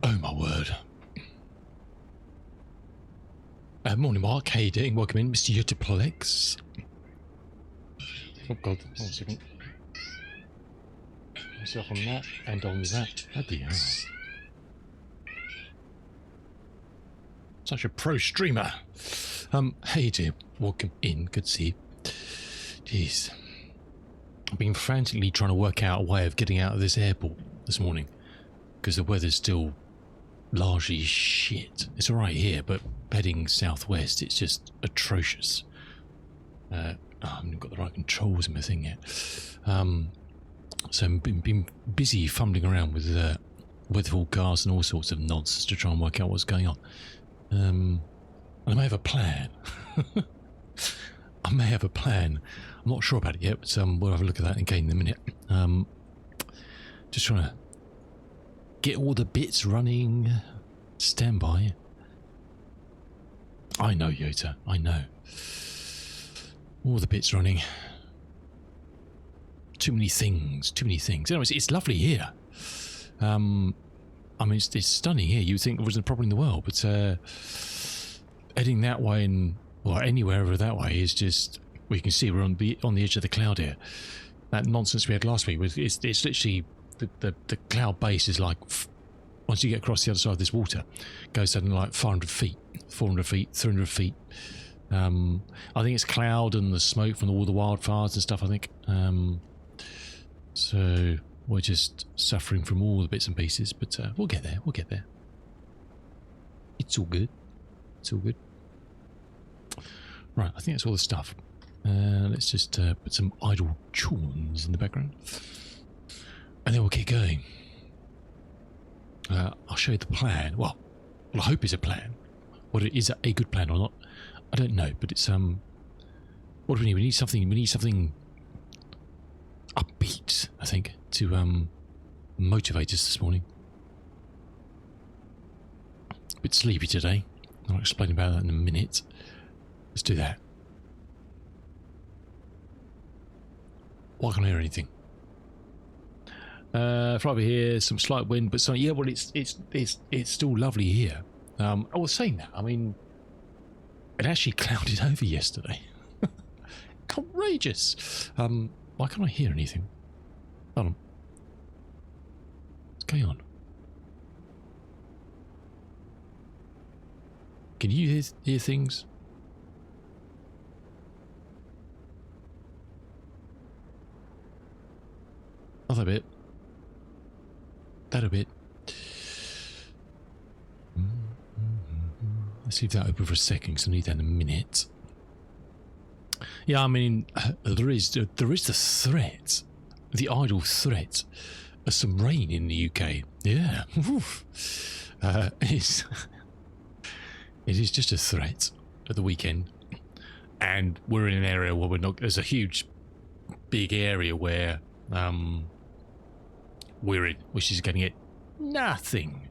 Oh my word. Morning Mark, how you doing? Welcome in, Mr. Utiplex. Oh god, hold on a second. Myself on that and on that. Bloody hell. Such a pro streamer. Hey dear, welcome in, good to see you. Jeez. I've been frantically trying to work out a way of getting out of this airport this morning because the weather's still largely shit. It's alright here, but heading southwest it's just atrocious. I haven't got the right controls in my thing yet. So I've been busy fumbling around with weather forecasts and all sorts of nonsense to try and work out what's going on. And I may have a plan. I may have a plan. I'm not sure about it yet, but we'll have a look at that again in a minute. Just trying to get all the bits running. Stand by. I know, Yota. I know. All the bits running. Too many things. Too many things. Anyways, it's lovely here. I mean, it's stunning here. You'd think it wasn't a problem in the world, but heading that way and or anywhere over that way is just. Well, you can see we're on the edge of the cloud here. That nonsense we had last week was it's literally the cloud base is like once you get across the other side of this water, goes down like 500 feet, 400 feet, 300 feet. I think it's cloud and the smoke from all the wildfires and stuff. I think so. We're just suffering from all the bits and pieces, but we'll get there. We'll get there. It's all good. It's all good. Right, I think that's all the stuff. Let's just put some idle tunes in the background, and then we'll get going. I'll show you the plan. Well, I hope it's a plan. Whether it is a good plan or not, I don't know. But it's what do we need? We need something. We need something upbeat, I think, to motivate us this morning. A bit sleepy today. I'll explain about that in a minute. Let's do that. Why can't I hear anything? Fly over here, some slight wind, but yeah, well, it's still lovely here. I was saying that. I mean, it actually clouded over yesterday. Courageous. Why can't I hear anything? Hold on. What's going on? Can you hear things? Not a bit. That a bit. Let's leave that open for a second because I need that in a minute. Yeah, I mean, there is the threat, the idle threat of some rain in the UK. Yeah, it is just a threat at the weekend, and we're in an area where we're not. There's a huge, big area where we're in, which is getting it nothing.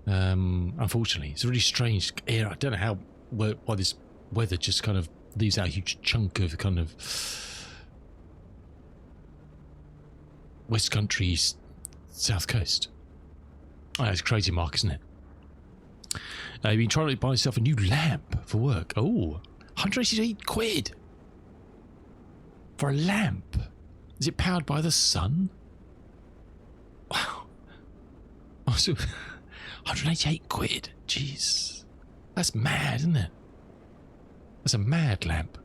Unfortunately, it's a really strange area. I don't know why this weather just kind of leaves out a huge chunk of kind of West Country's south coast. Oh, it's crazy, Mark, isn't it? You've been trying to buy yourself a new lamp for work. Oh, 188 quid for a lamp. Is it powered by the sun? Wow. Oh, so 188 quid. Jeez. That's mad, isn't it? That's a mad lamp.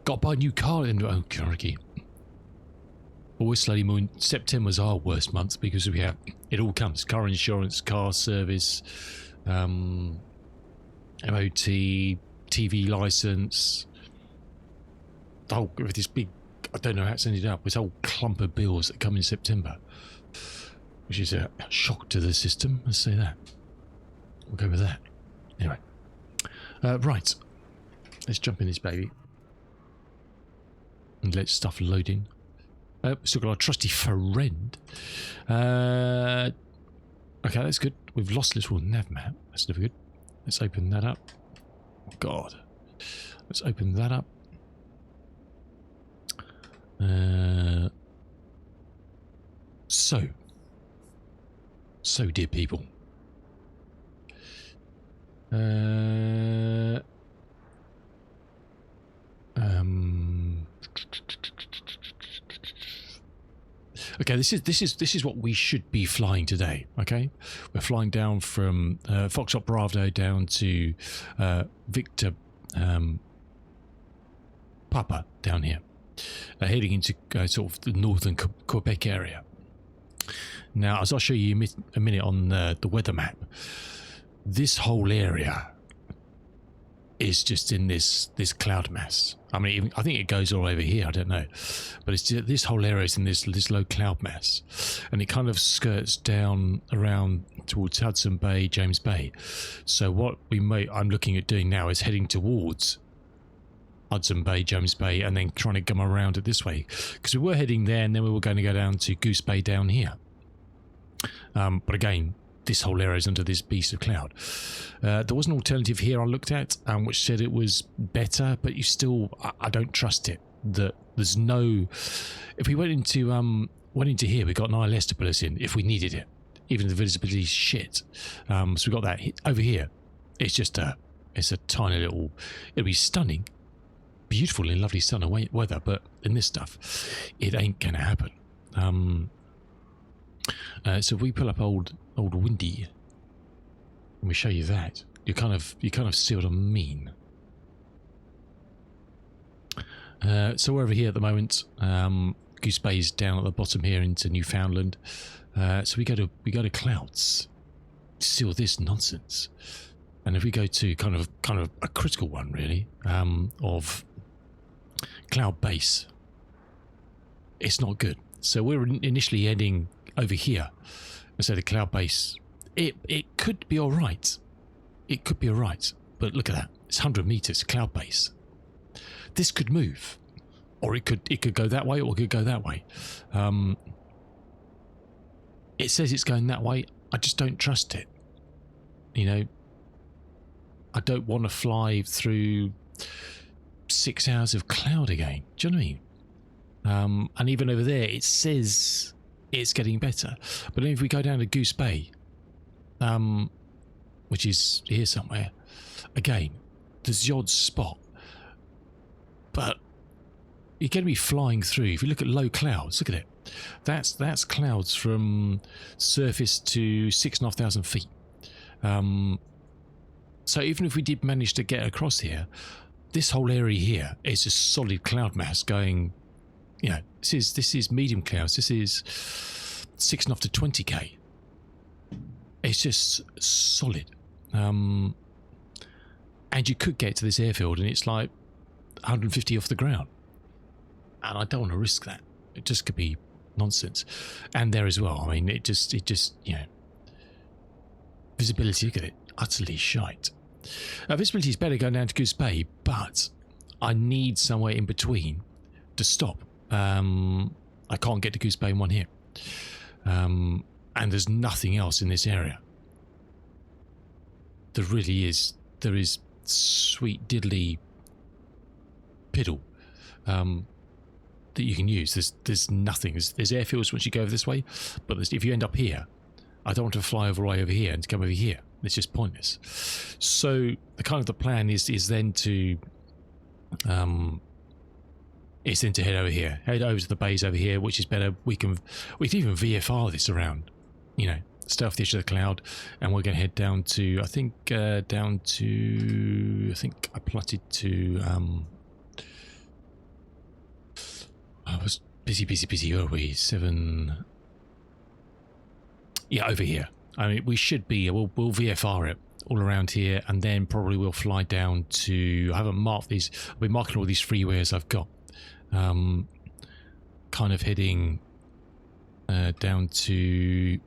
Got to buy a new car in. Oh, crikey. Always slowly moving. September's our worst month because we have it all comes: car insurance, car service, MOT, TV license. Oh, with this big, I don't know how it's ended up. This whole clump of bills that come in September, which is a shock to the system. Let's say that. We'll go with that. Anyway, right. Let's jump in this baby and let stuff load in. Still got our trusty friend. Okay, that's good. We've lost a little nav map. That's never good. Let's open that up. Oh, God. Let's open that up. So So, dear people. Okay, this is what we should be flying today. Okay, we're flying down from Foxtrot Bravo down to Victor Papa down here, heading into sort of the northern Quebec area. Now, as I'll show you a minute on the weather map, this whole area is just in this cloud mass. I mean, I think it goes all over here. I don't know, but it's just, this whole area is in this low cloud mass, and it kind of skirts down around towards Hudson Bay, James Bay. So what I'm looking at doing now is heading towards Hudson Bay, James Bay, and then trying to come around it this way, because we were heading there, and then we were going to go down to Goose Bay down here. But again, this whole area is under this beast of cloud. There was an alternative here I looked at, which said it was better, but you still, I don't trust it. That there's no. If we went into here, we got an ILS to put us in if we needed it, even if the visibility is shit. So we got that over here. It's just it's a tiny little. It'll be stunning, beautiful and lovely sun and weather, but in this stuff, it ain't gonna happen. So if we pull up old Windy, and we show you that, you kind of see what I mean. So we're over here at the moment. Goose Bay's down at the bottom here into Newfoundland. So we go to clouds to see all this nonsense. And if we go to kind of a critical one really, of cloud base, it's not good. So we're initially heading over here instead of cloud base. It could be all right. It could be all right, but look at that. It's 100 meters cloud base. This could move, or it could go that way, or it could go that way. It says it's going that way. I just don't trust it. You know, I don't want to fly through 6 hours of cloud again. Do you know what I mean? And even over there, it says it's getting better. But then if we go down to Goose Bay, which is here somewhere, again, there's the odd spot. But you're going to be flying through. If you look at low clouds, look at it. That's clouds from surface to 6,500 feet. So even if we did manage to get across here, this whole area here is a solid cloud mass going. You know, this is medium clouds. This is 6.5 to 20k. It's just solid. And you could get to this airfield and it's like 150 off the ground. And I don't want to risk that. It just could be nonsense. And there as well. I mean, it just, you know, visibility, look at it, utterly shite. Visibility is better going down to Goose Bay, but I need somewhere in between to stop. I can't get to Goose Bay in one here. And there's nothing else in this area. There really is. There is sweet diddly piddle that you can use. There's nothing. There's airfields once you go over this way, but if you end up here, I don't want to fly over right over here and to come over here. It's just pointless. So the plan is then to head over here, head over to the bays over here, which is better. We can even VFR this around, you know, stay off the edge of the cloud, and we're going to head down to, I think I plotted to, I was busy, where are we? 7, yeah, over here. I mean, we should be, we'll VFR it all around here, and then probably we'll fly down to, I haven't marked these, I'll be marking all these freeways I've got. Kind of heading down to,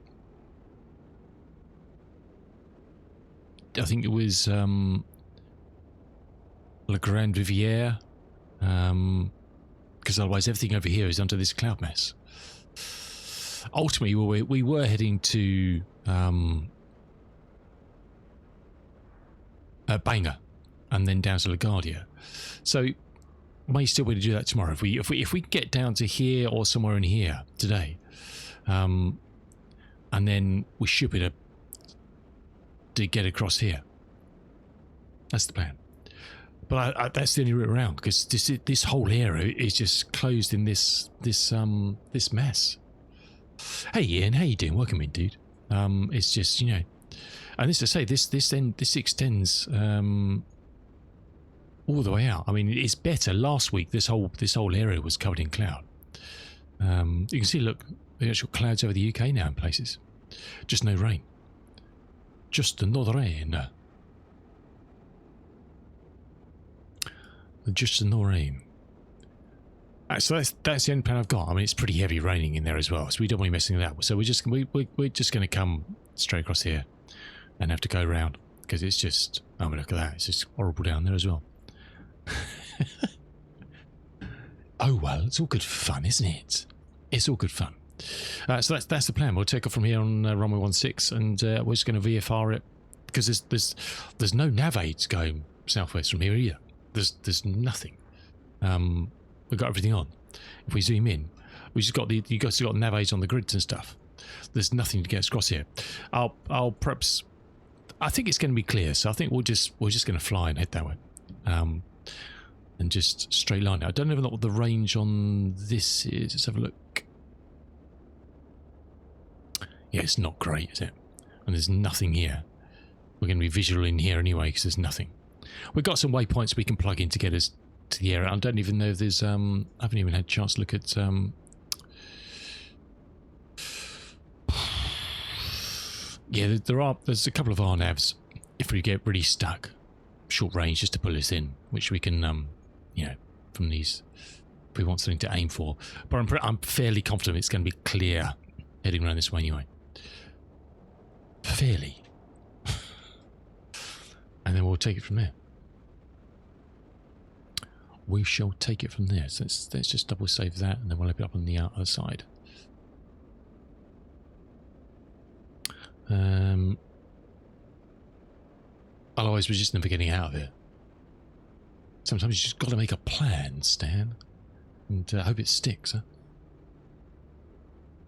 I think it was La Grande Riviere, because otherwise everything over here is under this cloud mess. Ultimately, we were heading to Bangor and then down to LaGuardia. So may still be able to do that tomorrow if we get down to here or somewhere in here today. and then we should be able to get across here. That's the plan. But that's the only route around, because this whole area is just closed in this mess. Hey Ian, how you doing? Welcome in, dude. It's just, you know, and this to say, this extends all the way out. I mean, it's better. Last week, this whole area was covered in cloud. You can see, look, the actual clouds over the UK now in places. Just no rain. Just no rain. Just no rain. So that's the only plan I've got. I mean, it's pretty heavy raining in there as well, so we don't want to be messing with that. So we're just going to come straight across here and have to go around, because it's just, oh, look at that, it's just horrible down there as well. Oh well, it's all good fun, isn't it? It's all good fun. So that's the plan. We'll take off from here on runway 16, and we're just going to VFR it, because there's no nav aids going southwest from here either. There's nothing. We've got everything on. If we zoom in, we just got you guys got nav aids on the grids and stuff. There's nothing to get us across here. I'll perhaps, I think it's going to be clear, so I think we're just going to fly and head that way, and just straight line it. I don't know what the range on this is. Let's have a look. Yeah, it's not great, is it? And there's nothing here. We're going to be visual in here anyway, because there's nothing. We've got some waypoints we can plug in to get us to the area. I don't even know if there's I haven't even had a chance to look at yeah, there's a couple of RNAVs if we get really stuck, short range, just to pull us in, which we can you know, from these, if we want something to aim for. But I'm fairly confident it's going to be clear heading around this way anyway. Fairly. And then we'll take it from there. We shall take it from there. So let's just double save that, and then we'll open it up on the other side. Otherwise, we're just never getting out of it. Sometimes you just got to make a plan, Stan, and hope it sticks, huh?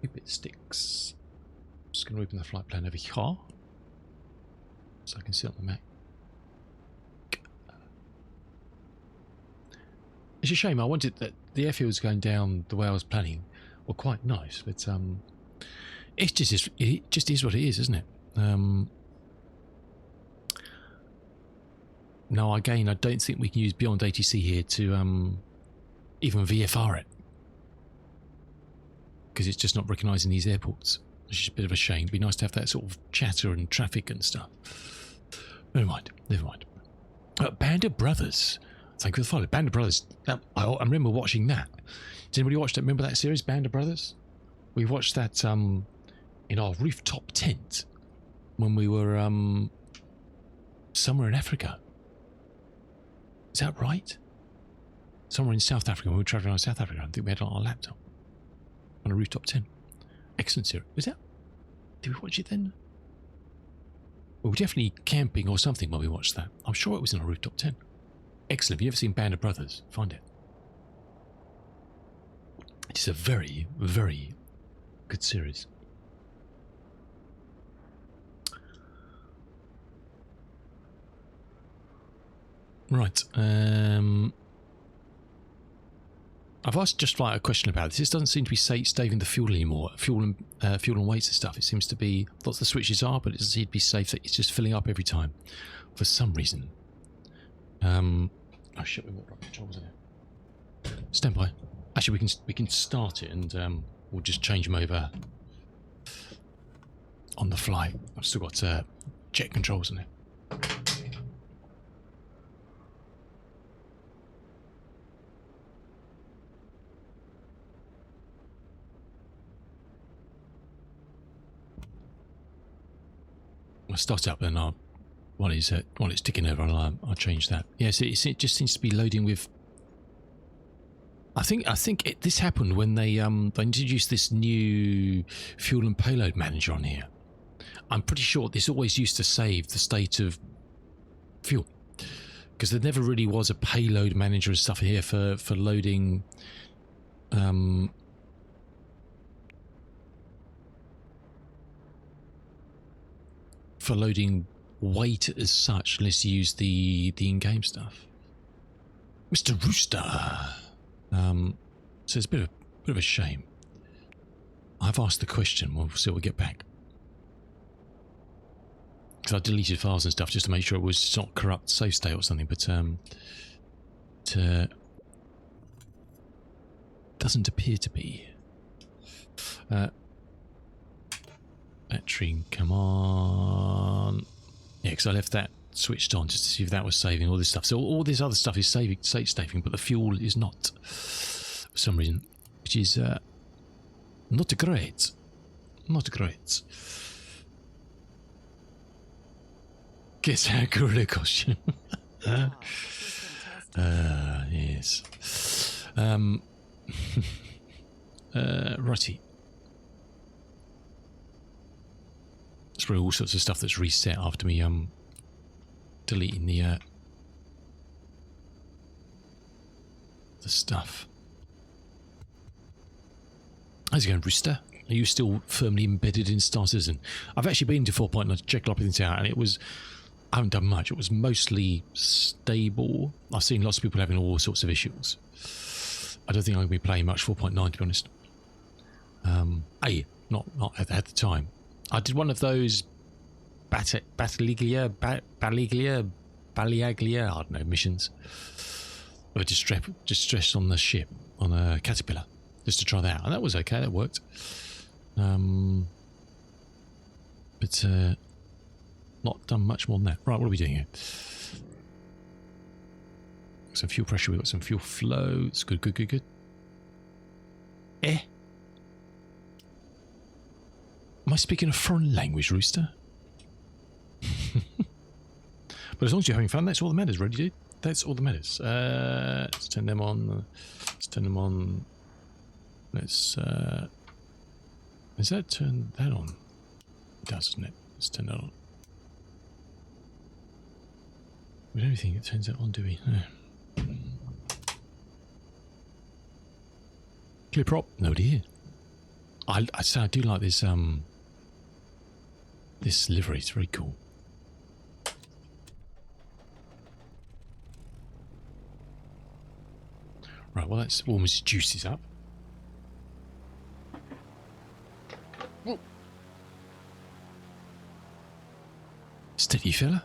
Hope it sticks. Just going to open the flight plan over here, so I can see on the map. It's a shame. I wanted that the airfields going down the way I was planning were quite nice, but it just is what it is, isn't it? No, again, I don't think we can use Beyond ATC here to even VFR it, because it's just not recognising these airports, which is a bit of a shame. It'd be nice to have that sort of chatter and traffic and stuff. Never mind. Band of Brothers. Thank you for the follow. Band of Brothers. I remember watching that. Did anybody watch that? Remember that series, Band of Brothers? We watched that in our rooftop tent when we were somewhere in Africa. Is that right? Somewhere in South Africa, when we were travelling around South Africa. I think we had it on our laptop on a rooftop tent. Excellent series. Was that? Did we watch it then? We were definitely camping or something when we watched that. I'm sure it was in a rooftop tent. Excellent. Have you ever seen Band of Brothers? Find it. It's a very, very good series. Right. I've asked just like a question about this. This doesn't seem to be saving the fuel anymore. Fuel and weights and stuff. It seems to be lots of the switches are, but it doesn't seem to be safe. It's just filling up every time for some reason. Oh shit, we've got rocket controls in it. Stand by. Actually, we can start it, and we'll just change them over on the fly. I've still got jet controls in it. I'll start up, and while it's ticking over, I'll change that. Yes, it just seems to be loading with. I think this happened when they introduced this new fuel and payload manager on here. I'm pretty sure this always used to save the state of fuel, because there never really was a payload manager and stuff here for loading. for loading weight as such unless you use the in-game stuff. Mr. Rooster. So it's a bit of a shame. I've asked the question. We'll see what we get back. Because I deleted files and stuff just to make sure it was not corrupt save state or something, but doesn't appear to be. Battery, come on. Yeah, because I left that switched on just to see if that was saving all this stuff. So all this other stuff is saving, but the fuel is not for some reason, which is not great. Not great. Guess our gorilla costume. Yes. Righty. It's probably all sorts of stuff that's reset after me deleting the stuff. How's it going, Rooster? Are you still firmly embedded in Star Citizen? I've actually been to 4.9 to check everything out, and it was, I haven't done much. It was mostly stable. I've seen lots of people having all sorts of issues. I don't think I'm going to be playing much 4.9, to be honest. Not at the time. I did one of those Battaglia, I don't know, missions. Of distress on the ship, on a Caterpillar, just to try that out. And that was okay, that worked. But not done much more than that. Right, what are we doing here? Some fuel pressure, we've got some fuel flow. It's good. Am I speaking a foreign language, Rooster? But as long as you're having fun, that's all that matters, really, dude. That's all that matters. Let's turn them on. Let's turn them on. Let's... Does that turn that on? It does, doesn't it? Let's turn that on. We don't think it turns that on, do we? No. Clear prop. Nobody here. I say I do like this this livery. It's very cool. Right, well that's warm his juices up. Steady fella.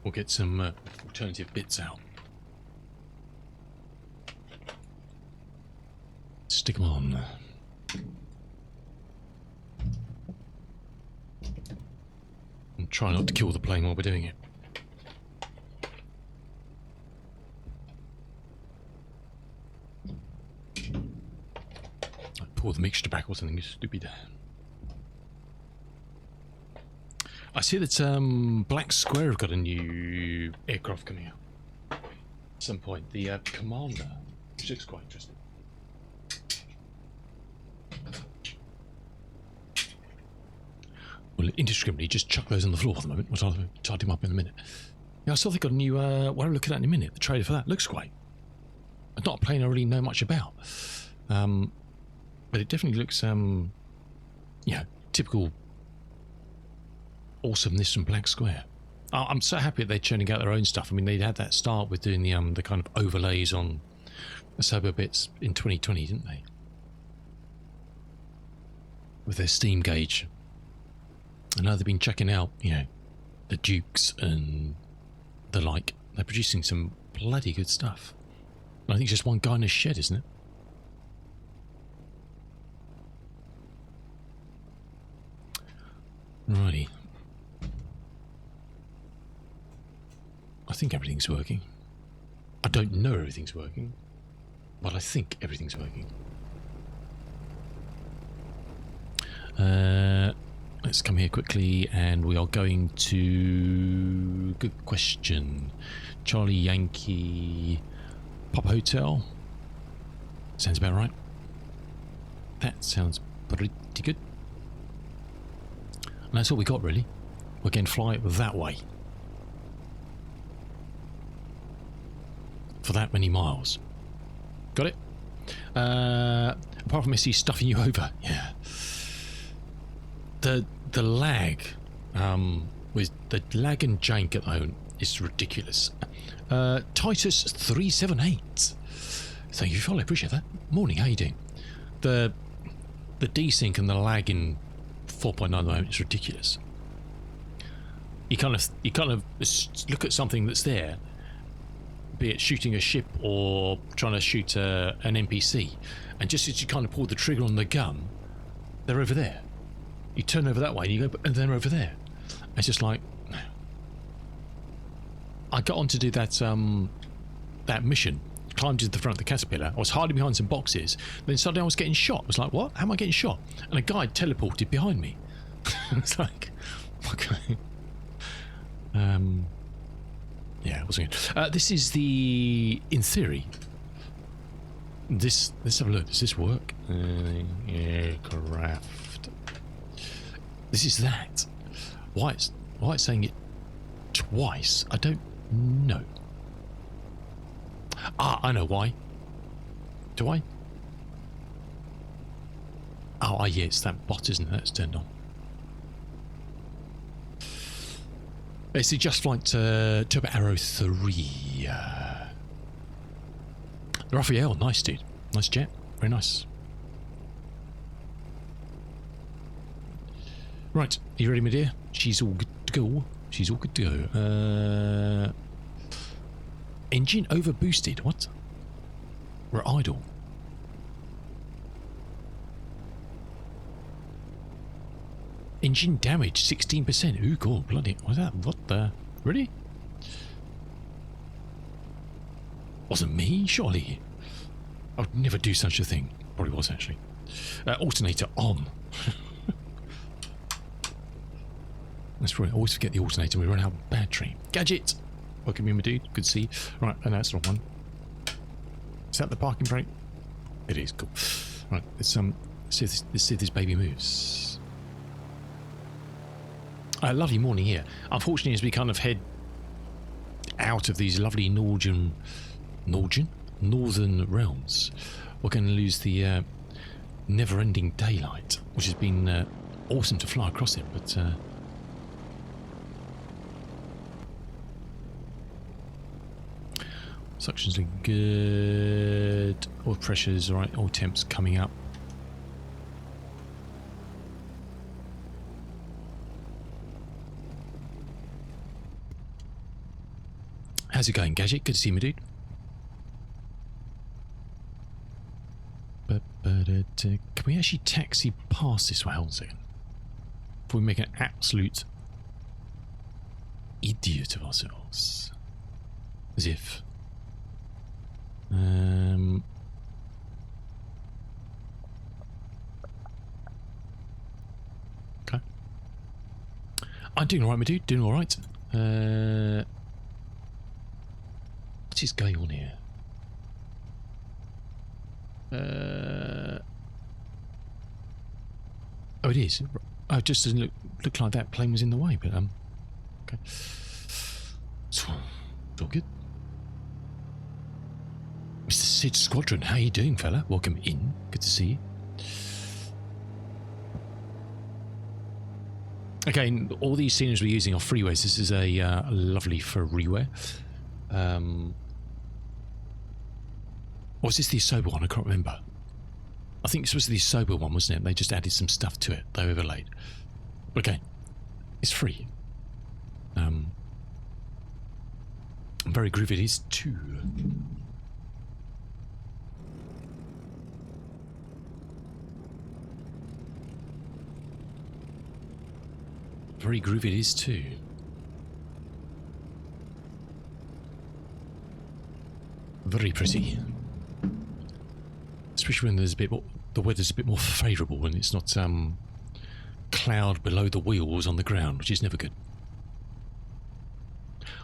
We'll get some alternative bits out. Stick them on. And try not to kill the plane while we're doing it. I pour the mixture back or something stupid. I see that Black Square have got a new aircraft coming out at some point. The Commander, which looks quite interesting. Well, indiscriminately, just chuck those on the floor at the moment. We'll tidy them up in a minute. Yeah, I saw they got a new, what I'll look at that in a minute. The trailer for that looks great. It's not a plane I really know much about. But it definitely looks, yeah, typical awesomeness from Black Square. I'm so happy that they're churning out their own stuff. I mean, they had that start with doing the kind of overlays on the Sobo bits in 2020, didn't they? With their steam gauge. I know they've been checking out, you know, the Dukes and the like. They're producing some bloody good stuff. And I think it's just one guy in a shed, isn't it? Righty. I think everything's working. I don't know everything's working, but I think everything's working. Let's come here quickly, and we are going to... Good question. Charlie Yankee Papa Hotel. Sounds about right. That sounds pretty good. And that's all we got, really. We can fly that way. For that many miles. Got it? Apart from Missy stuffing you over. Yeah. The the lag, with the lag and jank at the moment is ridiculous. Titus 378. Thank you, Follow. Appreciate that. Morning, how you doing? The desync and the lag in 4.9 at the moment is ridiculous. You kind of look at something that's there, be it shooting a ship or trying to shoot an NPC, and just as you kind of pull the trigger on the gun, they're over there. You turn over that way and you go, and they're over there. It's just like, I got on to do that mission, climbed into the front of the Caterpillar. I was hiding behind some boxes, then suddenly I was getting shot. I was like, what? How am I getting shot? And a guy teleported behind me. It's like, okay. Yeah, it wasn't good. This is the, in theory, let's have a look. Does this work? Aircraft. This is that. Why it's saying it twice, I don't know. I know why. Do I? Oh, yeah, it's that bot, isn't it? That's turned on. It's the Just Flight Turbo Arrow 3. Raphael, nice dude. Nice jet. Very nice. Right, are you ready, my dear? She's all good to go. She's all good to go. Engine over boosted. What? We're idle. Engine damage 16%. Ooh, cool. Bloody. What's that? What the? Really? Wasn't me, surely. I would never do such a thing. Probably was, actually. Alternator on. That's right. I always forget the alternator. We run out of battery. Gadget! Welcome in, my dude. Good to see you. Right, and that's the wrong one. Is that the parking brake? It is. Cool. Right, let's see if this baby moves. Lovely morning here. Unfortunately, as we kind of head out of these lovely northern realms, we're going to lose the never-ending daylight, which has been awesome to fly across it, but suction's looking good. Oil pressure's all right. Oil temps coming up. How's it going, Gadget? Good to see you, my dude. Can we actually taxi past this way? Hold on a second. Before we make an absolute idiot of ourselves. As if. Okay. I'm doing alright, my dude. Doing alright. What is going on here? Oh, it is. Oh, it just doesn't look like that plane was in the way, but okay. It's all good. Mr. Sid Squadron, how you doing, fella? Welcome in. Good to see you. Again, all these sceneries we're using are freeways. This is a lovely freeway. Or is this the sober one? I can't remember. I think this was the sober one, wasn't it? They just added some stuff to it. They overlaid. But again, it's free. Very groovy it is too. Very groovy it is too. Very pretty. Especially when there's a bit more, the weather's a bit more favourable when it's not cloud below the wheels on the ground, which is never good.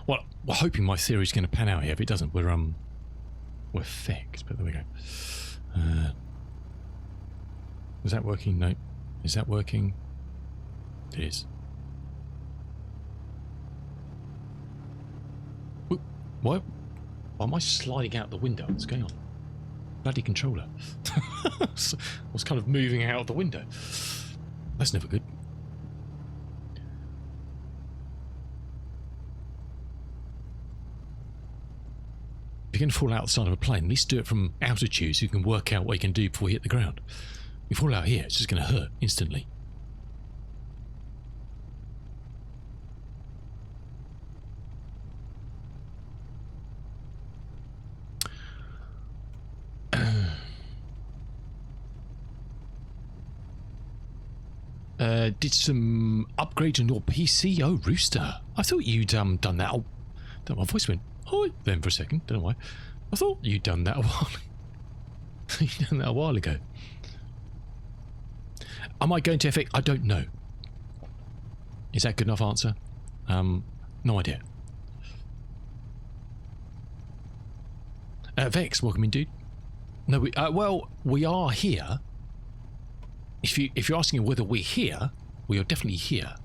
Well, we're hoping my theory is going to pan out here. If it doesn't, we're fecked. But there we go. Is that working? No. Is that working? It is. Why am I sliding out the window? What's going on? Bloody controller. I was kind of moving out the window. That's never good. you're going to fall out the side of a plane, at least do it from altitude so you can work out what you can do before you hit the ground. If you fall out here, it's just going to hurt instantly. Did some upgrade on your PC? Oh, Rooster. I thought you'd done that. Oh, my voice went hi then for a second. Don't know why. I thought you'd done that a while. You'd done that a while ago. Am I going to FX? I don't know. Is that a good enough answer? No idea. Vex, welcome in, dude. No, well, we are here. If you're asking whether we're here, we are definitely here.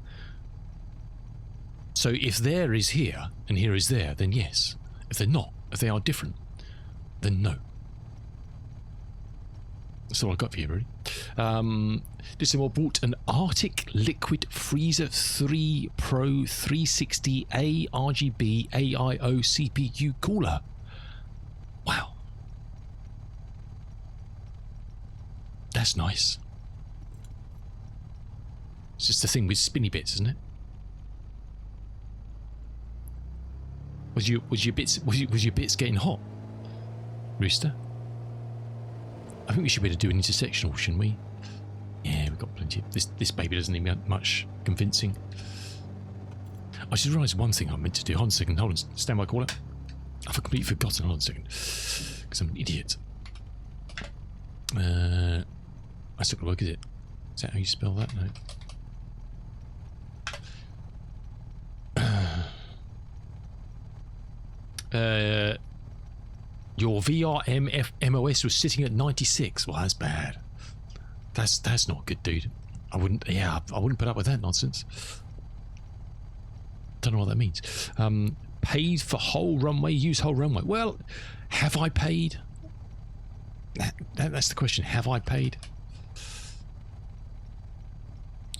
So if there is here and here is there, then yes. If they're not, if they are different, then no. That's all I got for you, really. This is more bought an Arctic Liquid Freezer 3 Pro 360A RGB AIO CPU cooler. Wow. That's nice. It's just a thing with spinny bits, isn't it? Was your bits getting hot, Rooster? I think we should be able to do an intersectional, shouldn't we? Yeah, we've got plenty. This baby doesn't need much convincing. I just realised one thing I meant to do. Hold on a second. Hold on. Stand by, caller. I've completely forgotten. Hold on a second. Because I'm an idiot. That's not going to work, is it? Is that how you spell that? No. Your VRM MOS was sitting at 96. Well, that's bad. That's not good, dude. I wouldn't put up with that nonsense. Don't know what that means. Paid for whole runway, use whole runway. Well, have I paid? That's the question. Have I paid?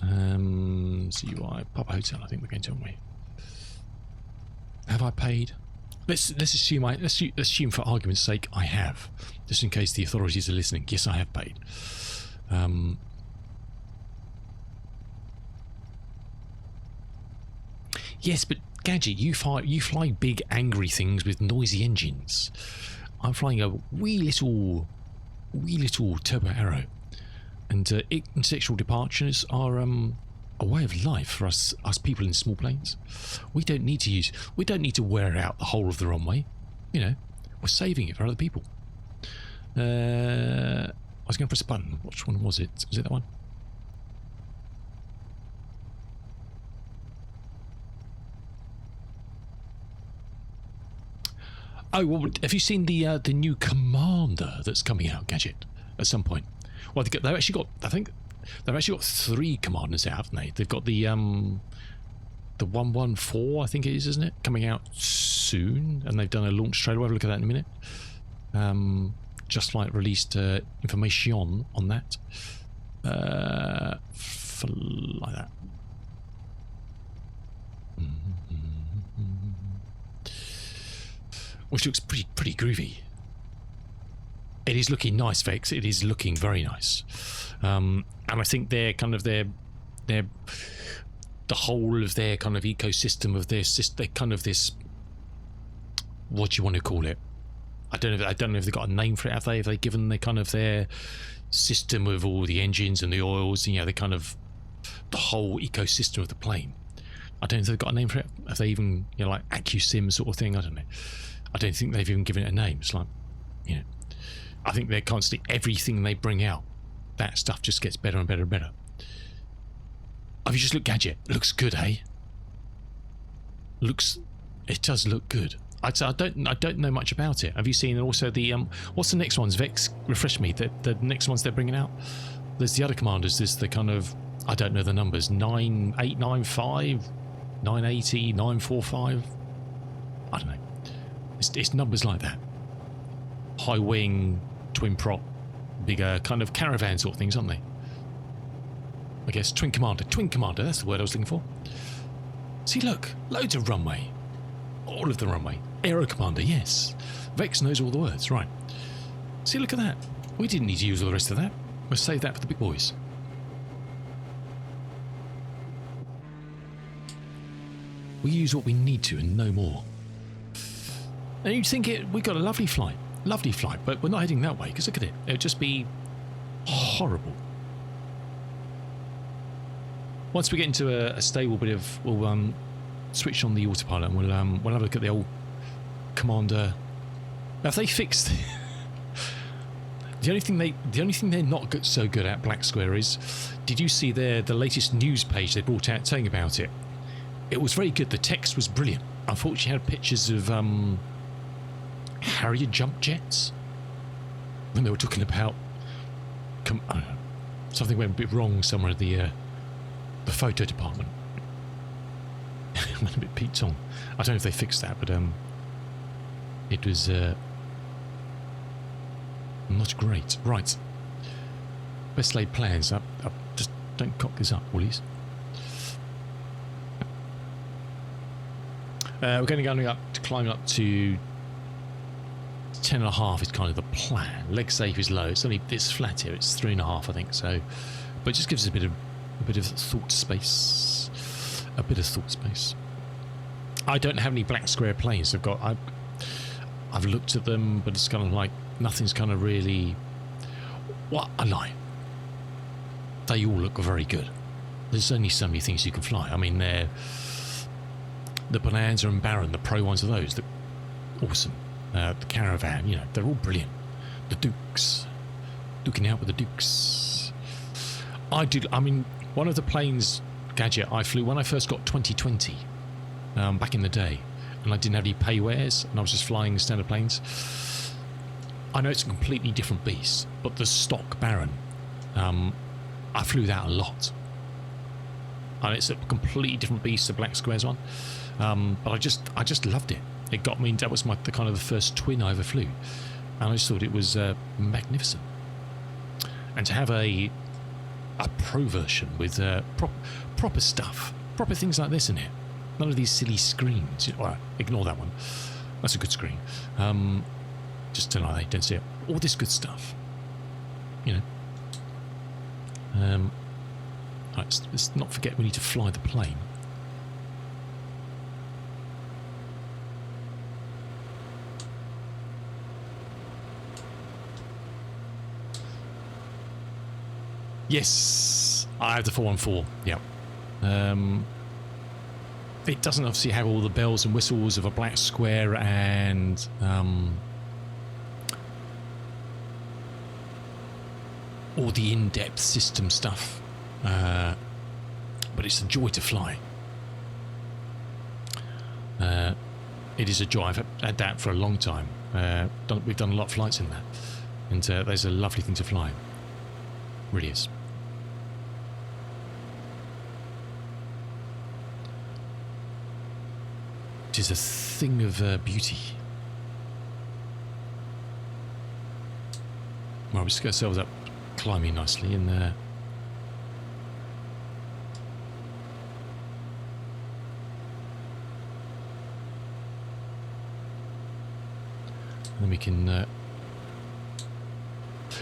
CY Papa Hotel. I think we're going to, aren't we? Have I paid? Let's assume for argument's sake I have, just in case the authorities are listening. Yes, I have paid. Yes, but Gadget, you fly big angry things with noisy engines. I'm flying a wee little turbo arrow, and intersectional departures are a way of life for us people in small planes. We don't need to wear out the whole of the runway. You know, we're saving it for other people. I was going to press a button. Which one was it? Was it that one? Oh, well, have you seen the new Commander that's coming out, Gadget, at some point? Well, they've actually got, I think, they've actually got 3 Commanders out, haven't they? They've got the 114, I think it is, isn't it? Coming out soon, and they've done a launch trailer. We'll have a look at that in a minute. Just like released information on that. Like that. Which looks pretty groovy. It is looking nice, Vex. It is looking very nice. And I think they're kind of the whole of their kind of ecosystem of they're kind of this, what do you want to call it? I don't know if they've got a name for it. Have they given the kind of their system of all the engines and the oils, and, you know, the kind of the whole ecosystem of the plane? I don't know if they've got a name for it. Have they even, you know, like AccuSim sort of thing? I don't know. I don't think they've even given it a name. It's like, you know, I think they're constantly, everything they bring out, that stuff just gets better and better and better. Have you just looked, Gadget? It looks good, eh? It does look good. I don't know much about it. Have you seen also the what's the next ones? Vex, refresh me. The next ones they're bringing out. There's the other Commanders. There's the kind of, I don't know the numbers. 9895, 980, 945. I don't know. It's numbers like that. High wing, twin prop, bigger kind of caravan sort of things, aren't they? I guess Twin Commander. That's the word I was looking for. See, look, loads of runway. All of the runway. Aero Commander, yes. Vex knows all the words, right. See, look at that. We didn't need to use all the rest of that. We'll save that for the big boys. We use what we need to and no more. And you'd think we got a lovely flight, but we're not heading that way, because look at it. It would just be horrible. Once we get into a stable bit of, we'll switch on the autopilot and we'll have a look at the old Commander. Now, if they fixed the only thing they're not so good at, Black Square, is, did you see the latest news page they brought out telling about it? It was very good. The text was brilliant. Unfortunately, had pictures of Harrier jump jets when they were talking about I don't know, something went a bit wrong somewhere at the photo department. It went a bit Pete Tong. I don't know if they fixed that, but it was not great. Right. Best laid plans. I just don't cock this up, Woolies. We're going to climb up to 10.5 is kind of the plan. Leg safe is low. It's flat here. It's 3.5, I think. So, but it just gives us a bit of thought space. A bit of thought space. I don't have any Black Square planes. I've looked at them, but it's kind of like nothing's kind of really. What I lie. They all look very good. There's only so many things you can fly. I mean, the Bonanza and Baron, the pro ones of those, look awesome. The Caravan, they're all brilliant. The Dukes, duking out with the Dukes. I mean, one of the planes, Gadget, I flew when I first got 2020, back in the day, and I didn't have any pay wares, and I was just flying standard planes. I know it's a completely different beast, but the stock Baron, I flew that a lot. And it's a completely different beast, the Black Squares one. But I just loved it. It got me. That was the kind of the first twin I ever flew, and I just thought it was magnificent. And to have a pro version with proper stuff, proper things like this in it. None of these silly screens. Well, ignore that one. That's a good screen. Just tonight they don't see it. All this good stuff. Let's not forget we need to fly the plane. Yes, I have the 414. Yeah. It doesn't obviously have all the bells and whistles of a Black Square and all the in-depth system stuff, but it's a joy to fly. It is a joy. I've had that for a long time. We've done a lot of flights in that, and there's a lovely thing to fly. Really is. It is a thing of beauty. Well, we just get ourselves up climbing nicely in there. And then we can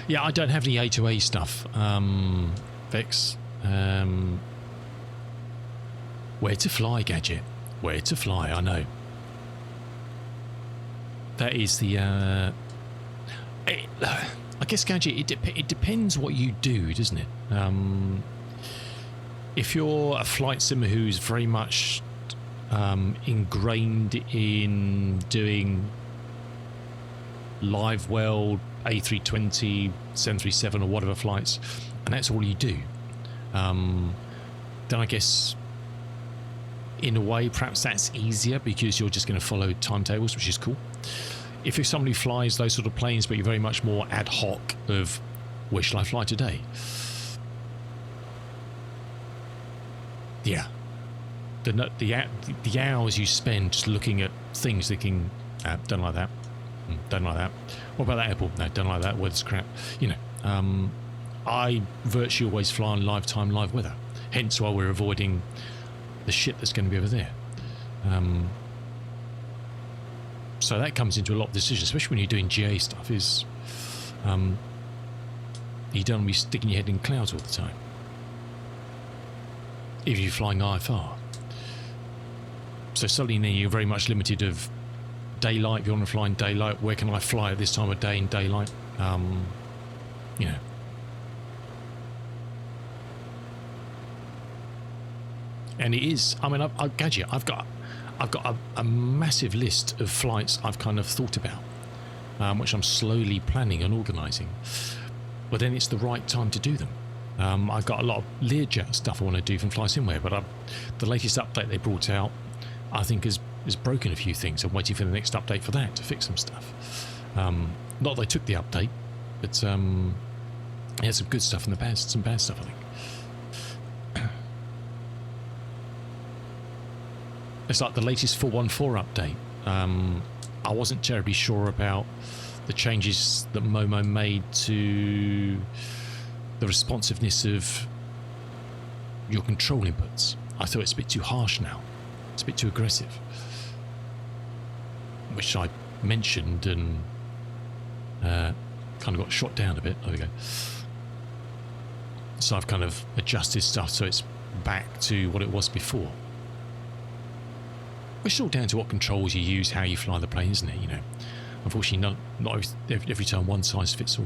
yeah, I don't have any A2A stuff, Vex. Where to fly, Gadget? Where to fly? I know. That is the. I guess, Gadget. It depends what you do, doesn't it? If you're a flight simmer who's very much ingrained in doing live well, A320, 737 or whatever flights, and that's all you do, then I guess in a way perhaps that's easier because you're just going to follow timetables, which is cool. If you're somebody who flies those sort of planes but you're very much more ad hoc of where shall I fly today, yeah, the hours you spend just looking at things thinking don't like that, don't like that, what about that airport, no, don't like that, weather's crap, I virtually always fly on live time, live weather, hence why we're avoiding the shit that's going to be over there. So that comes into a lot of decisions, especially when you're doing GA stuff, is you don't want to be sticking your head in clouds all the time. If you're flying IFR. So suddenly you're very much limited of daylight. If you want to fly in daylight, where can I fly at this time of day in daylight? You know. And it is, I mean, I gadget, I've got a massive list of flights I've kind of thought about, which I'm slowly planning and organising. But then it's the right time to do them. I've got a lot of Learjet stuff I want to do from FlySimware, but the latest update they brought out, I think, has broken a few things. I'm waiting for the next update for that to fix some stuff. Not that they took the update, but yeah, some good stuff and some bad stuff, I think. It's like the latest 414 update. I wasn't terribly sure about the changes that Momo made to the responsiveness of your control inputs. I thought it's a bit too harsh now. It's a bit too aggressive. Which I mentioned and kind of got shot down a bit. There we go. So I've kind of adjusted stuff so it's back to what it was before. It's all down to what controls you use, how you fly the plane, isn't it? You know, unfortunately, not every time one size fits all.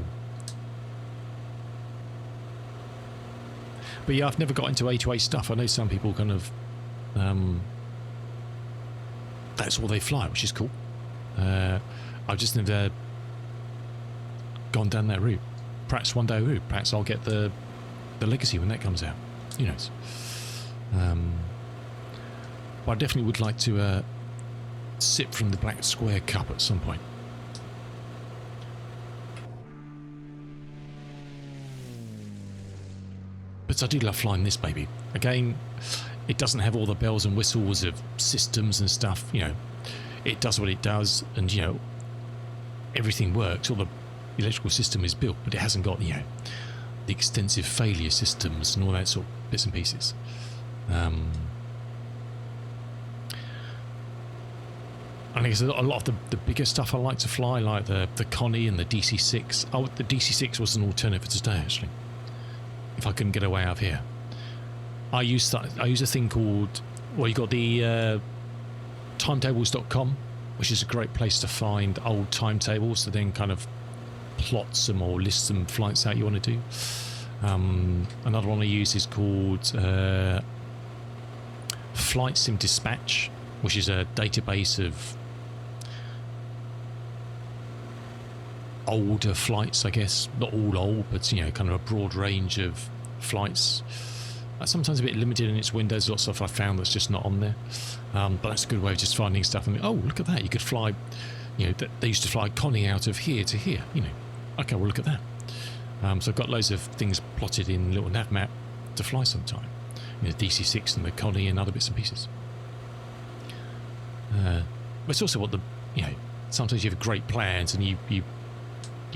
But yeah, I've never got into A2A stuff. I know some people kind of that's all they fly, which is cool. I've just never gone down that route. Perhaps one day, perhaps I'll get the Legacy when that comes out. Who knows? But I definitely would like to sip from the Black Square Cup at some point. But I do love flying this baby. Again, it doesn't have all the bells and whistles of systems and stuff. You know, it does what it does, and you know, everything works. All the electrical system is built, but it hasn't got, you know, the extensive failure systems and all that sort of bits and pieces. I think it's a lot of the bigger stuff I like to fly, like the Connie and the DC-6. Oh, the DC-6 was an alternative for today, actually. If I couldn't get away out of here, I use a thing called, well, you got the timetables.com, which is a great place to find old timetables to then kind of plot some or list some flights out you want to do. Another one I use is called Flight Sim Dispatch, which is a database of older flights, I guess. Not all old, but you know, kind of a broad range of flights. Sometimes a bit limited in its windows. Lots of stuff I found that's just not on there. But that's a good way of just finding stuff and oh, look at that! You could fly. You know, they used to fly Connie out of here to here. You know, okay, well look at that. So I've got loads of things plotted in little nav map to fly sometime. You know, DC-6 and the Connie and other bits and pieces. But it's also what you know, sometimes you have great plans and you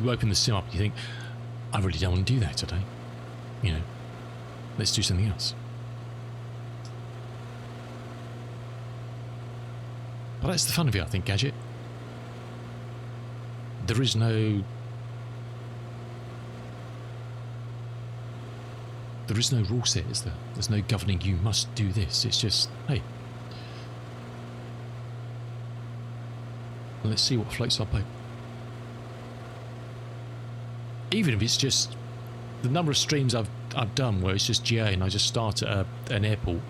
open the sim up and you think, I really don't want to do that today. You know, let's do something else. But that's the fun of it, I think, Gadget. There is no rule set, is there? There's no governing you must do this. It's just, hey, let's see what floats our boat. Even if it's just the number of streams I've done where it's just GA and I just start at an airport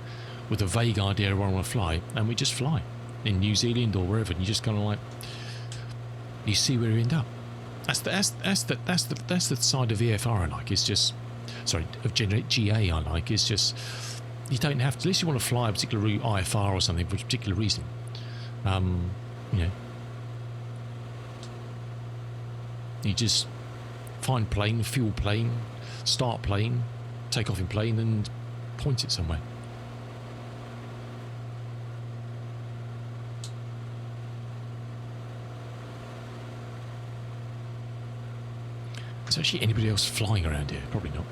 with a vague idea of where I want to fly, and we just fly in New Zealand or wherever, and you just kind of like, you see where you end up. That's the side of VFR I like. It's just, sorry, of GA I like. It's just, you don't have to, unless you want to fly a particular route, IFR or something for a particular reason. You know, you just find plane, fuel plane, start plane, take off in plane and point it somewhere. Is there actually anybody else flying around here? Probably not.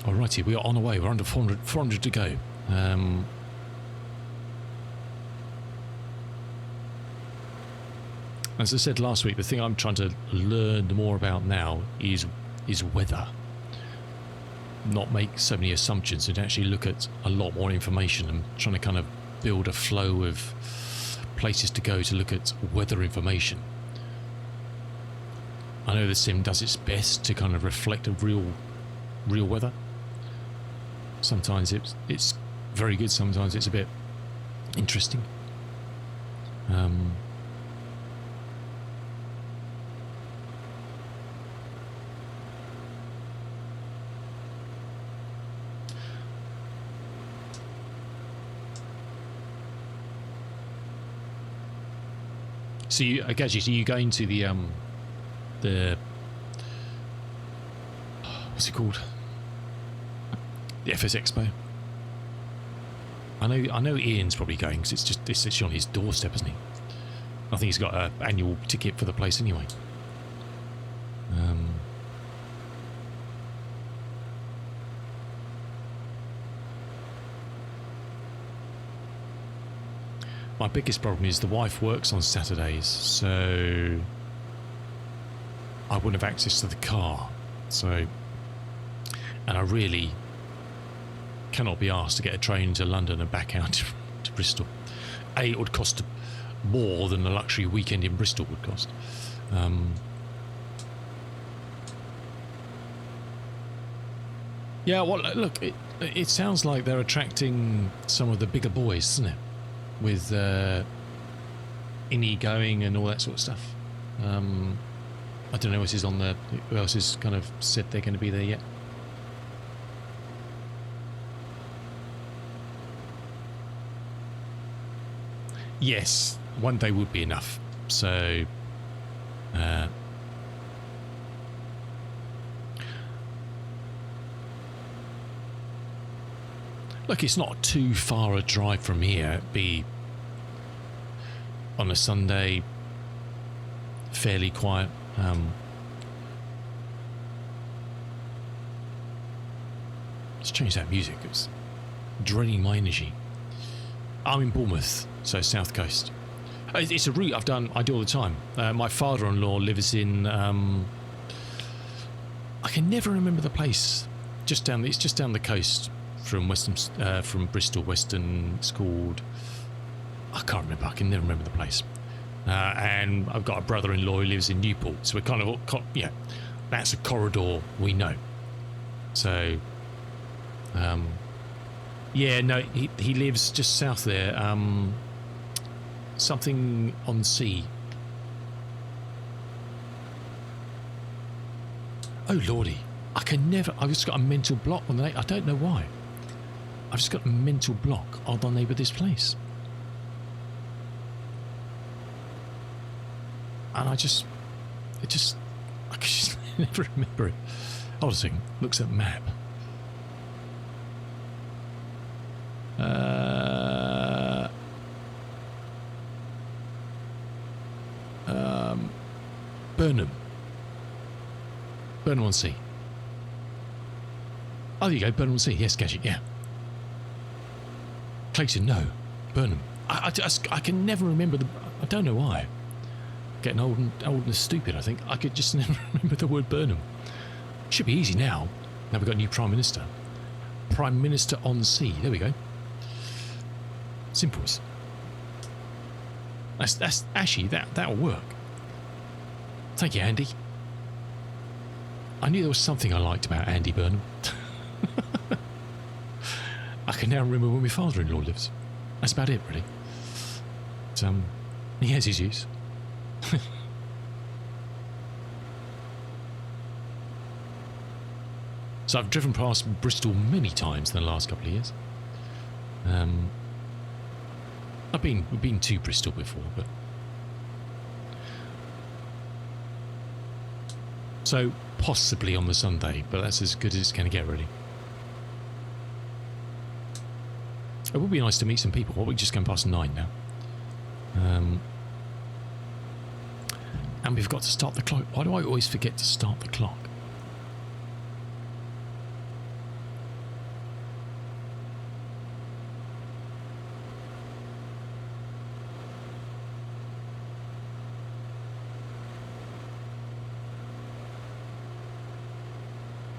Alrighty, we are on our way. We're under 400 to go. As I said last week, the thing I'm trying to learn more about now is weather. Not make so many assumptions and actually look at a lot more information. I'm trying to kind of build a flow of places to go to look at weather information. I know the sim does its best to kind of reflect a real weather. Sometimes it's very good, sometimes it's a bit interesting. So I guess you go into the what's it called? The FS Expo. I know Ian's probably going because it's actually on his doorstep, isn't he? I think he's got an annual ticket for the place anyway. My biggest problem is the wife works on Saturdays, so I wouldn't have access to the car. So, and I really cannot be asked to get a train to London and back out to Bristol. It would cost more than a luxury weekend in Bristol would cost. Yeah, well, look, it sounds like they're attracting some of the bigger boys, doesn't it? With Innie going and all that sort of stuff. I don't know who else is kind of said they're going to be there yet. Yes, one day would be enough. So, look, it's not too far a drive from here. It'd be on a Sunday, fairly quiet. Let's change that music. It's draining my energy. I'm in Bournemouth, so South Coast. It's a route I do all the time. My father-in-law lives in. I can never remember the place. It's just down the coast from from Bristol. Western. It's called. I can't remember. I can never remember the place. And I've got a brother-in-law who lives in Newport, so we're kind of that's a corridor we know. So. Yeah, no, he lives just south there. Something on sea. Oh lordy, I've just got a mental block on the name. I don't know why. I've just got a mental block on the name of this place. And I can just never remember it. Hold on a second, looks at the map. Burnham on Sea. Oh, there you go, Burnham on Sea. Yes, Gadget, yeah. Clayton, no. Burnham. I can never remember I don't know why. Getting old and stupid, I think. I could just never remember the word Burnham. Should be easy now. Now we've got a new Prime Minister. Prime Minister on Sea. There we go. Simple as. That's actually that'll work. Thank you, Andy. I knew there was something I liked about Andy Burnham. I can now remember where my father-in-law lives. That's about it, really. But, he has his use. So I've driven past Bristol many times in the last couple of years. We've been to Bristol before, but so possibly on the Sunday, but that's as good as it's going to get, really. It would be nice to meet some people. Well, we're just going past 9 now. And we've got to start the clock. Why do I always forget to start the clock?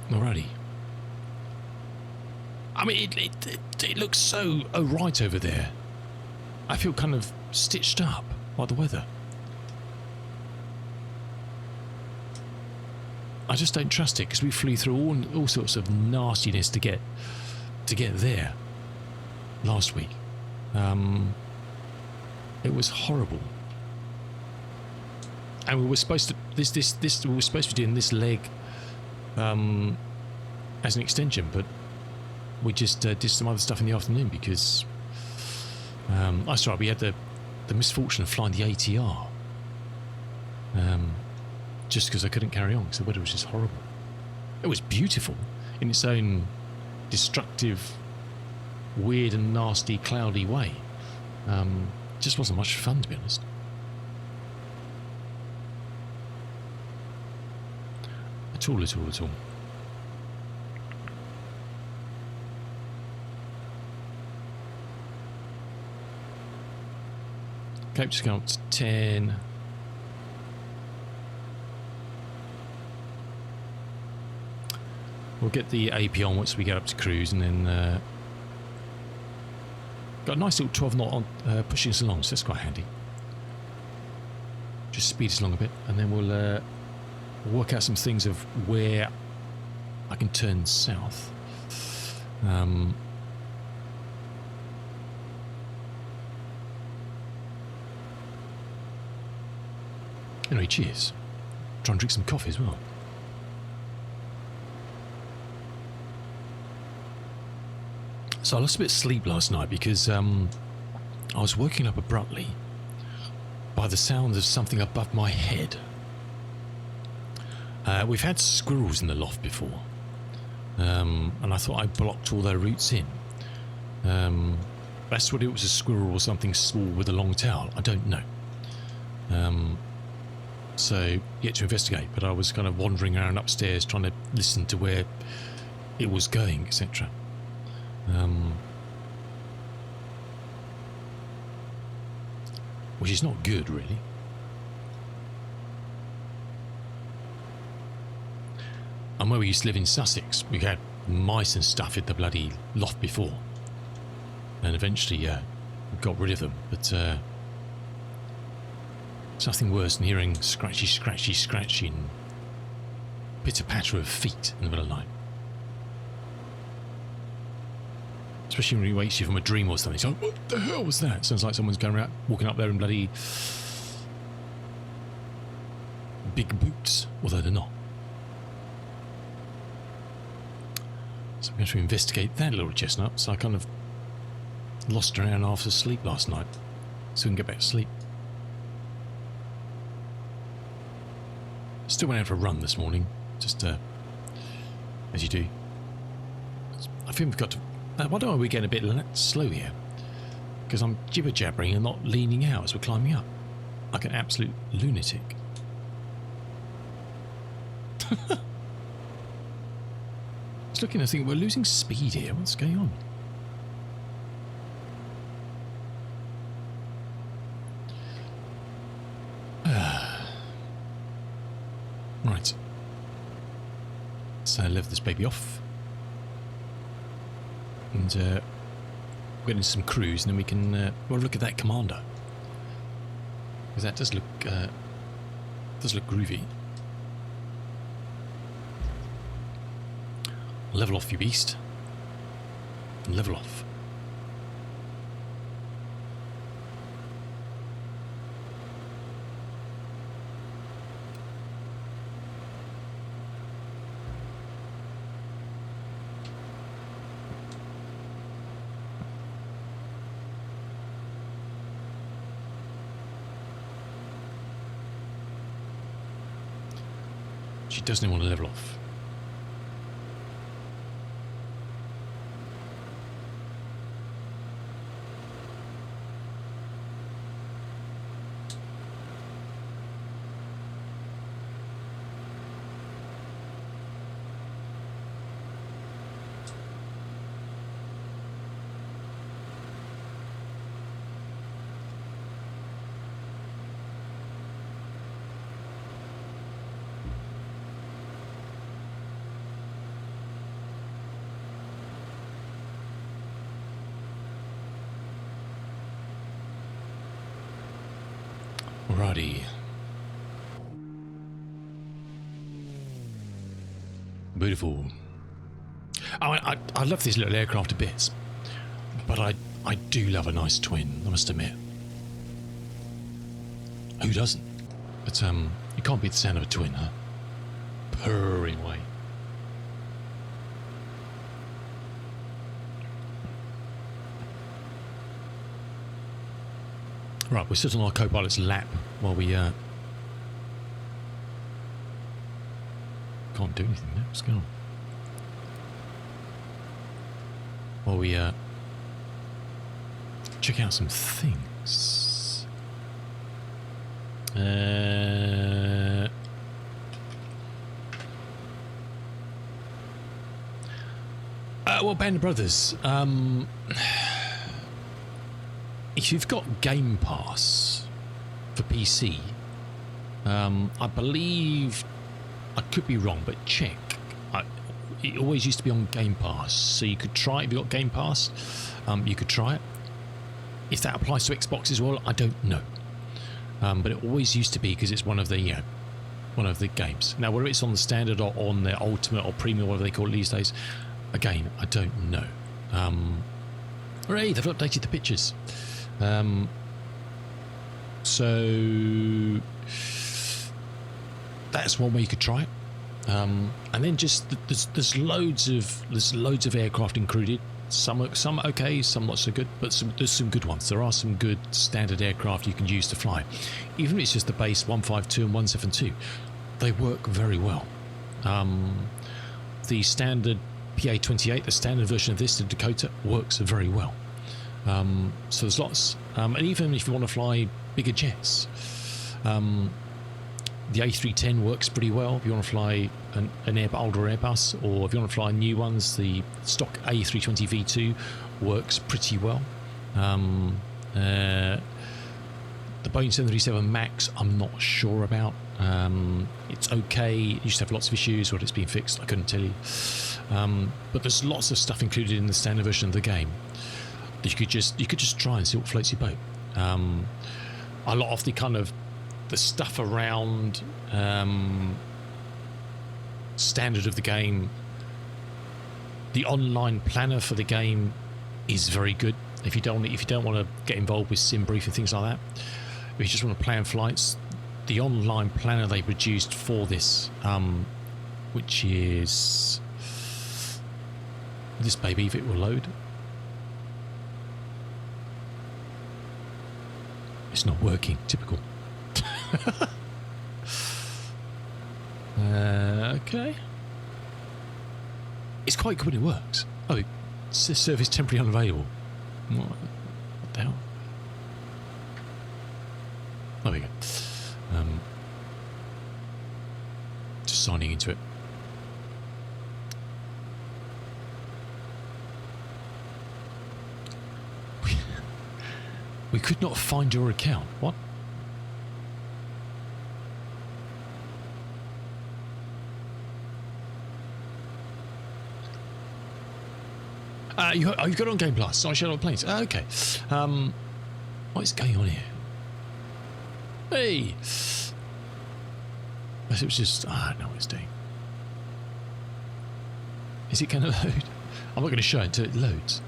Alrighty. I mean, it looks so right over there. I feel kind of stitched up by the weather. I just don't trust it because we flew through all sorts of nastiness to get there last week. It was horrible, and we were supposed to we were supposed to be doing this leg as an extension, but we just did some other stuff in the afternoon because that's right. We had the misfortune of flying the ATR. Just because I couldn't carry on because the weather was just horrible. It was beautiful in its own destructive, weird and nasty, cloudy way. Just wasn't much fun, to be honest. At all. Okay, just going up to 10. We'll get the AP on once we get up to cruise, and then got a nice little 12 knot on pushing us along, so that's quite handy. Just speed us along a bit, and then we'll work out some things of where I can turn south. Anyway, cheers. Try and drink some coffee as well. So I lost a bit of sleep last night because I was woken up abruptly by the sound of something above my head. We've had squirrels in the loft before, and I thought I blocked all their routes in. That's what it was, a squirrel or something small with a long tail. I don't know. So yet to investigate, but I was kind of wandering around upstairs trying to listen to where it was going, etc. Which is not good, really. And where we used to live in Sussex, we had mice and stuff in the bloody loft before, and eventually got rid of them. But it's nothing worse than hearing scratchy and pitter-patter of feet in the middle of the night. Especially when he wakes you from a dream or something. It's like, what the hell was that? Sounds like someone's going around, walking up there in bloody big boots, although they're not. So I'm going to investigate that little chestnut. So I kind of lost around after sleep last night, so we can get back to sleep. Still went out for a run this morning, just as you do. I think we've got to. Why don't we get a bit slow here? Because I'm jibber-jabbering and not leaning out as we're climbing up. Like an absolute lunatic. I was looking and thinking, we're losing speed here. What's going on? Right. So lift this baby off. And we'll get into some cruise, and then we can well, look at that commander, because that does look groovy. Level off, you beast. Level off. She doesn't want to level off. Alrighty. Beautiful. I love these little aircraft a bit, but I do love a nice twin, I must admit. Who doesn't? But you can't beat the sound of a twin, huh? Purring away. Right, we're sitting on our co-pilot's lap while we can't do anything now. What's going on? While we check out some things. Well, Band of Brothers. If you've got Game Pass for PC, I believe, I could be wrong, but check. It always used to be on Game Pass, so you could try it. If you've got Game Pass, you could try it. If that applies to Xbox as well, I don't know. But it always used to be, because it's one of the one of the games. Now, whether it's on the standard or on the ultimate or premium, whatever they call it these days, again, I don't know. Hooray, they've updated the pictures. So that's one way you could try it. And then just there's loads of aircraft included. Some okay, some not so good, but there's some good ones. There are some good standard aircraft you can use to fly, even if it's just the base 152 and 172. They work very well. The standard PA-28, the standard version of this, the Dakota, works very well. So there's lots, and even if you want to fly bigger jets, the A310 works pretty well if you want to fly an older Airbus, or if you want to fly new ones, the stock A320 V2 works pretty well. The Boeing 737 MAX, I'm not sure about. It's okay. It used to have lots of issues, whether it's been fixed, I couldn't tell you. But there's lots of stuff included in the standard version of the game that you could just try and see what floats your boat. A lot of the kind of the stuff around standard of the game, the online planner for the game is very good. If you don't want to get involved with sim brief and things like that, if you just want to plan flights, the online planner they produced for this, which is this baby, if it will load. It's not working. Typical. Okay. It's quite good when it works. Oh, it says service temporarily unavailable. What the hell? There we go. Just signing into it. We could not find your account. What? You've got it on Game Plus. So I showed on planes. Okay. What is going on here? Hey. It was just. I don't know what it's doing. Is it going to load? I'm not going to show it until it loads.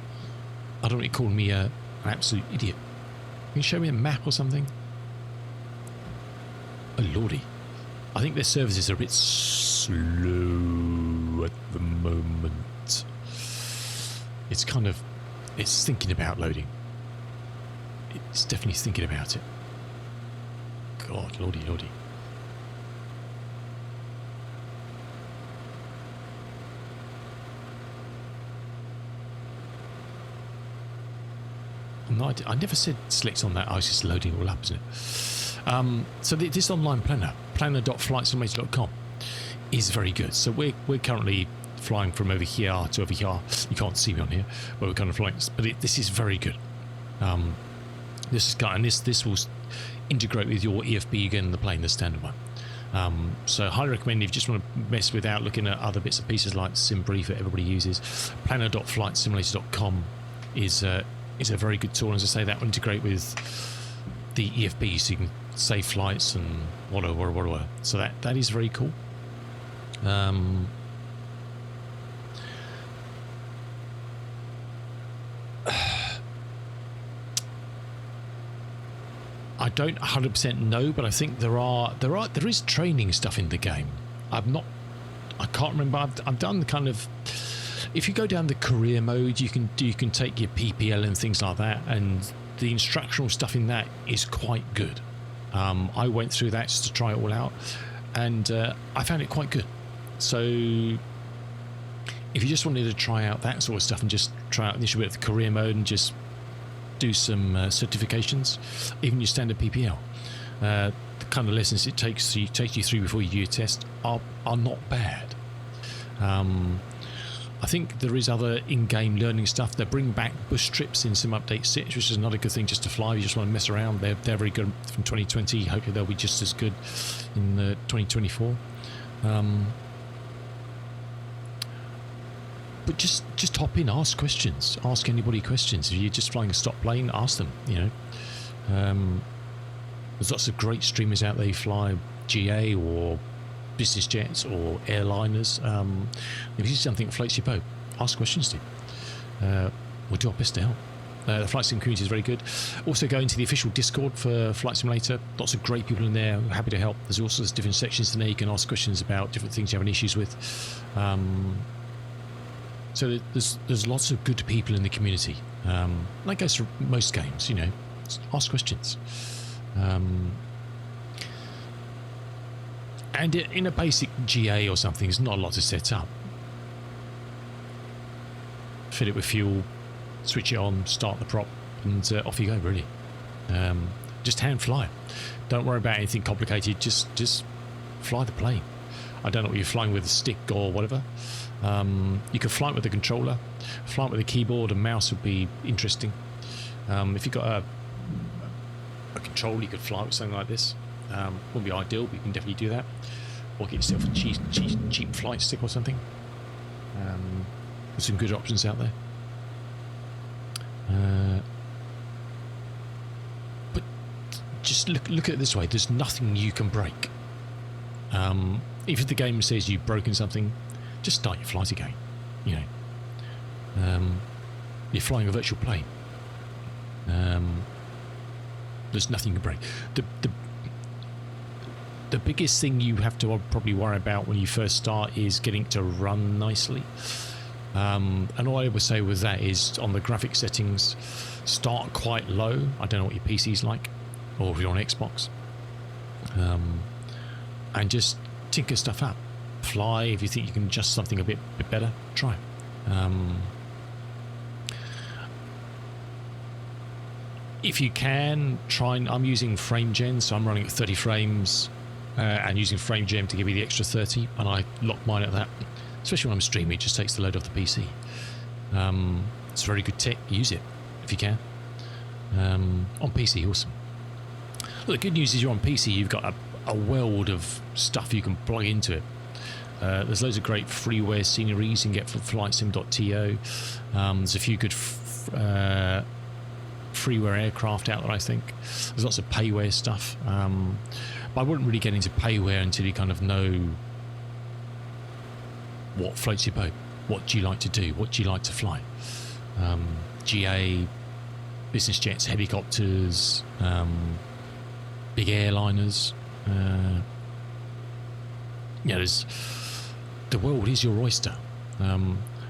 I don't want it calling me an absolute idiot. Can you show me a map or something? Oh lordy. I think their services are a bit slow at the moment. It's kind of, it's thinking about loading. It's definitely thinking about it. God, lordy, lordy. No, I never said select on that. I was just loading it all up, isn't it? So this online planner, planner.flightsimulator.com, is very good. So we're currently flying from over here to over here. You can't see me on here, but we're kind of flying. But this is very good. This is kind, and this will integrate with your EFB again in the plane, the standard one. So highly recommend if you just want to mess without looking at other bits and pieces like SimBrief that everybody uses. Planner.flightsimulator.com is a very good tool. As I say, that will integrate with the EFB, so you can safe flights and whatever. So that is very cool. I don't 100% know, but I think there is training stuff in the game. I can't remember. I've done the kind of, if you go down the career mode, you can take your PPL and things like that, and the instructional stuff in that is quite good. I went through that just to try it all out, and I found it quite good. So if you just wanted to try out that sort of stuff and just try out initial bit of the career mode and just do some certifications, even your standard PPL, the kind of lessons it takes you through before you do your test are not bad. I think there is other in-game learning stuff. They bring back bus trips in some update 6, which is another good thing just to fly. You just want to mess around. They're very good from 2020. Hopefully they'll be just as good in 2024. But just hop in, ask questions, ask anybody questions. If you're just flying a stop plane, ask them. There's lots of great streamers out there who fly GA or business jets or airliners. If you see something that floats your boat, ask questions to. We'll do our best to help. The Flight Sim community is very good. Also go into the official Discord for Flight Simulator. Lots of great people in there, happy to help. There's also different sections in there you can ask questions about different things you're having issues with. So there's lots of good people in the community. That goes for most games, ask questions. And in a basic GA or something, there's not a lot to set up. Fill it with fuel, switch it on, start the prop, and off you go, really. Just hand fly. Don't worry about anything complicated, just fly the plane. I don't know what you're flying with, a stick or whatever. You could fly it with a controller. Fly it with a keyboard and mouse would be interesting. If you've got a controller, you could fly with something like this. Wouldn't be ideal, but you can definitely do that. Or get yourself a cheap flight stick or something. There's some good options out there. But just look at it this way: there's nothing you can break. If the game says you've broken something, just start your flight again. You're flying a virtual plane. There's nothing you can break. The biggest thing you have to probably worry about when you first start is getting it to run nicely. And all I would say with that is, on the graphic settings, start quite low. I don't know what your PC's like, or if you're on Xbox. And just tinker stuff up. Fly. If you think you can adjust something a bit better, try. If you can, try. I'm using frame gen, so I'm running at 30 frames and using frame gen to give me the extra 30, and I lock mine at that. Especially when I'm streaming, it just takes the load off the PC. It's a very good tech. Use it if you can. On PC, awesome. Well, the good news is you're on PC. You've got a world of stuff you can plug into it. There's loads of great freeware sceneries you can get from flightsim.to. There's a few good freeware aircraft out there, I think. There's lots of payware stuff. But I wouldn't really get into payware until you kind of know what floats your boat. What do you like to do? What do you like to fly? GA, business jets, helicopters, big airliners. There's, the world is your oyster.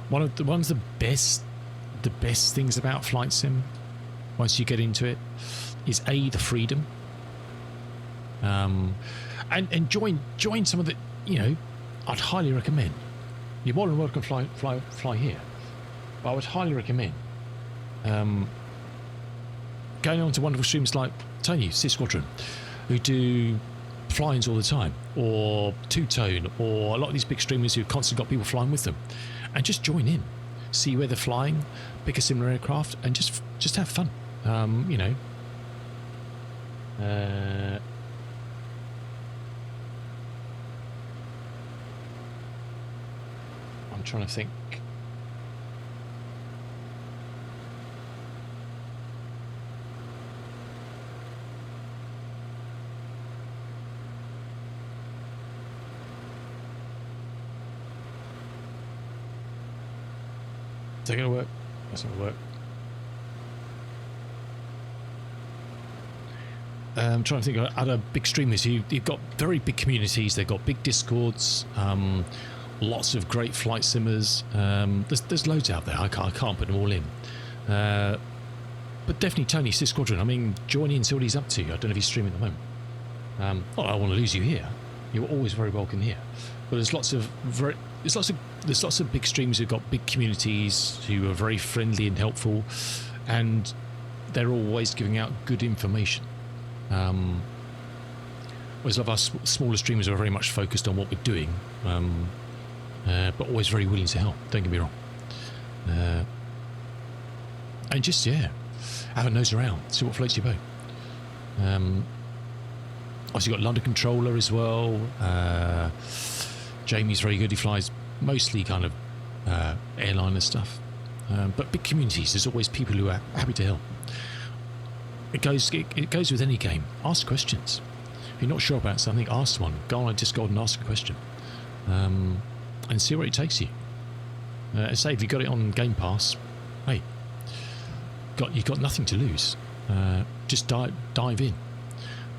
One of the best things about Flight Sim, once you get into it, is the freedom. And join some of the, I'd highly recommend. You're more than welcome to fly here, but I would highly recommend going on to wonderful streamers like Tony, Sis Squadron, who do fly-ins all the time, or Two-Tone, or a lot of these big streamers who've constantly got people flying with them, and just join in, see where they're flying, pick a similar aircraft, and just have fun. I'm trying to think. Is that going to work? That's not going to work. I'm trying to think of other big streamers. You've got very big communities. They've got big discords. Lots of great flight simmers. There's loads out there. I can't put them all in. But definitely Tony Sith Squadron. I mean, join in, see what he's up to. I don't know if he's streaming at the moment. Not that I want to lose you here. You're always very welcome here. But there's lots of big streamers who've got big communities who are very friendly and helpful, and they're always giving out good information. Whereas a lot of our smaller streamers are very much focused on what we're doing, but always very willing to help. Don't get me wrong. And just have a nose around, see what floats your boat. Obviously, you've got London Controller as well. Jamie's very good. He flies mostly kind of airliner stuff, but big communities. There's always people who are happy to help. It goes with any game. Ask questions. If you're not sure about something, ask one. Go on Discord and ask a question, and see where it takes you. Say if you got it on Game Pass, hey, you've got nothing to lose. Just dive in.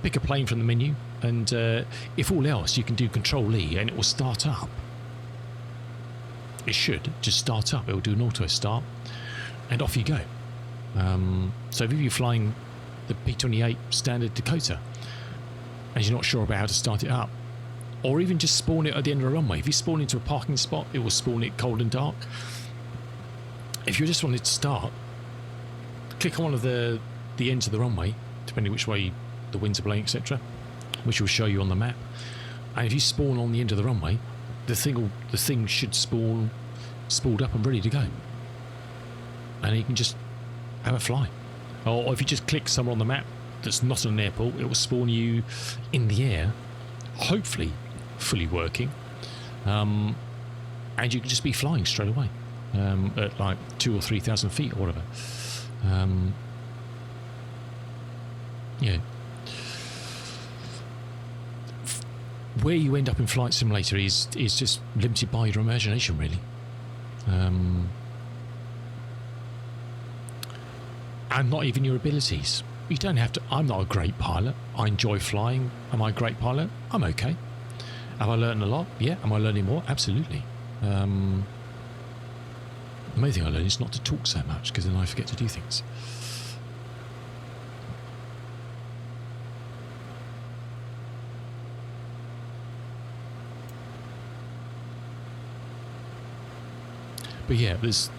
Pick a plane from the menu, and if all else, you can do Control-E, and it will start up. It should just start up. It will do an auto start, and off you go. So if you're flying the P-28 standard Dakota, and you're not sure about how to start it up, or even just spawn it at the end of a runway. If you spawn into a parking spot, it will spawn it cold and dark. If you just want it to start, click on one of the ends of the runway, depending which way the winds are blowing, etc., which will show you on the map. And if you spawn on the end of the runway, the thing should spawn spooled up and ready to go, and you can just have a fly. Or if you just click somewhere on the map that's not an airport, it will spawn you in the air, hopefully fully working, and you can just be flying straight away at like 2,000 or 3,000 feet or whatever. Where you end up in Flight Simulator is just limited by your imagination, really. And not even your abilities. You don't have to. I'm not a great pilot. I enjoy flying. Am I a great pilot? I'm okay. Have I learned a lot? Yeah. Am I learning more? Absolutely. The main thing I learned is not to talk so much, because then I forget to do things. But yeah, there's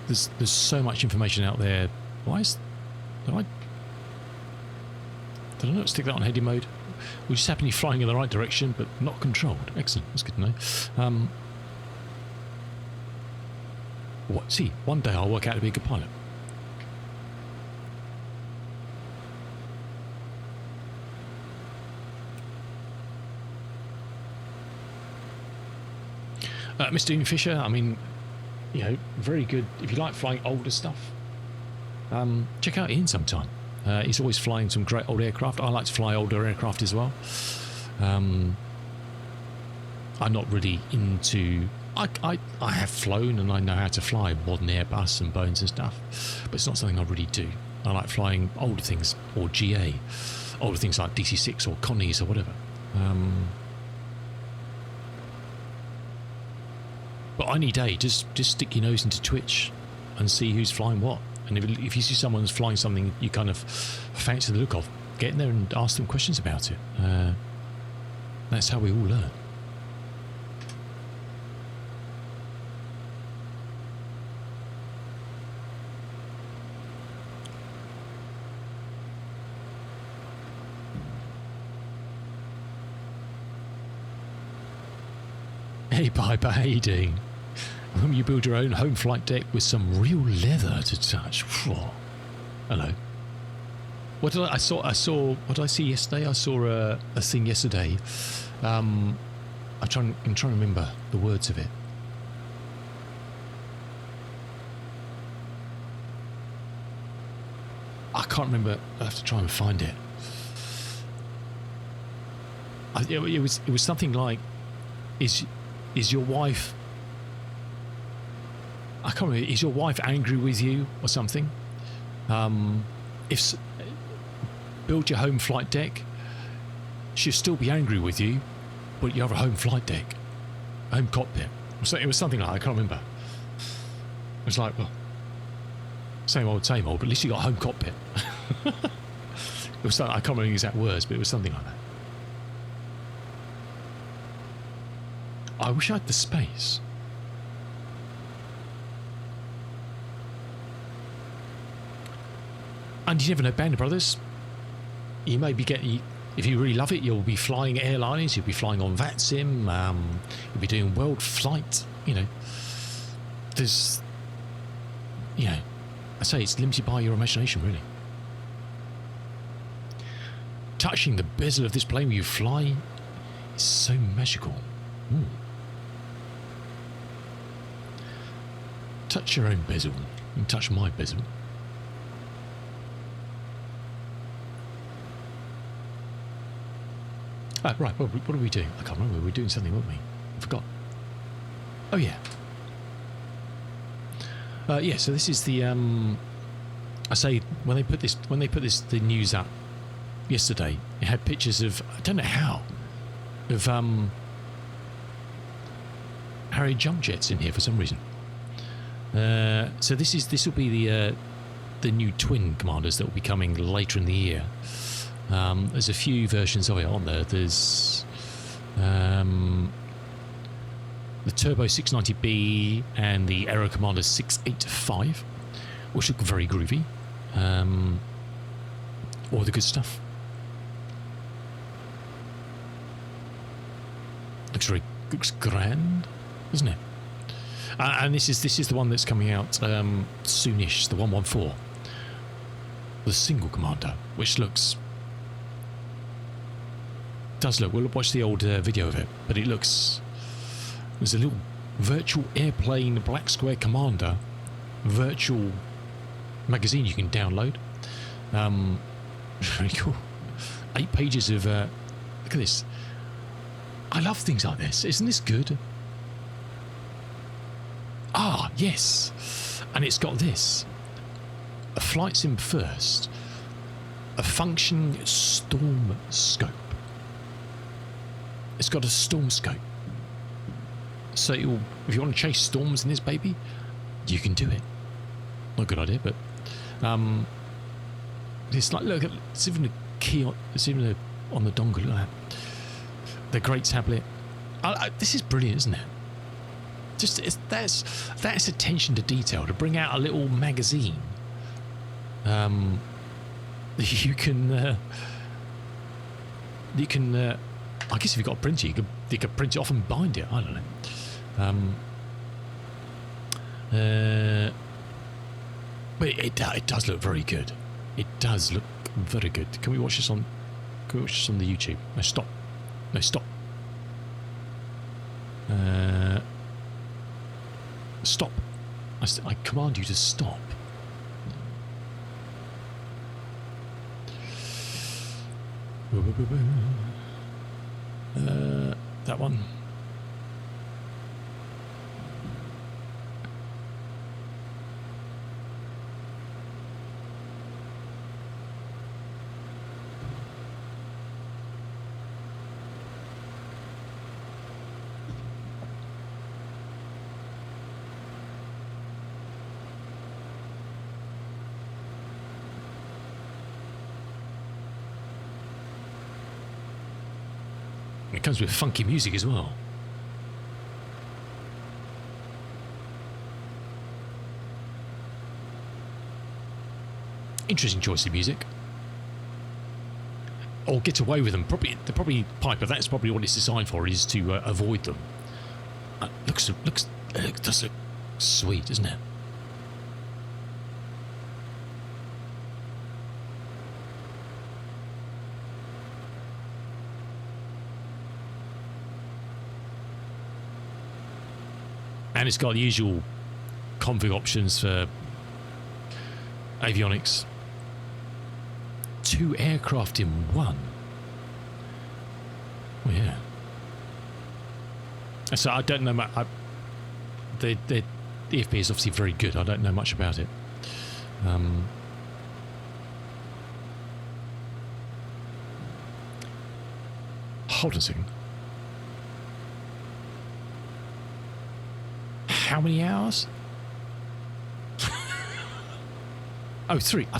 so much information out there. Did I not stick that on heady mode? We just happen to be flying in the right direction, but not controlled. Excellent. That's good to know. See, one day I'll work out to be a good pilot. Mr. Ian Fisher, I mean, very good. If you like flying older stuff, check out Ian sometime. He's always flying some great old aircraft. I like to fly older aircraft as well. I'm not really into... I have flown and I know how to fly modern Airbus and Boeings and stuff, but it's not something I really do. I like flying older things, or GA, older things like DC-6 or Connies or whatever. But any day, just stick your nose into Twitch and see who's flying what. And if you see someone who's flying something you kind of fancy the look of, get in there and ask them questions about it. That's how we all learn. Hey Piper, how you doing? When you build your own home flight deck with some real leather to touch. Whoa. Hello. What did I saw? What did I see yesterday? I saw a thing yesterday. I'm trying to remember the words of it. I can't remember. I have to try and find it. It was something like, is your wife... I can't remember. Is your wife angry with you or something? If build your home flight deck, she'll still be angry with you, but you have a home flight deck, home cockpit. So it was something like that. I can't remember. It was like, well, same old, but at least you got a home cockpit. It was something, I can't remember the exact words, but it was something like that. I wish I had the space. And you never know, Band of Brothers. You may be getting, if you really love it, you'll be flying airliners, you'll be flying on VATSIM, you'll be doing world flight, you know. There's, you know, I say it's limited by your imagination, really. Touching the bezel of this plane when you fly is so magical. Ooh. Touch your own bezel. You can touch my bezel. Ah, right, what are we doing? I can't remember. We were doing something, weren't we? I forgot. Oh, yeah. Yeah, so this is the, I say, when they put the news up yesterday, it had pictures of, I don't know how, of Harrier jump jets in here for some reason. So this will be the new twin commanders that will be coming later in the year. There's a few versions of it on there. There's the Turbo 690B and the Aero Commander 685, which look very groovy. All the good stuff. Looks grand, doesn't it? And this is the one that's coming out soonish, the 114, the single commander, which does look. We'll watch the old video of it, but it looks. There's a little virtual airplane black square commander virtual magazine you can download. Very cool. 8 pages of. Look at this. I love things like this. Isn't this good? Ah, yes. And it's got this. A flight sim first. A functioning storm scope. It's got a storm scope. So if you want to chase storms in this baby, you can do it. Not a good idea, but it's like, look, it's even a key on, it's even on the dongle. Look at that. The great tablet. This is brilliant, isn't it? Just that's attention to detail, to bring out a little magazine. You can I guess if you've got a printer, you could print it off and bind it. I don't know. But it does look very good. It does look very good. Can we watch this on? Can we watch this on the YouTube? No, stop. No, stop. Stop. I command you to stop. That one. It comes with funky music as well. Interesting choice of music. Or get away with them. They're probably Piper. That's probably what it's designed for, is to avoid them. It does look sweet, doesn't it? And it's got the usual config options for avionics. 2 aircraft in one. Oh, yeah. So I don't know. the FP is obviously very good. I don't know much about it. Hold on a second. How many hours? Oh, 3. I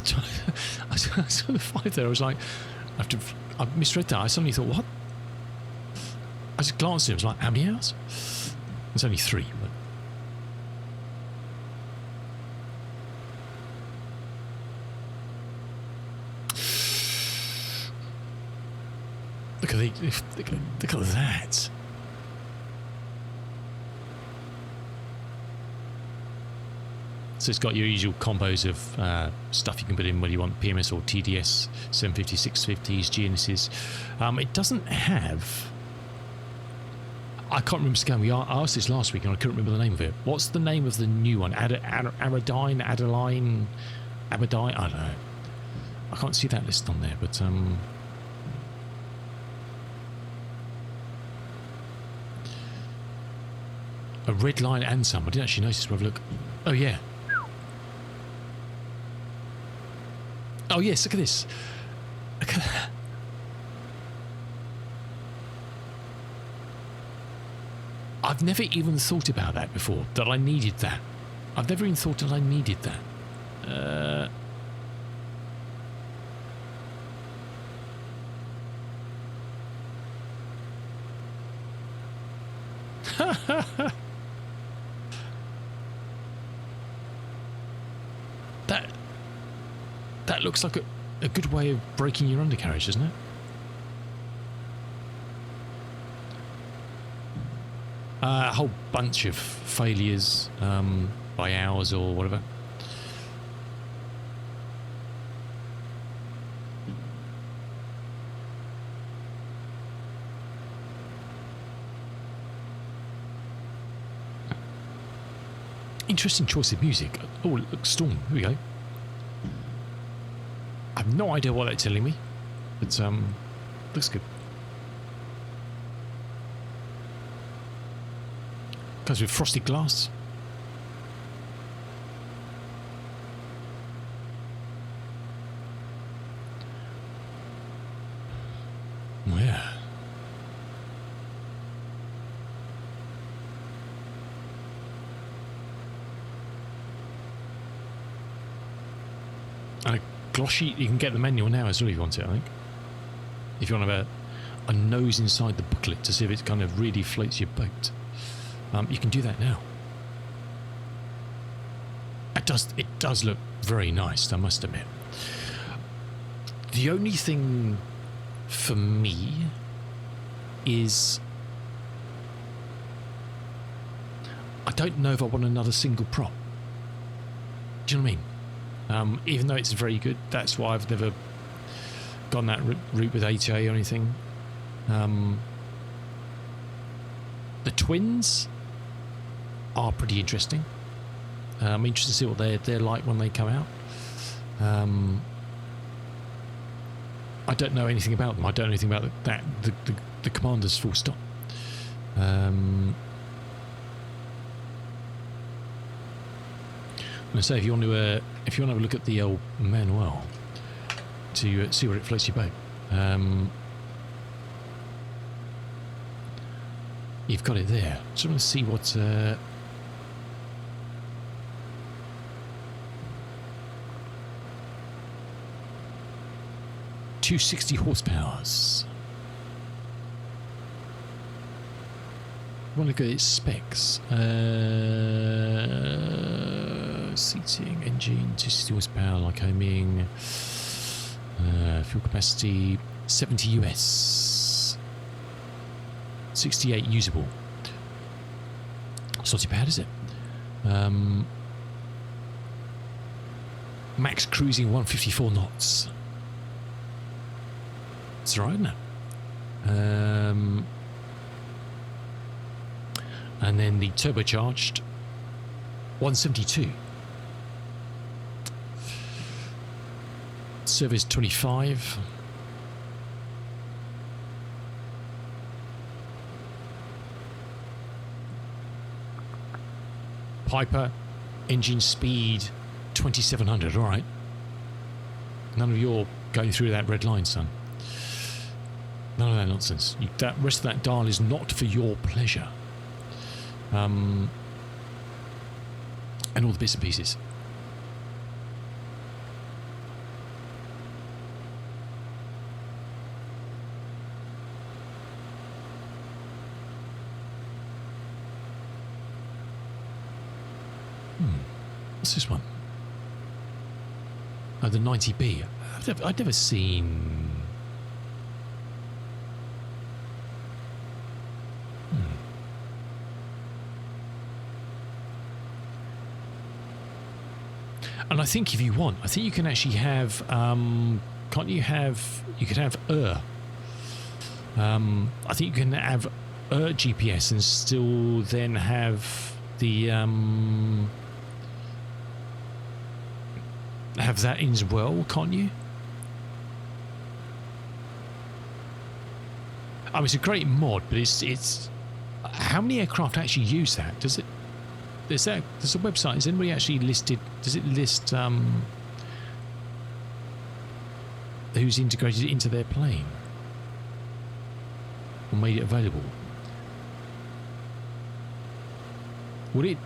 saw the 5 there. I was like, I misread that. I suddenly thought, what? I just glanced at it. I was like, how many hours? It's only 3. But look at that. So it's got your usual combos of stuff you can put in whether you want PMS or TDS, 750, 650s, GNSs. It doesn't have... I can't remember scan. I asked this last week and I couldn't remember the name of it. What's the name of the new one? Adeline? I don't know. I can't see that list on there, but... a red line and some. I didn't actually notice. We'll have a look. Oh, yeah. Oh, yes. Look at this. Look at that. I've never even thought about that before, that I needed that. I've never even thought that I needed that. That looks like a good way of breaking your undercarriage, doesn't it? A whole bunch of failures by hours or whatever. Interesting choice of music. Oh, look, Storm. Here we go. I have no idea what they're telling me, but looks good. Goes with frosted glass. Oh, yeah. And a glossy, you can get the manual now as well if you want it, I think. If you want to have a nose inside the booklet to see if it kind of really floats your boat. You can do that now. It does look very nice, I must admit. The only thing for me is I don't know if I want another single prop. Do you know what I mean? Even though it's very good, that's why I've never gone that route with ATA or anything. The twins are pretty interesting. I'm interested to see what they're like when they come out. I don't know anything about them. I don't know anything about the commanders, full stop. I'm going to say if you want to have a look at the old manual to see where it floats your boat, you've got it there. So I'm going to see what 260 horsepower. I want to look at its specs. Seating, engine, 260 horsepower, like homing, fuel capacity 70 US, 68 usable. It's not too bad, is it? Max cruising 154 knots. It's alright, isn't it? And then the turbocharged 172. Service 25. Piper, engine speed 2700. All right. None of your going through that red line, son. None of that nonsense. That rest of that dial is not for your pleasure. And all the bits and pieces. What's this one? Oh, the 90B. I've never seen... And I think if you want, I think you can actually have, can't you have, you could have I think you can have GPS and still then have the, have that in as well, can't you? I mean, it's a great mod, but it's how many aircraft actually use that? Does it? There's a website. Is anybody actually listed? Does it list who's integrated it into their plane or made it available? Would it?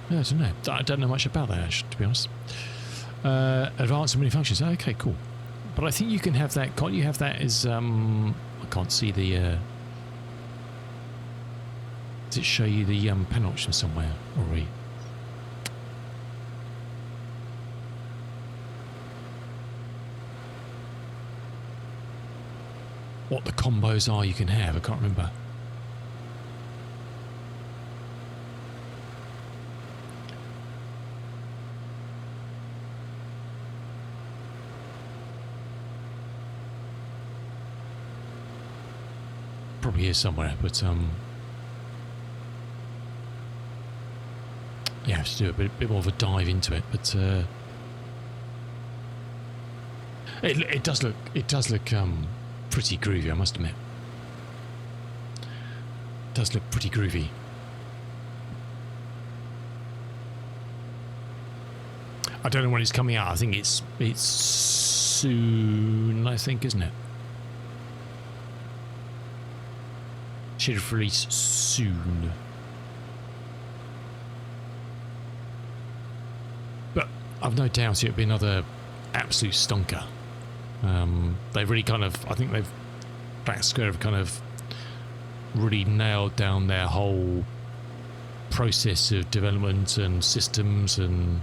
I don't know. I don't know much about that, actually, to be honest. Advanced and many functions. Okay, cool. But I think you can have that. Can't you have that as? I can't see the. Does it show you the pen option somewhere already? What the combos are you can have? I can't remember. Probably here somewhere, but yeah, I have to do a bit more of a dive into it. But it does look pretty groovy, I must admit. It does look pretty groovy. I don't know when it's coming out. I think it's soon, I think, isn't it? Should release soon. But I've no doubt it'll be another absolute stonker. They've really kind of, I think they've Black Square have kind of really nailed down their whole process of development and systems, and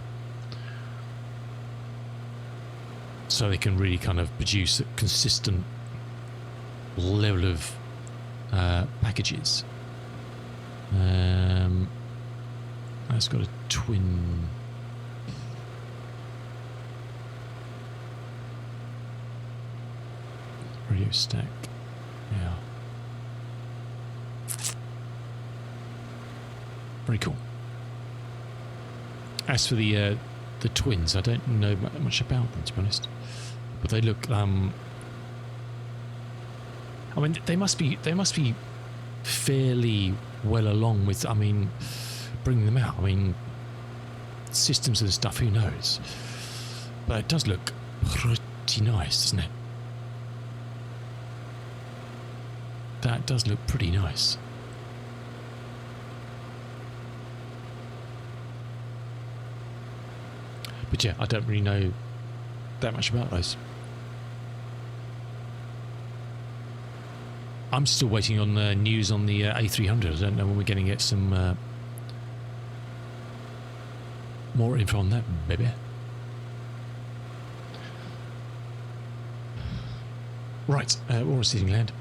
so they can really kind of produce a consistent level of packages. It's got a twin radio stack. Yeah, very cool. As for the twins, I don't know much about them, to be honest, but they look I mean, they must be fairly well along with, I mean, bringing them out. I mean, systems and stuff, who knows? But it does look pretty nice, doesn't it? That does look pretty nice. But yeah, I don't really know that much about those. I'm still waiting on news on the A300. I don't know when we're going to get some more info on that, baby. Right, we're on seating land.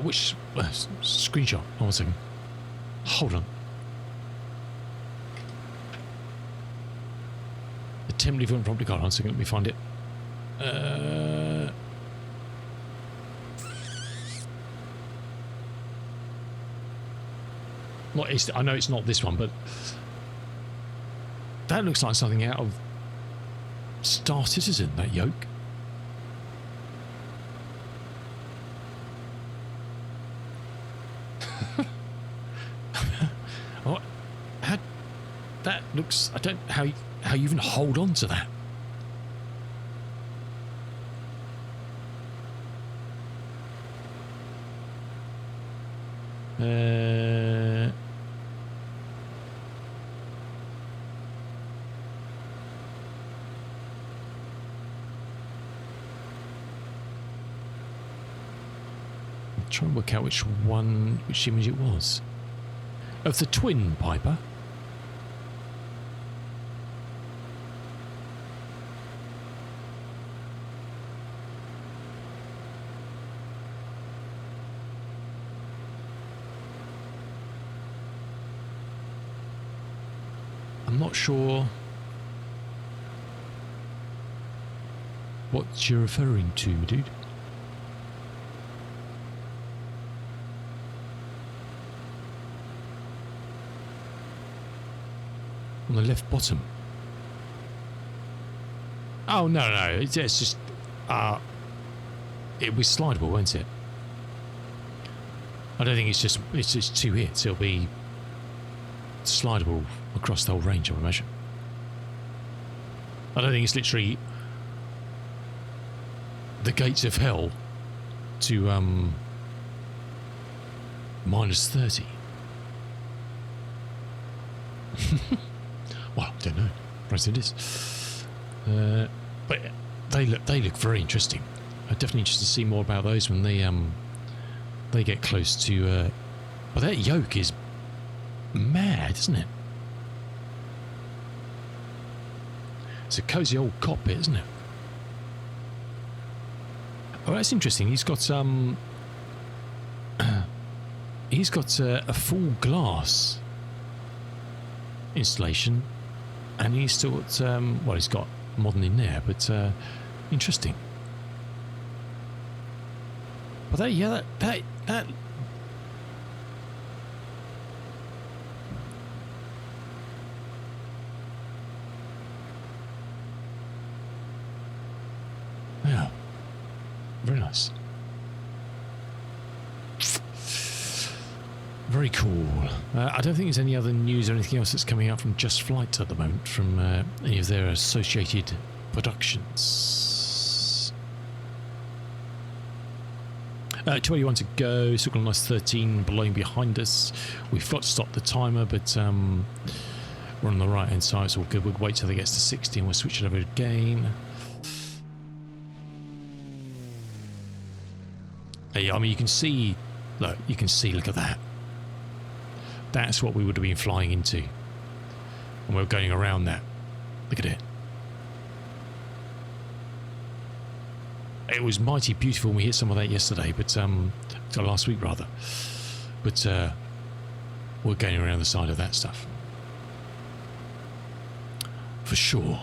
Which screenshot? Oh, 1 second. Hold on. The temporary film probably got on. 1 second. Let me find it. I know it's not this one, but that looks like something out of Star Citizen, that yoke. What? How? That looks... I don't... How you even hold on to that? Try and work out which image it was. Of the twin Piper. I'm not sure what you're referring to, my dude. On the left bottom. Oh, no, it's just... it was slidable, won't it? I don't think it's just 2 hits. It'll be slidable across the whole range, I would imagine. I don't think it's literally the gates of hell to minus 30. Well, I don't know. Perhaps it is. But they look very interesting. I'm definitely interested to see more about those when they get close to. But that yoke is mad, isn't it? It's a cosy old cockpit, isn't it? Oh, that's interesting. He's got a full glass installation, and he's still got well, he's got modern in there, but interesting. But that yeah, very nice. Very cool. I don't think there's any other news or anything else that's coming out from Just Flight at the moment from any of their associated productions. 21 to go. Still got a nice 13 blowing behind us. We've got to stop the timer, but we're on the right hand side, so we'll wait till it gets to 60 and we'll switch it over again. I mean, you can see, look at that. That's what we would have been flying into. And we're going around that. Look at it. It was mighty beautiful when we hit some of that yesterday, but last week rather. But we're going around the side of that stuff. For sure.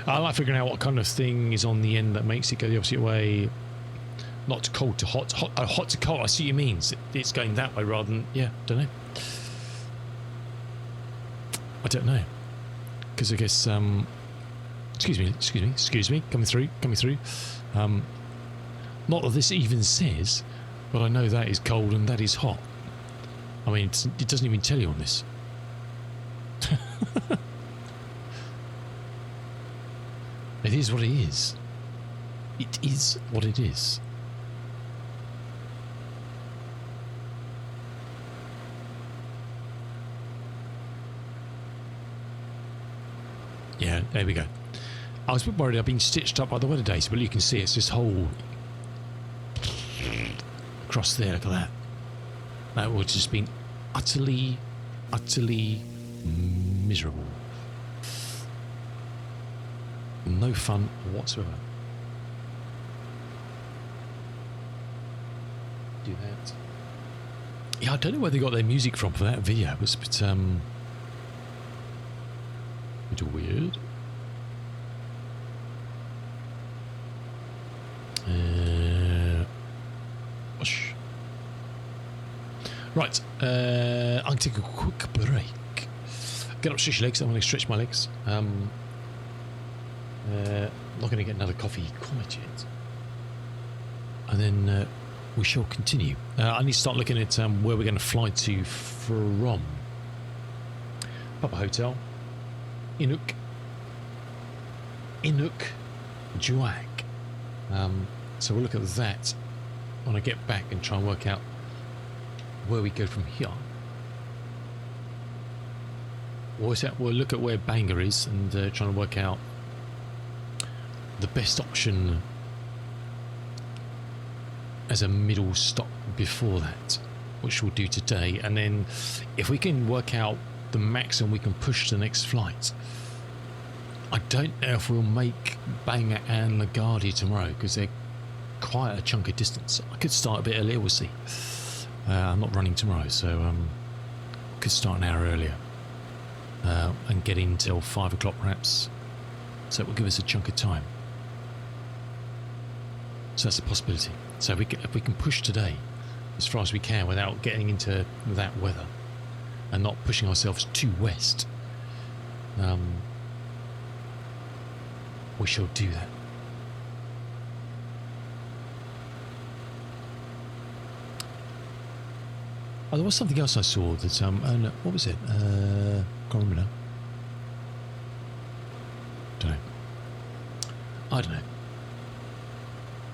I like figuring out what kind of thing is on the end that makes it go the opposite way. Not cold to hot, hot to cold. I see what you mean. It's going that way rather than, yeah, don't know. I don't know. Because I guess, excuse me, coming through. Not that this even says, but I know that is cold and that is hot. I mean, it doesn't even tell you on this. It is what it is. It is what it is. Yeah, there we go. I was a bit worried I've been stitched up by the weather days, but you can see it's this whole across there, look at that. That would have just been utterly miserable. No fun whatsoever. Do that. Yeah, I don't know where they got their music from for that video. It was a bit weird. Right, I'm going to take a quick break. Get up, stretch your legs. I'm going to stretch my legs. Not going to get another coffee quite yet. And then we shall continue. I need to start looking at where we're going to fly to from. Papa Hotel, Inuk, Juak. So we'll look at that when I get back and try and work out where we go from here. We'll look at where Bangor is and trying to work out the best option as a middle stop before that, which we'll do today. And then if we can work out the maximum we can push to the next flight. I don't know if we'll make Bangor and LaGuardia tomorrow because they're quite a chunk of distance. I could start a bit earlier, we'll see. I'm not running tomorrow, so could start an hour earlier and get in till 5 o'clock perhaps. So it will give us a chunk of time. So that's a possibility. So if we can push today as far as we can without getting into that weather and not pushing ourselves too west, we shall do that. Oh, there was something else I saw that no, what was it? Can't remember now. I don't know.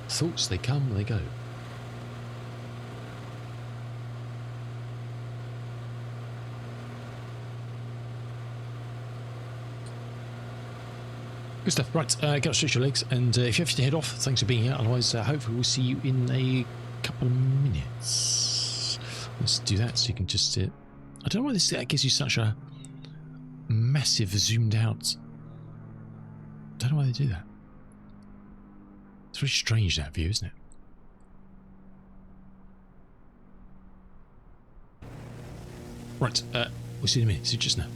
Thoughts, they come, they go. Good stuff. Right, get up, stretch your legs, and if you have to head off, thanks for being here. Otherwise, hopefully we'll see you in a couple of minutes. Let's do that so you can just... I don't know why this gives you such a massive zoomed out... Don't know why they do that. It's very strange, that view, isn't it? Right, we'll see you in a minute. See you just now.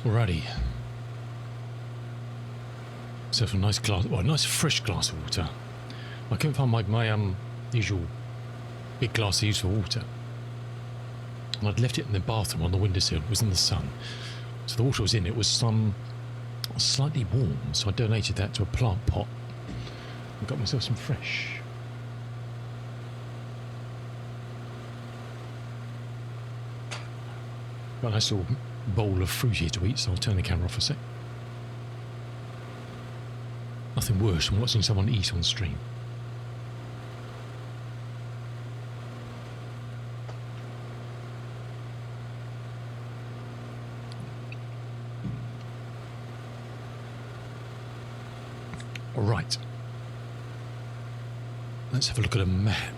Alrighty. So for a nice glass, well, a nice fresh glass of water. I couldn't find my usual big glass I use for water. And I'd left it in the bathroom on the windowsill. It was in the sun. So the water was in. It was slightly warm, so I donated that to a plant pot. I got myself some fresh. Got a nice little bowl of fruit here to eat, so I'll turn the camera off a sec. Nothing worse than watching someone eat on stream. All right. Let's have a look at a map.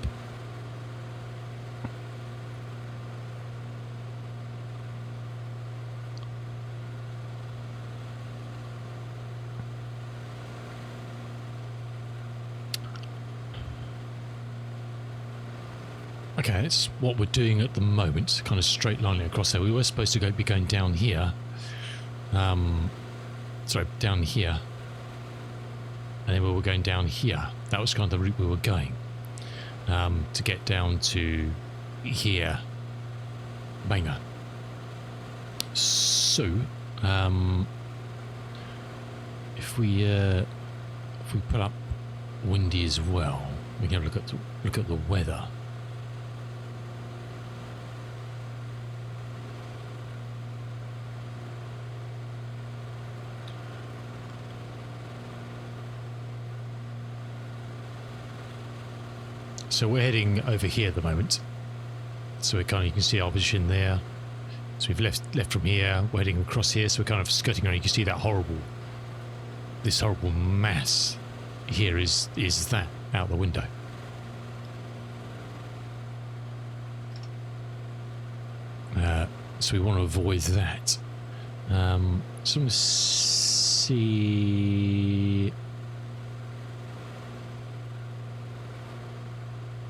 Okay, it's what we're doing at the moment, kind of straight lining across there. We were supposed to be going down here. Sorry, down here. And then we were going down here. That was kind of the route we were going. To get down to here. Banger. So, if we put up windy as well, we can look at the weather. So we're heading over here at the moment. So we're kind of, you can see our position there. So we've left from here, we're heading across here, so we're kind of skirting around. You can see that this horrible mass here is that out the window. So we want to avoid that. So I'm going to see.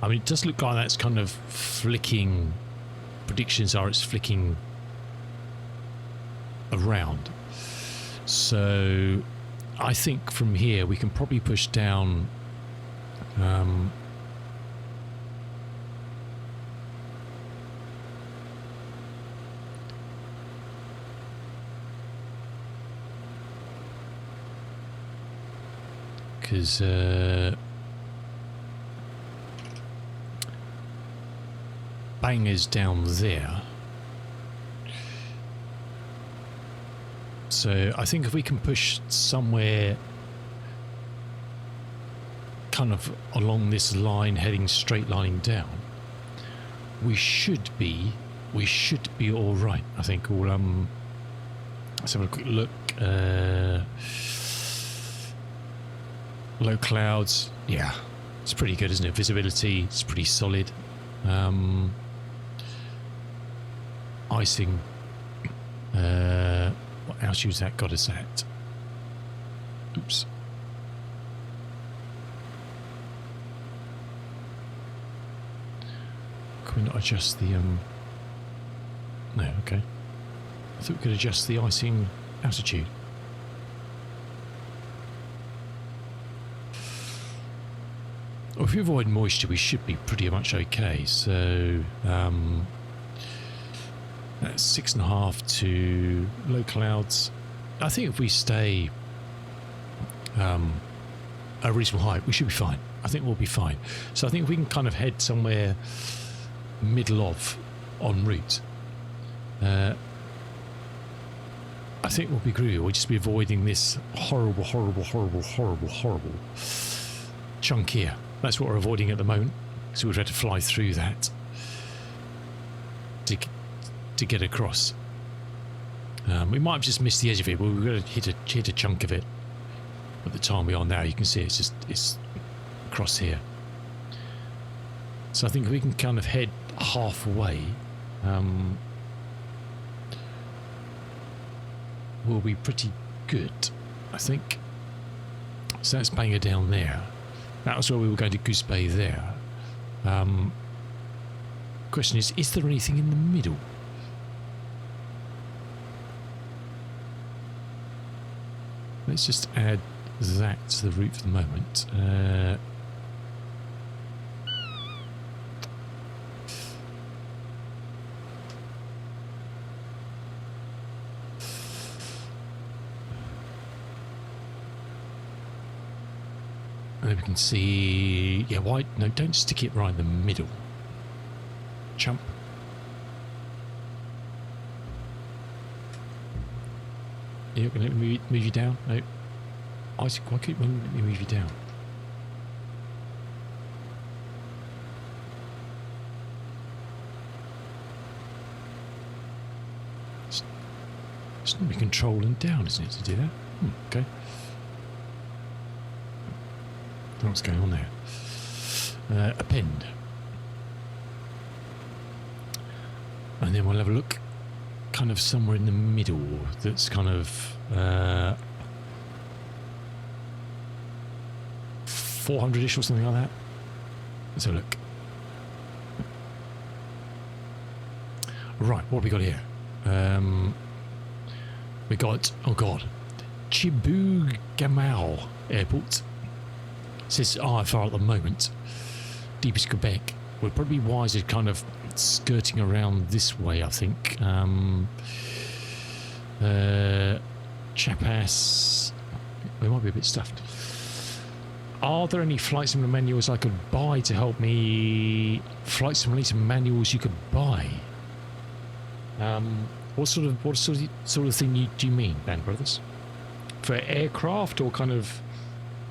I mean, it does look like that's kind of flicking. Predictions are it's flicking around. So I think from here we can probably push down. Because Banger's down there. So I think if we can push somewhere kind of along this line, heading straight lining down, we should be all right. I think we'll let's have a quick look. Low clouds, yeah, it's pretty good, isn't it? Visibility, it's pretty solid. Icing, what altitude's that got us at? Oops. Can we not adjust the no, okay. I thought we could adjust the icing altitude. Well, if we avoid moisture, we should be pretty much okay. So that's 6.5 to low clouds. I think if we stay a reasonable height, we should be fine. I think we'll be fine. So I think if we can kind of head somewhere middle of en route, I think we'll be groovy. We'll just be avoiding this horrible chunk here. That's what we're avoiding at the moment. So we've had to fly through that to get across. We might have just missed the edge of it, but we're going to hit a chunk of it. At the time we are now, you can see it's across here. So I think we can kind of head halfway. Will be pretty good, I think. So that's Banger down there. That was where we were going to Goose Bay there. Question is there anything in the middle? Let's just add that to the route for the moment. And then we can see, yeah, why? No, don't stick it right in the middle. Chump. You're going to move you down? No. Isaac, why couldn't you let me move you down? It's not be control and down, isn't it, to do that? Okay. What's going on there? Append. And then we'll have a look kind of somewhere in the middle that's kind of 400-ish or something like that. Let's have a look. Right, what have we got here? We got, oh god, Chibougamau Airport. It says IFR at the moment. Deepest Quebec. We'll probably be wiser kind of skirting around this way, I think. Chapas. We might be a bit stuffed. Are there any flight simulator manuals I could buy to help me? Flight simulator manuals you could buy? What sort of thing do you mean, Band Brothers? For aircraft or kind of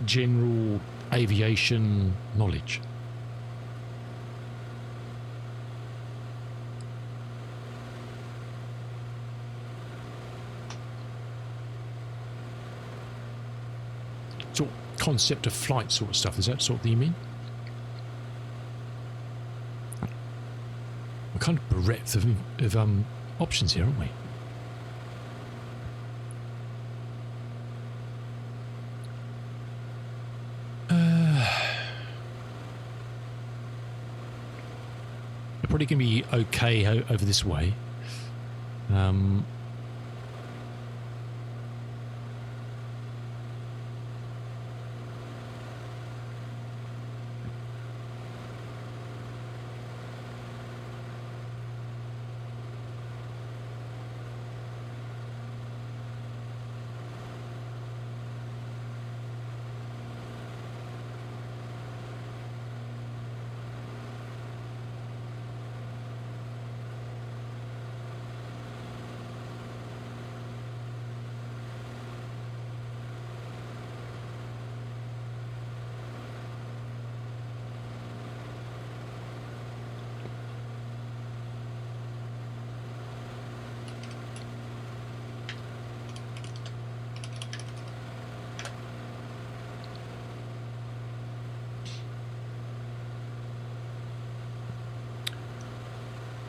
general aviation knowledge? Sort of concept of flight sort of stuff, is that sort of thing you mean? We're kind of bereft of options here, aren't we? We're probably going to be okay over this way.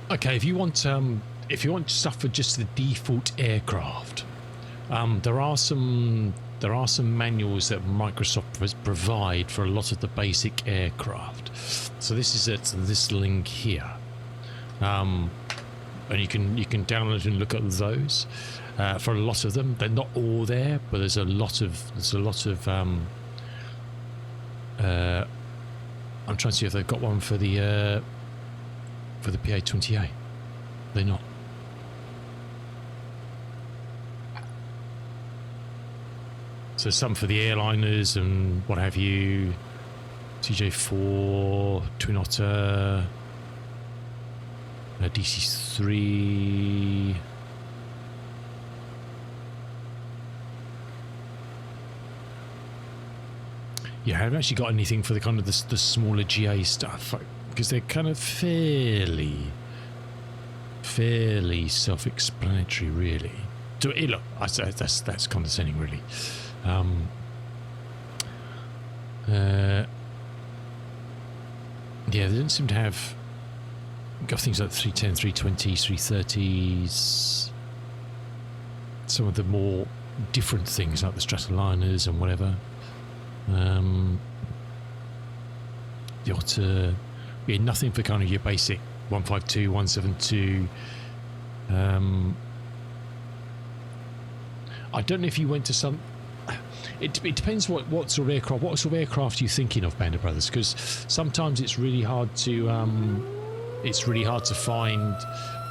Okay, if you want stuff for just the default aircraft, there are some manuals that Microsoft provide for a lot of the basic aircraft. So this is this link here, and you can download and look at those. For a lot of them, they're not all there, but there's a lot of I'm trying to see if they've got one for the PA-28. They're not. So some for the airliners and what have you. TJ4, Twin Otter, DC3. Yeah, I haven't actually got anything for the kind of the smaller GA stuff, because they're kind of fairly self-explanatory, really. So look, that's condescending, really. Yeah, they don't seem to have got things like 310, 320s, 330s. Some of the more different things like the Stratoliners and whatever. The Otter. Yeah, nothing for kind of your basic 152, 172. I don't know if you went to some. it depends what sort of aircraft you're thinking of, Band of Brothers, because sometimes it's really hard to find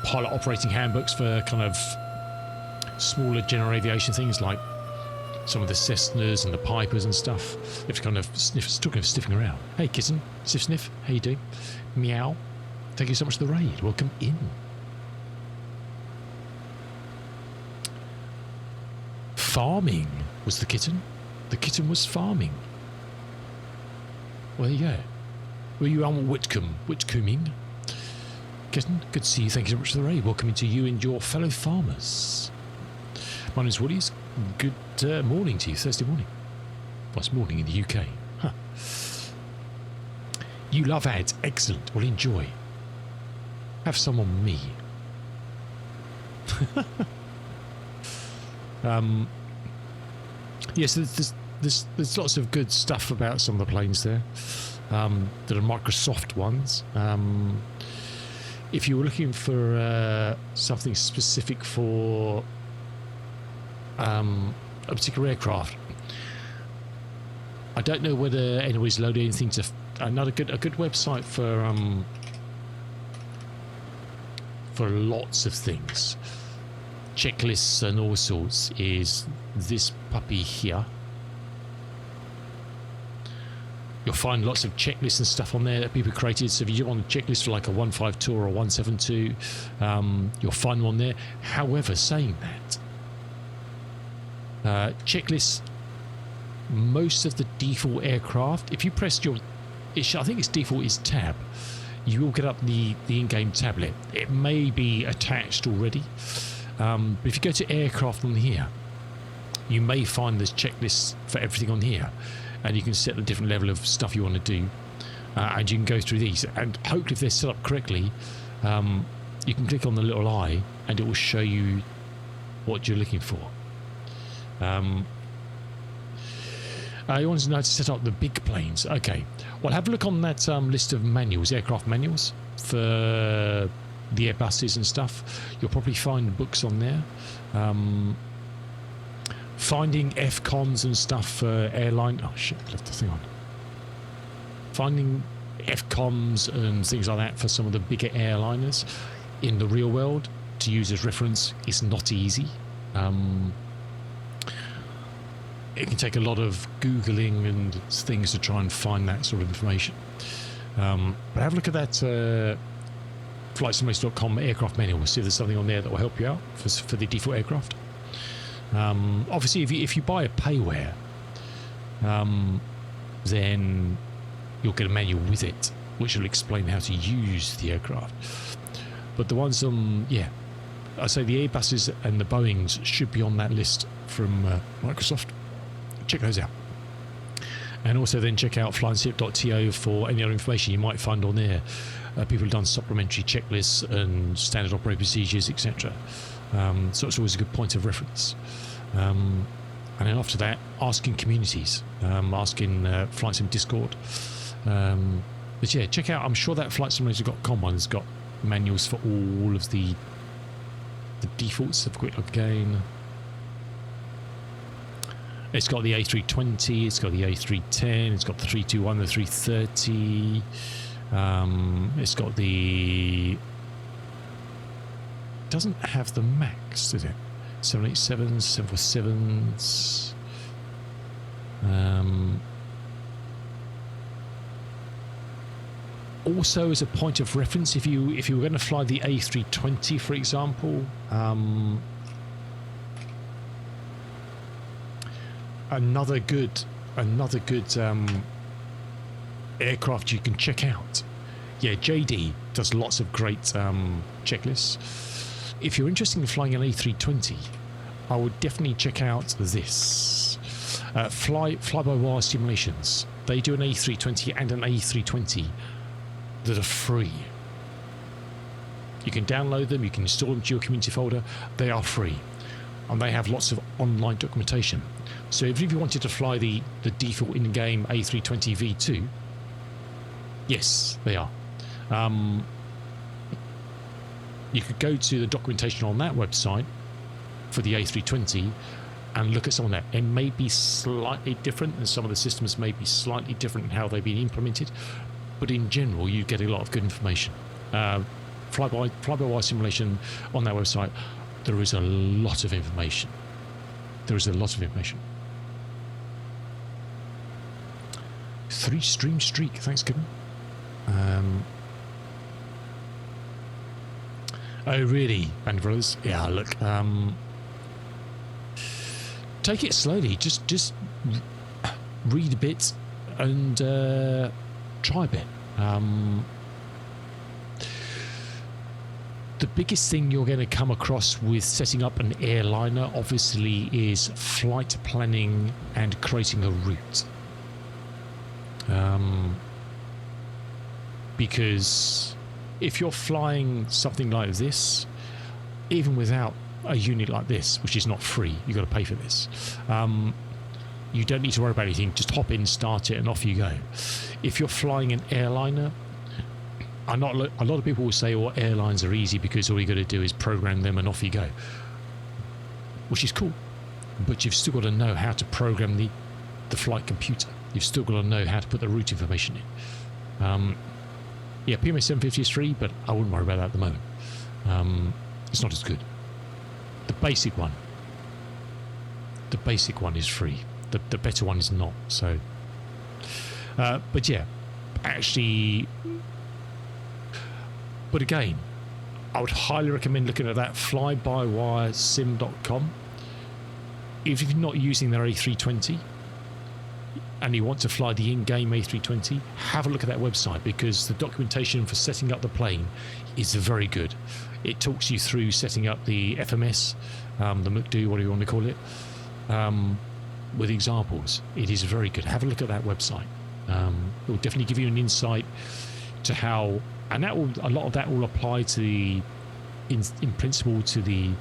pilot operating handbooks for kind of smaller general aviation things like some of the Cessnas and the Pipers and stuff. You have to kind of talking of sniffing around. Hey kitten, sniff, how you doing? Meow. Thank you so much for the raid. Welcome in. Farming was the kitten. The kitten was farming. Well, there you go. Were you on Whitcoming? Kitten, good to see you. Thank you so much for the raid. Welcome to you and your fellow farmers. My name's Woodies. Good morning to you, Thursday morning. Well, it's morning in the UK. Huh. You love ads. Excellent. Well, enjoy. Have some on me. Yes, there's lots of good stuff about some of the planes there that are Microsoft ones. If you were looking for something specific for a particular aircraft, I don't know whether anybody's loaded anything to a good website for lots of things, checklists and all sorts, is this puppy here. You'll find lots of checklists and stuff on there that people created. So if you want a checklist for like a 152 or a 172, you'll find one there. However, saying that, checklists, most of the default aircraft, if you press I think its default is tab, you will get up the in-game tablet. It may be attached already, but if you go to aircraft on here, you may find there's checklists for everything on here, and you can set the different level of stuff you want to do, and you can go through these, and hopefully if they're set up correctly, you can click on the little eye and it will show you what you're looking for. You want to know how to set up the big planes. Okay, well, have a look on that list of manuals, aircraft manuals for the Airbuses and stuff. You'll probably find books on there. Finding FCONs and stuff for airline. Oh shit, I left the thing on. Finding FCONs and things like that for some of the bigger airliners in the real world to use as reference is not easy. It can take a lot of Googling and things to try and find that sort of information. But have a look at that flightsimulator.com aircraft manual. See if there's something on there that will help you out for the default aircraft. Obviously, if you buy a payware, then you'll get a manual with it, which will explain how to use the aircraft. But the ones I say the Airbuses and the Boeings should be on that list from Microsoft. Check those out. And also then check out flyingsimulator.to for any other information you might find on there. People have done supplementary checklists and standard operating procedures, etc. So it's always a good point of reference. And then after that, asking communities, asking Flight Sim Discord. But yeah, check out, I'm sure that flightsimulator.com one's got manuals for all of the defaults. Have a quick look again. It's got the A320, it's got the A310, it's got the 321, the 330. It's got the... doesn't have the MAX, does it? 787s, 747s. Also, as a point of reference, if you were going to fly the A320, for example, another good aircraft you can check out. Yeah, JD does lots of great checklists. If you're interested in flying an A320, I would definitely check out this. Fly-by-wire simulations. They do an A320 and an A320 that are free. You can download them, you can install them to your community folder. They are free. And they have lots of online documentation. So if you wanted to fly the default in-game A320 V2, yes, they are. You could go to the documentation on that website for the A320 and look at some of that. It may be slightly different, and some of the systems may be slightly different in how they've been implemented, but in general, you get a lot of good information. Fly-by-wire simulation on that website, there is a lot of information. There is a lot of information. 3-stream streak, thanks, Kevin. Oh, really, Band of Brothers? Yeah, look, take it slowly. Just read a bit and try a bit. The biggest thing you're going to come across with setting up an airliner, obviously, is flight planning and creating a route. Because if you're flying something like this, even without a unit like this, which is not free, you've got to pay for this, you don't need to worry about anything. Just hop in, start it, and off you go. If you're flying an airliner, a lot of people will say, well, airlines are easy because all you got to do is program them and off you go, which is cool, but you've still got to know how to program the flight computer. You've still got to know how to put the route information in. Yeah, PMS750 is free, but I wouldn't worry about that at the moment. It's not as good. The basic one is free. The better one is not. So, but yeah, actually, but again, I would highly recommend looking at that flybywiresim.com. If you're not using their A320 and you want to fly the in-game A320, have a look at that website, because the documentation for setting up the plane is very good. It talks you through setting up the FMS, the McDo, whatever you want to call it, with examples. It is very good. Have a look at that website. It will definitely give you an insight to how, and that will, a lot of that will apply to the, in principle, to the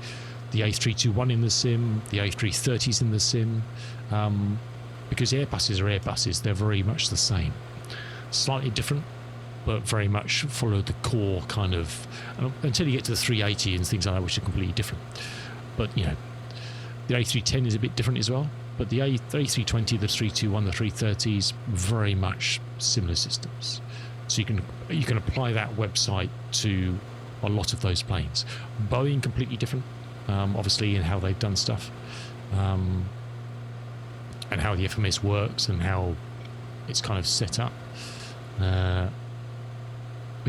A321 in the sim, the A330s in the sim, because Airbuses are Airbuses. They're very much the same, slightly different, but very much follow the core kind of, until you get to the 380 and things like that, which are completely different. But you know, the A310 is a bit different as well, but the A320, the 321, the 330s, very much similar systems. So you can apply that website to a lot of those planes. Boeing, completely different, obviously, in how they've done stuff, and how the FMS works and how it's kind of set up. But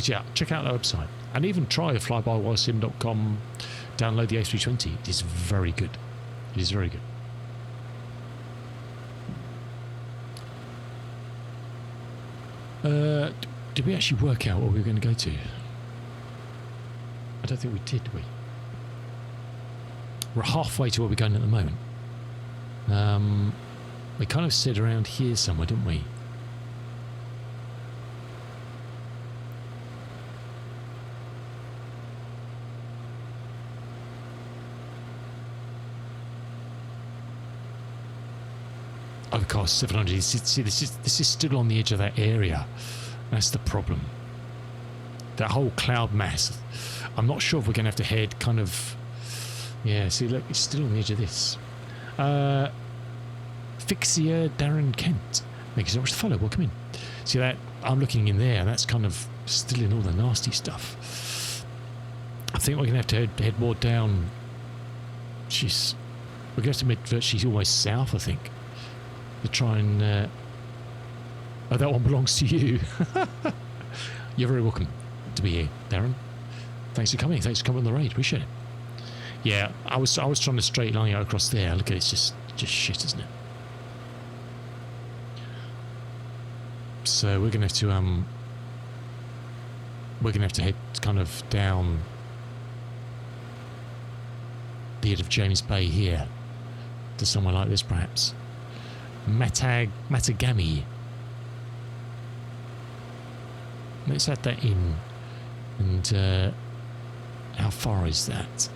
yeah, check out that website, and even try flybywiresim.com. Download the A320. It is very good. It is very good. Did we actually work out what we were going to go to? I don't think we did, we? We're halfway to where we're going at the moment. We kind of said around here somewhere, didn't we? Oh, of course, 700. See, this is still on the edge of that area. That's the problem. That whole cloud mass. I'm not sure if we're going to have to head kind of... Yeah, see, look, it's still on the edge of this. Fixia Darren Kent. Thank you so much for the follow. Welcome in. See that? I'm looking in there. That's kind of still in all the nasty stuff. I think we're going to have to head more down. We're going to have to head virtually almost south, I think, to try and... oh, that one belongs to you. You're very welcome to be here, Darren. Thanks for coming. Thanks for coming on the raid. Appreciate it. Yeah, I was trying to straight line out across there. Look at it, it's just shit, isn't it? So we're gonna have to head kind of down the end of James Bay here to somewhere like this, perhaps. Matagami. Let's add that in. And how far is that?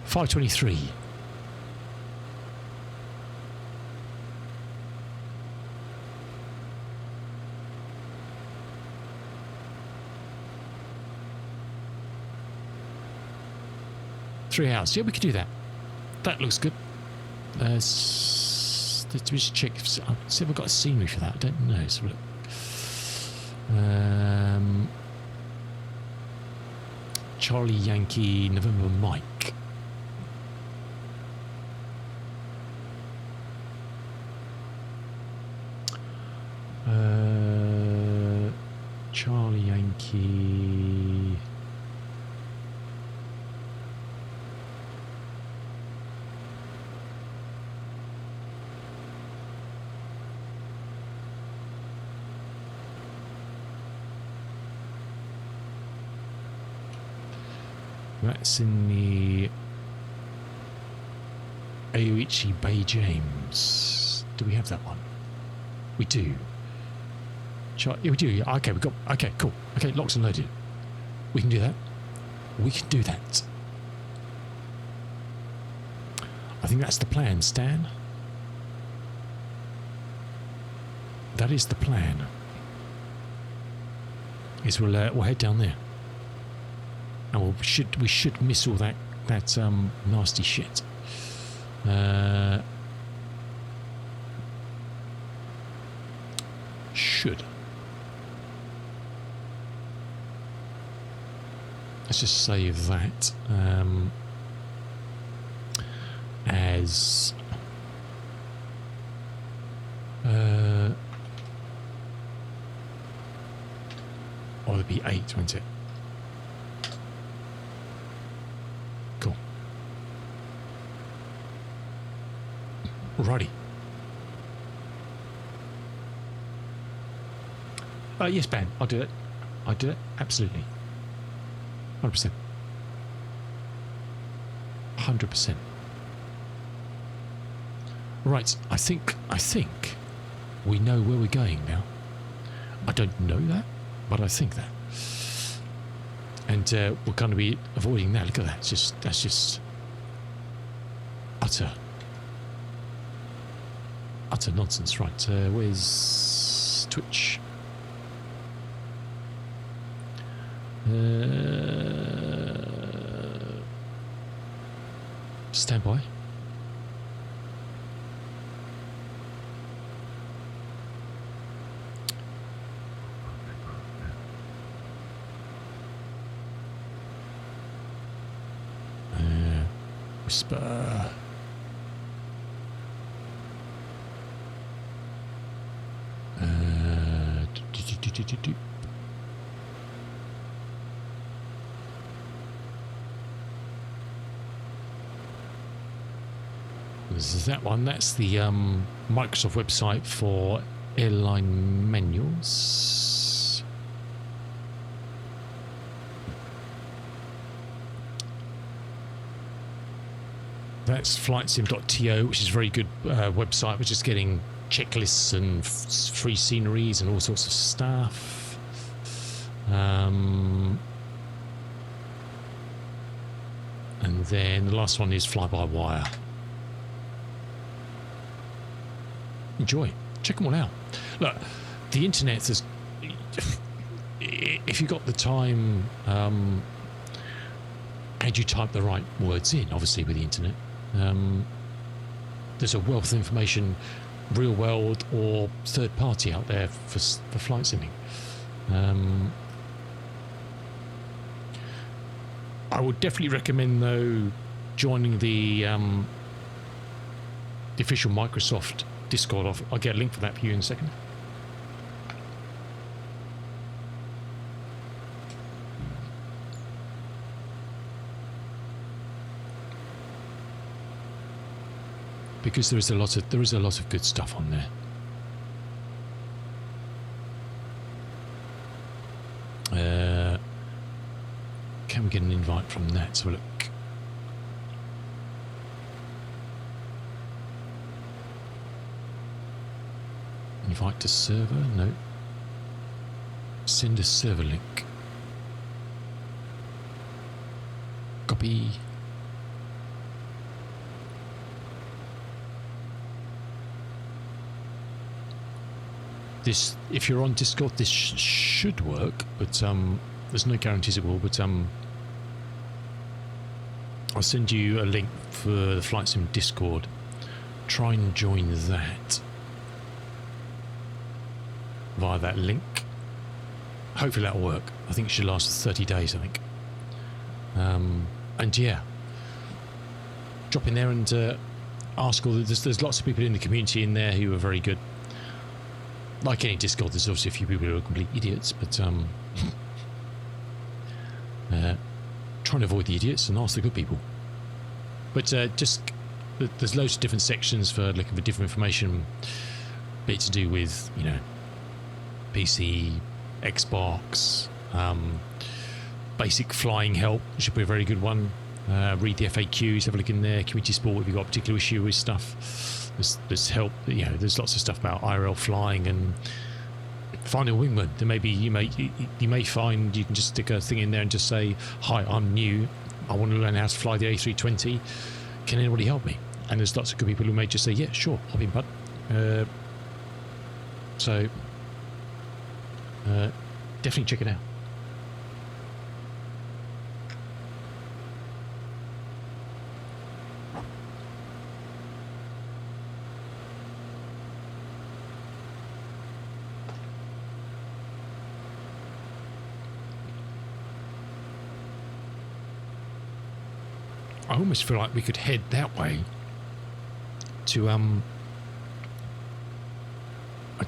523. Three hours. Yeah, we could do that. That looks good. Let's just check. See if I've got a scenery for that. I don't know. So look. Charlie Yankee November Mike. Charlie Yankee. That's in the Aoichi Bay James. Do we have that one? We do. Yeah, we do. Yeah. Okay, we got. Okay, cool. Okay, locked and loaded. We can do that. We can do that. I think that's the plan, Stan. That is the plan. Is we'll head down there, and we should miss all that nasty shit. Should. Let's just save that as or it'll be 8, won't it? Cool. Alrighty. Yes, Ben, I'll do it. I'll do it, absolutely. 100%. 100%. Right, I think we know where we're going now. I don't know that, but I think that. And we're going to be avoiding that. Look at that. That's just utter nonsense. Right, where's Twitch? Stand by. Whisper. This is that one. That's the Microsoft website for airline manuals. That's flightsim.to, which is a very good website, which is getting checklists and free sceneries and all sorts of stuff. And then the last one is fly-by-wire. Enjoy. Check them all out. Look, the internet is, if you've got the time and you type the right words in, obviously with the internet, there's a wealth of information, real world or third party out there for flight simming. I would definitely recommend though joining the official Microsoft Discord. I'll get a link for that for you in a second. Because there is a lot of good stuff on there. Can we get an invite from that? So look. Invite to server? No. Send a server link. Copy. This, if you're on Discord, this should work, but there's no guarantees it will. But I'll send you a link for the Flight Sim Discord try and join that via that link. Hopefully that'll work. I think it should last 30 days, I think. And yeah, drop in there and ask all. There's lots of people in the community in there who are very good. Like any Discord, there's obviously a few people who are complete idiots, but trying to avoid the idiots and ask the good people. But just there's loads of different sections for looking for different information, be it to do with, you know, PC, Xbox, basic flying help, which should be a very good one. Read the FAQs, have a look in there. Community support if you've got a particular issue with stuff. There's help. You know, there's lots of stuff about IRL flying and finding a wingman. There may be you may find you can just stick a thing in there and just say, "Hi, I'm new. I want to learn how to fly the A320. Can anybody help me?" And there's lots of good people who may just say, "Yeah, sure, hop in, bud." So definitely check it out. I almost feel like we could head that way to I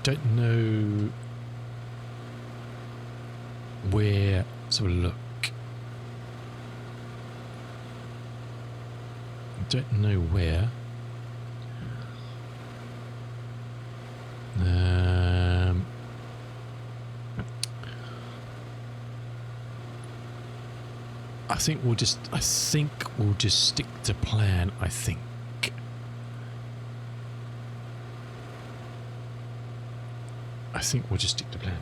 don't know where. Let's have a look. I don't know where. I think we'll just stick to plan. I think. We'll just stick to plan.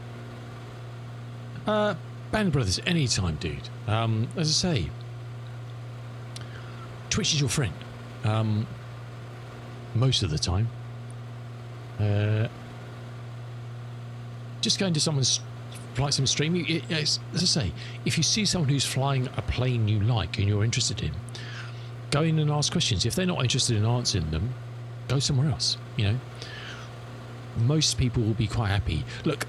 Band Brothers, anytime, dude. As I say, Twitch is your friend. Most of the time. Just go into someone's flight sim stream. As I say, if you see someone who's flying a plane you like and you're interested in, go in and ask questions. If they're not interested in answering them, go somewhere else. You know, most people will be quite happy. Look,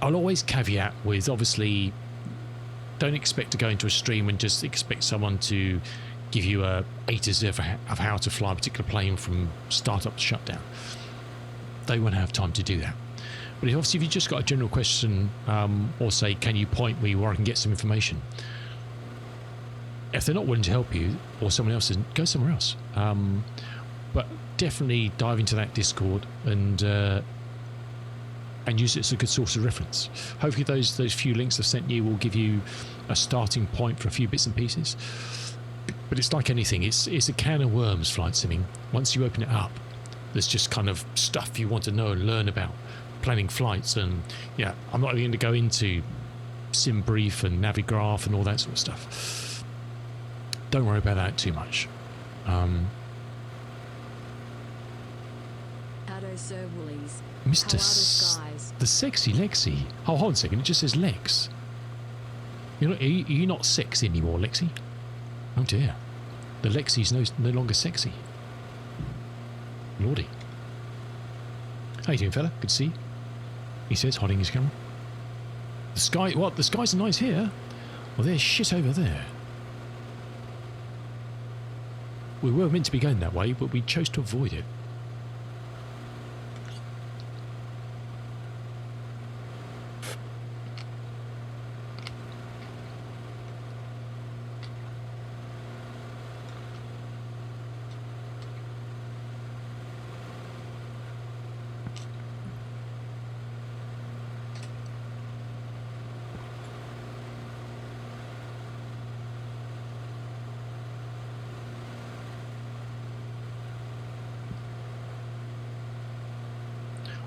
I'll always caveat with, obviously, don't expect to go into a stream and just expect someone to give you a A to Z of how to fly a particular plane from startup to shutdown. They won't have time to do that. But obviously, if you've just got a general question, or say, can you point me where I can get some information? If they're not willing to help you, or someone else isn't, go somewhere else. But definitely dive into that Discord and use it as a good source of reference. Hopefully, those few links I've sent you will give you a starting point for a few bits and pieces. But it's like anything; it's a can of worms, flight simming. Once you open it up, there's just kind of stuff you want to know and learn about planning flights. And yeah, I'm not going to go into SimBrief and Navigraph and all that sort of stuff. Don't worry about that too much. Mr. The sexy Lexi. Oh, hold on a second. It just says Lex. Are you not sexy anymore, Lexi? Oh dear. The Lexi's no longer sexy. Lordy. How you doing, fella? Good to see you. He says, hiding his camera. The sky, what? The skies are nice here. Well, there's shit over there. We were meant to be going that way, but we chose to avoid it.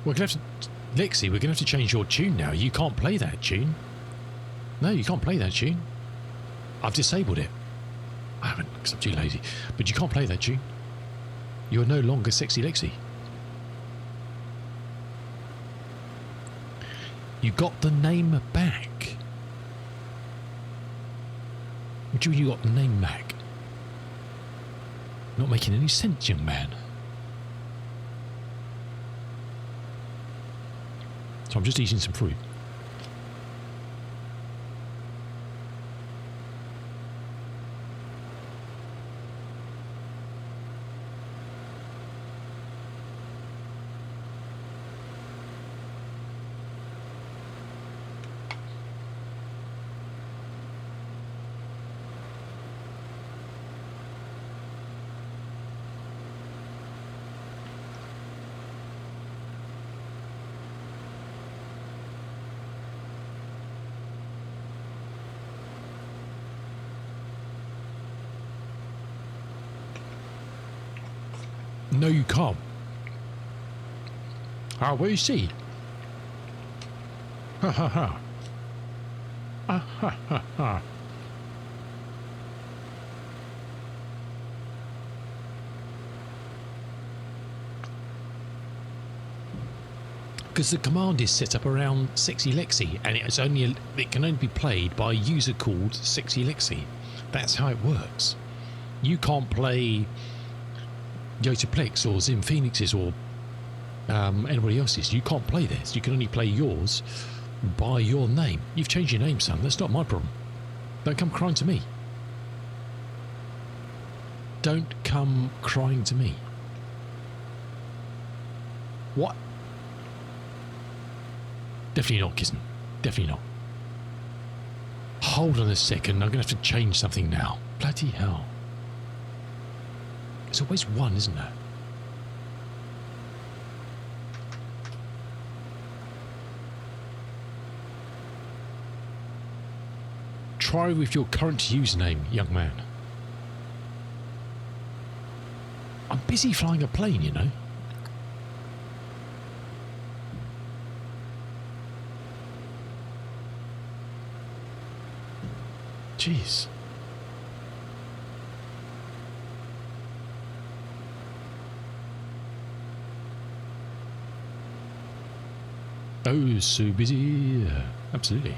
We're going to have to... Lexi, we're going to have to change your tune now. You can't play that tune. No, you can't play that tune. I've disabled it. I haven't, because I'm too lazy. But you can't play that tune. You are no longer sexy Lexi. You got the name back. What do you mean you got the name back? Not making any sense, young man. So I'm just eating some fruit. No, you can't. Ah, what do you see? Ha ha ha. Ah ha ha ha. Because the command is set up around Sexy Lexi, and it can only be played by a user called Sexy Lexi. That's how it works. You can't play Yotaplex or Zim Phoenix's or anybody else's. You can't play this. You can only play yours by your name. You've changed your name, son. That's not my problem. Don't come crying to me. Don't come crying to me. What? Definitely not, Kitten. Definitely not. Hold on a second. I'm going to have to change something now. Bloody hell. There's always one, isn't there? Try with your current username, young man. I'm busy flying a plane, you know. Jeez. Oh, so busy. Absolutely.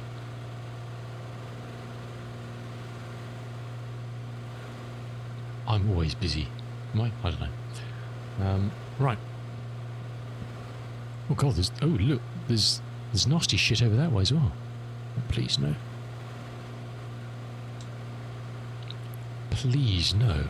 I'm always busy. Am I? I don't know. Right. Oh God, there's... Oh, look. There's nasty shit over that way as well. Please, no. Please, no.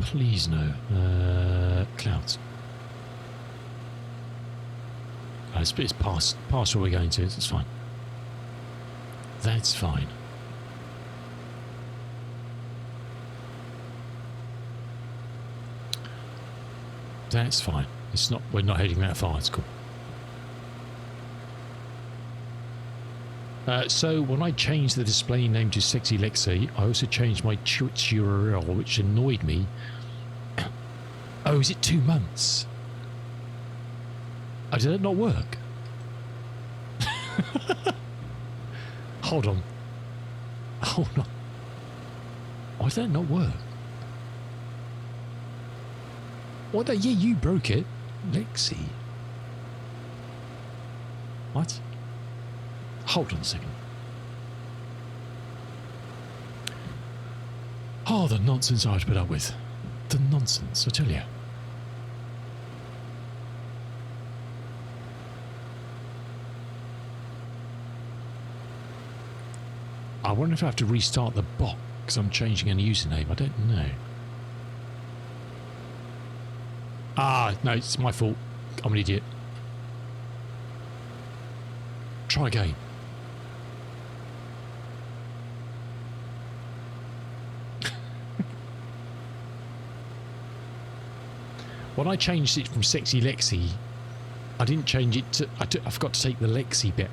Please, no. Clouds. It's past where we're going to. It's fine. That's fine. That's fine. It's not. We're not heading that far. It's cool. So when I changed the display name to Sexy Lexi, I also changed my Twitch URL, which annoyed me. Oh, is it 2 months? Oh, did it not work? Hold on. Hold on. Why did that not work? What? Yeah, you broke it. Lexi. What? Hold on a second. Oh, the nonsense I have to put up with. The nonsense, I tell you. I wonder if I have to restart the bot because I'm changing a username. I don't know. Ah, no, it's my fault. I'm an idiot. Try again. When I changed it from Sexy Lexi, I didn't change it to... I forgot to take the Lexi bit.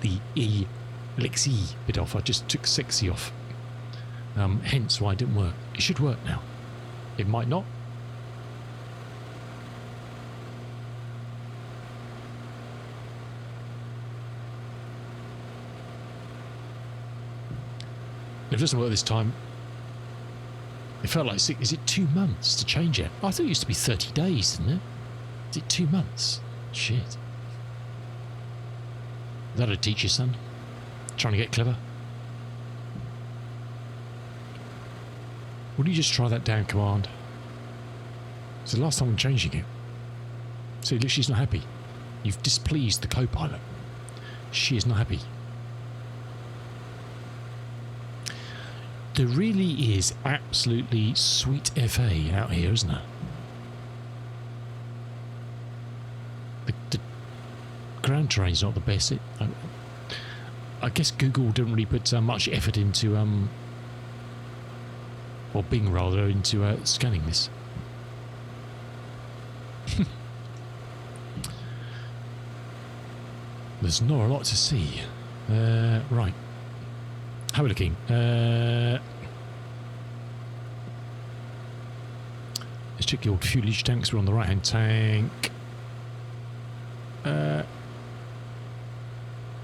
The E... Lexi bit off. I just took Sexy off. Hence why it didn't work. It should work now. It might not. If it doesn't work this time, it felt like... Is it 2 months to change it? I thought it used to be 30 days, didn't it? Is it 2 months? Shit. That'll teach you, son. Trying to get clever. Would you just try that damn command? It's the last time I'm changing it. See, look, she's not happy. You've displeased the co-pilot. She is not happy. There really is absolutely sweet FA out here, isn't there? The ground terrain's not the best. I guess Google didn't really put much effort into, or Bing rather, into scanning this. There's not a lot to see. Right. How are we looking? Let's check the old fuelage tanks. We're on the right-hand tank.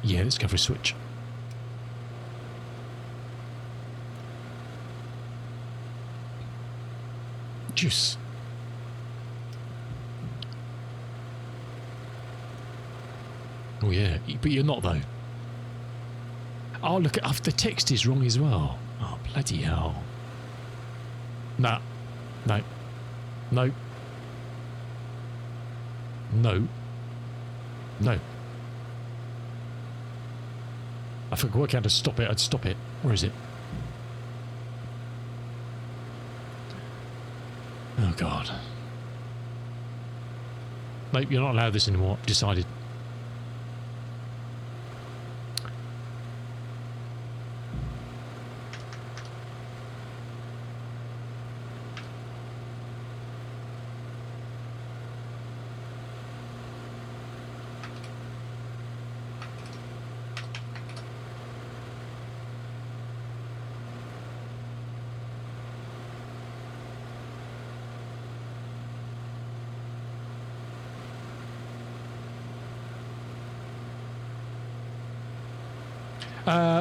Yeah, let's go for a switch. Juice. Oh yeah, but you're not though. Oh look, the text is wrong as well. Oh bloody hell. No. No. No. No. No. If I could work out how to stop it, I'd stop it. Where is it? Oh God. Nope, you're not allowed this anymore. Decided.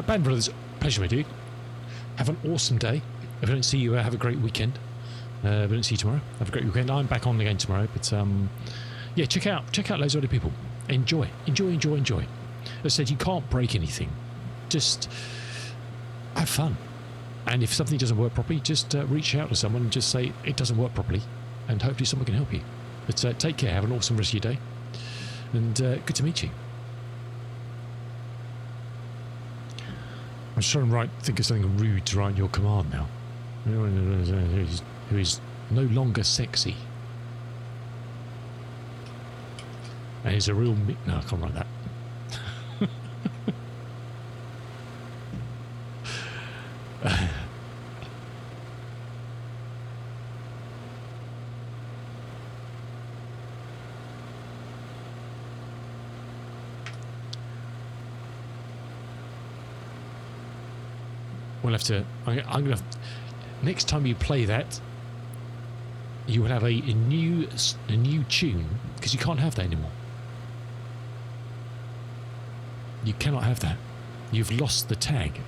Band Brothers, pleasure, my dude. Have an awesome day. If I don't see you, have a great weekend. If I don't see you tomorrow, have a great weekend. I'm back on again tomorrow, but yeah, check out loads of other people. Enjoy. As I said, you can't break anything. Just have fun. And if something doesn't work properly, just reach out to someone and just say it doesn't work properly, and hopefully someone can help you. But take care. Have an awesome rest of your day, and good to meet you. I'm just trying to think of something rude to write in your command now. Who is no longer sexy. And is a real... No, I can't write that. We'll have to... I'm going to... Next time you play that, you will have a new tune, because you can't have that anymore. You cannot have that. You've lost the tag.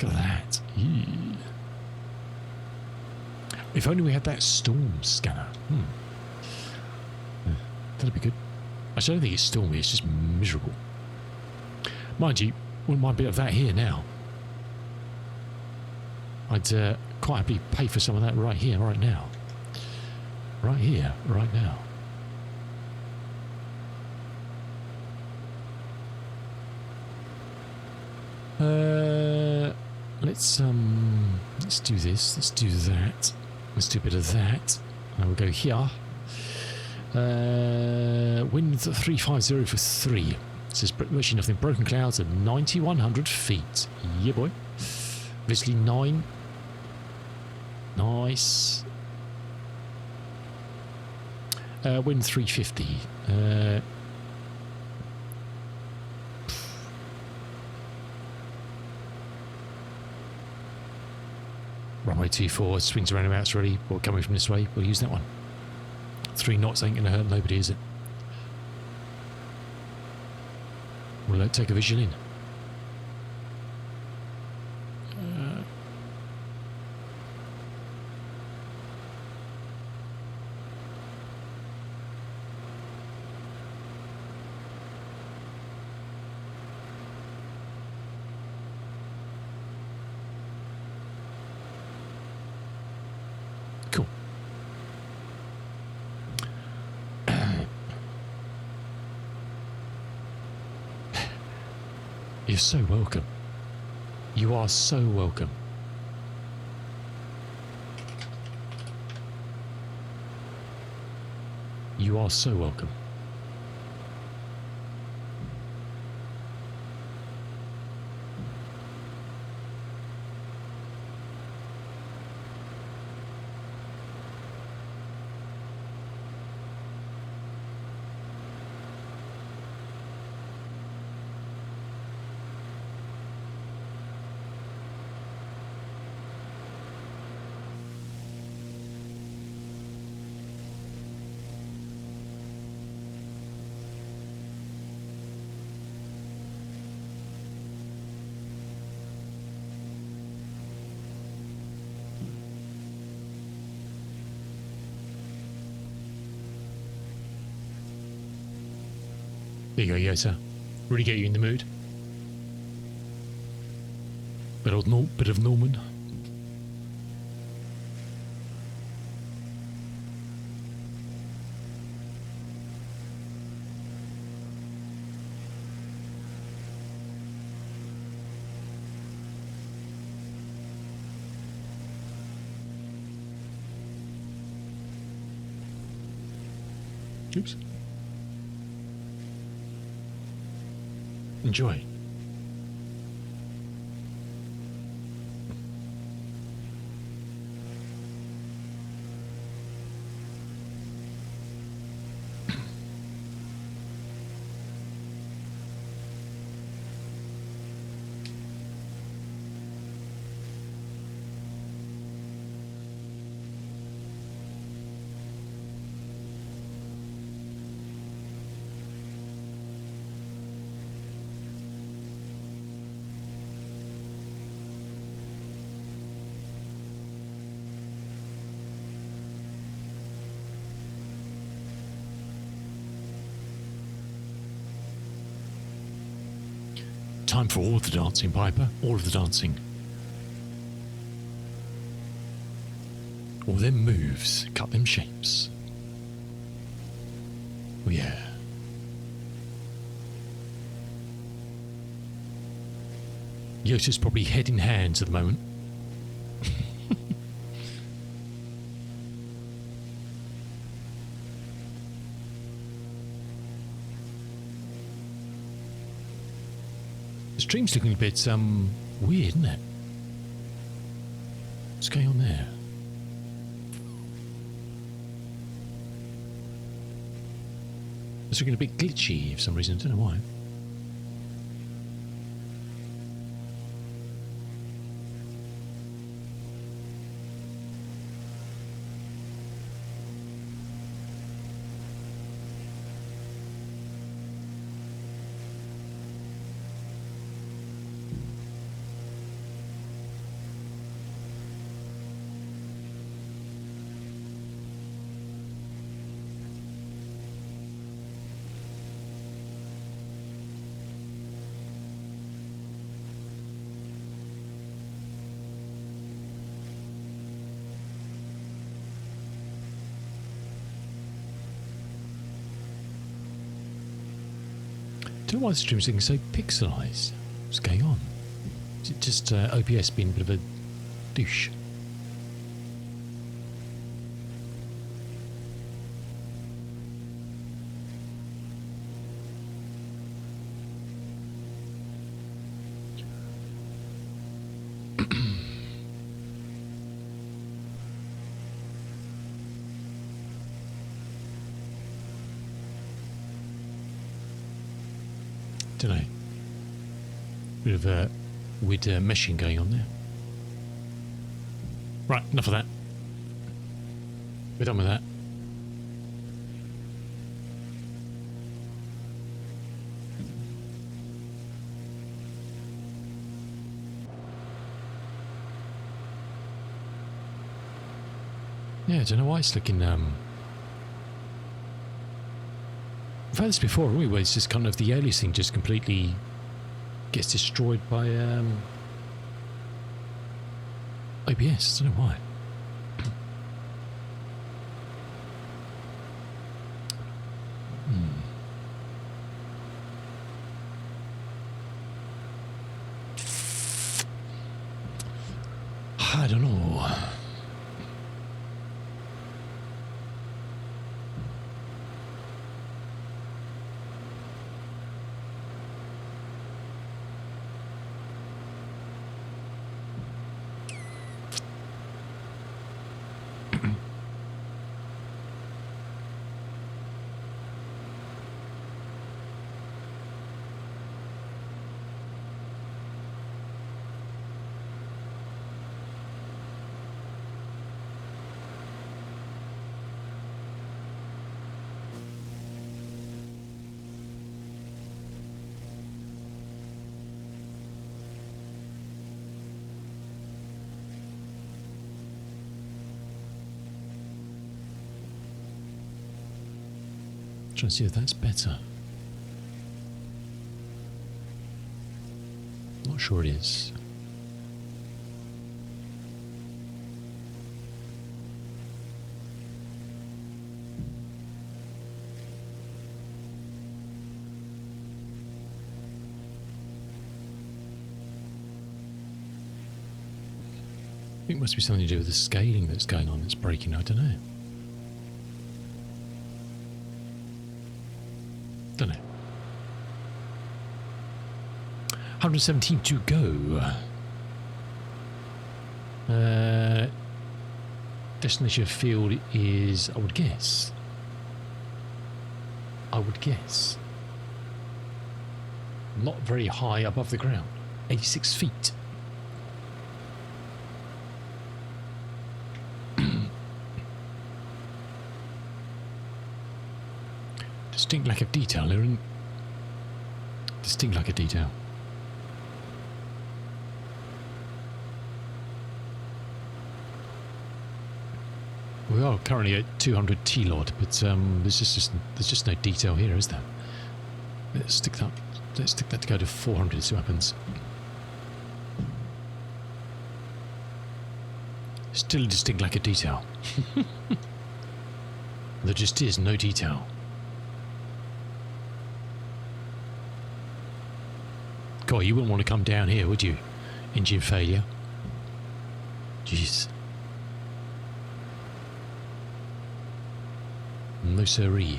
Look at that. Eee. If only we had that storm scanner. That'd be good. Actually, I don't think it's stormy, it's just miserable. Mind you, wouldn't mind a bit of that here now. I'd quite happily pay for some of that right here, right now. Right here, right now. Let's do this. Let's do that. Let's do a bit of that. And we'll go here. Wind 350 for 3. It says virtually nothing. Broken clouds at 9,100 feet. Yeah, boy. Obviously 9. Nice. Wind 350. Runway 24 swings around about already. Or coming from this way. We'll use that one. 3 knots ain't going to hurt nobody, is it? We'll take a visual in. You're so welcome. You are so welcome. You are so welcome. There you go, Yota. Really get you in the mood. Bit of Norman. Oops. Enjoy. Time for all of the dancing, Piper. All of the dancing. All them moves, cut them shapes. Oh yeah. Yota's probably head in hands at the moment. The stream's looking a bit weird, isn't it? What's going on there? It's looking a bit glitchy for some reason, I don't know why. I don't know why the stream's looking so pixelised. What's going on? Is it just OBS being a bit of a douche? Don't know. Bit of a weird meshing going on there. Right, enough of that. We're done with that. Yeah, I don't know why it's looking I've had this before, haven't we, where it's just kind of the aliasing just completely gets destroyed by OBS. I don't know why. don't know. Trying to see if that's better. Not sure it is. I think it must be something to do with the scaling that's going on that's breaking. I don't know. Don't know. 117 to go. Destination field is, I would guess, not very high above the ground. 86 feet. Distinct lack of detail, Aaron. Distinct lack of detail. We are currently at 200 T-Lod, but there's just no detail here, is there? Let's stick that to go to 400, see what happens. Still a distinct lack of detail. There just is no detail. God, you wouldn't want to come down here, would you? Engine failure. Jeez. No siree.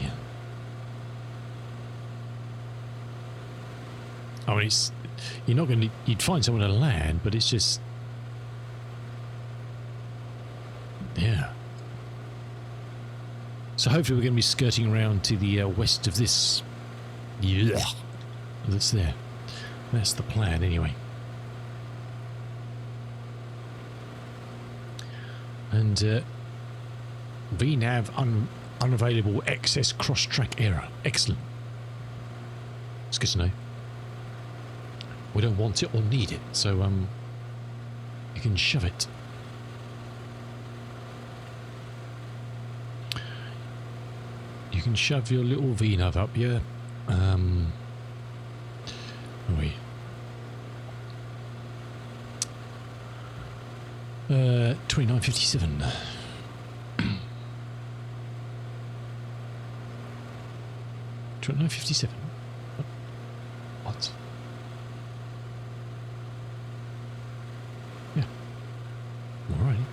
I mean, you're not going to... You'd find someone to land, but it's just... Yeah. So hopefully we're going to be skirting around to the west of this... Yeah. That's there. That's the plan, anyway. And VNav unavailable excess cross-track error. Excellent. It's good to know. We don't want it or need it, so you can shove it. You can shove your little VNav up, yeah. Wait. 2957. 2957. What? Yeah. Alrighty.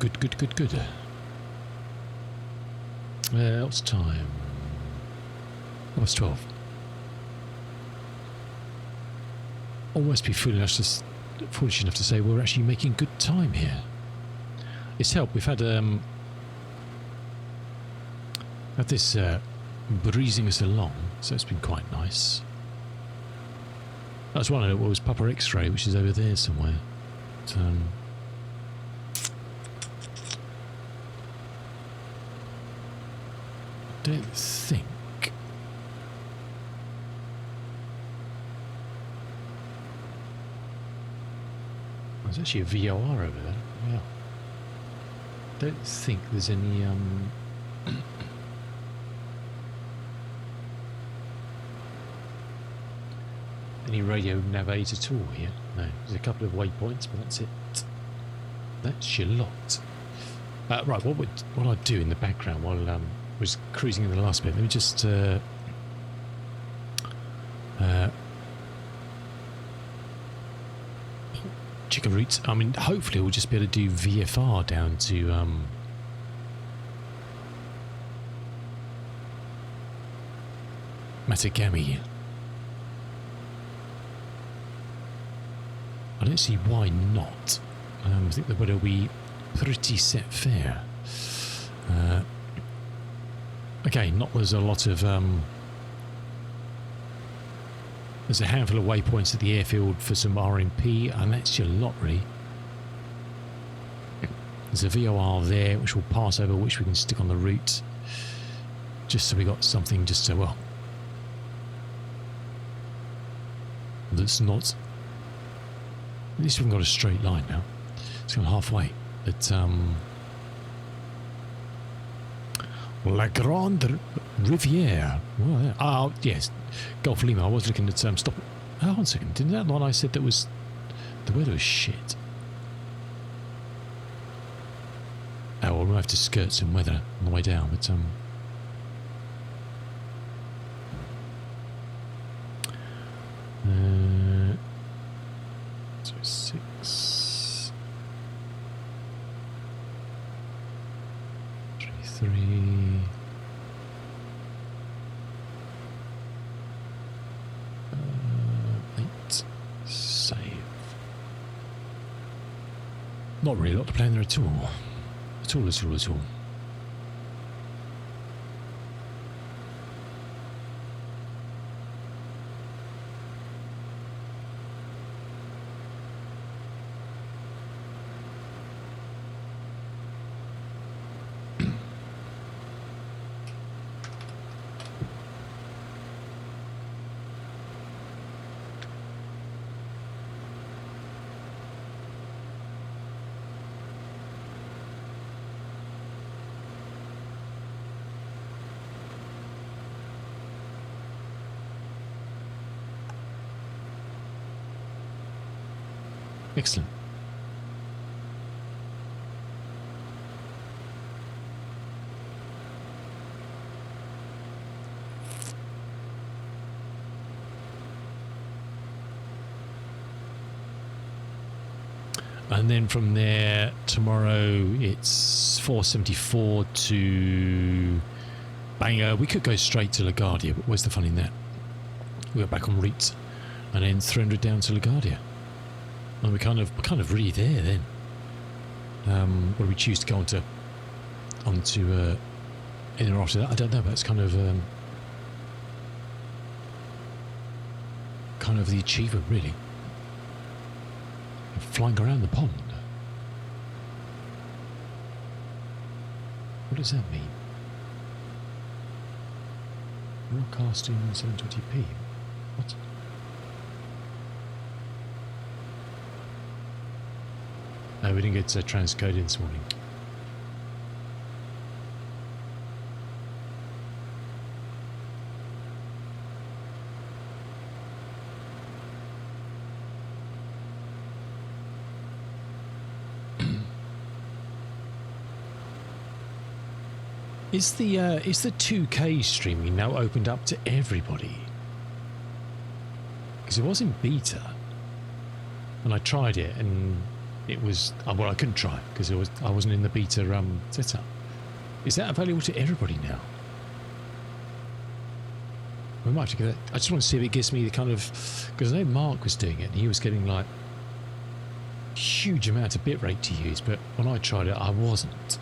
Good. What's time? Almost 12. Almost be foolish enough to say we're actually making good time here. It's helped. We've had this breezing us along, so it's been quite nice. I was wondering what was Papa X-ray, which is over there somewhere. But, I don't think. There's actually a VOR over there. Yeah. Don't think there's any any radio nav aids at all here. No, there's a couple of waypoints, but that's it. That's your lot. Right, what I'd do in the background while was cruising in the last bit, let me just chicken roots. I mean, hopefully we'll just be able to do VFR down to Matagami. I don't see why not. I think the weather will be pretty set fair. Okay, there's a lot of there's a handful of waypoints at the airfield for some RMP, and that's your lot really. There's a VOR there which we'll pass over, which we can stick on the route, just so we got something just so well. That's not. At least we haven't got a straight line now. It's gone halfway. At La Grande Rivière. Well, oh yes, Gulf Lima. I was looking at stop. Oh, hold on a second. Didn't that one I said that was the weather was shit? Oh well, we'll have to skirt some weather on the way down, but so 6 3 3 8 save. Not really a lot to plan there at all. At all. Excellent. And then from there, tomorrow it's 474 to Bangor. We could go straight to LaGuardia, but where's the fun in that? We go back on route and then 300 down to LaGuardia. And we're kind of really there then. Whether we choose to go onto in or after that, I don't know, but it's kind of the achievement really. Flying around the pond. What does that mean? Broadcasting 720p. What? No, we didn't get transcoding this morning. Is the 2K streaming now opened up to everybody? Because it was in beta, and I tried it, and it was well, I couldn't try because I wasn't in the beta setup. Is that available to everybody now? We might have to get that. I just want to see if it gives me the kind of, because I know Mark was doing it and he was getting like huge amount of bitrate to use, but when I tried it, I wasn't.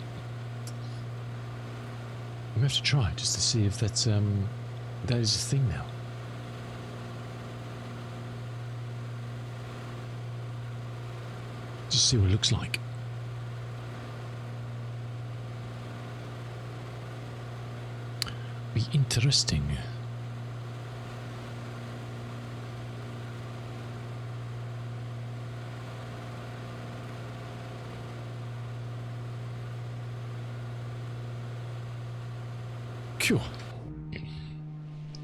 We have to try just to see if that is a thing now. Just see what it looks like. Be interesting. Cool.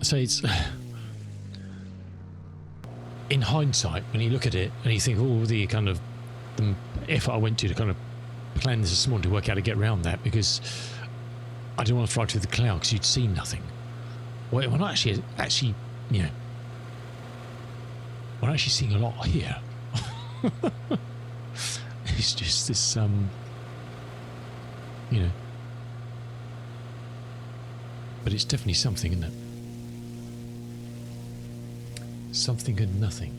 So it's in hindsight when you look at it and you think all the kind of the effort I went to kind of planned this morning to work out how to get around that, because I didn't want to fly through the cloud because you'd see nothing. Well, we're not actually, you know, we're actually seeing a lot here. It's just this, you know, but it's definitely something, isn't it? Something and nothing.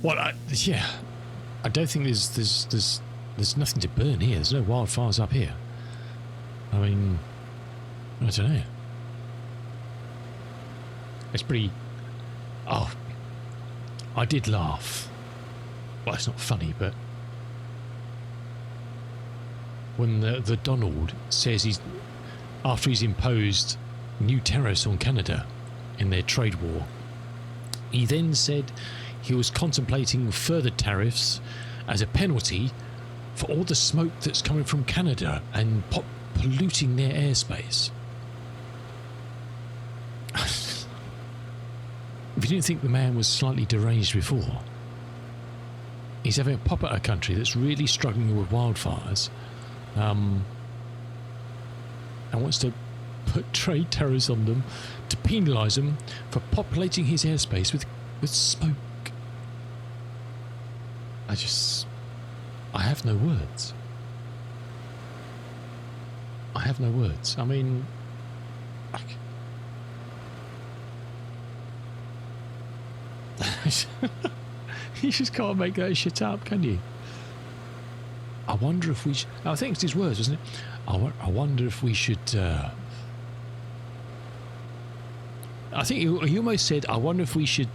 Well, yeah, I don't think there's nothing to burn here. There's no wildfires up here. I mean, I don't know. It's pretty. Oh, I did laugh. Well, it's not funny, but when the Donald says after he's imposed new tariffs on Canada in their trade war, he then said he was contemplating further tariffs as a penalty for all the smoke that's coming from Canada and polluting their airspace. If you didn't think the man was slightly deranged before, he's having a pop at a country that's really struggling with wildfires, and wants to put trade tariffs on them to penalise them for populating his airspace with smoke. I have no words. I have no words. I mean, you just can't make that shit up, can you? I wonder if we I think it's his words, wasn't it? I wonder if we should I think he almost said, I wonder if we should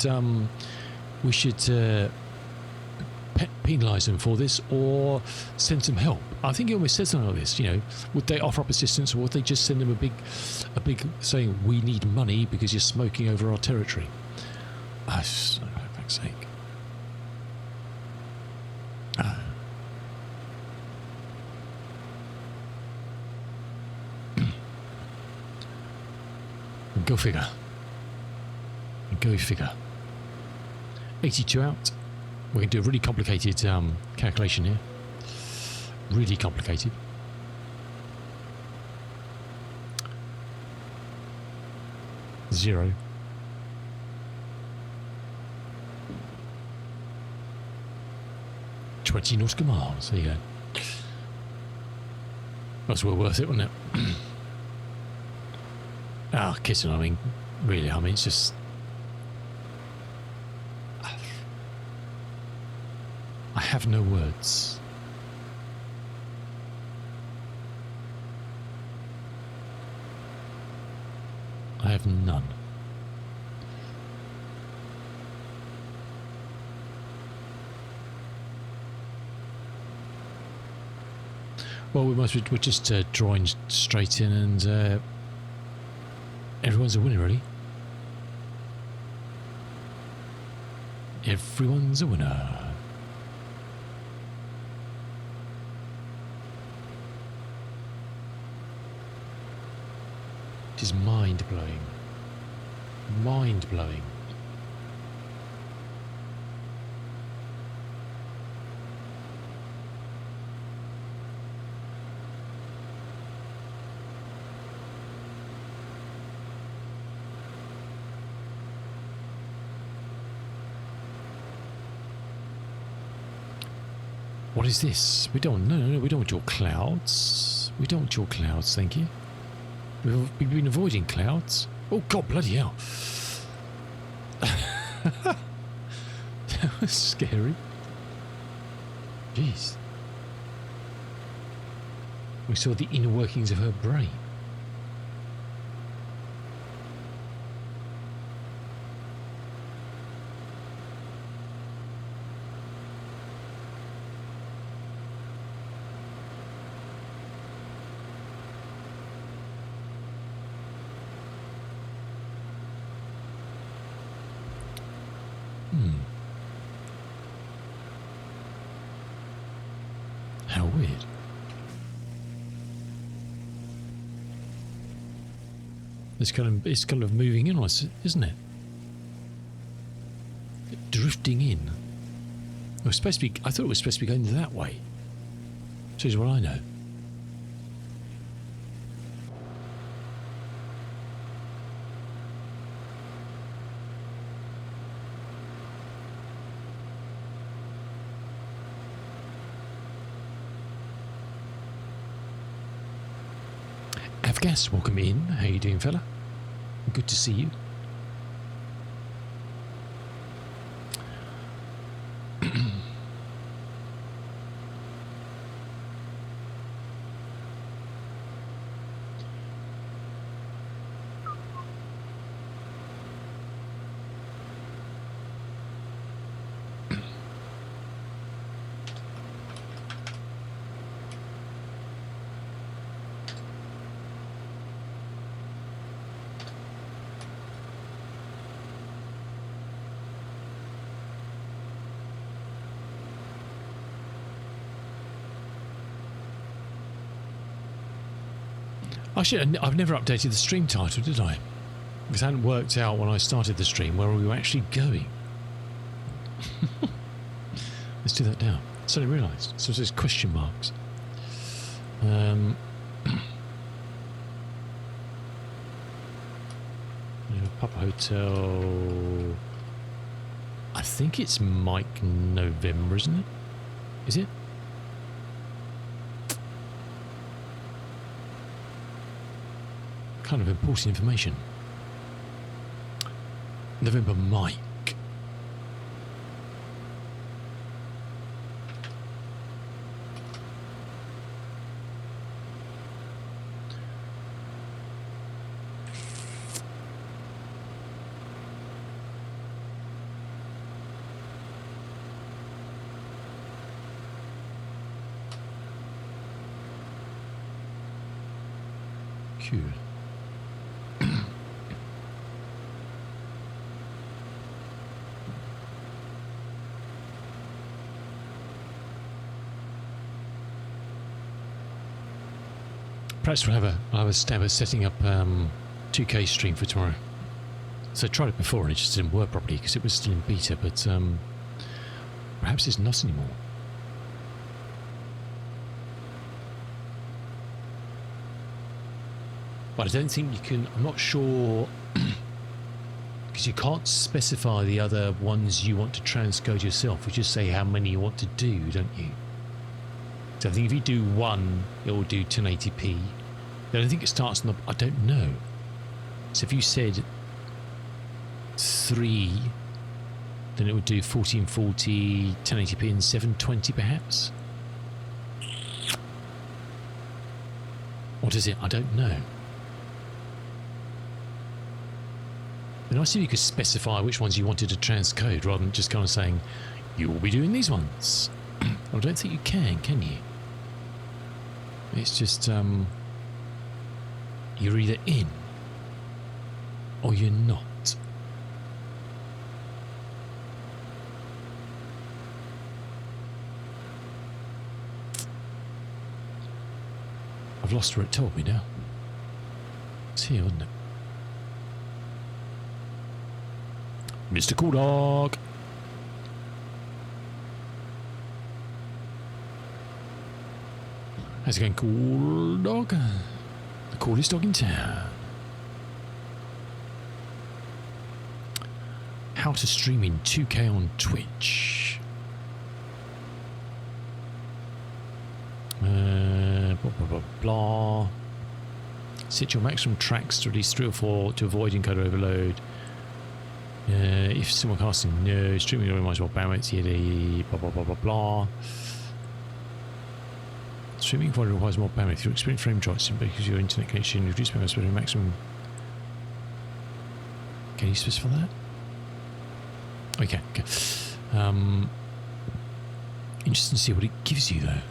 penalise them for this or send some help. I think he almost said something like this, you know, would they offer up assistance, or would they just send them a big saying, we need money because you're smoking over our territory? For fuck's sake. Go figure. Go figure. 82 out. We're going to do a really complicated calculation here. Really complicated. Zero. $20 nautical miles. There you go. That's well worth it, wasn't it? Kissing, I mean, really, I mean, it's just... I have no words. I have none. Well, we're just drawing straight in, and everyone's a winner, really. Everyone's a winner. It is mind-blowing. Mind-blowing. What is this? We don't. No. We don't want your clouds. We don't want your clouds. Thank you. We've been avoiding clouds. Oh God, bloody hell! That was scary. Jeez. We saw the inner workings of her brain. weird. It's kind of moving in on us, isn't it? Drifting in. It was supposed to be. I thought it was supposed to be going that way. Shows you what I know. Avgas, welcome in. How you doing, fella? Good to see you. Actually, I've never updated the stream title, did I? Because it hadn't worked out when I started the stream where we were actually going. Let's do that now. I suddenly realised. So it says question marks. Papa Hotel. I think it's Mike November, isn't it? Is it? Kind of important information. November Mike. Cool. Perhaps we'll have a stab at setting up 2K stream for tomorrow. So I tried it before and it just didn't work properly because it was still in beta, but perhaps it's not anymore. But I don't think you can, I'm not sure, because you can't specify the other ones you want to transcode yourself. You just say how many you want to do, don't you? So I think if you do one, it will do 1080p. I don't think it starts on the... I don't know. So if you said 3, then it would do 1440, 1080p and 720 perhaps? Or does it? I don't know. It'd be nice if you could specify which ones you wanted to transcode rather than just kind of saying, you will be doing these ones. I don't think you can you? It's just, you're either in or you're not. I've lost where it told me now. It's here, wasn't it? Mr. Cool Dog. How's it going, Cool Dog? The coolest dog in town. How to stream in 2K on Twitch. Blah, blah, blah, blah. Set your maximum tracks to at least 3 or 4 to avoid encoder overload. If simulcasting, no. Streaming requires more bandwidth, yada, blah, blah, blah, blah, blah. Streaming quality requires more bandwidth. Your experience frame drops because your internet connection reduces bandwidth to maximum. Can you specify that? Okay. Interesting to see what it gives you, though.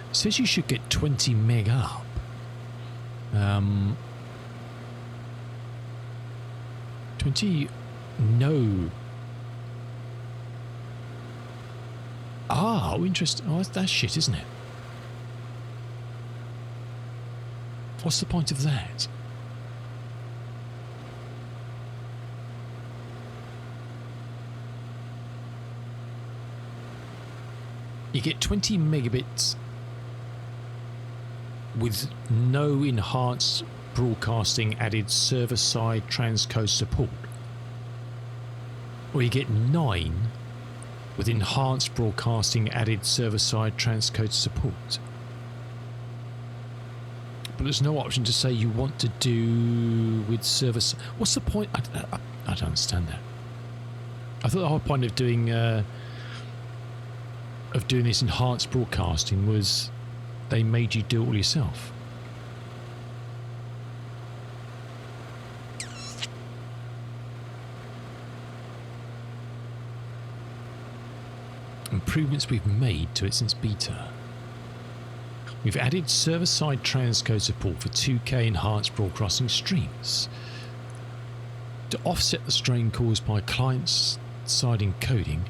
It says you should get 20 meg up. 20... No. Ah, oh, interesting. Oh, that's shit, isn't it? What's the point of that? You get 20 megabits with no enhanced broadcasting added server-side transcode support. Or you get 9 with enhanced broadcasting added server-side transcode support. But there's no option to say you want to do with server... What's the point? I don't understand that. I thought the whole point of doing this enhanced broadcasting was they made you do it all yourself. Improvements we've made to it since beta. We've added server-side transcode support for 2K enhanced broadcasting streams. To offset the strain caused by client-side encoding,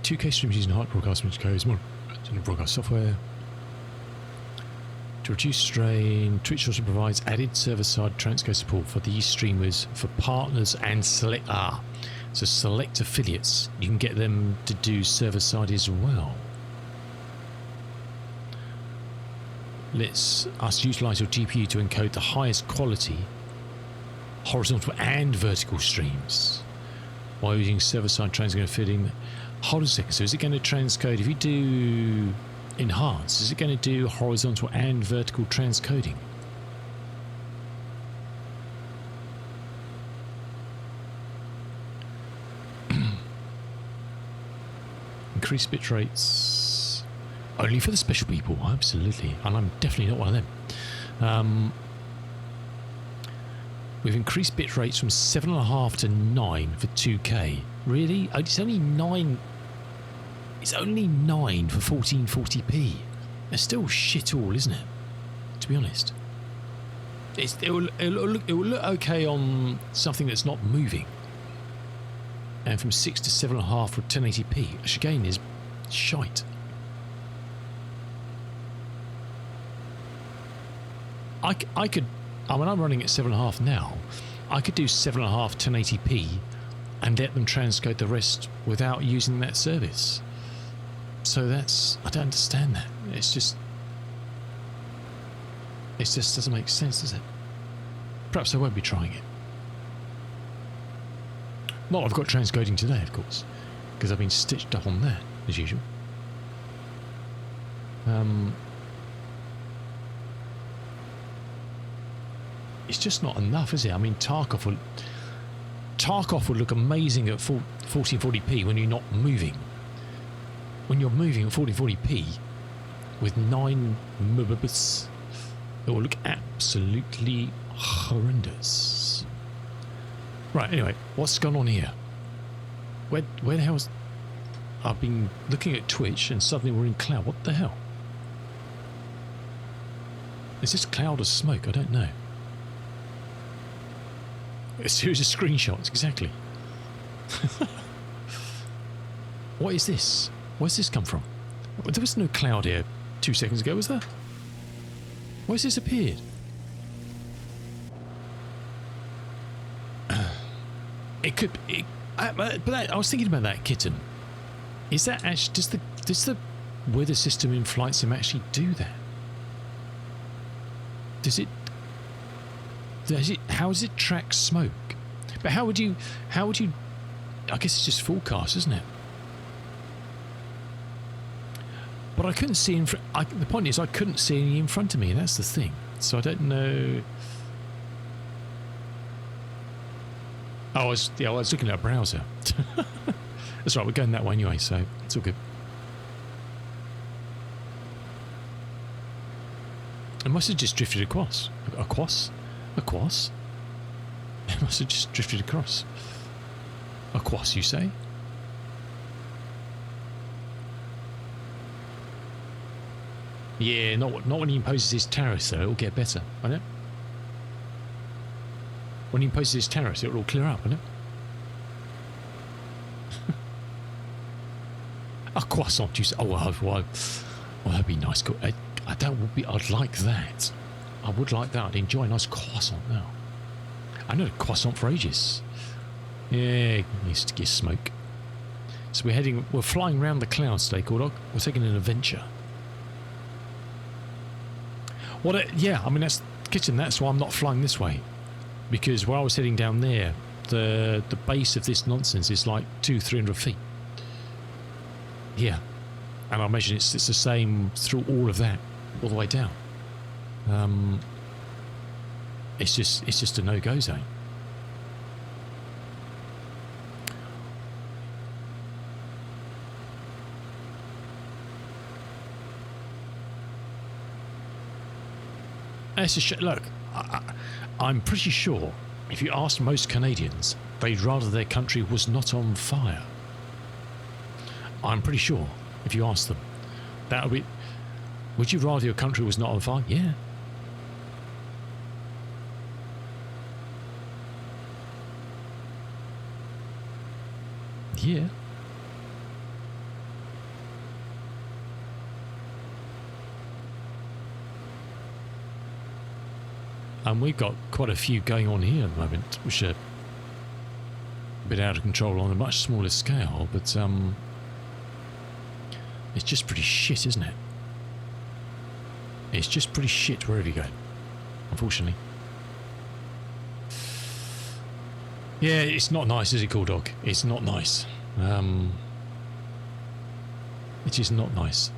2K streams using hard broadcasting codes, more broadcast software. To reduce strain, Twitch also provides added server-side transcode support for these streamers for partners and select affiliates. You can get them to do server-side as well. Lets us utilize your GPU to encode the highest quality horizontal and vertical streams while using server-side transcode fitting. Hold on a second. So is it going to transcode if you do enhance? Is it going to do horizontal and vertical transcoding? Increase bit rates only for the special people. Absolutely, and I'm definitely not one of them. We've increased bit rates from 7.5 to 9 for 2K. Really? It's only 9. It's only 9 for 1440p. It's still shit all, isn't it? To be honest, it will look okay on something that's not moving. And from 6 to 7.5 for 1080p, which again is shite. I could. I mean, I'm running at 7.5 now. I could do 7.5 1080p and let them transcode the rest without using that service. So that's... I don't understand that. It just doesn't make sense, does it? Perhaps I won't be trying it. Not I've got transcoding today, of course, because I've been stitched up on that, as usual. It's just not enough, is it? I mean, Tarkov will look amazing at 1440p when you're not moving. When you're moving at 1440p with 9 megabits, it will look absolutely horrendous. Right, anyway, what's gone on here? Where the hell is... I've been looking at Twitch and suddenly we're in cloud. What the hell? Is this cloud or smoke? I don't know. A series of screenshots, exactly. What is this? Where's this come from? There was no cloud here 2 seconds ago, was there? Where's this appeared? It could... I was thinking about that kitten. Is that actually... Does the weather system in Flight Sim actually do that? Does it... How does it track smoke? But how would you... I guess it's just forecast, isn't it? But I couldn't see in front... The point is, I couldn't see any in front of me. That's the thing. So I don't know... I was looking at a browser. That's right, we're going that way anyway, so it's all good. It must have just drifted across. Across? It must have just drifted across. Across, you say? Yeah, not when he imposes his tariffs, though. It'll get better, won't it? When he imposes his tariffs, it'll all clear up, won't it? A croissant, you say? Oh, well, that'd be nice. I'd like that. I would like that. I'd enjoy a nice croissant now. I know a croissant for ages. Yeah, it needs to get smoke. So we're flying around the clouds today, Cordog. We're taking an adventure. Yeah, I mean, that's why I'm not flying this way. Because where I was heading down there, the base of this nonsense is like 200-300 feet. Yeah. And I imagine it's the same through all of that, all the way down. It's just a no-go zone. Look, I'm pretty sure if you asked most Canadians, they'd rather their country was not on fire. I'm pretty sure if you asked them, that would be. Would you rather your country was not on fire? Yeah. Yeah. And we've got quite a few going on here at the moment, which are a bit out of control on a much smaller scale, but it's just pretty shit, isn't it? It's just pretty shit wherever you go, unfortunately. Yeah, it's not nice, is it, Cool Dog? It's not nice. It is not nice.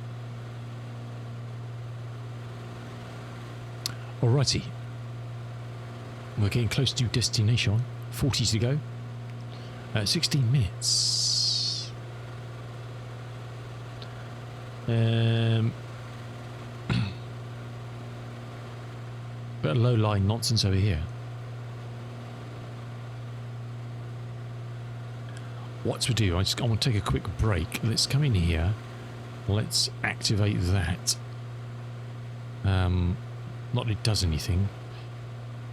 Alrighty. We're getting close to destination. 40 to go. 16 minutes. Bit of low-lying nonsense over here. What to do? I want to take a quick break. Let's come in here. Let's activate that. Not that it does anything.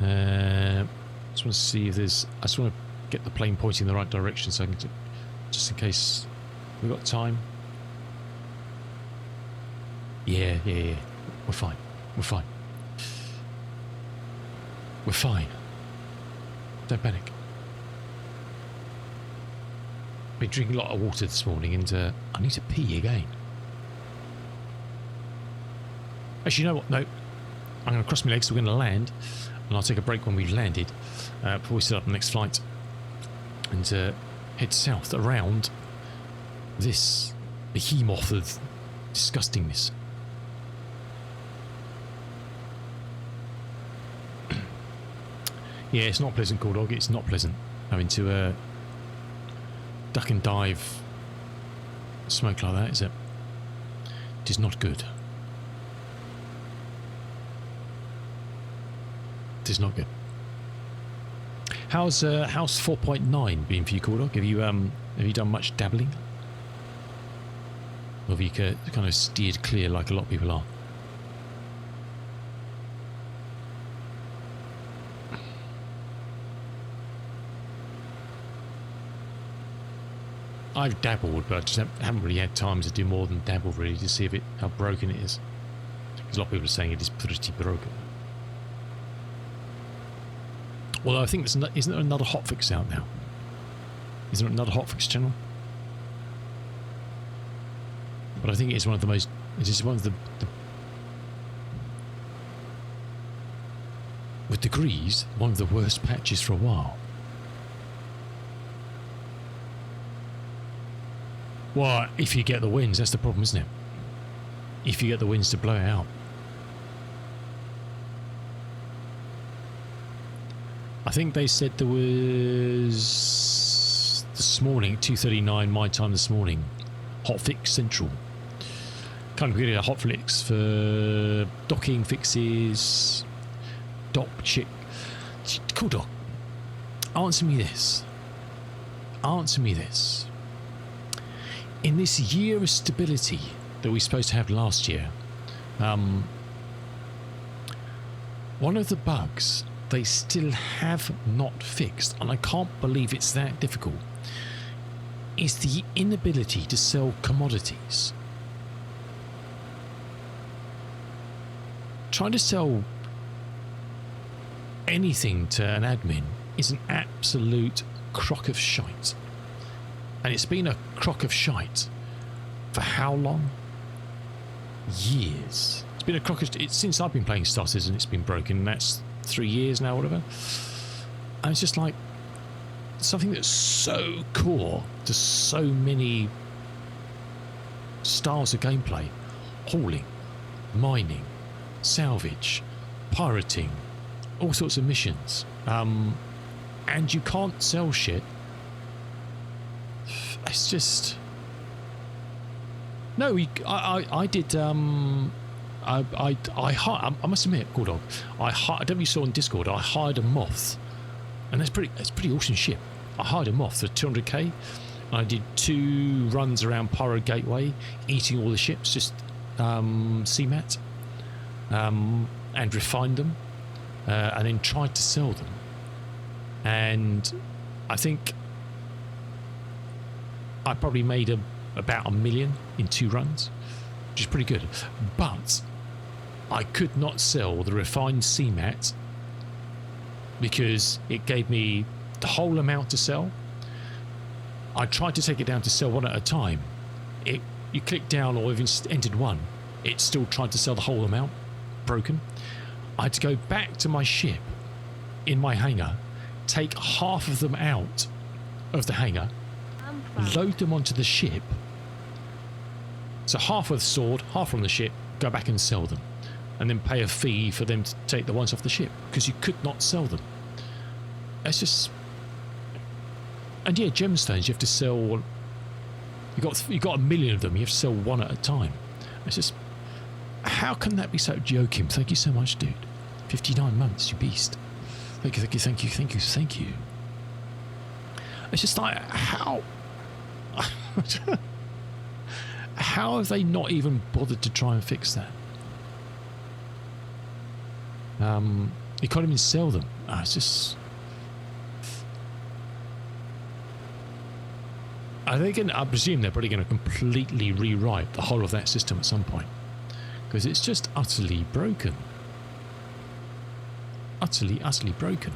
Just want to see if there's. I just want to get the plane pointing in the right direction, so I can just in case we've got time. Yeah. We're fine. We're fine. We're fine. Don't panic. Been drinking a lot of water this morning, and I need to pee again. Actually, you know what? No, I'm going to cross my legs. So we're going to land, and I'll take a break when we've landed before we set up the next flight, and head south around this behemoth of disgustingness. Yeah, it's not pleasant, Cool Dog. It's not pleasant having to duck and dive smoke like that, is it? It is not good. It is not good. How's 4.9 been for you, Cool Dog? Have you done much dabbling? Or have you kind of steered clear like a lot of people are? I've dabbled, but I just haven't really had time to do more than dabble, really, to see how broken it is. Because a lot of people are saying it is pretty broken. Although I think isn't there another hotfix out now? Isn't there another hotfix channel? But I think it is one of the most. It is one of the with degrees, one of the worst patches for a while. Well, if you get the winds, that's the problem, isn't it? If you get the winds to blow it out. I think they said there was this morning, 2:39 my time this morning, hotfix central. Kind of getting a hotfix for docking fixes, dock chick. Cool Doc, answer me this. Answer me this. In this year of stability that we were supposed to have last year, One of the bugs they still have not fixed, and I can't believe it's that difficult, is the inability to sell commodities. Trying to sell anything to an admin is an absolute crock of shite. And it's been a crock of shite for how long? Years. It's been a crock of since I've been playing Star Citizen, it's been broken, and that's 3 years now, whatever. And it's just like something that's so core to so many styles of gameplay: hauling, mining, salvage, pirating, all sorts of missions, and you can't sell shit. It's just no. I did. I must admit, Gordog, I don't know if you saw on Discord, I hired a moth, and that's pretty awesome ship. I hired a moth for 200k. I did 2 runs around Pyro Gateway, eating all the ships, just CMAT, and refined them, and then tried to sell them. And I think I probably made about $1 million in 2 runs, which is pretty good. But I could not sell the refined CMAT because it gave me the whole amount to sell. I tried to take it down to sell one at a time. You click down or even entered one, it still tried to sell the whole amount. Broken. I had to go back to my ship in my hangar, take half of them out of the hangar, load them onto the ship. So half with sword, half on the ship, go back and sell them, and then pay a fee for them to take the ones off the ship because you could not sell them. It's just, and yeah, gemstones you have to sell. You got $1 million of them. You have to sell one at a time. It's just, how can that be so joking? Thank you so much, dude. 59 months, you beast. Thank you. It's just like, how have they not even bothered to try and fix that? You can't even sell them. It's just, I presume they're probably going to completely rewrite the whole of that system at some point, because it's just utterly broken. Utterly broken.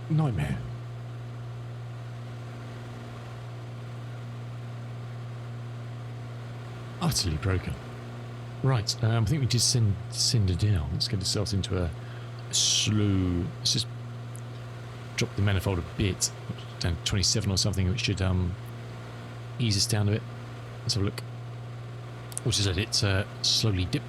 Nightmare. Utterly broken. Right, I think we just send it down. Let's get ourselves into a slow. Let's just drop the manifold a bit, down to 27 or something, which should ease us down a bit. Let's have a look. Or just let it slowly dip.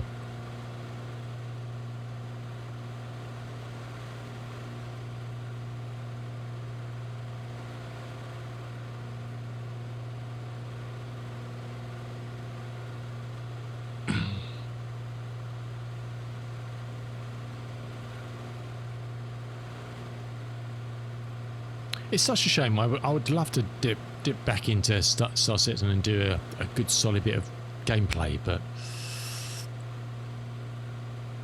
It's such a shame. I would love to dip back into Star Citizen and do a good solid bit of gameplay, but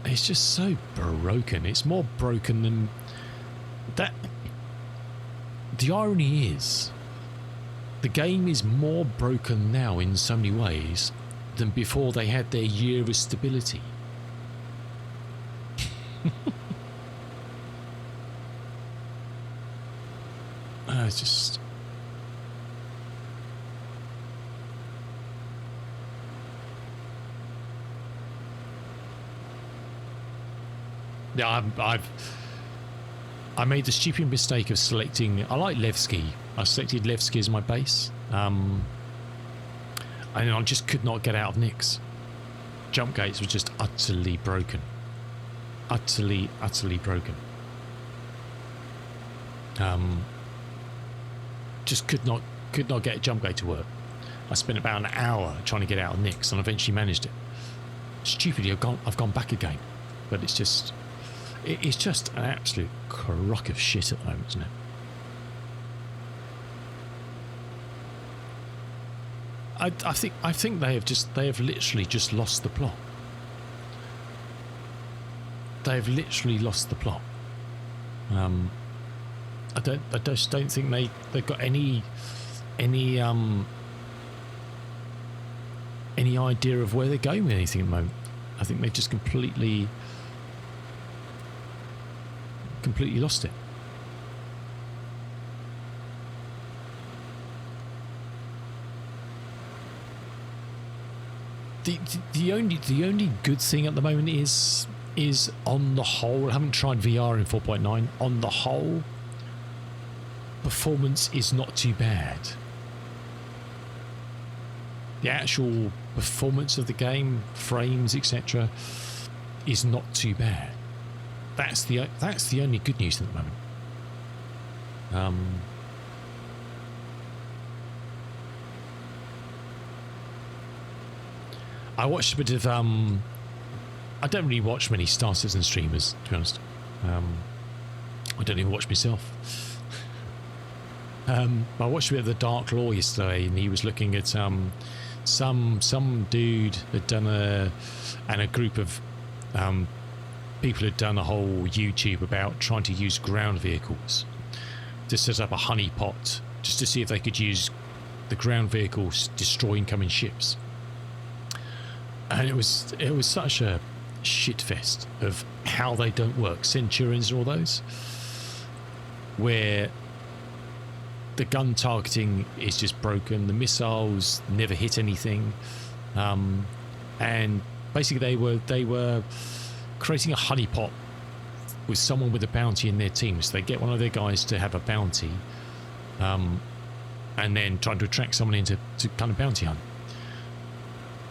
it's just so broken. It's more broken than that. The irony is, the game is more broken now in so many ways than before they had their year of stability. It's just, yeah, I made the stupid mistake of selecting. I like Levski. I selected Levski as my base, and I just could not get out of Nyx. Jump gates were just utterly broken. Utterly broken. Just could not get a jump gate to work. I spent about an hour trying to get out of Nyx and eventually managed it. Stupidly, I've gone back again, but it's just an absolute crock of shit at the moment, isn't it? I think they have literally just lost the plot. They've literally lost the plot. I just don't think they've got any idea of where they're going with anything at the moment. I think they've just completely lost it. The only good thing at the moment is on the whole, I haven't tried VR in 4.9, on the whole, performance is not too bad. The actual performance of the game, frames, etc., is not too bad. That's the only good news at the moment. I watched a bit of I don't really watch many Star Citizen streamers, to be honest. I don't even watch myself. I watched a bit of the Dark Law yesterday, and he was looking at some dude had done a group of people had done a whole YouTube about trying to use ground vehicles to set up a honeypot just to see if they could use the ground vehicles to destroy incoming ships. And it was such a shit fest of how they don't work. Centurions and all those, where the gun targeting is just broken, the missiles never hit anything, and basically they were creating a honeypot with someone with a bounty in their team. So they get one of their guys to have a bounty, and then trying to attract someone in to kind of bounty hunt.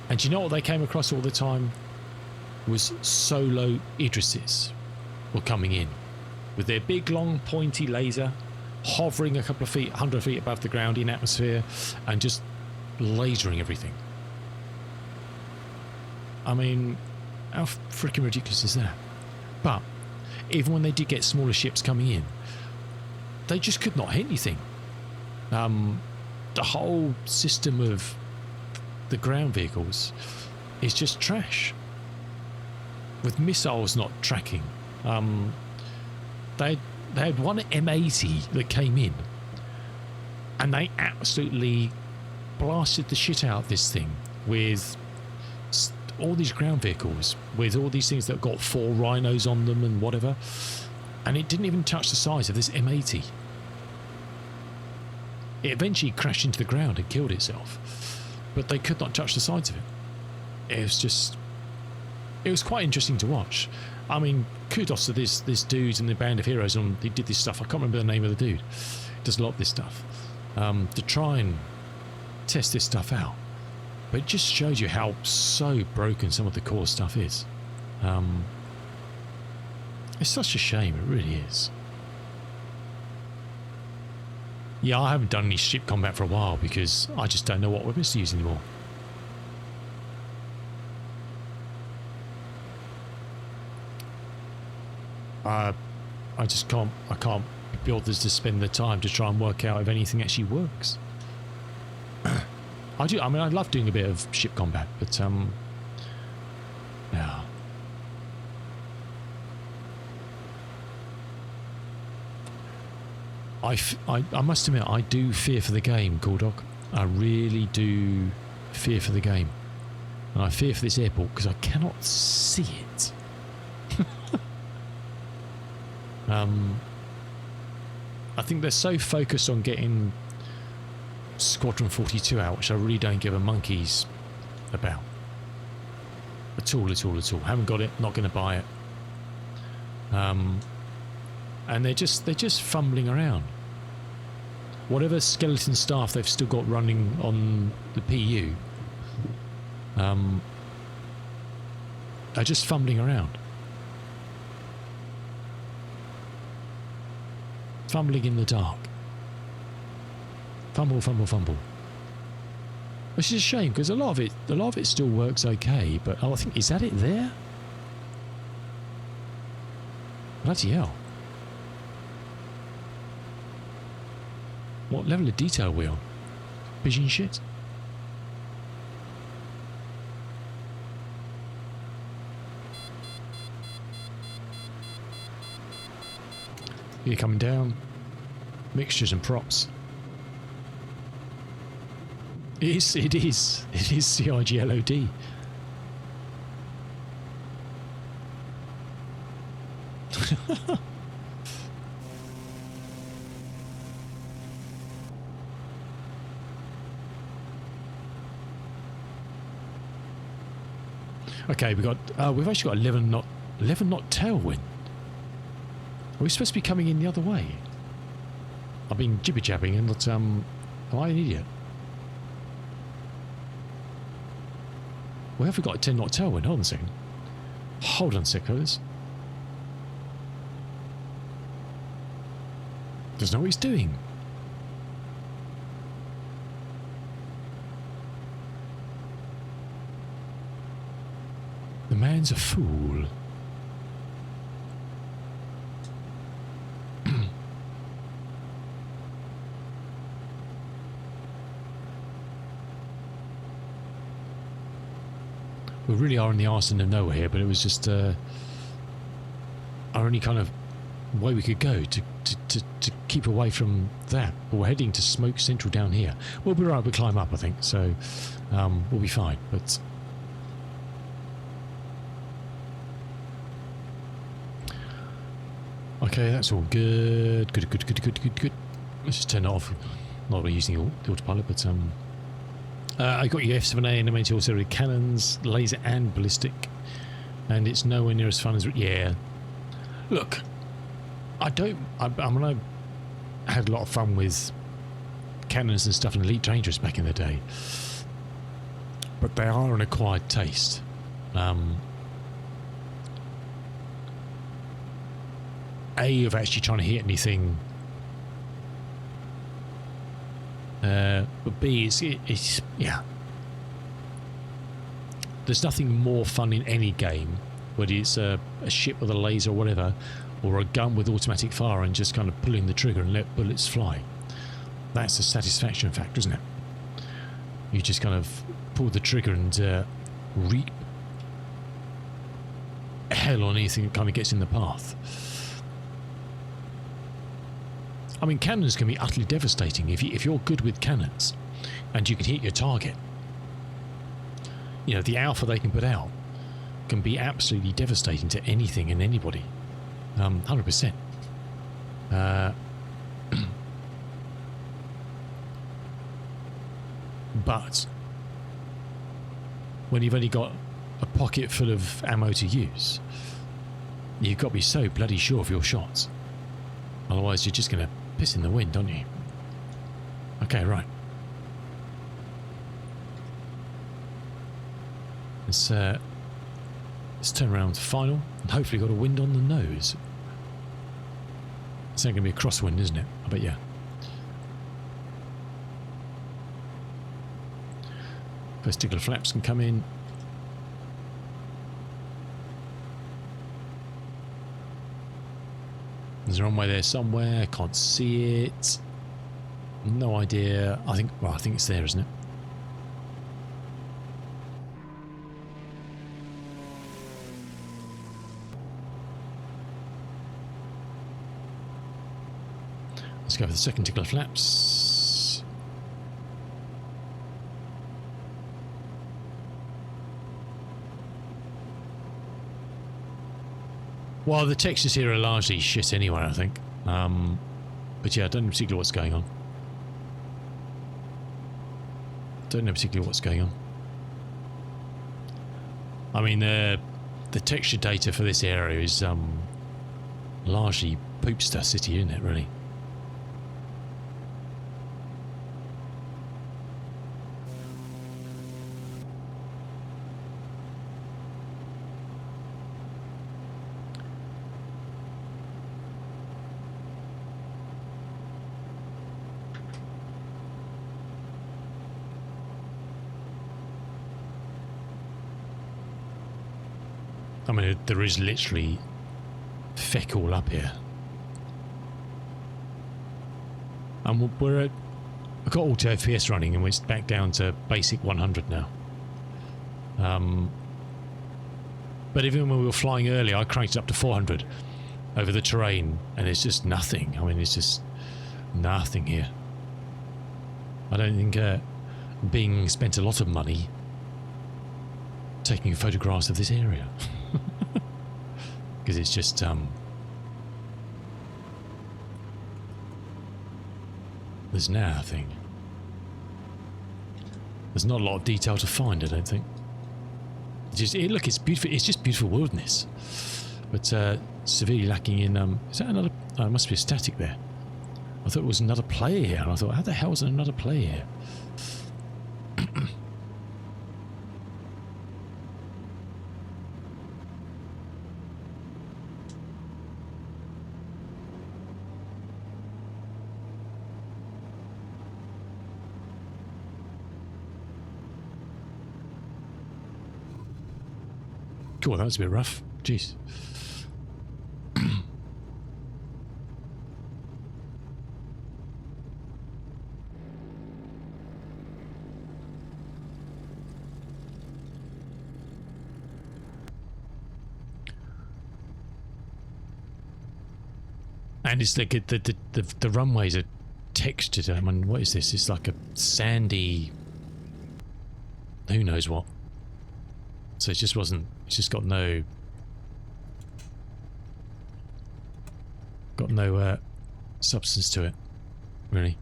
And do you know what they came across all the time? Was solo Idrises were coming in with their big, long, pointy laser, hovering a couple of feet, 100 feet above the ground in atmosphere, and just lasering everything. I mean, how freaking ridiculous is that? But even when they did get smaller ships coming in, they just could not hit anything. The whole system of the ground vehicles is just trash, with missiles not tracking. They had one M80 that came in, and they absolutely blasted the shit out of this thing with all these ground vehicles, with all these things that got 4 rhinos on them and whatever, and it didn't even touch the size of this M80. It eventually crashed into the ground and killed itself, but they could not touch the sides of it. It was quite interesting to watch. I mean, kudos to this dude and the band of heroes on they did this stuff. I can't remember the name of the dude. He does a lot of this stuff to try and test this stuff out. But it just shows you how so broken some of the core stuff is. It's such a shame. It really is. Yeah, I haven't done any ship combat for a while because I just don't know what weapons to use anymore. I just can't. I can't be bothered to spend the time to try and work out if anything actually works. I do. I mean, I love doing a bit of ship combat, but yeah. I must admit, I do fear for the game, Gordog. I really do fear for the game, and I fear for this airport because I cannot see it. I think they're so focused on getting Squadron 42 out, which I really don't give a monkey's about. At all. Haven't got it, not going to buy it. And they're just fumbling around. Whatever skeleton staff they've still got running on the PU are just fumbling around. Fumbling in the dark. Fumble. Which is a shame because a lot of it still works okay, but I think, is that it there? Bloody hell. What level of detail are we on? Pigeon shit? You're coming down. Mixtures and props. It is CIGLOD. Okay, we've actually got 11 knot tailwind. Are we supposed to be coming in the other way? I've been jibber jabbing and am I an idiot? Where have we got a 10 knot tailwind? Hold on a second. Hold on a second, fellas. Doesn't know what he's doing. The man's a fool. We really are in the arse end of nowhere here, but it was just our only kind of way we could go to keep away from that. But we're heading to Smoke Central down here. We'll be right, we'll climb up, I think, so we'll be fine. But okay, that's all good. Good. Let's just turn it off. Not really using the autopilot, but I got your F7A and MAT auxiliary cannons, laser and ballistic, and it's nowhere near as fun as yeah. Look, I had a lot of fun with cannons and stuff in Elite Dangerous back in the day, but they are an acquired taste. A, of actually trying to hit anything, but B, it's yeah. There's nothing more fun in any game, whether it's a ship with a laser or whatever, or a gun with automatic fire and just kind of pulling the trigger and let bullets fly. That's the satisfaction factor, isn't it? You just kind of pull the trigger and reap hell on anything that kind of gets in the path. I mean, cannons can be utterly devastating if you're good with cannons and you can hit your target. You know, the alpha they can put out can be absolutely devastating to anything and anybody. 100%. But when you've only got a pocket full of ammo to use, you've got to be so bloody sure of your shots. Otherwise, you're just going to piss in the wind, aren't you? Okay, right. Let's turn around to final and hopefully got a wind on the nose. It's not going to be a crosswind, isn't it? I bet, yeah. First tickle flaps can come in. There's a runway there somewhere. Can't see it. No idea. I think it's there, isn't it? Let's go for the second tickle flaps. Well, the textures here are largely shit anyway, I think. But yeah, I don't know particularly what's going on. I mean, the texture data for this area is largely Poopster City, isn't it, really? I mean, there is literally feck all up here. And I've got auto FPS running and we're back down to basic 100 now. But even when we were flying earlier, I cranked it up to 400. over the terrain, and it's just nothing. I mean, it's just nothing here. I don't think Bing spent a lot of money taking photographs of this area. Because it's just there's nothing. There's not a lot of detail to find, I don't think. Look, it's beautiful. It's just beautiful wilderness, but severely lacking in. Is that another? Oh, it must be a static there. I thought it was another player here, and I thought, how the hell is there another player here? Cool, that was a bit rough. Jeez. And it's like the runways are textured. I mean, what is this? It's like a sandy, who knows what. So it just wasn't. It's just got no substance to it, really.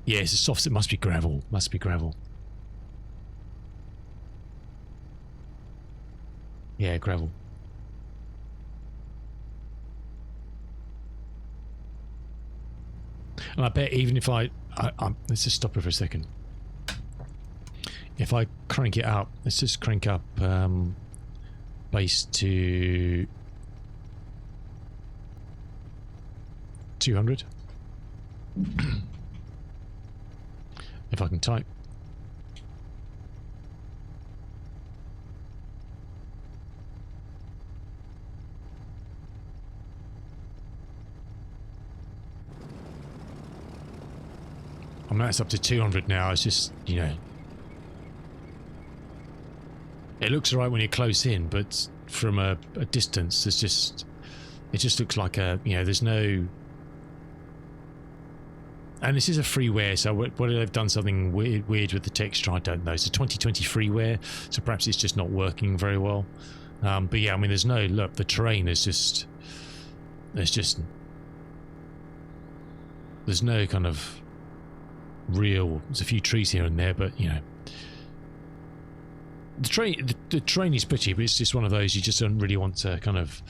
Yeah, it's a soft. It must be gravel. Must be gravel. Yeah, gravel. And I bet even if I let's just stop it for a second. If I crank it up, let's just crank up base to 200. If I can type. I mean, that's up to 200 now. It's just, you know, it looks alright when you're close in, but from a distance, it just looks like a, you know, there's no. And this is a freeware, so whether they've done something weird with the texture, I don't know. It's a 2020 freeware, so perhaps it's just not working very well. But yeah, I mean, there's no look. The terrain is just, there's no kind of real. There's a few trees here and there, but you know. The train is pretty, but it's just one of those you just don't really want to kind of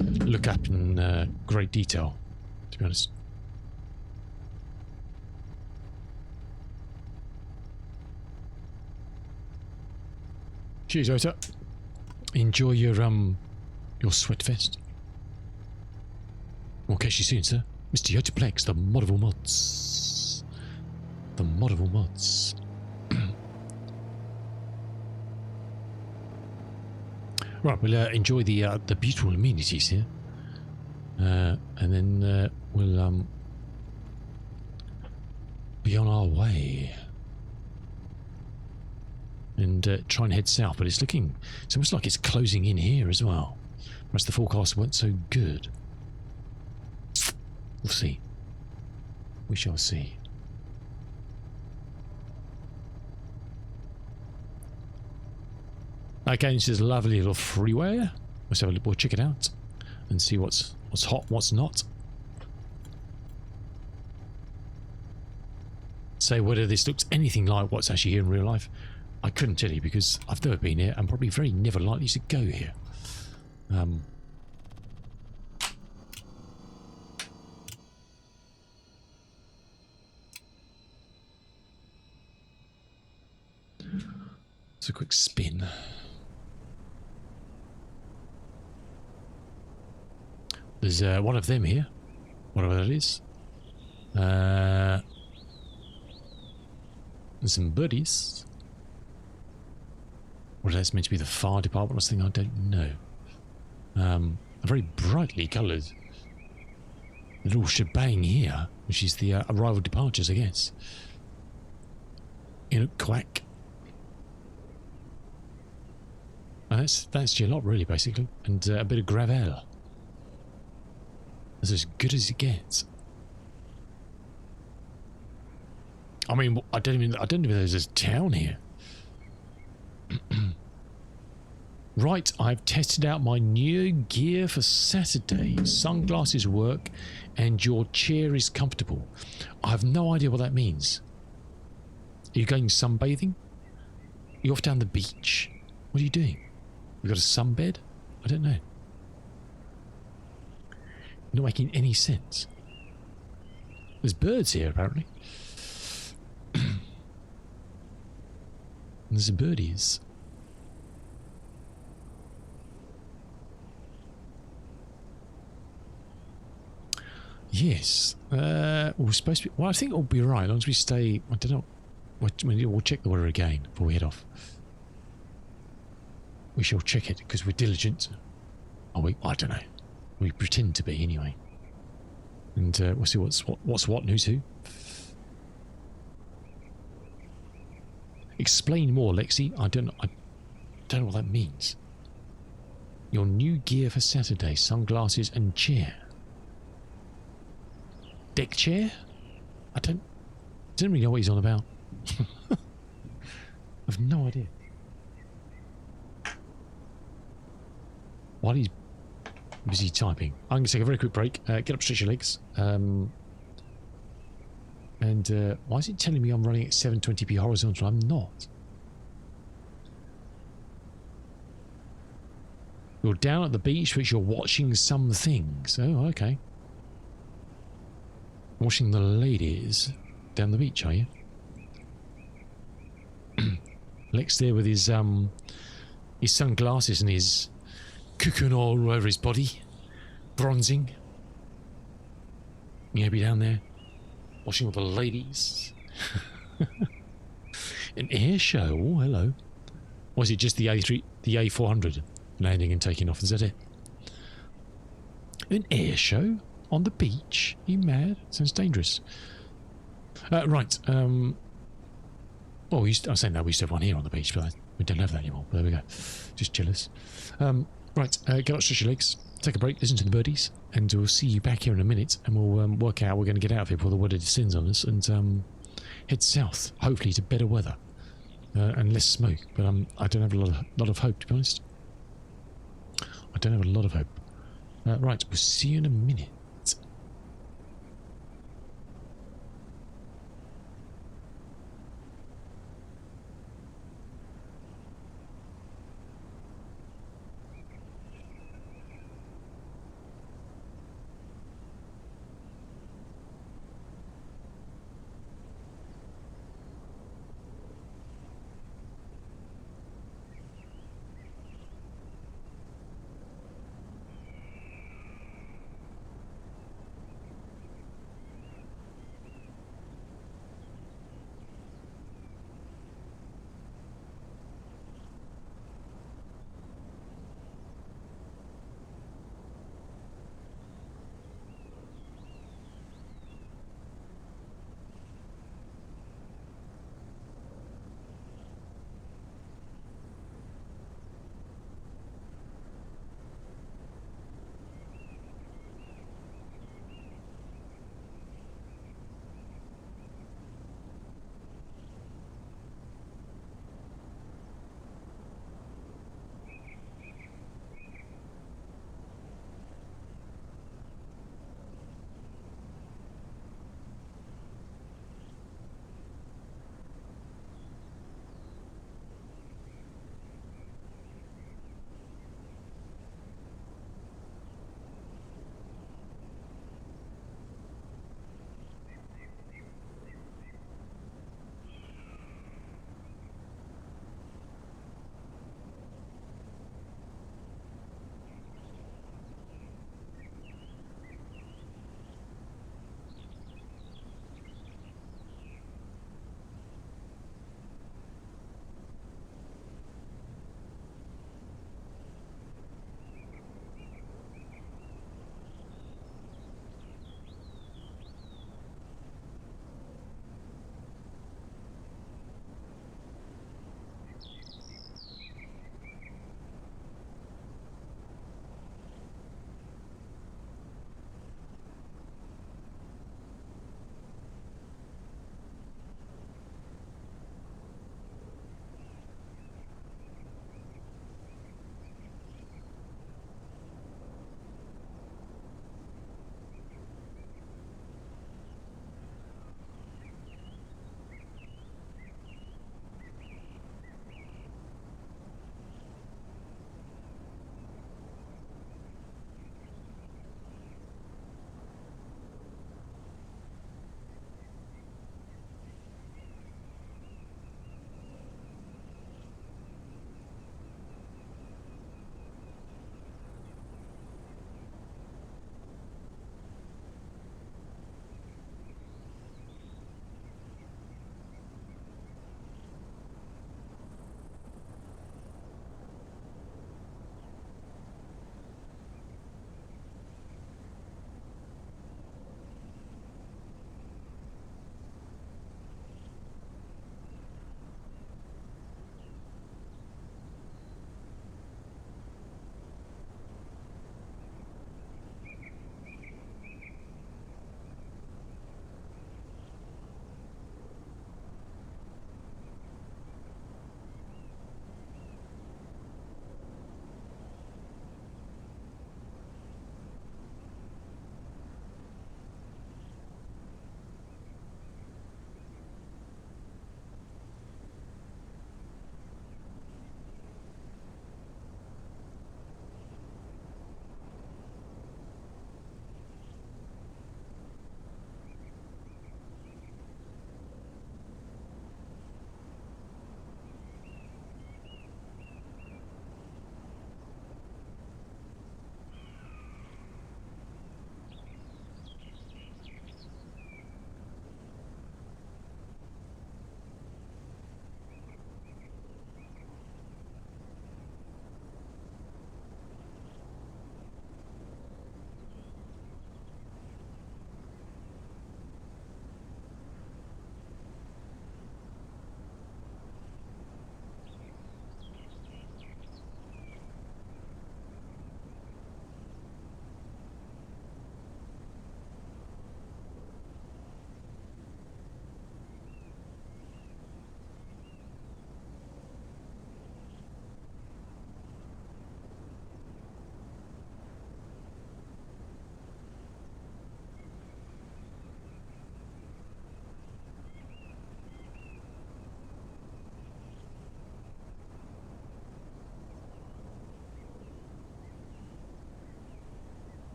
look up in great detail, to be honest. Cheers, Ota. Enjoy your sweat fest. We'll catch you soon, sir. Mr. Yotaplex, the Modable Mods. The Modable Mods. Right, we'll enjoy the beautiful amenities here, and then we'll be on our way and try and head south. But it's almost like it's closing in here as well. Whereas the forecast weren't so good. We'll see. We shall see. Okay, this is a lovely little freeway. Let's have a look. We'll check it out and see what's hot, what's not. So whether this looks anything like what's actually here in real life, I couldn't tell you because I've never been here and probably very never likely to go here. It's a quick spin. There's one of them here, whatever that is. There's some buddies. Whether that's meant to be the fire department or something, I don't know. A very brightly coloured little shebang here, which is the arrival departures, I guess. In a quack. I that's your lot, really, basically. And a bit of gravel. That's as good as it gets. I mean, I don't even know if there's a town here. Right, I've tested out my new gear for Saturday. Sunglasses work and your chair is comfortable. I have no idea what that means. Are you going sunbathing? You're off down the beach? What are you doing? You got a sunbed? I don't know. Not making any sense. There's birds here, apparently. There's some birdies. Yes. We're supposed to be... Well, I think it'll be right as long as we stay... I don't know. We'll check the weather again before we head off. We shall check it because we're diligent. Oh, I don't know. We pretend to be anyway. And we'll see what's what, who's who. Explain more, Lexi. I don't know what that means. Your new gear for Saturday: sunglasses and chair. Deck chair? I don't really know what he's on about. I've no idea. While he's busy typing, I'm going to take a very quick break. Get up, stretch your legs. And why is it telling me I'm running at 720p horizontal? I'm not. You're down at the beach, which you're watching some things. Oh, okay. Watching the ladies down the beach, are you? Lex there with his sunglasses and his cocoon all over his body, bronzing. You be down there watching all the ladies. An air show. Oh, hello. Or is it just the A400 landing and taking off? Is that it? An air show on the beach? Are you mad? Sounds dangerous. Right. Well, I was saying that we used to have one here on the beach, but we don't have that anymore. There we go. Just jealous. Right. Get up, stretch your legs. Take a break. Listen to the birdies, and we'll see you back here in a minute, and we'll work out how we're going to get out of here before the weather descends on us, and head south, hopefully to better weather and less smoke. But I don't have a lot of hope, to be honest. I don't have a lot of hope. Right. We'll see you in a minute.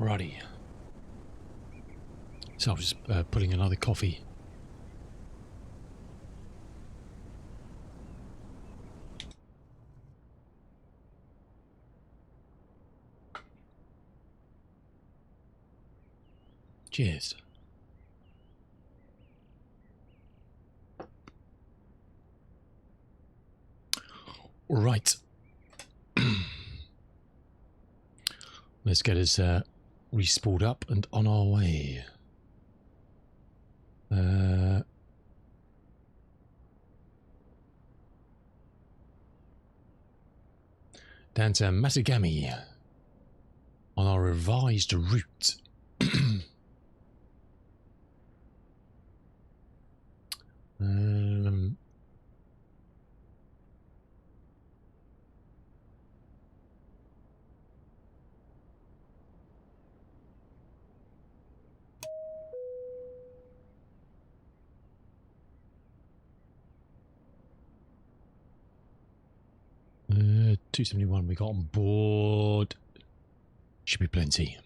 Alrighty. So I was putting another coffee. Cheers. Right. Let's get us respooled up and on our way. Down to Matagami on our revised route. 271 we got on board. Should be plenty.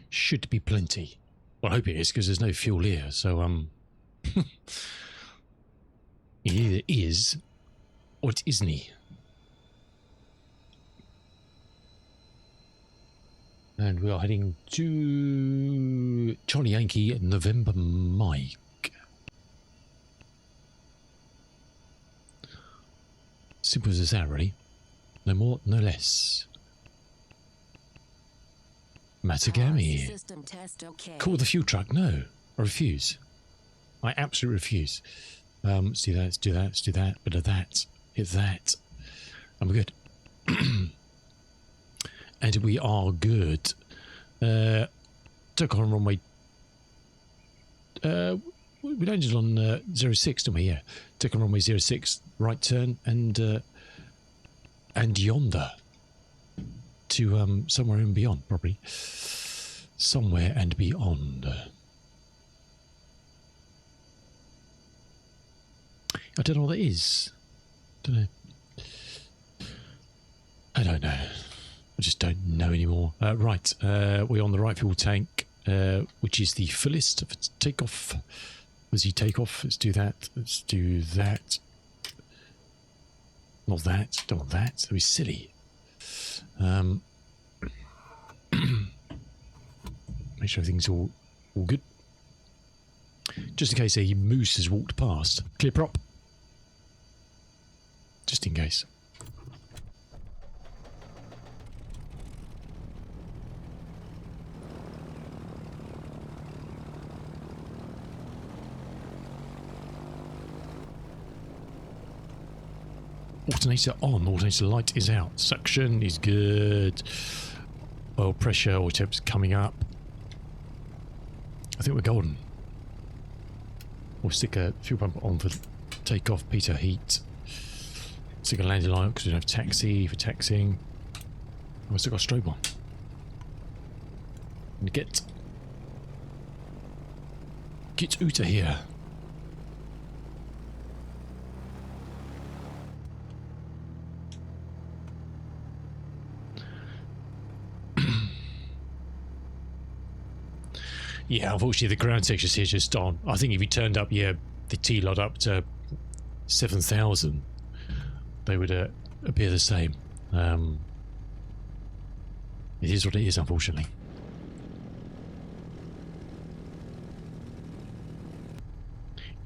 Should be plenty. Well, I hope it is, because there's no fuel here, so it either is or it isn't. And we are heading to Charlie Yankee November Mike. Simple as that, really. No more, no less. Matagami. System test okay. Call the fuel truck. No, I refuse. I absolutely refuse. Let's do that, let's do that, let's do that, bit of that, hit that. And we're good. And we are good. Took on runway. We landed on 06, didn't we? Yeah. Took on runway 06, right turn, and yonder to somewhere and beyond, probably. Somewhere and beyond. I don't know what that is. Don't know. I don't know. I just don't know anymore. Right, we're on the right fuel tank, which is the fullest for takeoff. As you take off, let's do that. Let's do that. Not that. Don't want that. That was silly. Make sure everything's all good. Just in case a moose has walked past. Clear prop. Just in case. Alternator on, alternator light is out. Suction is good. Oil pressure, oil temps coming up. I think we're golden. We'll stick a fuel pump on for takeoff, Peter heat. Stick a landing line because we don't have taxi for taxiing. We've still got strobe on. And get out of here. Yeah, unfortunately the ground sections here just on. I think if you turned up, yeah, the T-Lot up to 7,000, they would appear the same. It is what it is, unfortunately.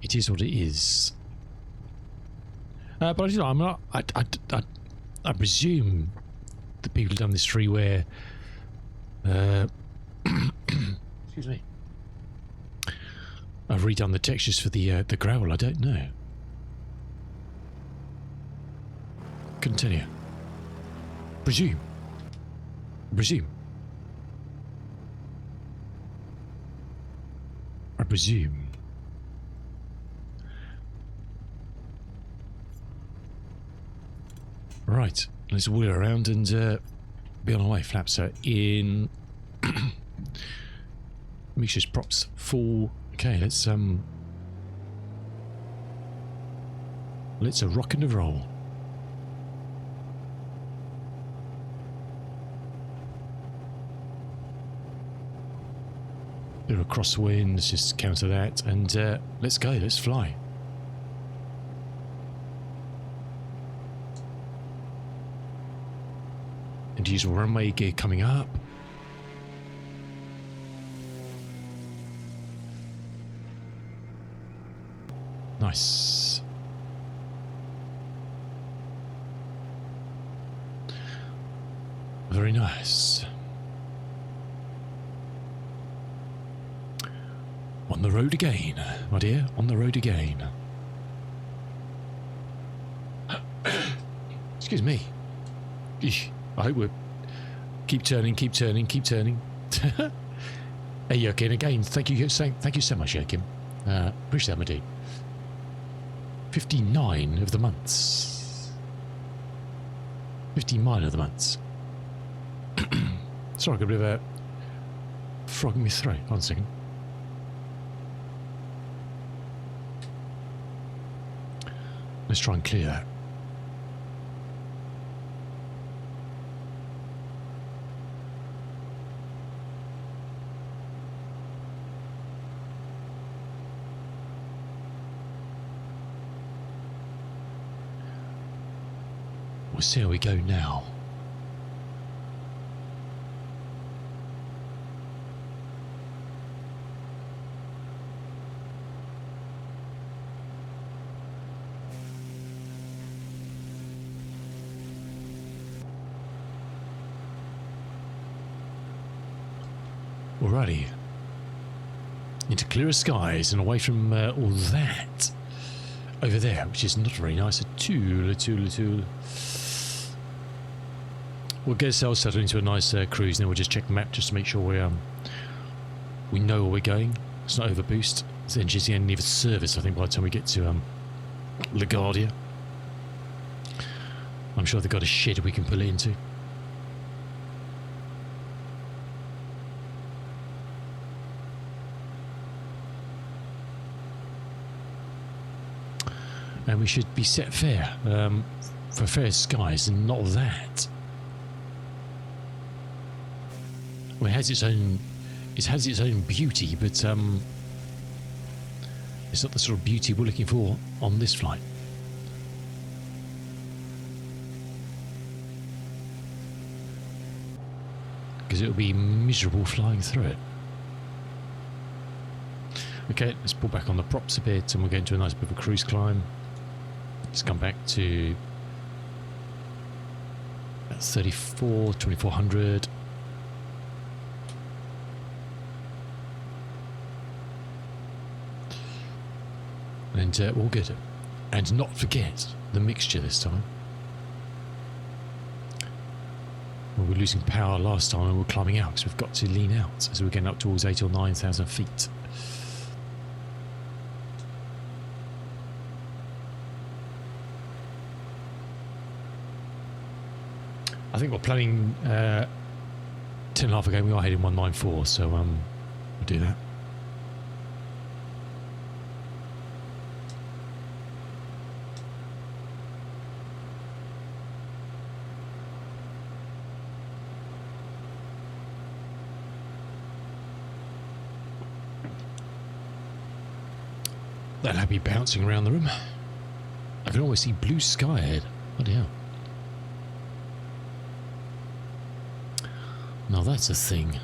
It is what it is. But you know, I'm not. I presume the people who've done this freeware. Excuse me. I've redone the textures for the gravel. I don't know. Continue. Presume. I presume. Right. Let's wheel around and be on our way. Flaps are in. Misha's props full. Okay, let's rock and roll. Bit of a crosswind, let's just counter that, and let's go, let's fly. And use runway gear coming up. Nice. Very nice. On the road again, my dear, on the road again. Excuse me. Eesh, I hope we're... Keep turning, keep turning, keep turning. Hey, Joachim, again, thank you so much, Joachim. Appreciate that, my dude. 59 of the months. 59 of the months. Sorry, I got a bit of a frog in my throat. Hold on a second. Let's try and clear that. We'll see how we go now. Alrighty. Into clearer skies and away from all that over there, which is not very nice at all. We'll get ourselves settled into a nice cruise, and then we'll just check the map just to make sure we know where we're going. It's not overboost. It's engine's going to need a service, I think, by the time we get to LaGuardia. I'm sure they've got a shed we can pull it into. And we should be set fair for fair skies and not that. Well, it has its own beauty, but it's not the sort of beauty we're looking for on this flight. Because it'll be miserable flying through it. Okay, let's pull back on the props a bit, and we'll go into a nice bit of a cruise climb. Let's come back to 2400. And we'll get it. And not forget the mixture this time. Well, we were losing power last time and we're climbing out because we've got to lean out as we're getting up towards 8,000 or 9,000 feet. I think we're planning 10.5 ago, we are heading 194, so we'll do that. That happy bouncing around the room. I can always see blue sky ahead. Bloody hell. Now that's a thing.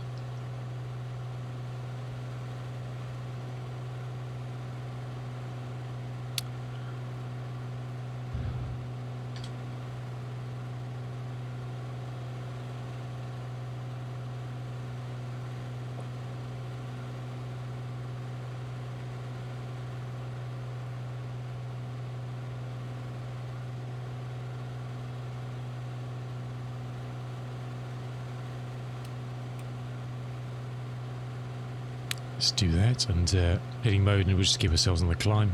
Let's do that, and heading mode, and we'll just give ourselves on the climb.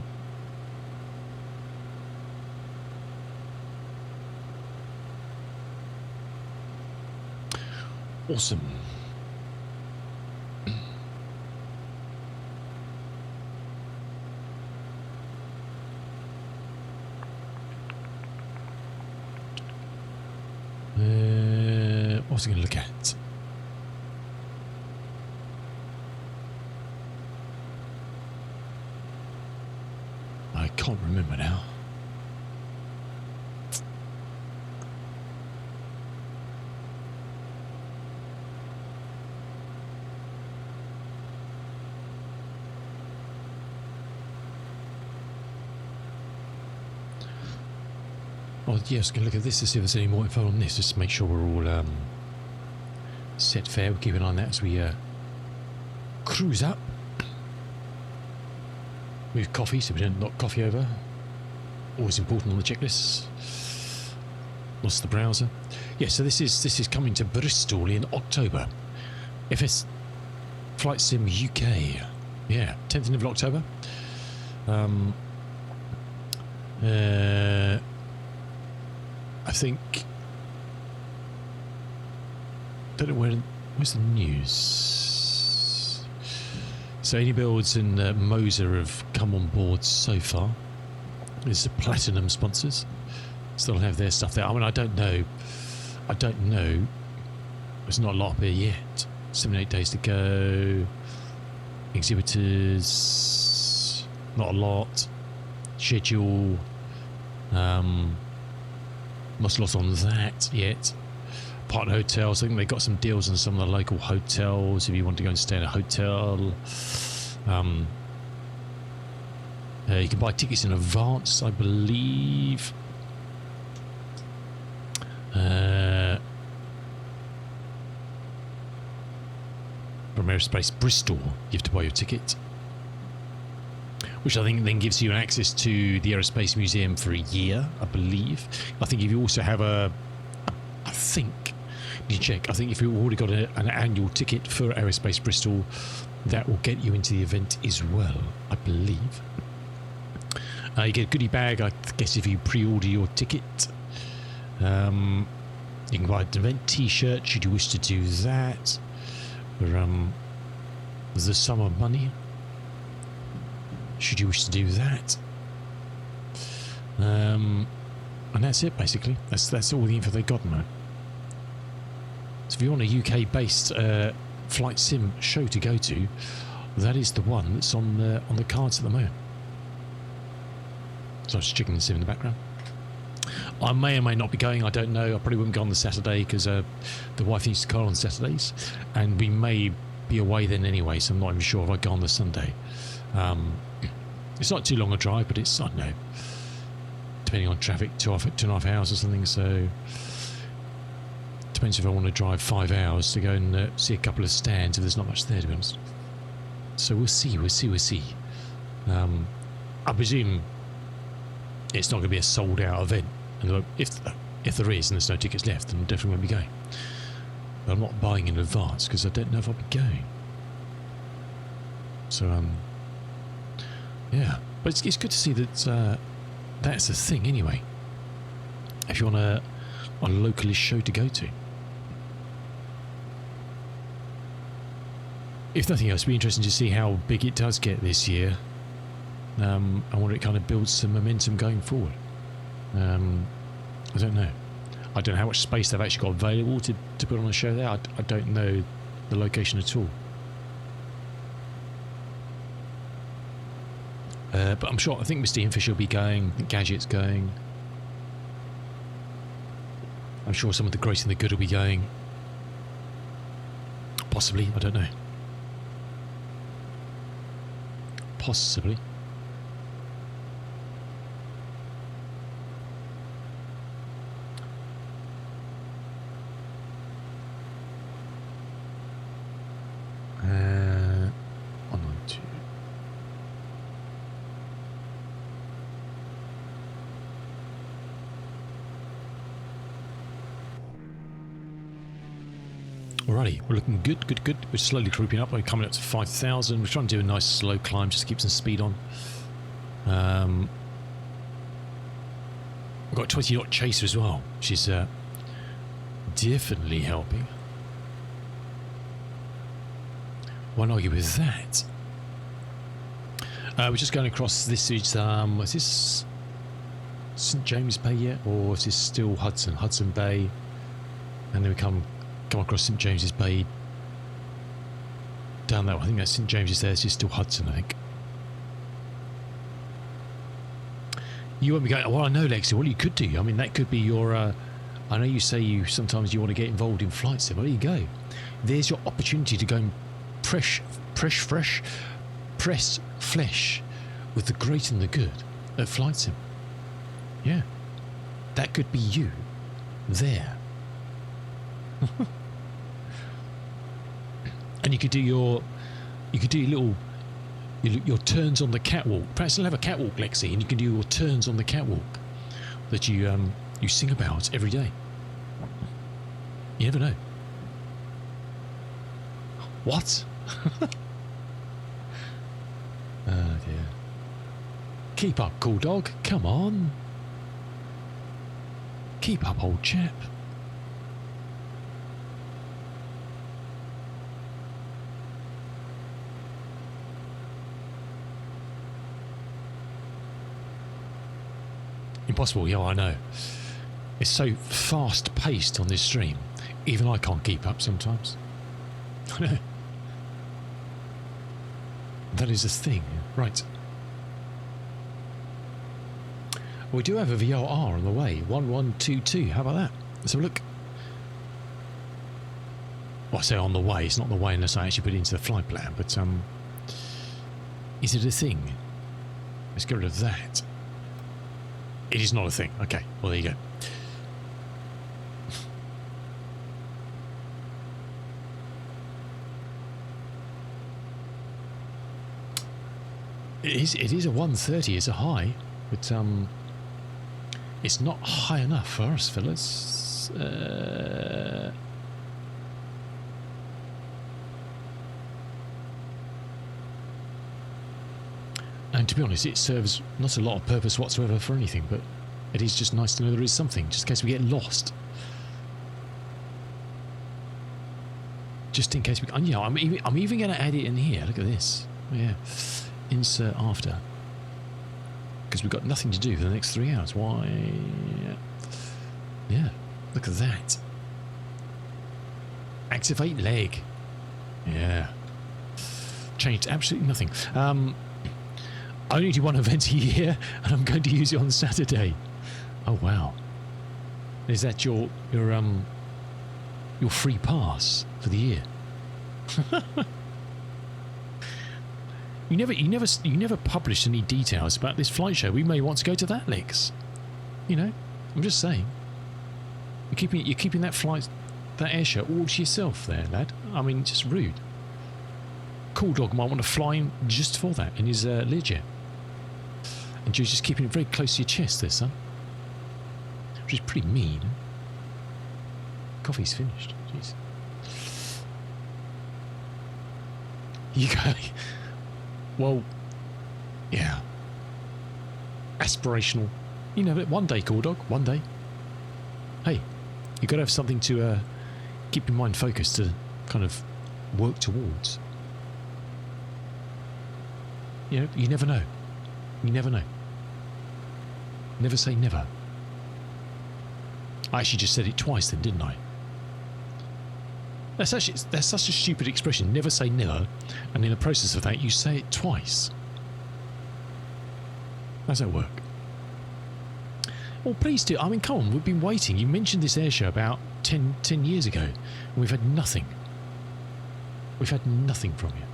Awesome. What was I going to look at? Can't remember now. Oh yes, can look at this to see if there's any more info on this, just to make sure we're all set fair. We'll keep an eye on that as we cruise up. With coffee, so we don't knock coffee over. Always important on the checklists. Lost the browser. Yeah, so this is coming to Bristol in October. FS Flight Sim UK. Yeah, 10th of October. I think. Don't know where's the news. So Any Builds and Moser have come on board so far. It's the platinum sponsors. Still have their stuff there. I mean, I don't know. There's not a lot up here yet. 7-8 days to go. Exhibitors, not a lot. Schedule, not a lot on that yet. Partner hotels, I think they got some deals on some of the local hotels if you want to go and stay in a hotel. You can buy tickets in advance, I believe. From Aerospace Bristol, you have to buy your ticket, which I think then gives you access to the Aerospace Museum for a year, I believe. I think if you also have I think if you've already got an annual ticket for Aerospace Bristol, that will get you into the event as well, I believe. You get a goodie bag, I guess, if you pre-order your ticket. You can buy an event t-shirt should you wish to do that. For the summer money, should you wish to do that. And that's it, basically. That's all the info they got now. So if you want a UK-based flight sim show to go to, that is the one that's on the cards at the moment. So I was checking the sim in the background. I may or may not be going, I don't know. I probably wouldn't go on the Saturday because the wife needs to car on Saturdays, and we may be away then anyway, so I'm not even sure if I go on the Sunday. It's not too long a drive, but it's, I don't know, depending on traffic, 2.5 hours or something, so depends if I want to drive 5 hours to go and see a couple of stands if there's not much there, to be honest. So we'll see. I presume it's not going to be a sold out event, and if there is and there's no tickets left, then I definitely won't be going. But I'm not buying in advance because I don't know if I'll be going. So yeah, but it's good to see that that's a thing anyway. If you want a localist show to go to, if nothing else, it'll be interesting to see how big it does get this year. And whether it kind of builds some momentum going forward. I don't know. I don't know how much space they've actually got available to put on a show there. I don't know the location at all. But I'm sure, I think Mr. Ian Fisher will be going, I think Gadget's going. I'm sure some of the great and the good will be going. Possibly, I don't know. Possibly. Alrighty, we're looking good. We're slowly creeping up. We're coming up to 5,000. We're trying to do a nice slow climb, just keep some speed on. We've got a 20 knot chaser as well, which is definitely helping. Won't argue with that. We're just going across this. Is this St James Bay yet, or is this still Hudson Bay? And then we come across St James's Bay down that way. I think that's St James's there. It's just still Hudson, I think. You won't be going, well, I know, Lexi, what you could do, I mean, that could be your, I know you say sometimes you want to get involved in flight sim. Well, there you go. There's your opportunity to go and press flesh with the great and the good at flight sim. Yeah. That could be you there. And you could do your turns on the catwalk. Perhaps you'll have a catwalk, Lexi, and you can do your turns on the catwalk that you sing about every day. You never know. What? Oh dear. Keep up, cool dog. Come on. Keep up, old chap. Impossible, yeah, I know. It's so fast-paced on this stream. Even I can't keep up sometimes. I know. That is a thing. Right. We do have a VRR on the way. 1122. How about that? Let's have a look. Well, I say on the way. It's not on the way unless I actually put it into the flight plan. But is it a thing? Let's get rid of that. It is not a thing. Okay. Well, there you go. It is a 130. It's a high, but it's not high enough for us, fellas. And to be honest, it serves not a lot of purpose whatsoever for anything, but it is just nice to know there is something, just in case we get lost. Just in case we... You know, I'm even going to add it in here. Look at this. Yeah. Insert after. Because we've got nothing to do for the next 3 hours. Why? Yeah. Look at that. Activate leg. Yeah. Changed absolutely nothing. I only do one event a year, and I'm going to use it on Saturday. Oh wow! Is that your free pass for the year? You never published any details about this flight show. We may want to go to that, Lex. You know, I'm just saying. You're keeping that air show all to yourself, there, lad. I mean, just rude. Cool dog might want to fly in just for that in his Learjet. And you're just keeping it very close to your chest there, son. Which is pretty mean. Coffee's finished. Jeez. You go. Well, yeah. Aspirational. You know, one day, cool dog. One day. Hey, you've got to have something to keep your mind focused to kind of work towards. You know, you never know. You never know. Never say never. I actually just said it twice then, didn't I? That's such a stupid expression. Never say never. And in the process of that, you say it twice. How does that work? Well, please do. I mean, come on. We've been waiting. You mentioned this air show about 10 years ago. And we've had nothing. We've had nothing from you.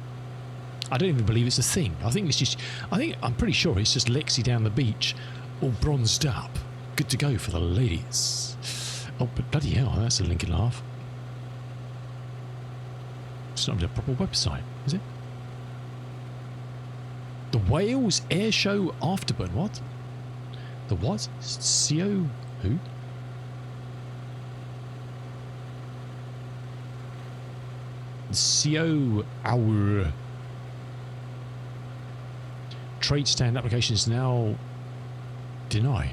I don't even believe it's a thing. I'm pretty sure it's just Lexi down the beach, all bronzed up, good to go for the ladies. Oh, but bloody hell, that's a link and a half. It's not a proper website, is it? The Wales Air Show Afterburn. What? The what? CO who? CO our trade stand applications now deny.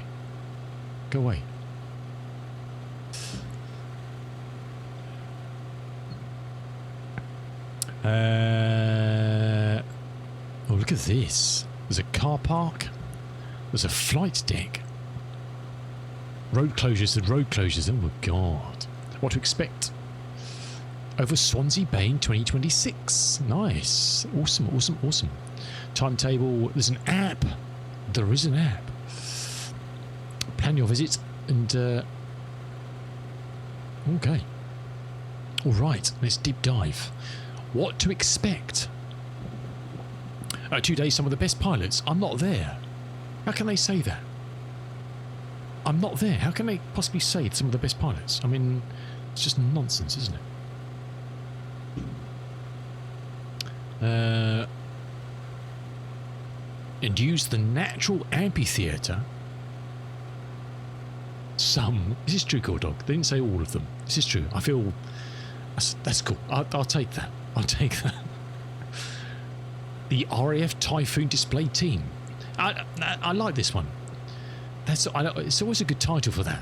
Go away. Oh, look at this. There's a car park. There's a flight deck. Road closures and road closures. Oh my god. What to expect? Over Swansea Bay in 2026. Nice. Awesome, awesome, awesome. Timetable. There's an app. There is an app. plan your visit and... okay. All right, let's deep dive. What to expect? 2 days, some of the best pilots. I'm not there. How can they say that? I'm not there. How can they possibly say some of the best pilots? I mean, it's just nonsense, isn't it? And use the natural amphitheatre. Some. This is true, Dog. They didn't say all of them. This is true. I feel... That's cool. I'll take that. I'll take that. The RAF Typhoon display team. I like this one. It's always a good title for that.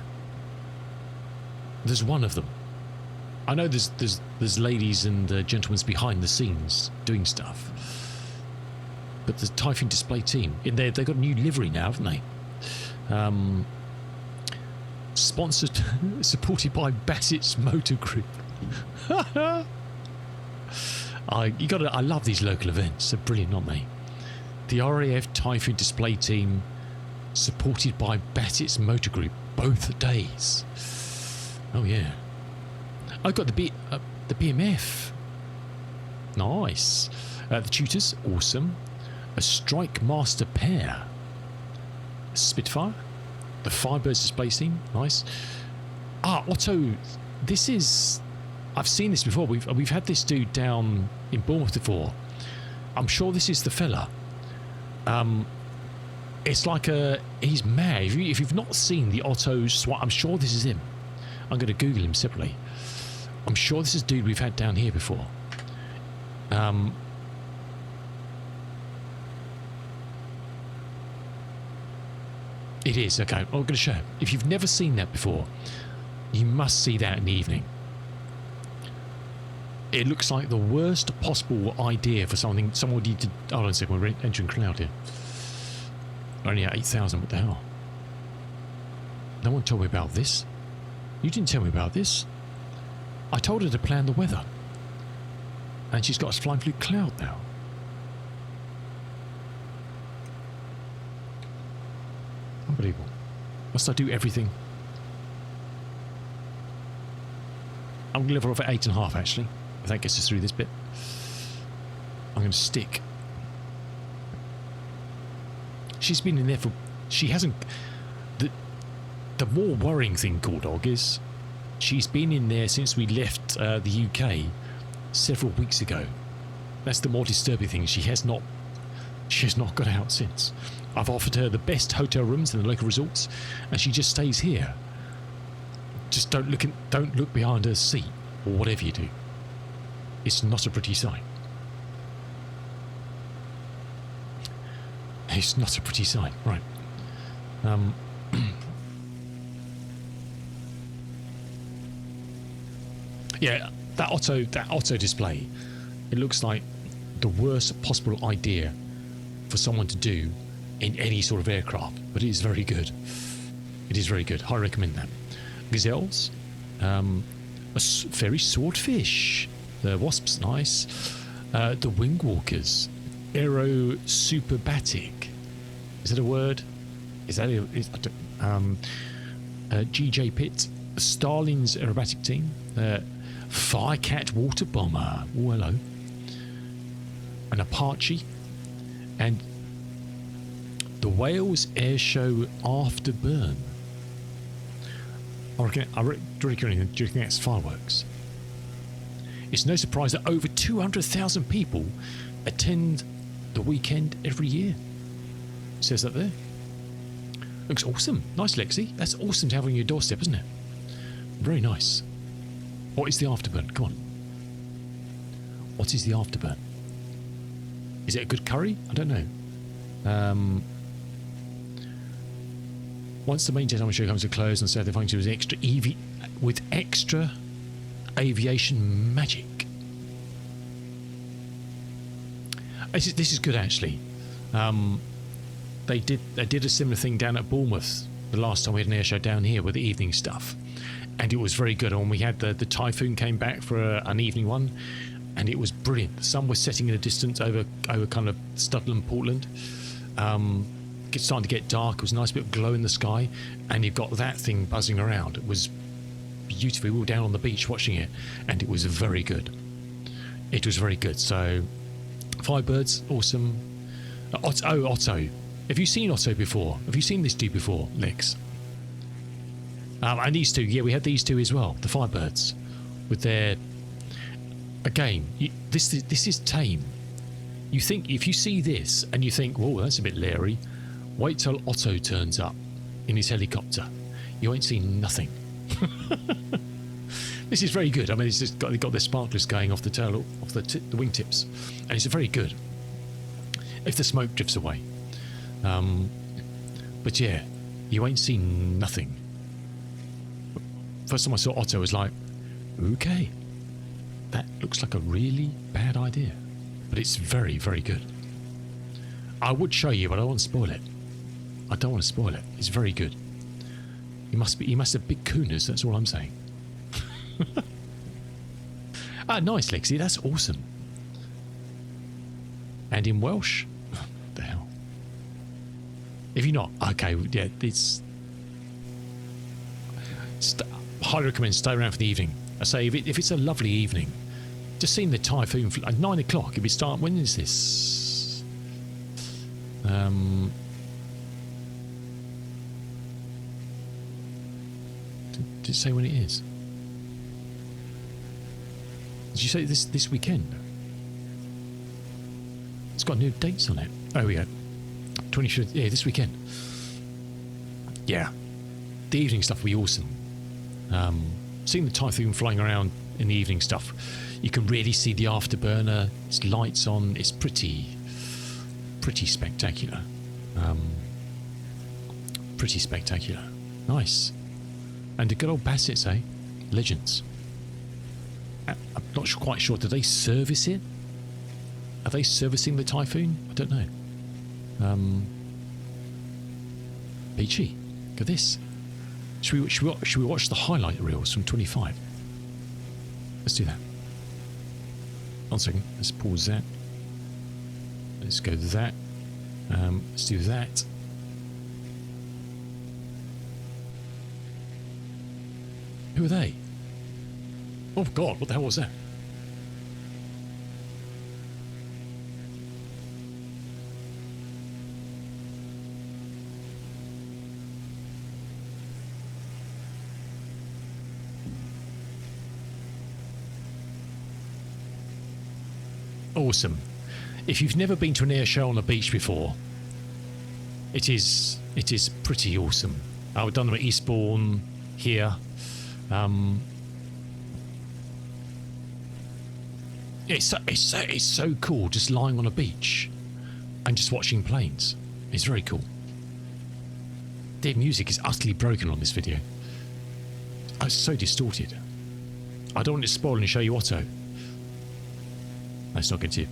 There's one of them. I know there's ladies and gentlemen behind the scenes doing stuff, but the Typhoon display team in there, they've got a new livery now, haven't they? Sponsored, supported by Bassett's Motor Group. I love these local events. They're brilliant, aren't they? The RAF Typhoon display team, supported by Bassett's Motor Group, both days. Oh yeah. I've got the BMF. Nice. The tutors, awesome. A Strike Master pair. A Spitfire. The Firebirds display team, nice. Otto. This is. I've seen this before. We've had this dude down in Bournemouth before. I'm sure this is the fella. It's like he's mad. If you've not seen the Otto's SWAT, I'm sure this is him. I'm going to Google him separately. I'm sure this is a dude we've had down here before. It is, okay. I'm going to show it. If you've never seen that before, you must see that in the evening. It looks like the worst possible idea for something. Somebody did. Hold on a second, we're entering cloud here. Only at 8,000, what the hell? No one told me about this. You didn't tell me about this. I told her to plan the weather. And she's got us flying through cloud now. Unbelievable. Must I do everything? I'm going to level off at 8.5 actually. If that gets us through this bit. I'm going to stick. She's been in there for... She hasn't... The more worrying thing, Dog, is she's been in there since we left the UK several weeks ago. That's the more disturbing thing. She has not got out since. I've offered her the best hotel rooms in the local resorts, and she just stays here. Just don't look behind her seat or whatever you do. It's not a pretty sight. It's not a pretty sight, right? Yeah, that Otto display. It looks like the worst possible idea for someone to do in any sort of aircraft, but it is very good. It is very good. I recommend that. Gazelles, a fairy swordfish, the wasps, nice. The wingwalkers, aero superbatic. Is that a word? Is that GJ Pitt, Starling's aerobatic team, Firecat water bomber. Oh, hello. An Apache, and the Wales Airshow Afterburn. Do you think that's fireworks? It's no surprise that over 200,000 people attend the weekend every year. It says that there. Looks awesome. Nice, Lexi. That's awesome to have on your doorstep, isn't it? Very nice. What is the afterburn? Come on. What is the afterburn? Is it a good curry? I don't know. Once the main jet show comes to close on Saturday, function with extra aviation magic. This is good actually. They did a similar thing down at Bournemouth the last time we had an air show down here with the evening stuff, and it was very good. And we had the Typhoon came back for an evening one, and it was brilliant. The sun was setting in the distance over kind of Studland, Portland. it's starting to get dark. It was a nice bit of glow in the sky, and you've got that thing buzzing around. It was beautiful. We were down on the beach watching it, and it was very good. It was very good. So, Firebirds, awesome. Otto. Have you seen Otto before? Have you seen this dude before, Lex? And these two, yeah, we had these two as well, the Firebirds, with their... Again, this is tame. You think, if you see this and you think, whoa, that's a bit leery, wait till Otto turns up in his helicopter. You ain't seen nothing. This is very good. I mean, it's just they've got their sparklers going off the tail, off the wingtips, and it's very good. If the smoke drifts away. But yeah, you ain't seen nothing. First time I saw Otto, I was like, okay, that looks like a really bad idea. But it's very, very good. I would show you, but I don't want to spoil it. I don't want to spoil it. It's very good. He must have big cooners, that's all I'm saying. Nice, Lexi, that's awesome. And in Welsh? What the hell? If you're not, okay, yeah, it's... highly recommend stay around for the evening. I say, if it's a lovely evening, just seeing the typhoon at 9 o'clock, if it start, when is this? Did it say when it is? Did you say this weekend? It's got new dates on it. Oh, we go. 20th, yeah, this weekend. Yeah. The evening stuff will be awesome. Seeing the typhoon flying around in the evening stuff, you can really see the afterburner. It's lights on. It's pretty spectacular. Pretty spectacular. Nice. And the good old Bassets, eh? Legends. I'm not quite sure. Do they service it? Are they servicing the typhoon? I don't know. Peachy. Look at this. Should we watch the highlight reels from 25? Let's do that. 1 second. Let's pause that. Let's go to that. Let's do that. Who are they? Oh God! What the hell was that? Awesome. If you've never been to an air show on a beach before, it is pretty awesome. I've done them at Eastbourne here. It's so cool just lying on a beach and just watching planes. It's very cool. The music is utterly broken on this video. It's so distorted. I don't want to spoil and show you Otto. That's not good to you.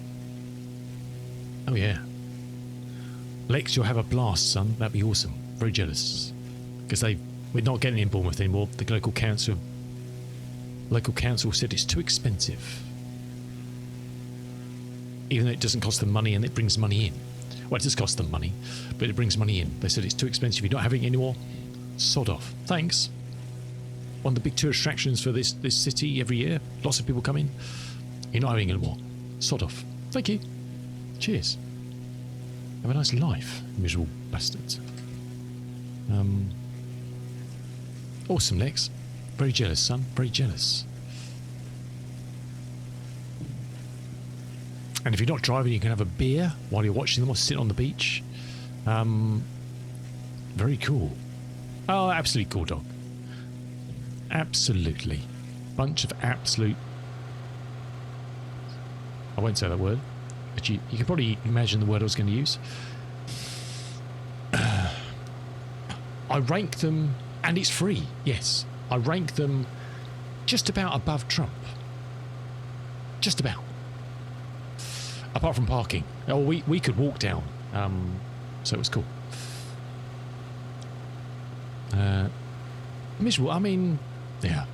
Oh yeah. Lex, you'll have a blast, son. That'd be awesome. Very jealous. Because we're not getting in Bournemouth anymore. The local council said it's too expensive. Even though it doesn't cost them money and it brings money in. Well, it does cost them money, but it brings money in. They said it's too expensive. You're not having it anymore. Sod off. Thanks. One of the big tourist attractions for this city every year. Lots of people come in. You're not having it anymore. Sod off. Thank you. Cheers. Have a nice life, miserable bastards. Awesome, Lex. Very jealous, son. Very jealous. And if you're not driving, you can have a beer while you're watching them or sit on the beach. Very cool. Oh, absolutely cool, dog. Absolutely. Bunch of absolute... I won't say that word, but you can probably imagine the word I was going to use. I rank them, and it's free, yes. I rank them just about above Trump. Just about. Apart from parking. Oh, we could walk down, so it was cool. Miserable, I mean, yeah.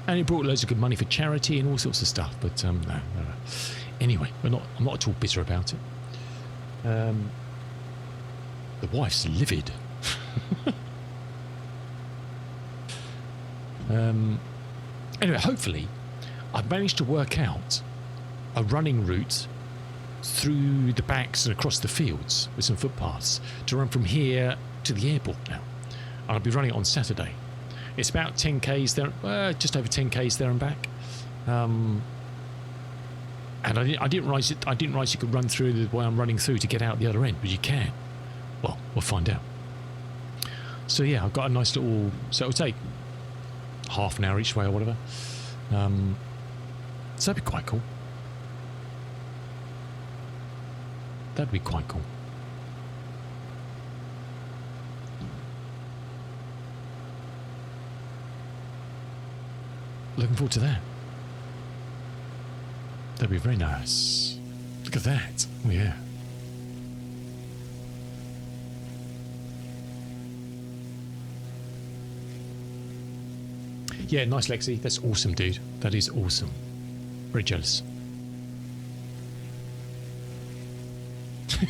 And it brought loads of good money for charity and all sorts of stuff, but no. Anyway, I'm not at all bitter about it. The wife's livid. Anyway, hopefully, I've managed to work out a running route through the backs and across the fields with some footpaths to run from here to the airport now. And I'll be running it on Saturday. It's about 10k's there, just over 10k's there and back. And I didn't realize you could run through the way I'm running through to get out the other end, but you can. Well, we'll find out. So yeah, I've got a nice little. So it'll take half an hour each way or whatever. So that'd be quite cool. That'd be quite cool. Looking forward to that. That'd be very nice. Look at that. Oh, yeah. Yeah, nice, Lexi. That's awesome, dude. That is awesome. Very jealous.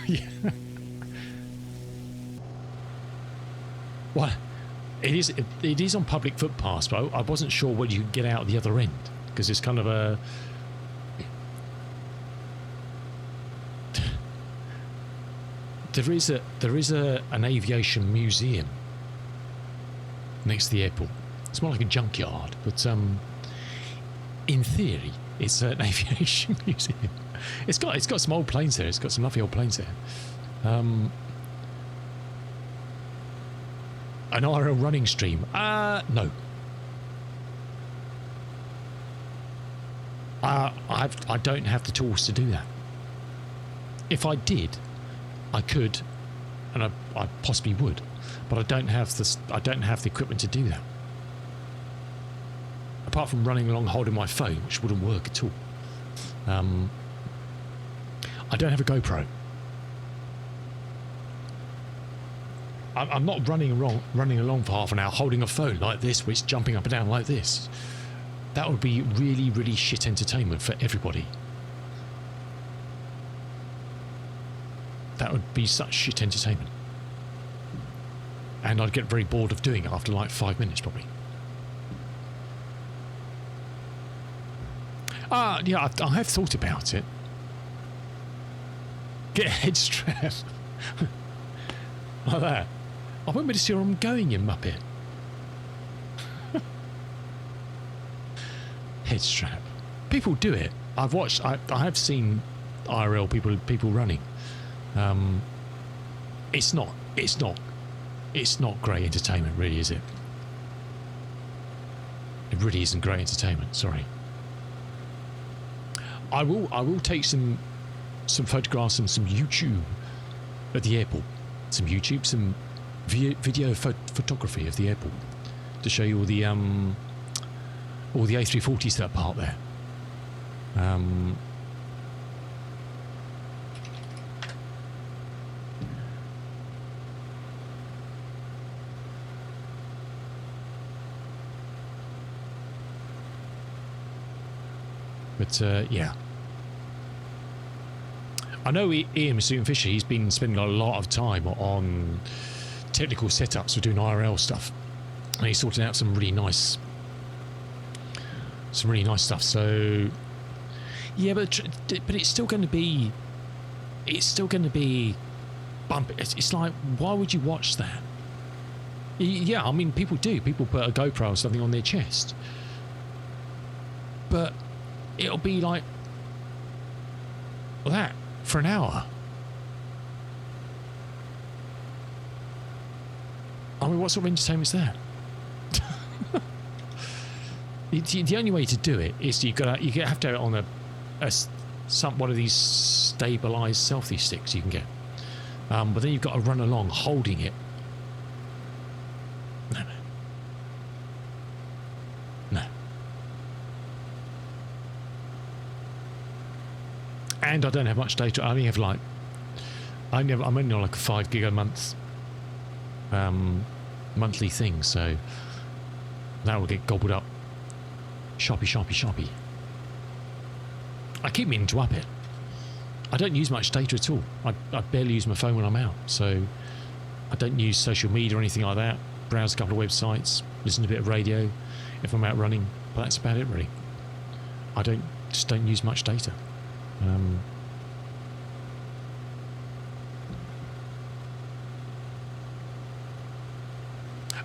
Yeah. Well, it is on public footpaths, but I wasn't sure whether you could get out the other end because it's kind of a. There is an aviation museum next to the airport. It's more like a junkyard, but in theory, it's an aviation museum. It's got some old planes there. It's got some lovely old planes there. An IRL running stream? No. I don't have the tools to do that. If I did, I could, and I possibly would, but I don't have the equipment to do that. Apart from running along holding my phone, which wouldn't work at all. I don't have a GoPro. I'm not running along for half an hour holding a phone like this, which jumping up and down like this. That would be really, really shit entertainment for everybody. That would be such shit entertainment. And I'd get very bored of doing it after like 5 minutes, probably. Yeah, I have thought about it. Get a head strap. Like that. I won't be able to see where I'm going, you muppet. Head strap. People do it. I've watched. I have seen IRL people running. It's not great entertainment, really, is it? It really isn't great entertainment. Sorry. I will take some photographs and some YouTube at the airport. Some video photography of the airport to show you all the A340s that are parked there. But yeah, I know Ian Fisher. He's been spending a lot of time on technical setups for doing IRL stuff, and he's sorting out some really nice stuff. So yeah, but it's still going to be bumpy. It's like, why would you watch that? Yeah, I mean, people do. People put a GoPro or something on their chest, but it'll be like that for an hour. I mean, what sort of entertainment is that? The only way to do it is you have to have it on one of these stabilized selfie sticks you can get. But then you've got to run along holding it. No. And I don't have much data. I only have I'm only on like a 5 gig a month monthly thing, so that will get gobbled up. Sharpie. I keep meaning to up it. I don't use much data at all. I barely use my phone when I'm out, so I don't use social media or anything like that. Browse a couple of websites, listen to a bit of radio if I'm out running, but that's about it really. I just don't use much data.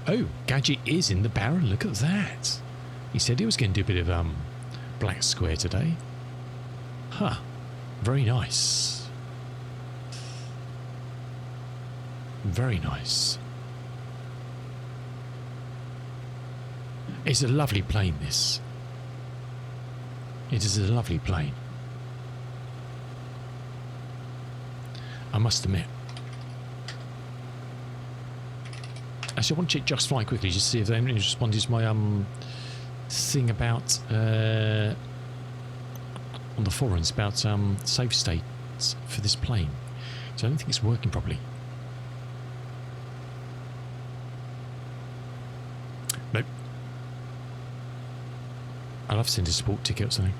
Oh, Gadget is in the barrel. Look at that. He said he was going to do a bit of black square today. Huh. Very nice. Very nice. It's a lovely plane, this. It is a lovely plane. I must admit. Actually, I want to check Just Fly quickly, just to see if anyone responded to my thing about on the forums about save states for this plane. So I don't think it's working properly. Nope. I'll have to send a support ticket or something.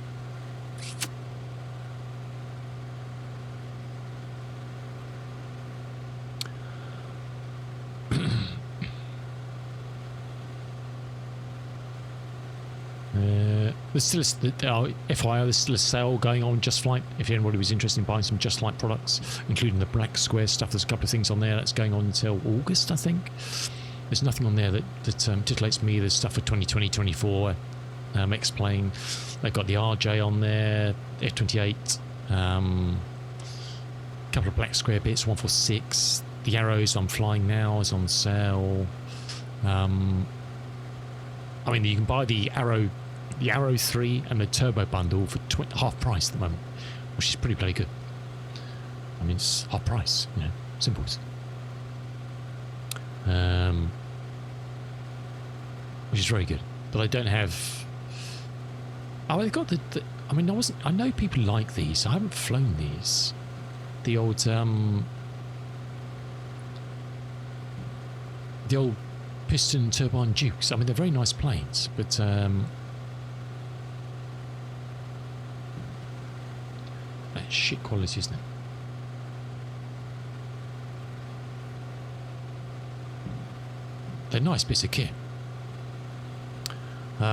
There's still FYI, there's still a sale going on Just Flight. If anybody was interested in buying some Just Flight products, including the black square stuff, there's a couple of things on there that's going on until August, I think. There's nothing on there that titillates me. There's stuff for 2020, 24, X-Plane. They've got the RJ on there, F-28, couple of black square bits, 146. The Arrows I'm flying now is on sale. I mean, you can buy the Arrow 3 and the Turbo bundle for half price at the moment, which is pretty bloody good. I mean, it's half price, you know, simple. Which is very good. But I don't have. Oh, I got the. I mean, I know people like these. I haven't flown these. The old piston turbine Dukes. I mean, they're very nice planes, but that's shit quality, isn't it? They're nice bits of kit. They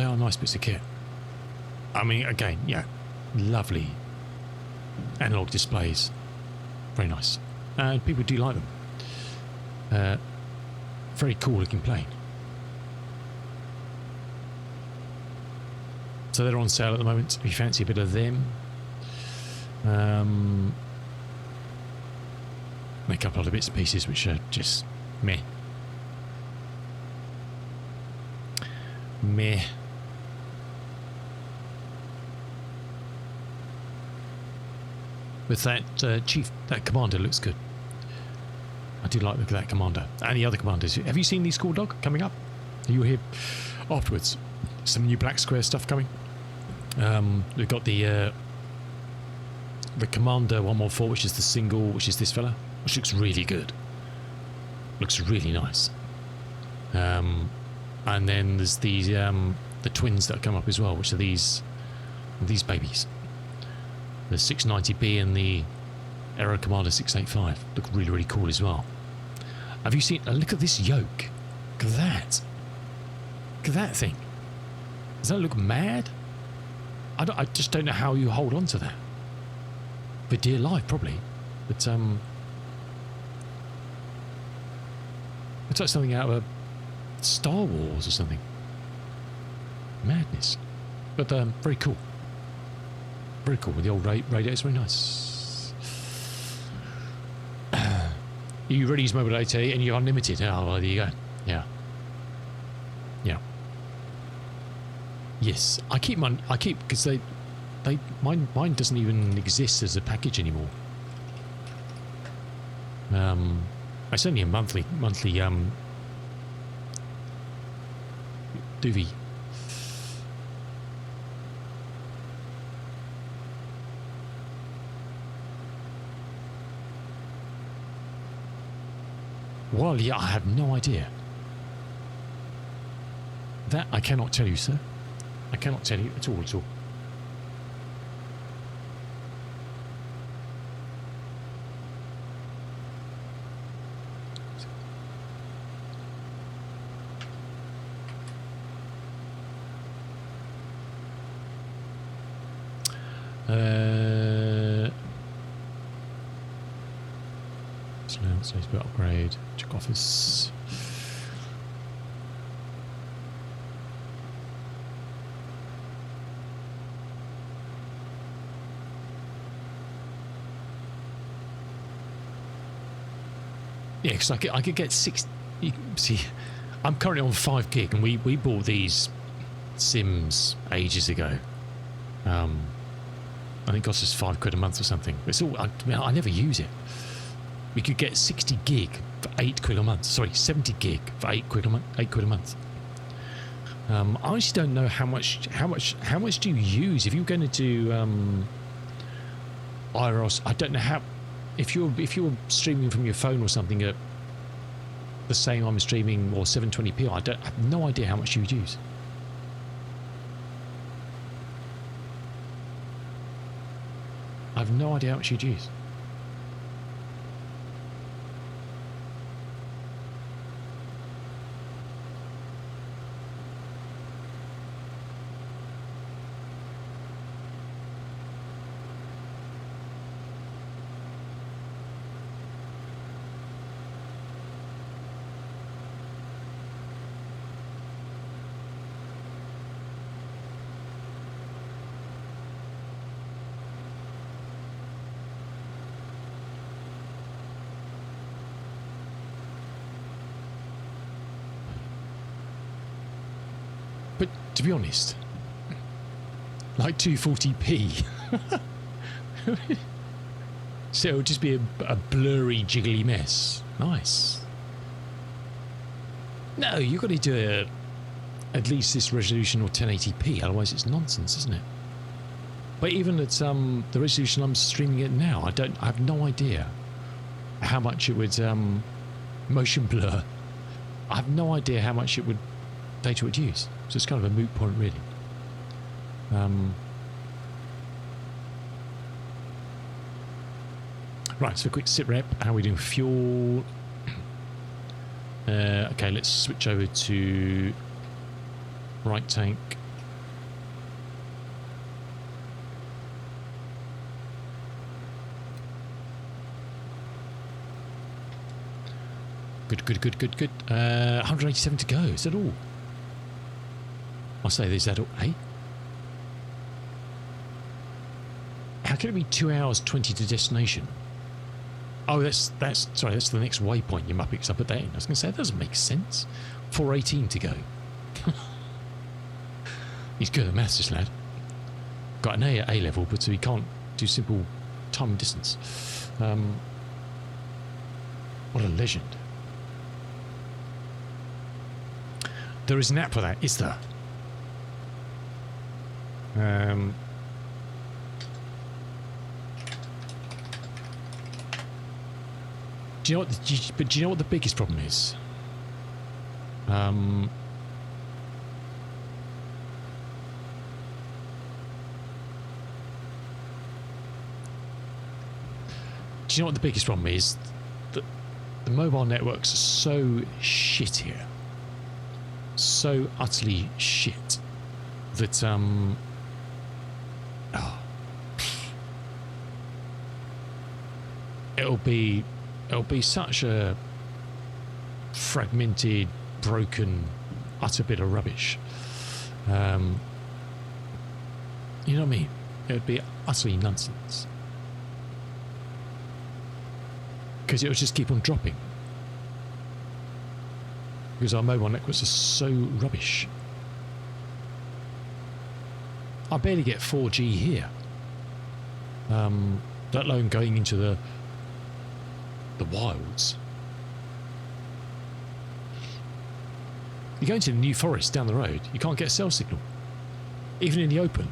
are nice bits of kit. I mean, again, yeah, lovely analog displays. Very nice. And people do like them. Very cool looking plane. So they're on sale at the moment. If you fancy a bit of them. Make a couple of bits and pieces which are just meh. Meh. With that that commander looks good. I do like the look of that commander. And the other commanders. Have you seen the School Dog coming up? You were here afterwards. Some new black square stuff coming. We've got the Commander 114, which is the single, which is this fella, which looks really good. Looks really nice. And then there's these the twins that come up as well, which are these babies. The 690B and the Aero Commander 685 look really, really cool as well. Have you seen? Look at this yoke. Look at that. Look at that thing. Does that look mad? I just don't know how you hold on to that. For dear life, probably. But it's like something out of a Star Wars or something. Madness. But very cool. Very cool with the old radio. It's very nice. You already use mobile data and you're unlimited. Oh, well, there you go. Yeah. Yeah. Yes, I keep because mine doesn't even exist as a package anymore. It's only a monthly doobie. Well, yeah, I have no idea. That I cannot tell you, sir. I cannot tell you at all, at all. Safe upgrade. Check office. Yeah, because I could get 6. You see, I'm currently on 5 gig, and we bought these Sims ages ago. I think it costs us £5 a month or something. It's all. I never use it. We could get 60 gig for £8 a month. Sorry, 70 gig for £8 a month. £8 a month. I actually don't know how much do you use if you're going to do IROS. I don't know how. If you're streaming from your phone or something at the same I'm streaming or 720p, I have no idea how much you would use. I have no idea how much you'd use. But to be honest, like 240p, so it'll just be a blurry, jiggly mess. Nice. No, you've got to do at least this resolution or 1080p, otherwise it's nonsense, isn't it? But even at the resolution I'm streaming it now, I have no idea how much it would motion blur. I have no idea how much it would data would use. So it's kind of a moot point, really. Right, so a quick sit rep. How are we doing? Fuel. Okay, let's switch over to right tank. Good. 187 to go. Is that all? I say this, that all, eh? How can it be 2 hours 20 to destination? Oh, that's sorry, that's the next waypoint, you muppets. I put that in. I was going to say, that doesn't make sense. 4:18 to go. He's good at maths, this lad. Got an A at A level, but so he can't do simple time and distance. What a legend. There is an app for that, is there? Do you know what? But do you know what the biggest problem is? Do you know what the biggest problem is? That the mobile networks are so shit here, so utterly shit that it'll be such a fragmented, broken, utter bit of rubbish. You know what I mean? It would be utterly nonsense. Because it would just keep on dropping. Because our mobile networks are so rubbish. I barely get 4G here. Let alone going into the wilds. You go into the New Forest down the road, you can't get a cell signal. Even in the open,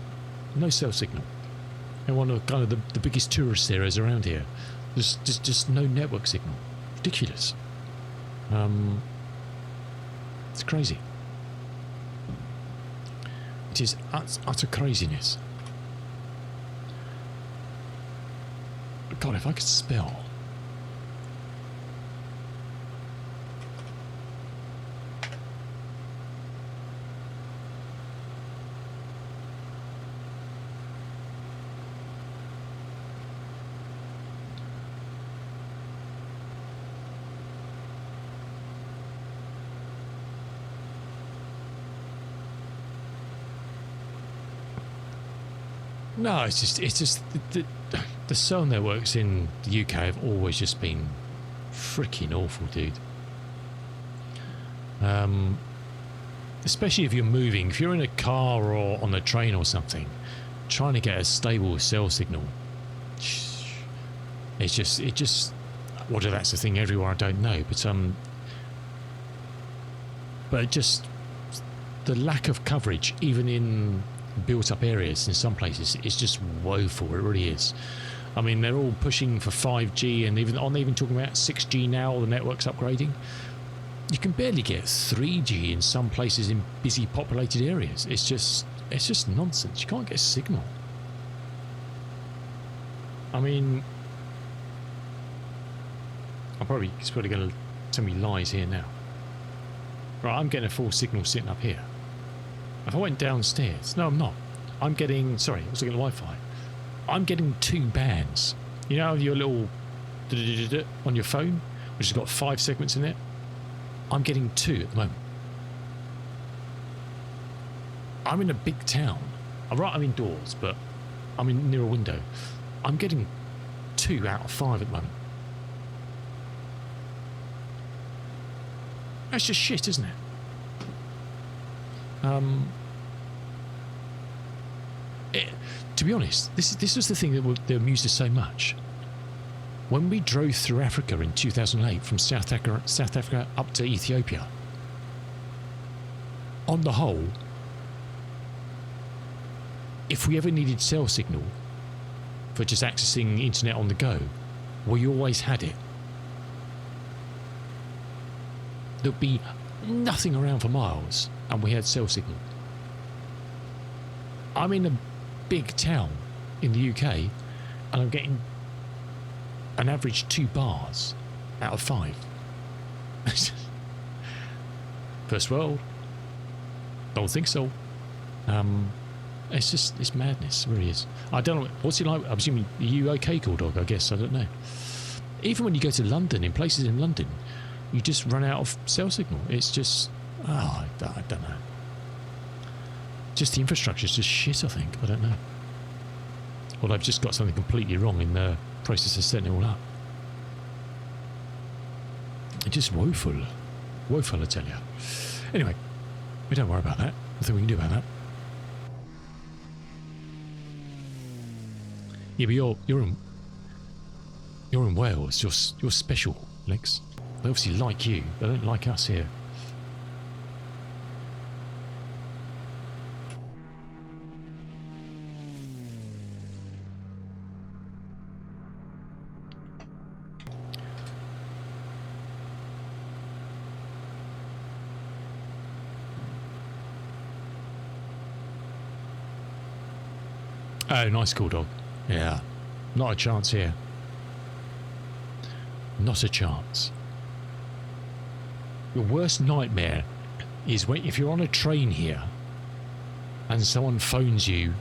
no cell signal. And one of kind of the biggest tourist areas around here, there's just no network signal. Ridiculous. It's crazy. It is utter craziness. God, if I could spell. No, it's just the cell networks in the UK have always just been freaking awful, dude. Especially if you're moving, if you're in a car or on a train or something, trying to get a stable cell signal, it just whether that's the thing everywhere, I don't know, but just the lack of coverage, even in built-up areas in some places, is just woeful. It really is. I mean, they're all pushing for 5G, and aren't they even talking about 6G now? The network's upgrading. You can barely get 3G in some places in busy populated areas. It's just nonsense. You can't get a signal. I mean, it's probably going to tell me lies here now. Right, I'm getting a full signal sitting up here. If I went downstairs, no, I'm not. I'm getting, sorry, I was looking at Wi-Fi. I'm getting 2 bands. You know, your little on your phone, which has got 5 segments in it. I'm getting 2 at the moment. I'm in a big town. I'm indoors, but I'm near a window. I'm getting 2 out of 5 at the moment. That's just shit, isn't it? To be honest, this was the thing that amused us so much. When we drove through Africa in 2008 from South Africa up to Ethiopia, on the whole, if we ever needed cell signal for just accessing internet on the go, we always had it. There'd be nothing around for miles, and we had cell signal. I'm in a big town in the UK, and I'm getting an average 2 bars out of 5. First world? Don't think so. It's madness, it really is. I don't know, what's it like? I'm assuming, are you okay, Cool Dog? I guess, I don't know. Even when you go to London, in places in London, you just run out of cell signal. It's just, I don't know. Just the infrastructure is just shit, I think. I don't know. Or they've just got something completely wrong in the process of setting it all up. It's just woeful. Woeful, I tell you. Anyway, we don't worry about that. Nothing we can do about that. Yeah, but you're in Wales. You're special, Lex. They obviously like you. They don't like us here. Oh, nice, Cool Dog. Yeah, not a chance here. Not a chance. Your worst nightmare is if you're on a train here and someone phones you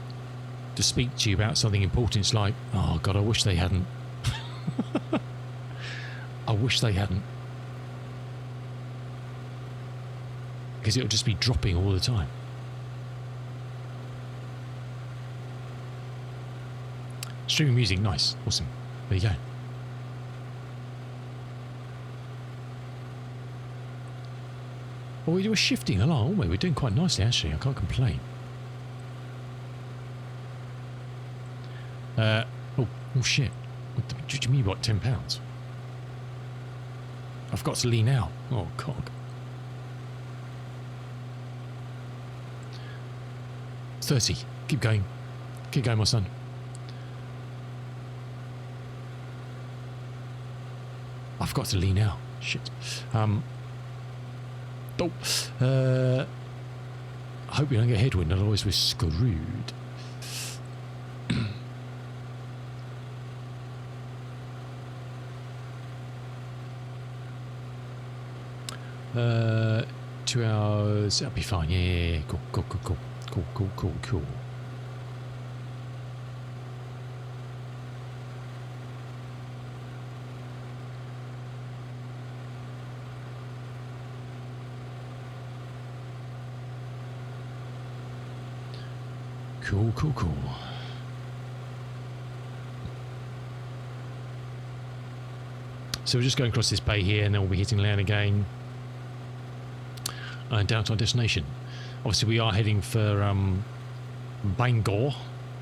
to speak to you about something important. It's like, oh God, I wish they hadn't. I wish they hadn't. Because it'll just be dropping all the time. Streaming music, nice, awesome. There you go. Well, we were shifting along, aren't we? We're doing quite nicely, actually. I can't complain. Oh shit. What do you mean, what, £10? I've got to lean out. Oh, cock. $30. Keep going. Keep going, my son. I've got to lean out. Shit. I hope we don't get headwind, otherwise we're screwed. 2 hours, that'll be fine. Yeah. Cool. Cool. So we're just going across this bay here, and then we'll be hitting land again. And down to our destination. Obviously, we are heading for Bangor,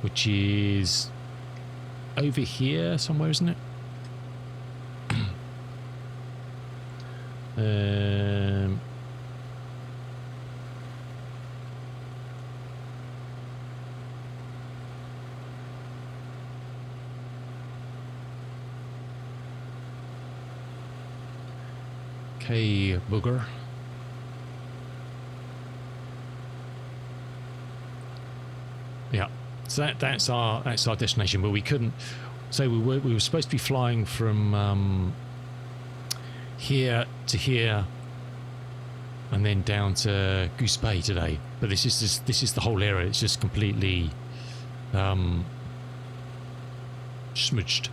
which is over here somewhere, isn't it? K Booger. Yeah, so that's our destination. But we couldn't. So we were supposed to be flying from here to here, and then down to Goose Bay today. But this is the whole area. It's just completely smudged.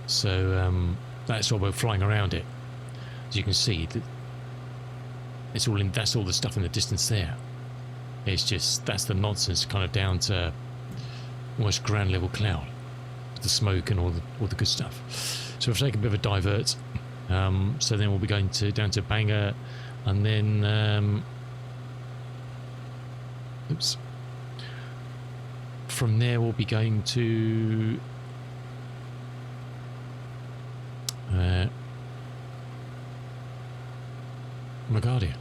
So that's why we're flying around it. As you can see, it's all in. That's all the stuff in the distance there. It's just, that's the nonsense, kind of down to almost ground level cloud, the smoke and all the good stuff. So we've taken a bit of a divert. So then we'll be going down to Bangor, and then from there we'll be going to LaGuardia,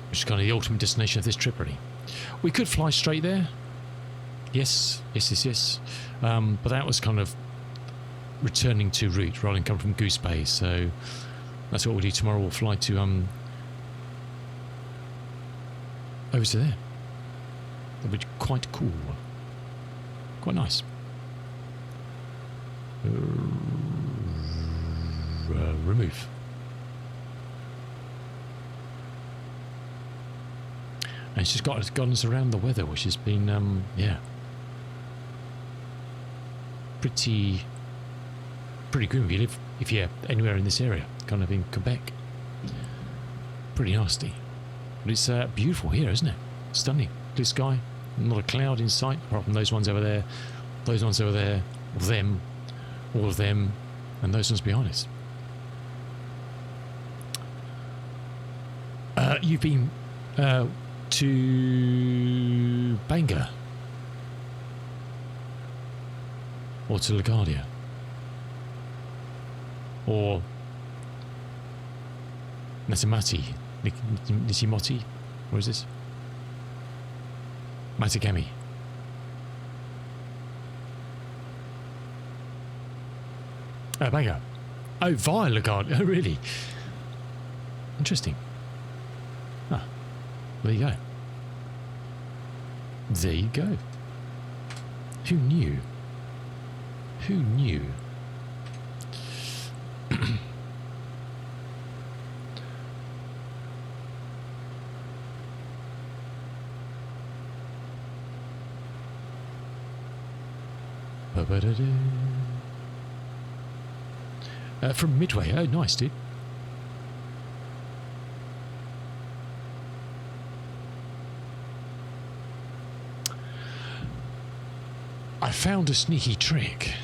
which is kind of the ultimate destination of this trip, really. We could fly straight there. Yes. But that was kind of returning to route rather than come from Goose Bay. So that's what we'll do tomorrow. We'll fly to over to there. That'll be quite cool. Quite nice. Remove. And it's just got us around the weather, which has been, pretty grim if you're anywhere in this area, kind of in Quebec. Pretty nasty. But it's beautiful here, isn't it? Stunning. Blue sky, not a cloud in sight, apart from those ones over there, those ones over there, them, all of them, and those ones behind us. You've been to Bangor or to LaGuardia or Natamati, Nitimoti, where is this? Matagami. Bangor. Oh, via LaGuardia. Oh, really? Interesting. Ah, there you go. There you go. Who knew? Who knew? From Midway. Oh, nice, dude. I found a sneaky trick.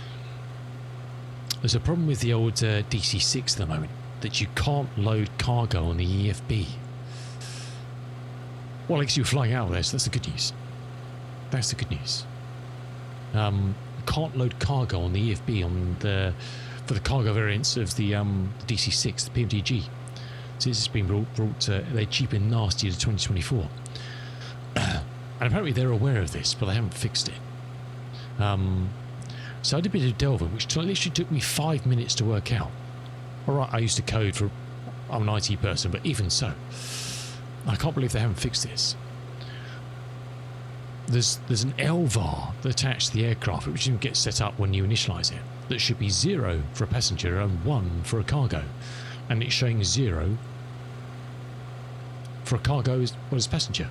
There's a problem with the old DC-6 at the moment, that you can't load cargo on the EFB. Well, at least you're flying out of there, so that's the good news. That's the good news. Can't load cargo on the EFB for the cargo variants of the DC-6, the PMDG. So this has been brought they're cheap and nasty to 2024. And apparently they're aware of this, but they haven't fixed it. So I did a bit of delving, which literally took me 5 minutes to work out. Alright, I used to code I'm an IT person, but even so. I can't believe they haven't fixed this. There's an LVAR attached to the aircraft, which gets set up when you initialize it, that should be 0 for a passenger and 1 for a cargo, and it's showing 0 for a cargo as well as passenger.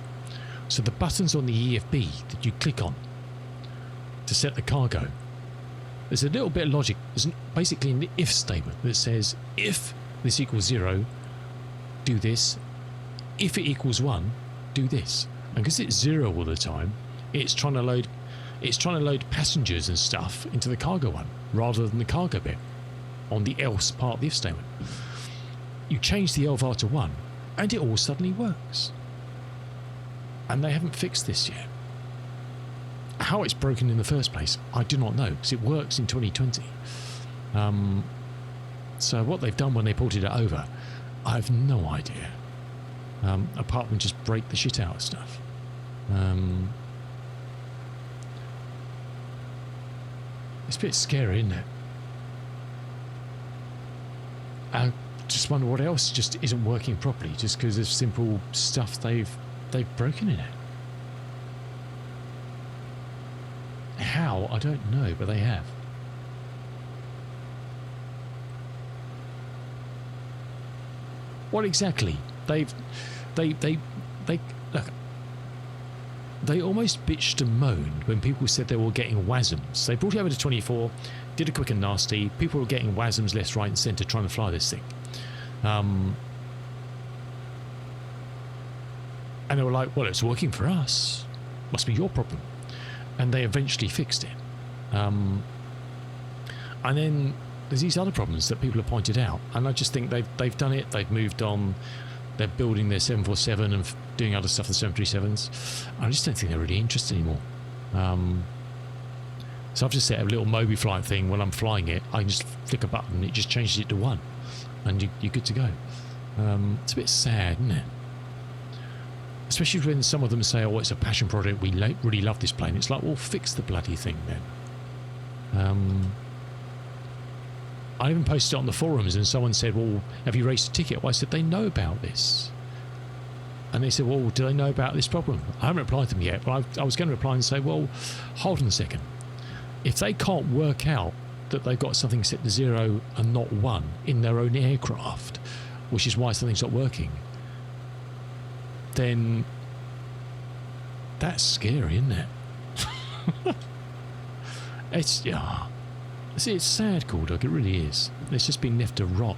So the buttons on the EFB that you click on to set the cargo, there's a little bit of logic. There's basically an if statement that says, if this equals 0, do this. If it equals 1, do this. And because it's 0 all the time, it's trying to load passengers and stuff into the cargo one rather than the cargo bit on the else part of the if statement. You change the LVAR to 1 and it all suddenly works. And they haven't fixed this yet. How it's broken in the first place, I do not know, because it works in 2020. So what they've done when they ported it over, I have no idea. Apart from just break the shit out of stuff. It's a bit scary, isn't it? I just wonder what else just isn't working properly, just because of simple stuff they've broken in it. How? I don't know, but they have. What exactly? They look. They almost bitched and moaned when people said they were getting WASMs. They brought it over to 24, did a quick and nasty. People were getting WASMs left, right, and centre trying to fly this thing. And they were like, well, it's working for us. Must be your problem. And they eventually fixed it. And then there's these other problems that people have pointed out. And I just think they've done it. They've moved on. They're building their 747 and doing other stuff, the 737s. I just don't think they're really interested anymore. So I've just set a little Mobi flight thing. When I'm flying it, I can just flick a button. It just changes it to 1. And you're good to go. It's a bit sad, isn't it? Especially when some of them say, oh, it's a passion project, we really love this plane. It's like, well, fix the bloody thing then. I even posted it on the forums and someone said, well, have you raised a ticket? Well, I said, they know about this. And they said, well, do they know about this problem? I haven't replied to them yet, but I was going to reply and say, well, hold on a second. If they can't work out that they've got something set to 0 and not 1 in their own aircraft, which is why something's not working, then that's scary, isn't it? It's sad, Cool Dog, it really is. It's just been left to rot.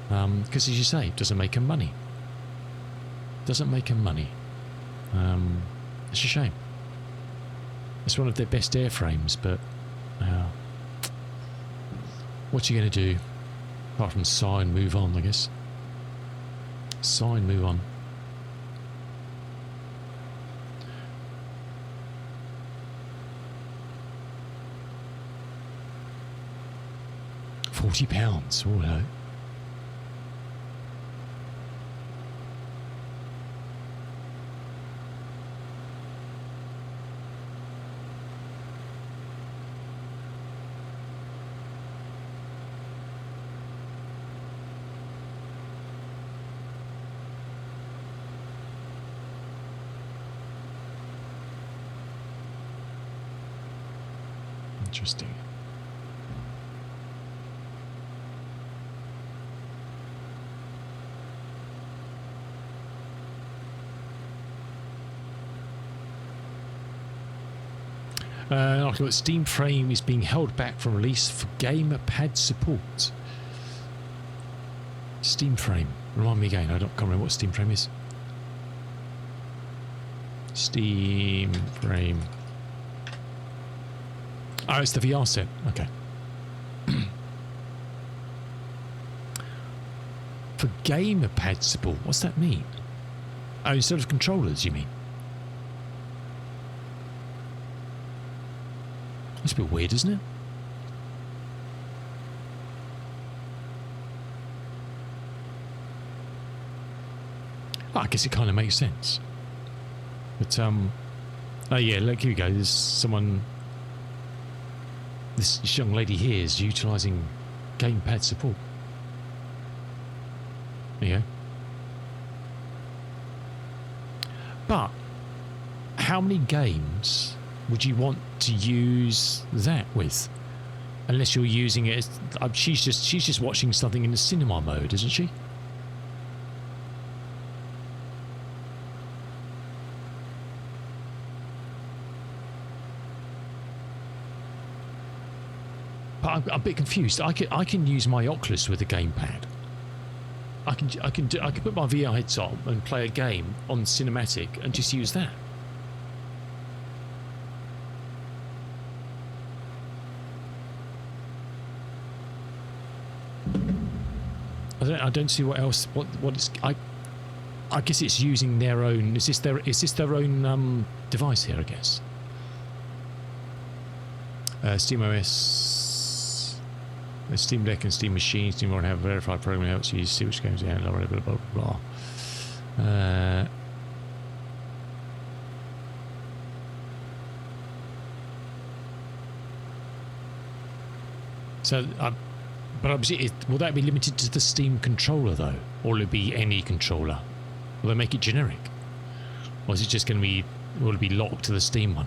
Because as you say, it doesn't make them money. It's a shame. It's one of their best airframes, but what are you going to do? Apart from sigh and move on, I guess. Sigh and move on. £40. Oh, hello. Interesting. Steam Frame is being held back from release for gamepad support. Steam Frame. Remind me again. I can't remember what Steam Frame is. Steam Frame. Oh, it's the VR set. Okay. For gamepad support, what's that mean? Oh, instead of controllers, you mean? That's a bit weird, isn't it? Oh, I guess it kind of makes sense. But, oh yeah, look, here we go. There's someone... This young lady here is utilising gamepad support. There you go. But how many games would you want to use that with? Unless you're using it as, she's just watching something in the cinema mode, isn't she? But I'm a bit confused. I can use my Oculus with a gamepad. I can put my VR headset on and play a game on cinematic and just use that. I don't see what else. What it's. I guess it's using their own. Is this their own device here? I guess. SteamOS, Steam Deck, and Steam Machine. Steam will have a verified program that helps you see which games you have. Blah blah blah blah. So. But obviously, will that be limited to the Steam controller, though? Or will it be any controller? Will they make it generic? Or is it just going to be, will it be locked to the Steam one?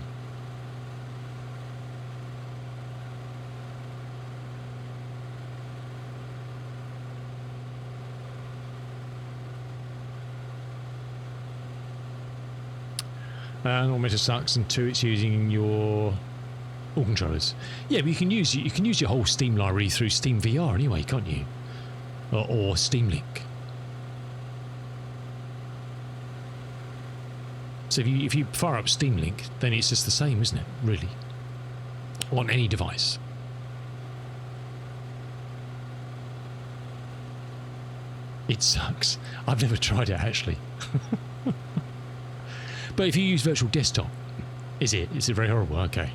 All Meta sucks, and 2, it's using your... all controllers. Yeah, but you can use your whole Steam library through Steam VR anyway, can't you? Or Steam Link. So if you fire up Steam Link, then it's just the same, isn't it? Really, on any device. It sucks. I've never tried it actually. But if you use Virtual Desktop, is it very horrible? Okay.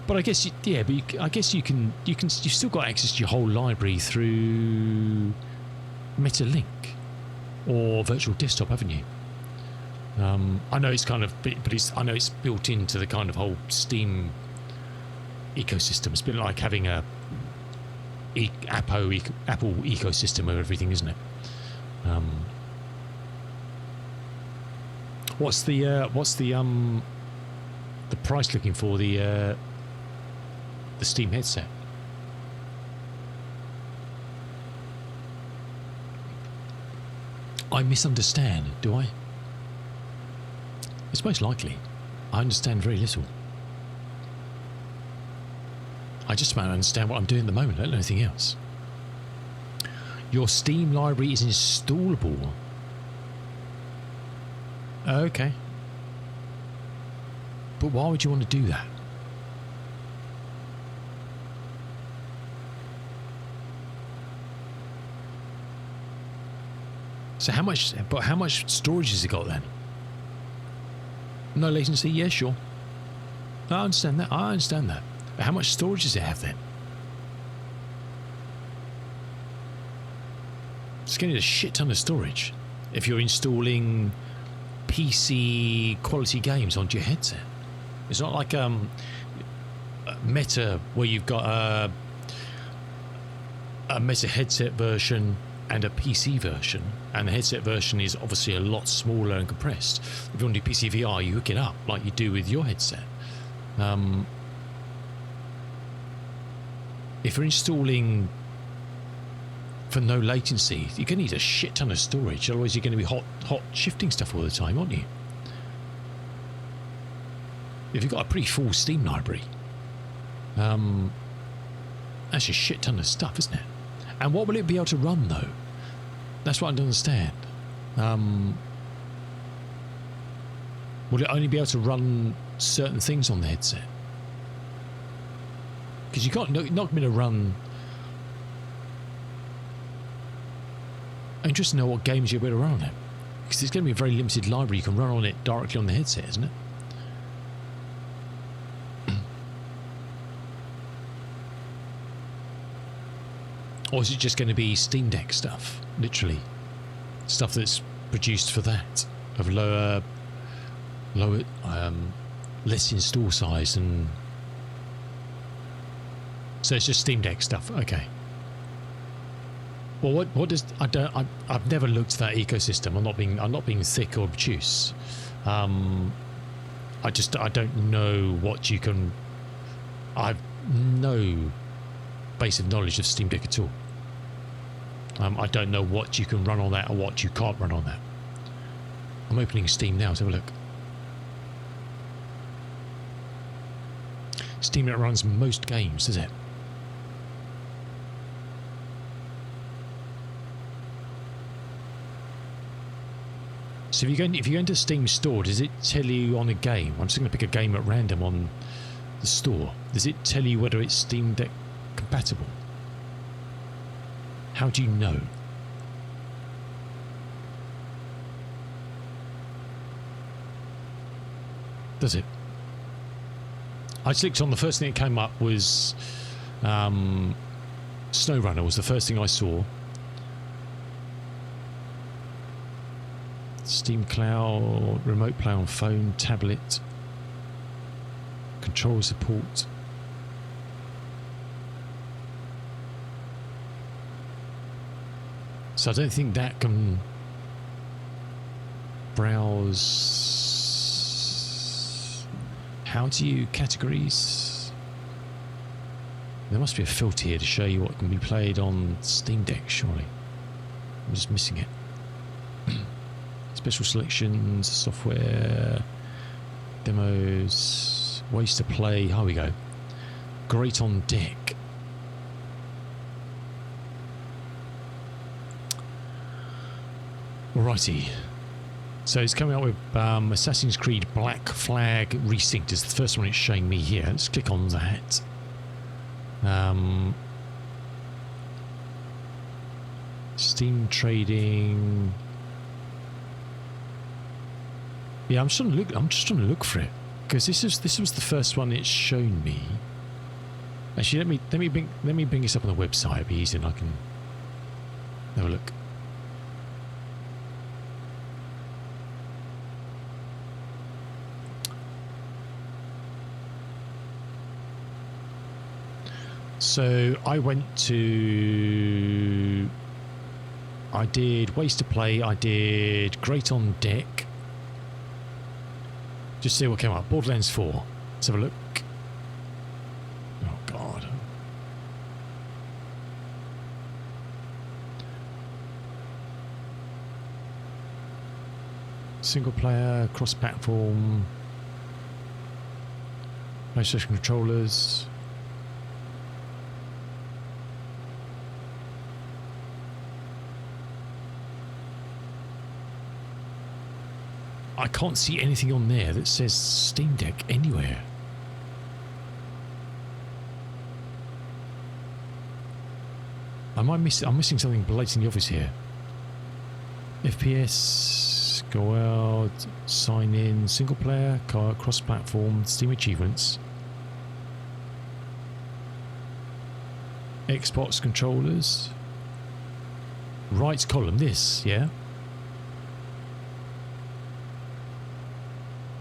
But I guess I guess you've still got access to your whole library through MetaLink or Virtual Desktop, haven't you? I know it's kind of, but I know it's built into the kind of whole Steam ecosystem. It's been like having a Apple ecosystem of everything, isn't it? What's the price looking for the Steam headset? I misunderstand, do I? It's most likely. I understand very little. I just about understand what I'm doing at the moment, let alone anything else. Your Steam library is installable. Okay. But why would you want to do that? So how much storage has it got then? No latency? Yeah, sure. I understand that. But how much storage does it have then? It's going to need a shit ton of storage if you're installing PC quality games onto your headset. It's not like Meta, where you've got a Meta headset version and a PC version, and the headset version is obviously a lot smaller and compressed. If you want to do PC VR, you hook it up like you do with your headset. If you're installing for no latency, you're going to need a shit ton of storage. Otherwise, you're going to be hot shifting stuff all the time, aren't you? If you've got a pretty full Steam library, that's a shit ton of stuff, isn't it? And what will it be able to run, though? That's what I don't understand. Will it only be able to run certain things on the headset? Because you're not going to run... I'm interested to know what games you'll be able to run on it. Because it's going to be a very limited library you can run on it directly on the headset, isn't it? Or is it just going to be Steam Deck stuff, literally? Stuff that's produced for that, of lower, less install size, and so it's just Steam Deck stuff. Okay. Well, what does I've never looked at that ecosystem. I'm not being thick or obtuse. I don't know what you can. I've no basic knowledge of Steam Deck at all. I don't know what you can run on that or what you can't run on that. I'm opening Steam now. Let's have a look. Steam Deck runs most games, does it? So if you go into Steam Store, does it tell you on a game? I'm just going to pick a game at random on the store. Does it tell you whether it's Steam Deck compatible? How do you know? Does it? I clicked on the first thing that came up was SnowRunner was the first thing I saw. Steam Cloud, Remote Play on phone, tablet, control support. So I don't think that can browse. How do you categories? There must be a filter here to show you what can be played on Steam Deck, surely. I'm just missing it. Special selections, software, demos, ways to play. Here we go. Great on Deck. Alrighty. So it's coming up with Assassin's Creed Black Flag Resynced is the first one it's showing me here. Let's click on that. Steam trading. Yeah, I'm just trying to look for it because this was the first one it's shown me. Actually, let me bring this up on the website. It'll be easy, and I can have a look. So I did Ways to Play, I did Great on Deck. Just see what came up. Borderlands 4. Let's have a look. Oh, God. Single player, cross-platform, PlayStation controllers. I can't see anything on there that says Steam Deck anywhere. I'm missing something blatantly obvious here. FPS, go out, sign in, single player, cross-platform, Steam achievements, Xbox controllers, rights column. This, yeah.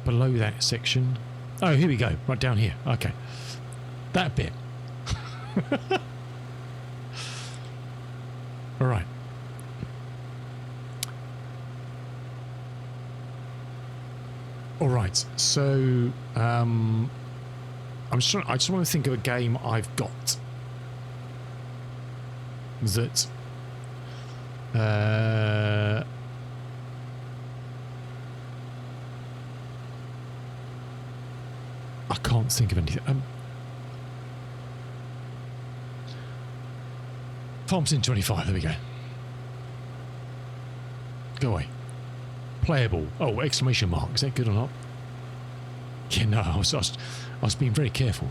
Below that section. Oh, here we go. Right down here. Okay. That bit. All right. All right. So, I just want to think of a game I've got that I can't think of anything. Farm Sim 25, there we go. Go away. Playable. Oh, exclamation mark. Is that good or not? Yeah, no, I was being very careful.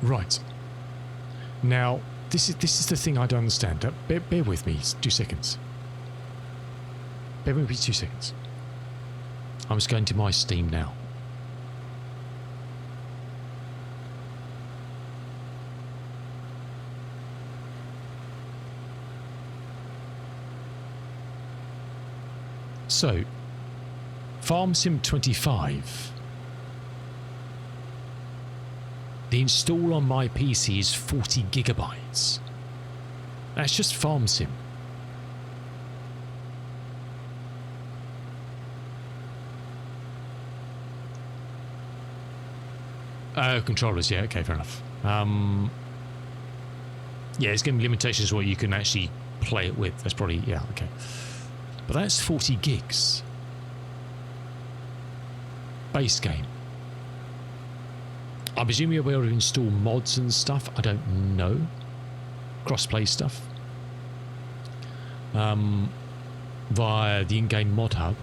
Right. Now, this is the thing I don't understand. Bear with me 2 seconds. Bear with me 2 seconds. I'm just going to my Steam now. So, Farm Sim 25. The install on my PC is 40 gigabytes. That's just Farm Sim. Controllers, yeah, okay, fair enough. Yeah, it's going to be limitations what you can actually play it with. That's probably, yeah, okay. But that's 40 gigs. Base game. I presume you'll be able to install mods and stuff. I don't know. Crossplay stuff. Via the in-game mod hub.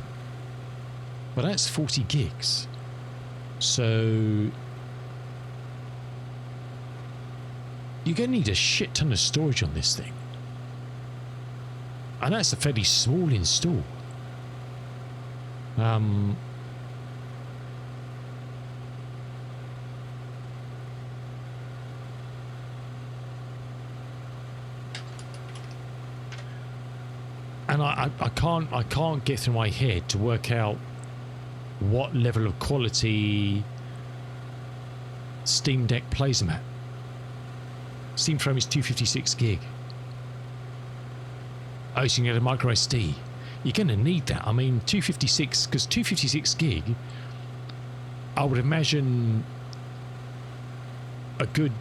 But that's 40 gigs. So you're going to need a shit ton of storage on this thing. And that's a fairly small install. And I can't get through my head to work out what level of quality Steam Deck plays them at. Steam frame is 256 gig. Oh, so you can get a micro SD. You're going to need that. I mean, 256, because 256 gig, I would imagine a good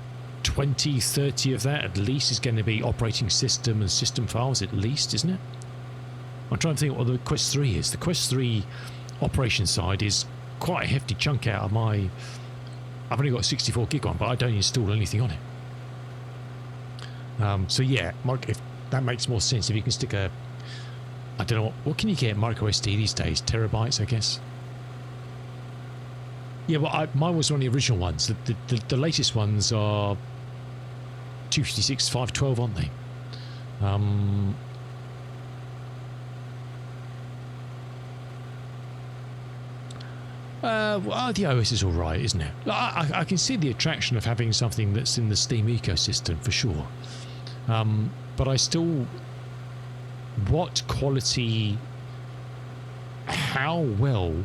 20, 30 of that at least is going to be operating system and system files at least, isn't it? I'm trying to think what the Quest 3 is. The Quest 3 operation side is quite a hefty chunk out of my... I've only got a 64 gig one, but I don't install anything on it. So yeah, if that makes more sense, if you can stick a... I don't know, what can you get micro SD these days? Terabytes, I guess? Yeah, well, mine was one of the original ones. The latest ones are 256, 512, aren't they? Well, the OS is all right, isn't it? I can see the attraction of having something that's in the Steam ecosystem for sure. But I still... What quality... How well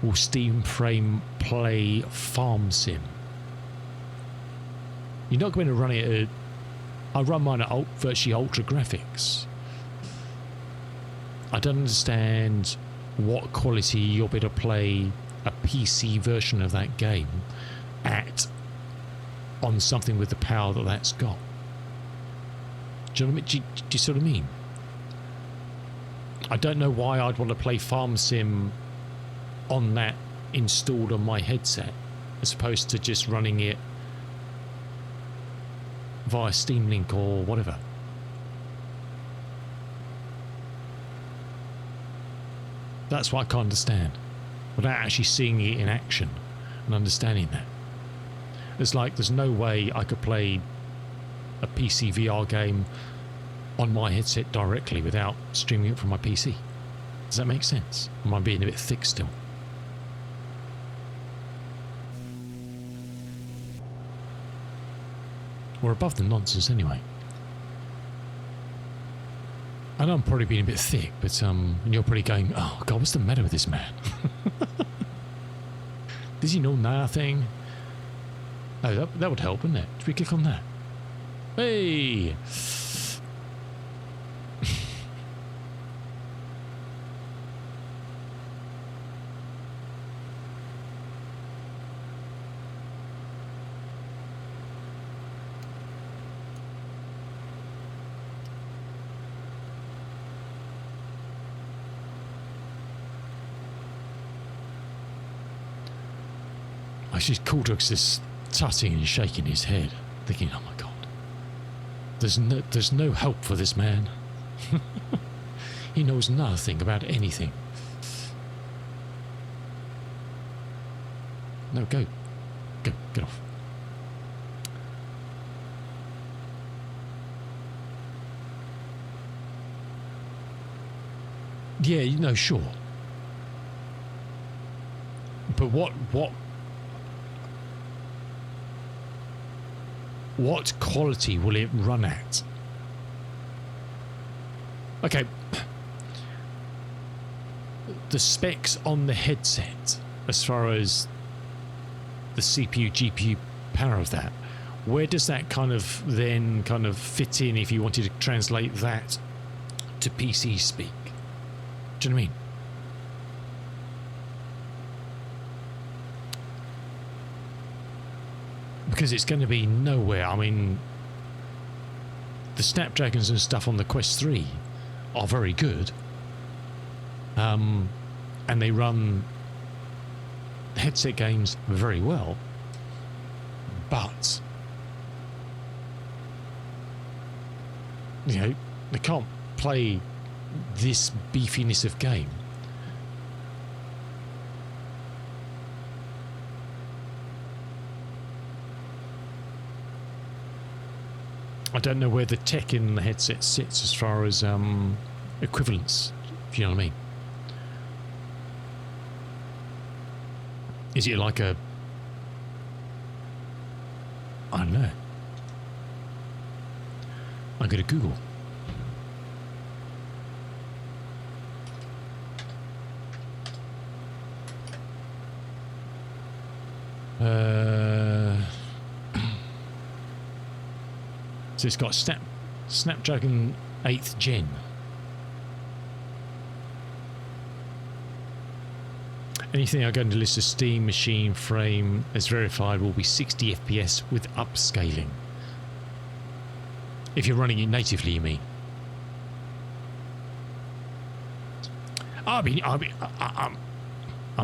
will Steam Frame play Farm Sim? You're not going to run it at... I run mine at virtually ultra graphics. I don't understand what quality you'll be able to play a PC version of that game at on something with the power that that's got. Do you know what I mean? Do you sort of mean? I don't know why I'd want to play Farm Sim on that installed on my headset as opposed to just running it via Steam Link or whatever. That's what I can't understand without actually seeing it in action and understanding that. It's like there's no way I could play a PC VR game on my headset directly without streaming it from my PC. Does that make sense? Am I being a bit thick still? We're above the nonsense anyway. I know I'm probably being a bit thick, but you're probably going, oh God, what's the matter with this man? Does he know nothing? Oh, that would help, wouldn't it? Should we click on that? Hey! Actually, Caldrick's just tutting and shaking his head, thinking, oh my God, there's no help for this man. He knows nothing about anything. No, go, get off. Yeah, you know, sure. But what quality will it run at? Okay. The specs on the headset, as far as the CPU, GPU power of that. Where does that kind of then kind of fit in if you wanted to translate that to PC speak? Do you know what I mean? Because it's going to be nowhere. I mean, the Snapdragons and stuff on the Quest 3 are very good. And they run headset games very well. But, you know, they can't play this beefiness of game. I don't know where the tech in the headset sits as far as equivalence, if you know what I mean. Is it like a... I don't know. I'm going to Google. So it's got Snapdragon 8th Gen. Anything I go into list of Steam machine frame as verified will be 60 FPS with upscaling. If you're running it natively, you mean? I'm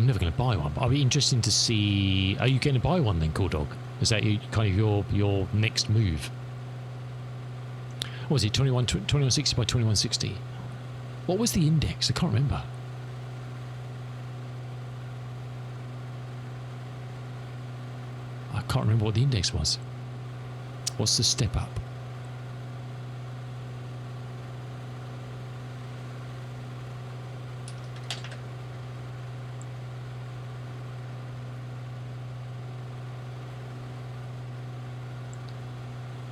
never going to buy one, but I'll be interested to see. Are you going to buy one then, Cool Dog? Is that kind of your next move? What was it, 2160 by 2160? What was the index? I can't remember. I can't remember what the index was. What's the step up?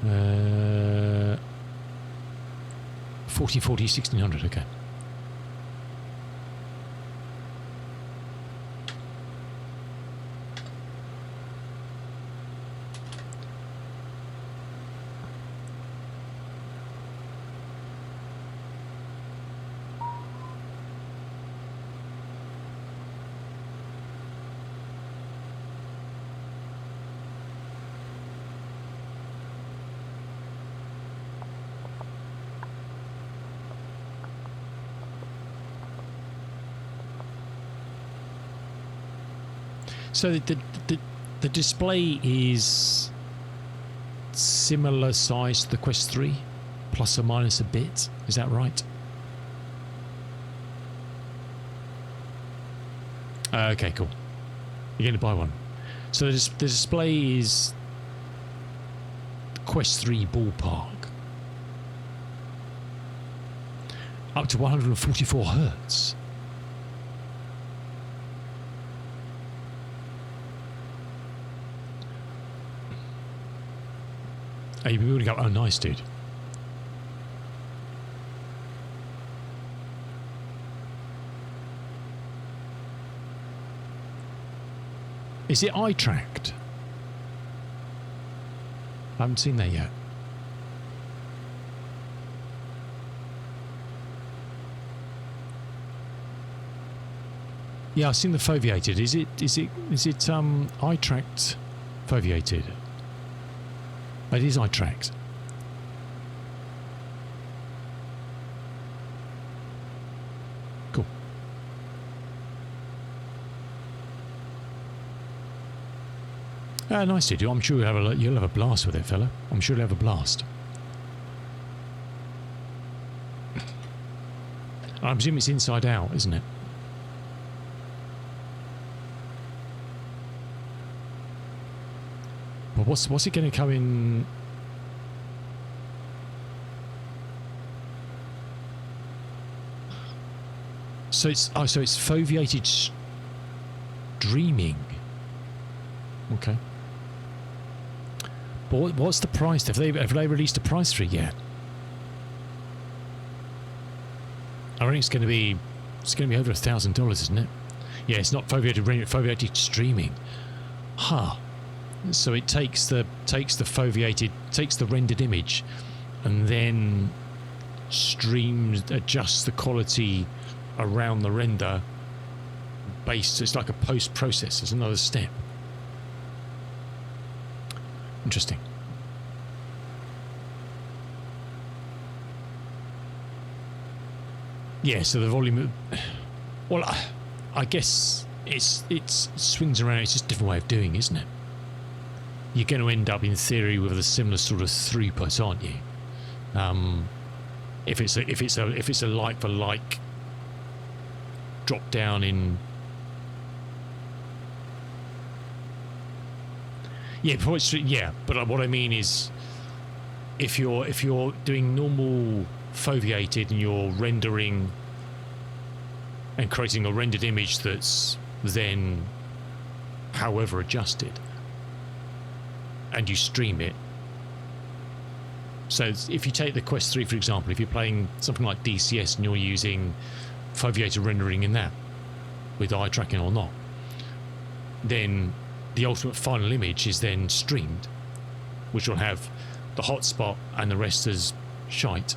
Uh, 1440, 1600, okay. So the display is similar size to the Quest 3, plus or minus a bit. Is that right? Okay, cool. You're going to buy one. So the display is Quest 3 ballpark. Up to 144 hertz. Oh, you've been building up. Oh, nice, dude. Is it eye tracked? I haven't seen that yet. Yeah, I've seen the foveated. Is it eye tracked foveated? It is eye tracked. Cool. Nice to do. I'm sure you'll have a blast with it, fella. I'm sure you'll have a blast. I presume it's inside out, isn't it? But what's it going to come in? So it's foveated streaming. Okay. But what's the price? Have they released a price for it yet? I think it's going to be over $1,000, isn't it? Yeah, it's not foveated streaming. Huh. So it takes the rendered image, and then adjusts the quality around the render. It's like a post process. It's another step. Interesting. Yeah. So the volume. Well, I guess it swings around. It's just a different way of doing, isn't it? You're going to end up, in theory, with a similar sort of throughput, aren't you? If it's a like for like drop down in. Yeah, but what I mean is, if you're doing normal foveated and you're rendering and creating a rendered image that's then however adjusted, and you stream it. So if you take the Quest 3, for example, if you're playing something like DCS and you're using foveated rendering in that, with eye tracking or not, then the ultimate final image is then streamed, which will have the hotspot and the rest as shite.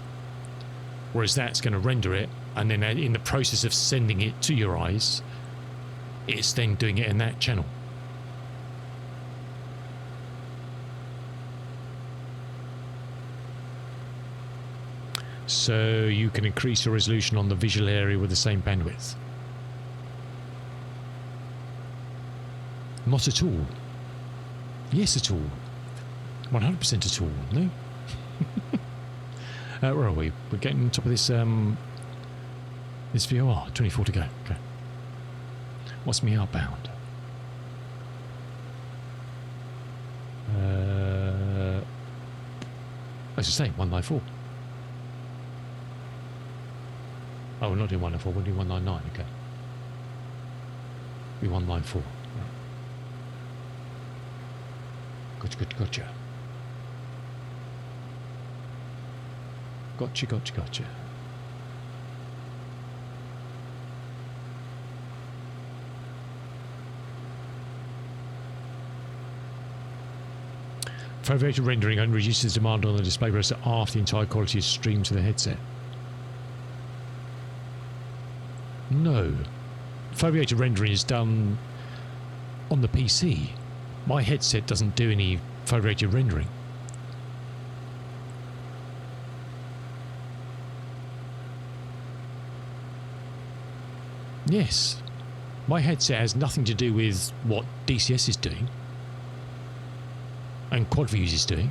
Whereas that's going to render it, and then in the process of sending it to your eyes, it's then doing it in that channel. So you can increase your resolution on the visual area with the same bandwidth. Not at all. Yes, at all. 100% at all. No. Where are we? We're getting on top of this this VOR. 24 to go. Okay. What's me outbound? As I say, 194. Oh, we're not doing 194. We're doing 199. Okay. Be 194. Gotcha. Gotcha. Foveated rendering only reduces demand on the display processor after the entire quality is streamed to the headset. No. Foveated rendering is done on the PC. My headset doesn't do any foveated rendering. Yes. My headset has nothing to do with what DCS is doing and QuadViews is doing.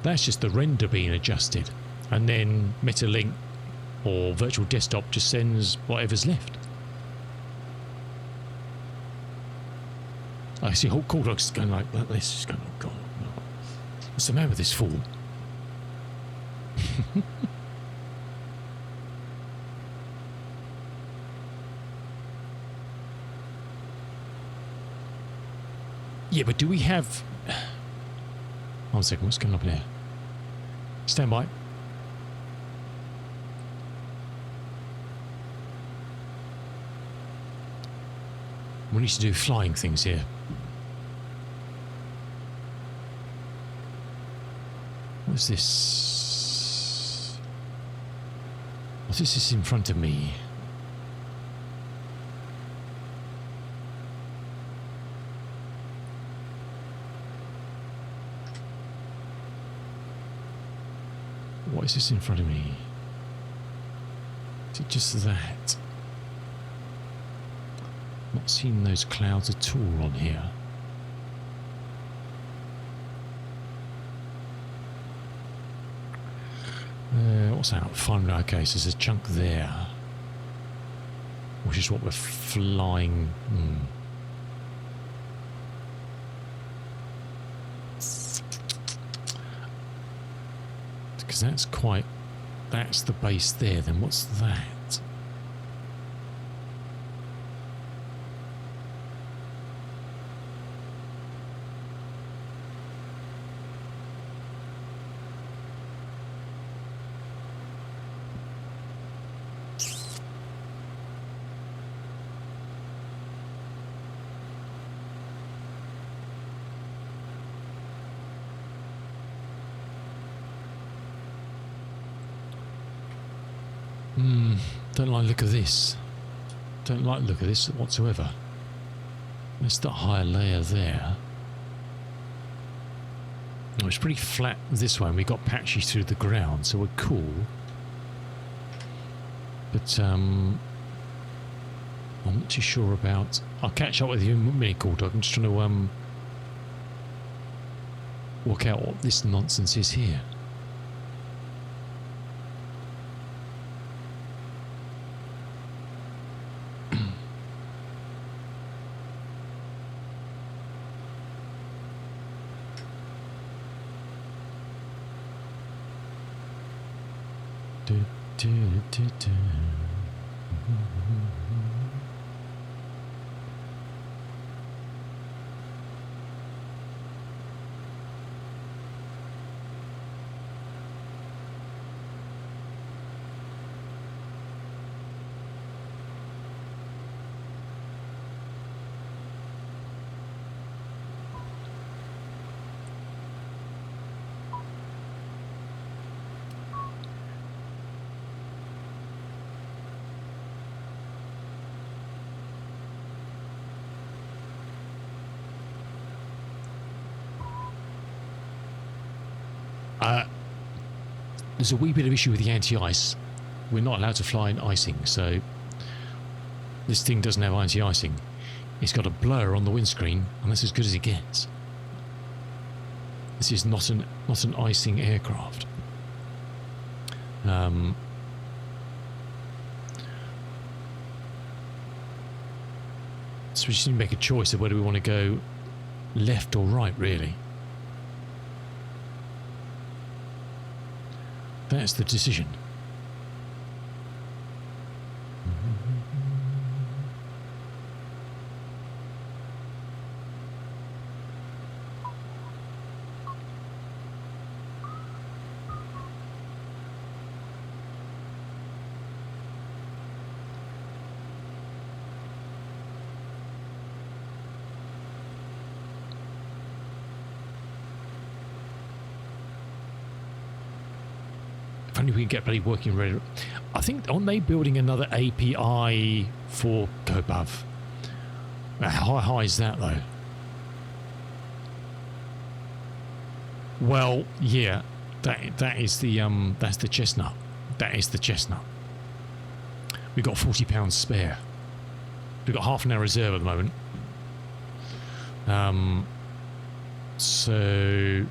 That's just the render being adjusted, and then Metalink or Virtual Desktop just sends whatever's left. I see whole Dog's going like this. He's going, oh God, no. What's the matter with this fool? Yeah, but do we have... 1 second, what's going on here? Stand by. We need to do flying things here. What's this? What is this in front of me? What is this in front of me? Is it just that? Not seeing those clouds at all on here. What's that? Finally, okay, so there's a chunk there, which is what we're flying. Because that's the base there. Then what's that? Don't like the look of this. Don't like the look of this whatsoever. Let's start higher layer there. Oh, it's pretty flat this way, and we got patchy through the ground, so we're cool. But I'm not too sure about. I'll catch up with you in a minute, Dog. I'm just trying to work out what this nonsense is here. There's a wee bit of issue with the anti-ice. We're not allowed to fly in icing, so this thing doesn't have anti-icing. It's got a blur on the windscreen, and that's as good as it gets. This is not an icing aircraft. So we just need to make a choice of whether we want to go left or right, really. That's the decision. If only we can get bloody working ready. I think, aren't they building another API for GoBuv? How high is that though? Well, yeah, that is the that's the chestnut. That is the chestnut. We've got £40 spare. We've got half an hour reserve at the moment. So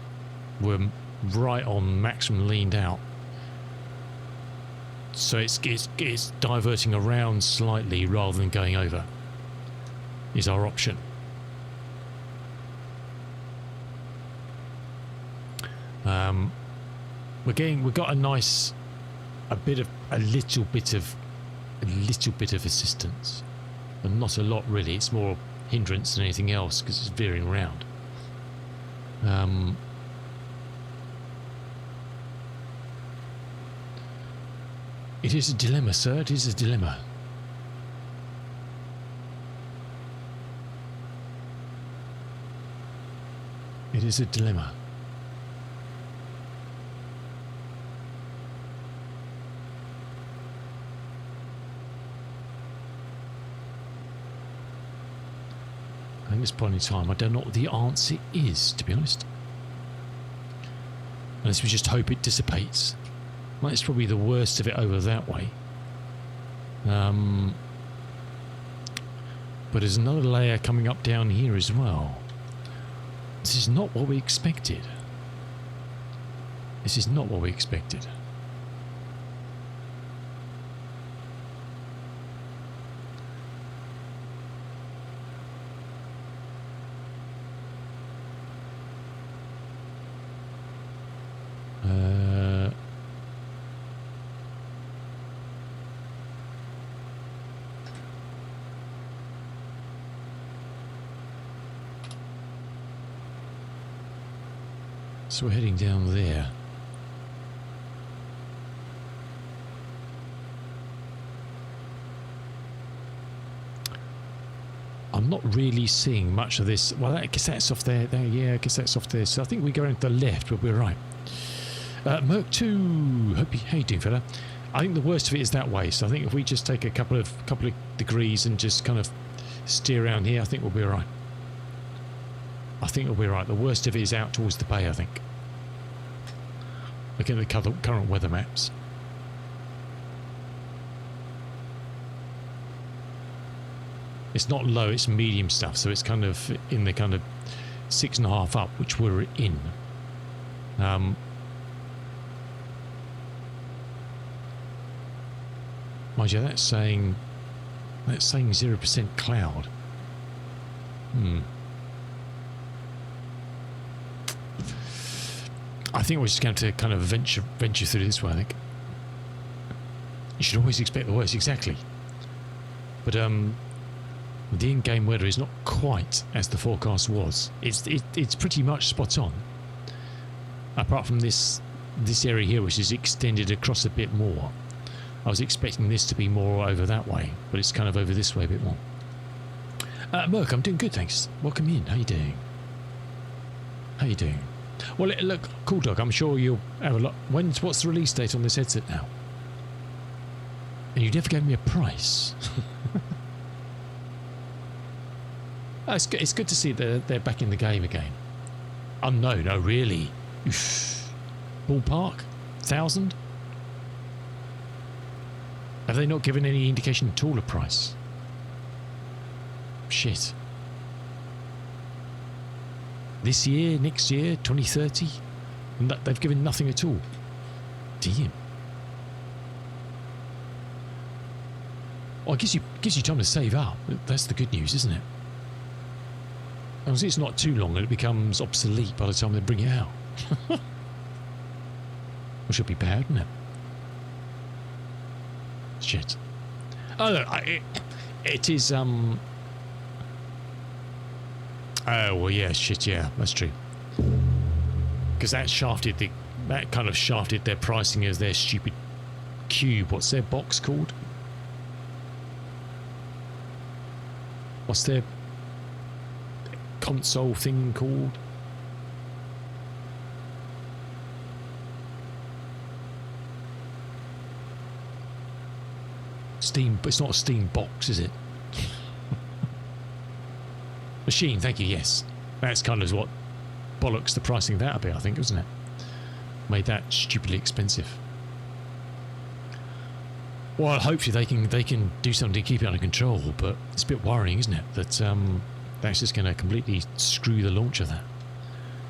we're right on maximum leaned out. So it's diverting around slightly rather than going over is our option. We've got a little bit of assistance, but not a lot really. It's more hindrance than anything else because it's veering around. It is a dilemma, sir. It is a dilemma. It is a dilemma. At this point in time, I don't know what the answer is, to be honest. Unless we just hope it dissipates. Well, it's probably the worst of it over that way. But there's another layer coming up down here as well. This is not what we expected. This is not what we expected. So we're heading down there. I'm not really seeing much of this. Well, I guess that's off there. Yeah, I guess that's off there. So I think we go around to the left, but we're right. Merc 2, how you doing, fella? I think the worst of it is that way. So I think if we just take a couple of degrees and just kind of steer around here, I think we'll be all right. I think we'll be all right. The worst of it is out towards the bay, I think. Looking at the current weather maps. It's not low, it's medium stuff, so it's kind of in the kind of 6.5 up, which we're in. Mind you, that's saying 0% cloud. I think we're just going to kind of venture through this way, I think. You should always expect the worst, exactly. But the in-game weather is not quite as the forecast was. It's pretty much spot on. Apart from this area here, which is extended across a bit more. I was expecting this to be more over that way, but it's kind of over this way a bit more. Merc, I'm doing good, thanks. Welcome in. How you doing? How you doing? Well, look, cool dog. I'm sure you'll have a lot. What's the release date on this headset now? And you never gave me a price. It's good to see that they're back in the game again. Unknown, oh really? Oof. Ballpark? 1,000? Have they not given any indication at all of price? Shit. This year, next year, 2030? And they've given nothing at all. Damn. Well, it gives you time to save up. That's the good news, isn't it? As it's not too long and it becomes obsolete by the time they bring it out. Which would be bad, wouldn't it? Shit. Oh, look, it is, oh, well, yeah, shit, yeah, that's true. Because that kind of shafted their pricing as their stupid cube. What's their box called? What's their console thing called? Steam, but it's not a Steam box, is it? Machine, thank you, yes. That's kind of what bollocks the pricing of that a bit, I think, isn't it? Made that stupidly expensive. Well, hopefully they can do something to keep it under control, but it's a bit worrying, isn't it? That that's just going to completely screw the launch of that.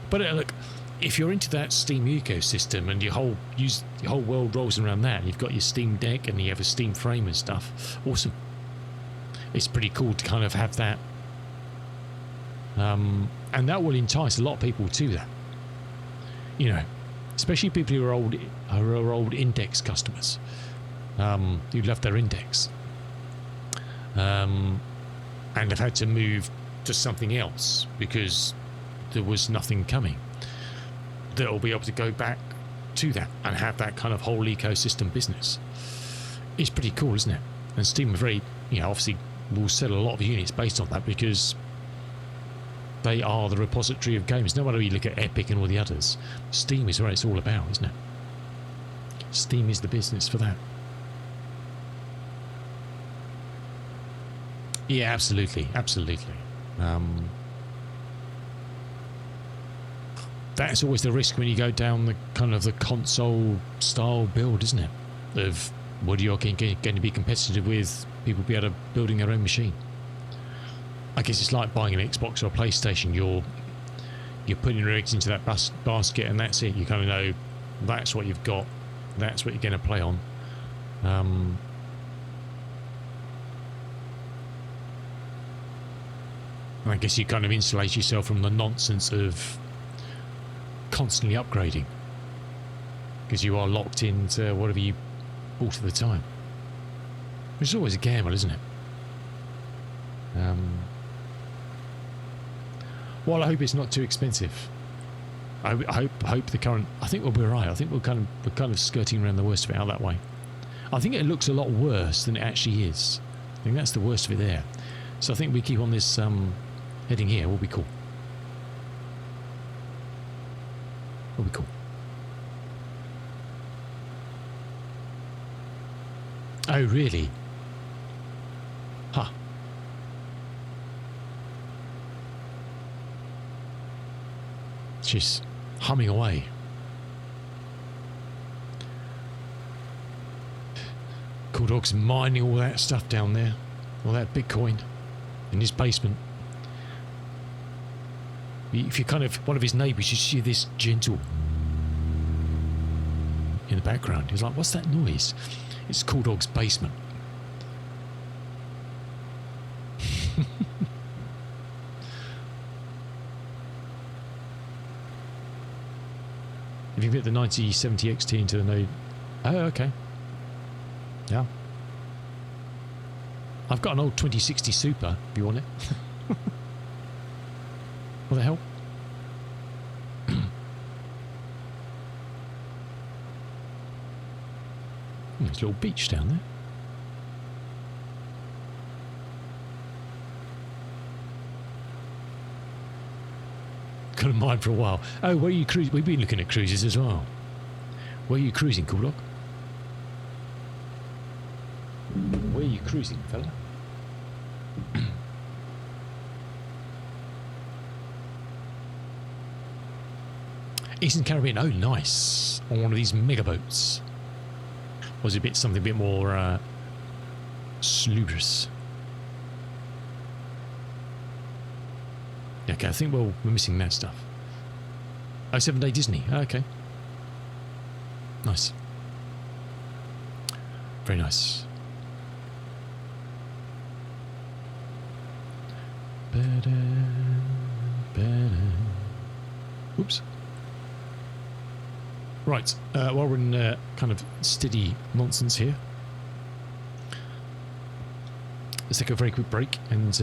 But look, if you're into that Steam ecosystem and your whole world rolls around that, and you've got your Steam Deck and you have a Steam frame and stuff, awesome. It's pretty cool to kind of have that, and that will entice a lot of people to that. You know, especially people who are old Index customers, who love their Index, and have had to move to something else because there was nothing coming. They'll be able to go back to that and have that kind of whole ecosystem business. It's pretty cool, isn't it? And Steam are very, obviously will sell a lot of units based on that because they are the repository of games. No matter you look at Epic and all the others, Steam is where it's all about, isn't it? Steam is the business for that. Yeah, absolutely, absolutely. That's always the risk when you go down the kind of the console style build, isn't it? Of what you're going to be competitive with people be able to building their own machine. I guess it's like buying an Xbox or a PlayStation. You're putting your eggs into that basket, and that's it. You kind of know that's what you've got. That's what you're going to play on. I guess you kind of insulate yourself from the nonsense of constantly upgrading because you are locked into whatever you bought at the time, which is always a gamble, isn't it? Well, I hope it's not too expensive. I hope the current. I think we'll be alright. I think we're kind of skirting around the worst of it out that way. I think it looks a lot worse than it actually is. I think that's the worst of it there. So I think we keep on this heading here. Will be cool. Will be cool. Oh, really? Huh. She's humming away. Cool Dog's mining all that stuff down there. All that Bitcoin in his basement. If you're kind of one of his neighbours, you see this gentle in the background. He's like, what's that noise? It's Cool Dog's basement. If you fit the 9070 XT into the node. Oh, okay. Yeah. I've got an old 2060 Super, if you want it. What the hell? There's a little beach down there. Got a mind for a while. Oh, where are you cruising? We've been looking at cruises as well. Where are you cruising, Cool Dog? Where are you cruising, fella? Eastern Caribbean. Oh, nice. On one of these mega boats. Was it something a bit more sludrous? Okay, I think we're missing that stuff. Oh, 7-Day Disney. Oh, okay. Nice. Very nice. Oops. Right, while we're in kind of steady nonsense here, let's take a very quick break and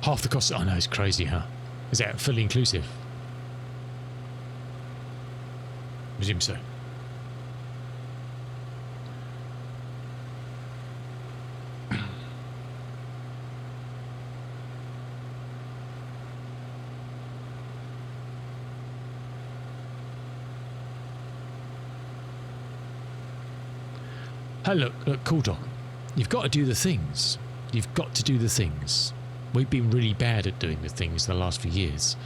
half the cost. I know, it's crazy, huh? Is that fully inclusive? Presume so. Hey, look, Cool Dog. You've got to do the things. You've got to do the things. We've been really bad at doing the things the last few years.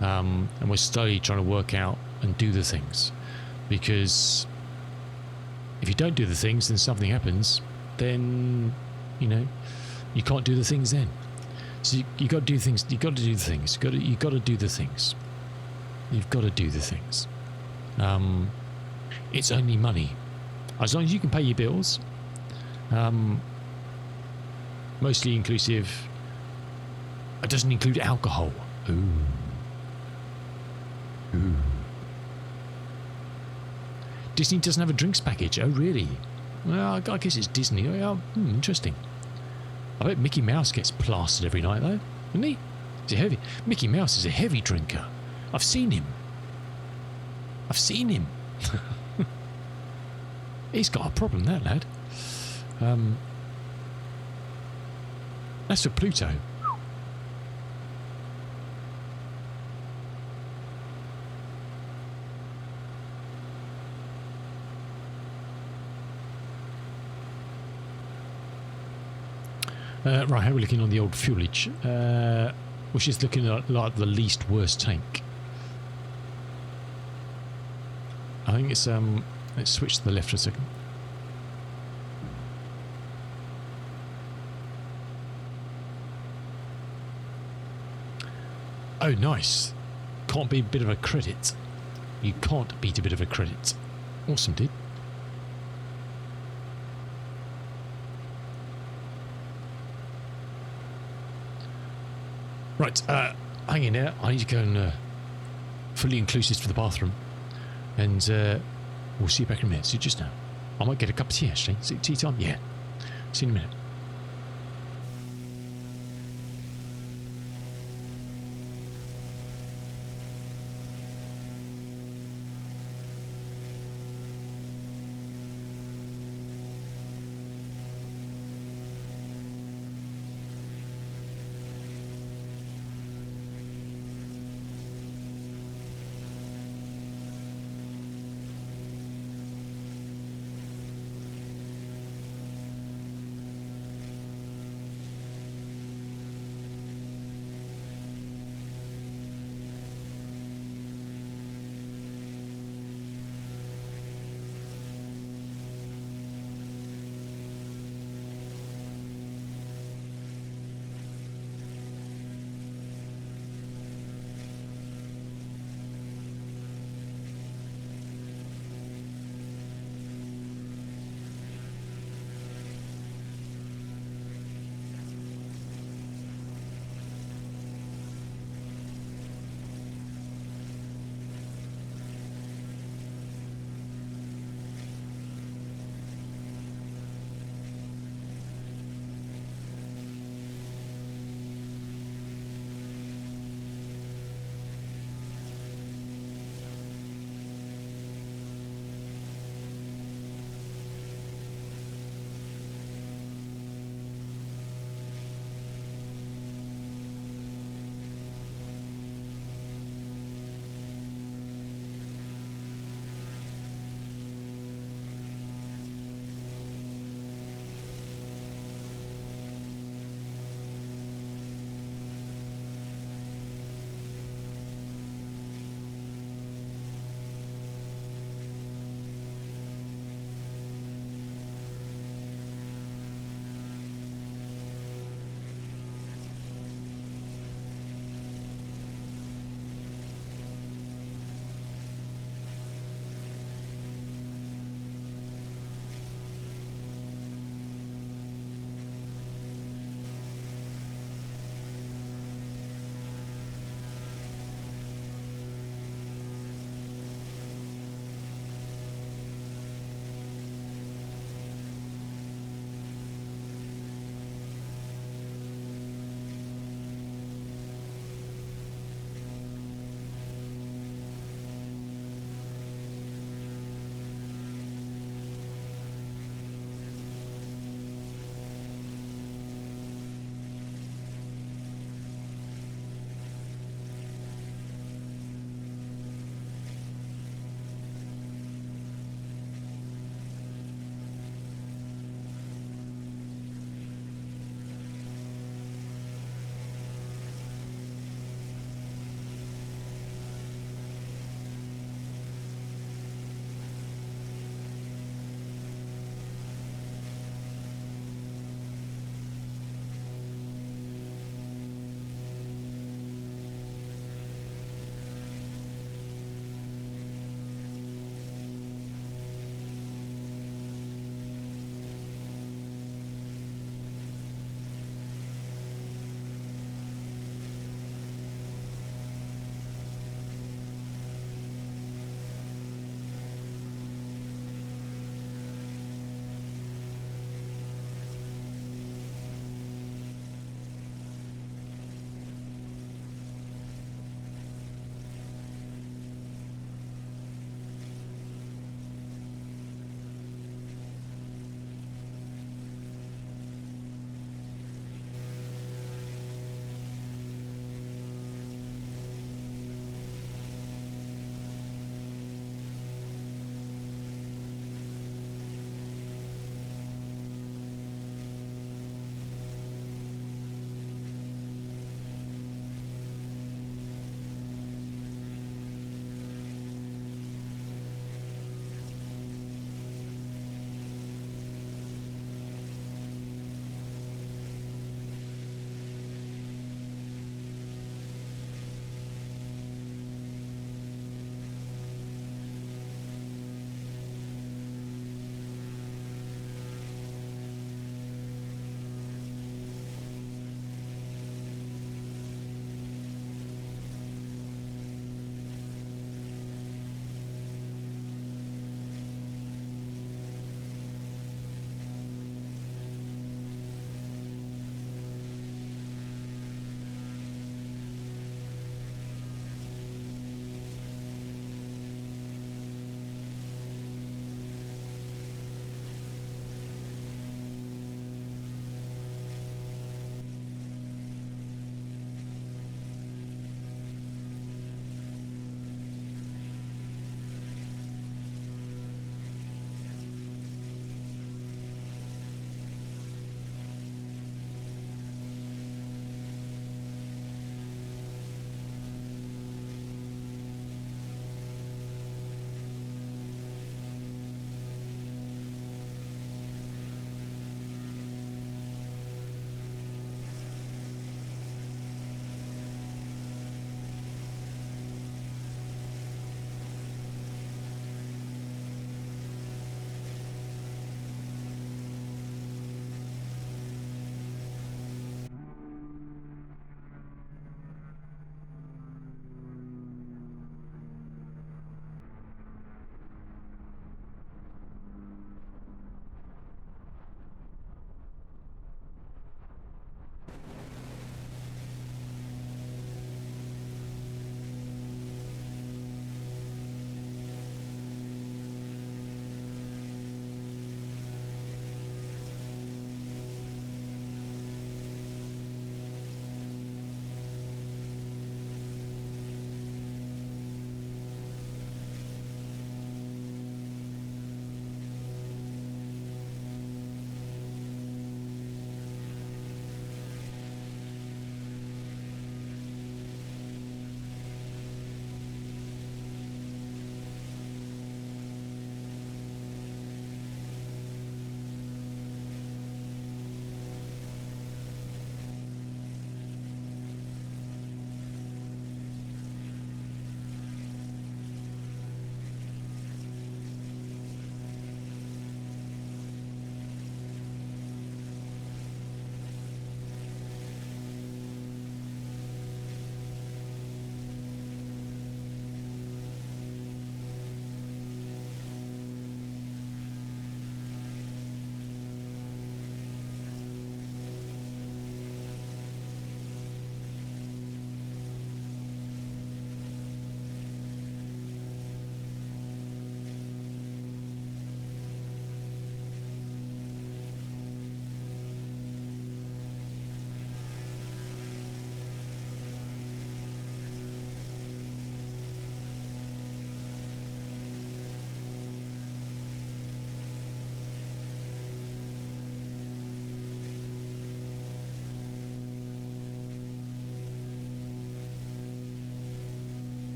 And we're slowly trying to work out and do the things. Because if you don't do the things, then something happens. Then, you know, you can't do the things then. So you got to do things. You got to do the things. You got to do the things. You've got to do the things. It's only money. As long as you can pay your bills, mostly inclusive. It doesn't include alcohol. Ooh. Ooh. Disney doesn't have a drinks package. Oh, really? Well, I guess it's Disney. Oh, yeah. Interesting. I bet Mickey Mouse gets plastered every night, though, doesn't he? Is he heavy? Mickey Mouse is a heavy drinker. I've seen him. He's got a problem, that lad. That's for Pluto. Right, how are we looking on the old fuelage? Which is looking like the least worst tank. I think it's let's switch to the left for a second. Oh, nice. Can't be a bit of a credit. You can't beat a bit of a credit. Awesome, dude. Right, hang in there. I need to go and fully inclusive for the bathroom. And we'll see you back in a minute. See you just now. I might get a cup of tea, actually. Is it tea time? Yeah. See you in a minute.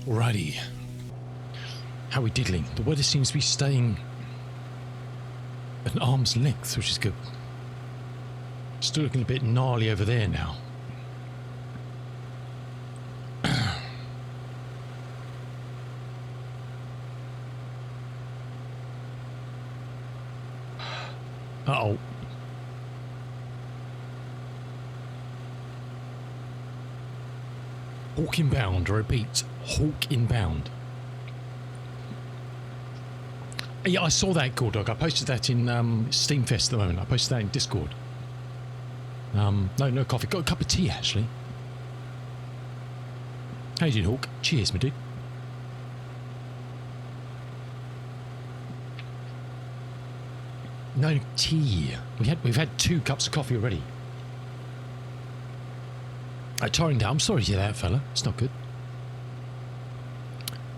Alrighty. How are we diddling? The weather seems to be staying at an arm's length, which is good. Still looking a bit gnarly over there now. Uh-oh. Hawk inbound, I repeat, hawk inbound. Yeah, I saw that, Cool Dog. I posted that in Steamfest at the moment. I posted that in Discord. No coffee. Got a cup of tea, actually. How you doing, Hawk? Cheers, my dude. No tea. We've had 2 cups of coffee already. Torring down. I'm sorry to hear that, fella. It's not good.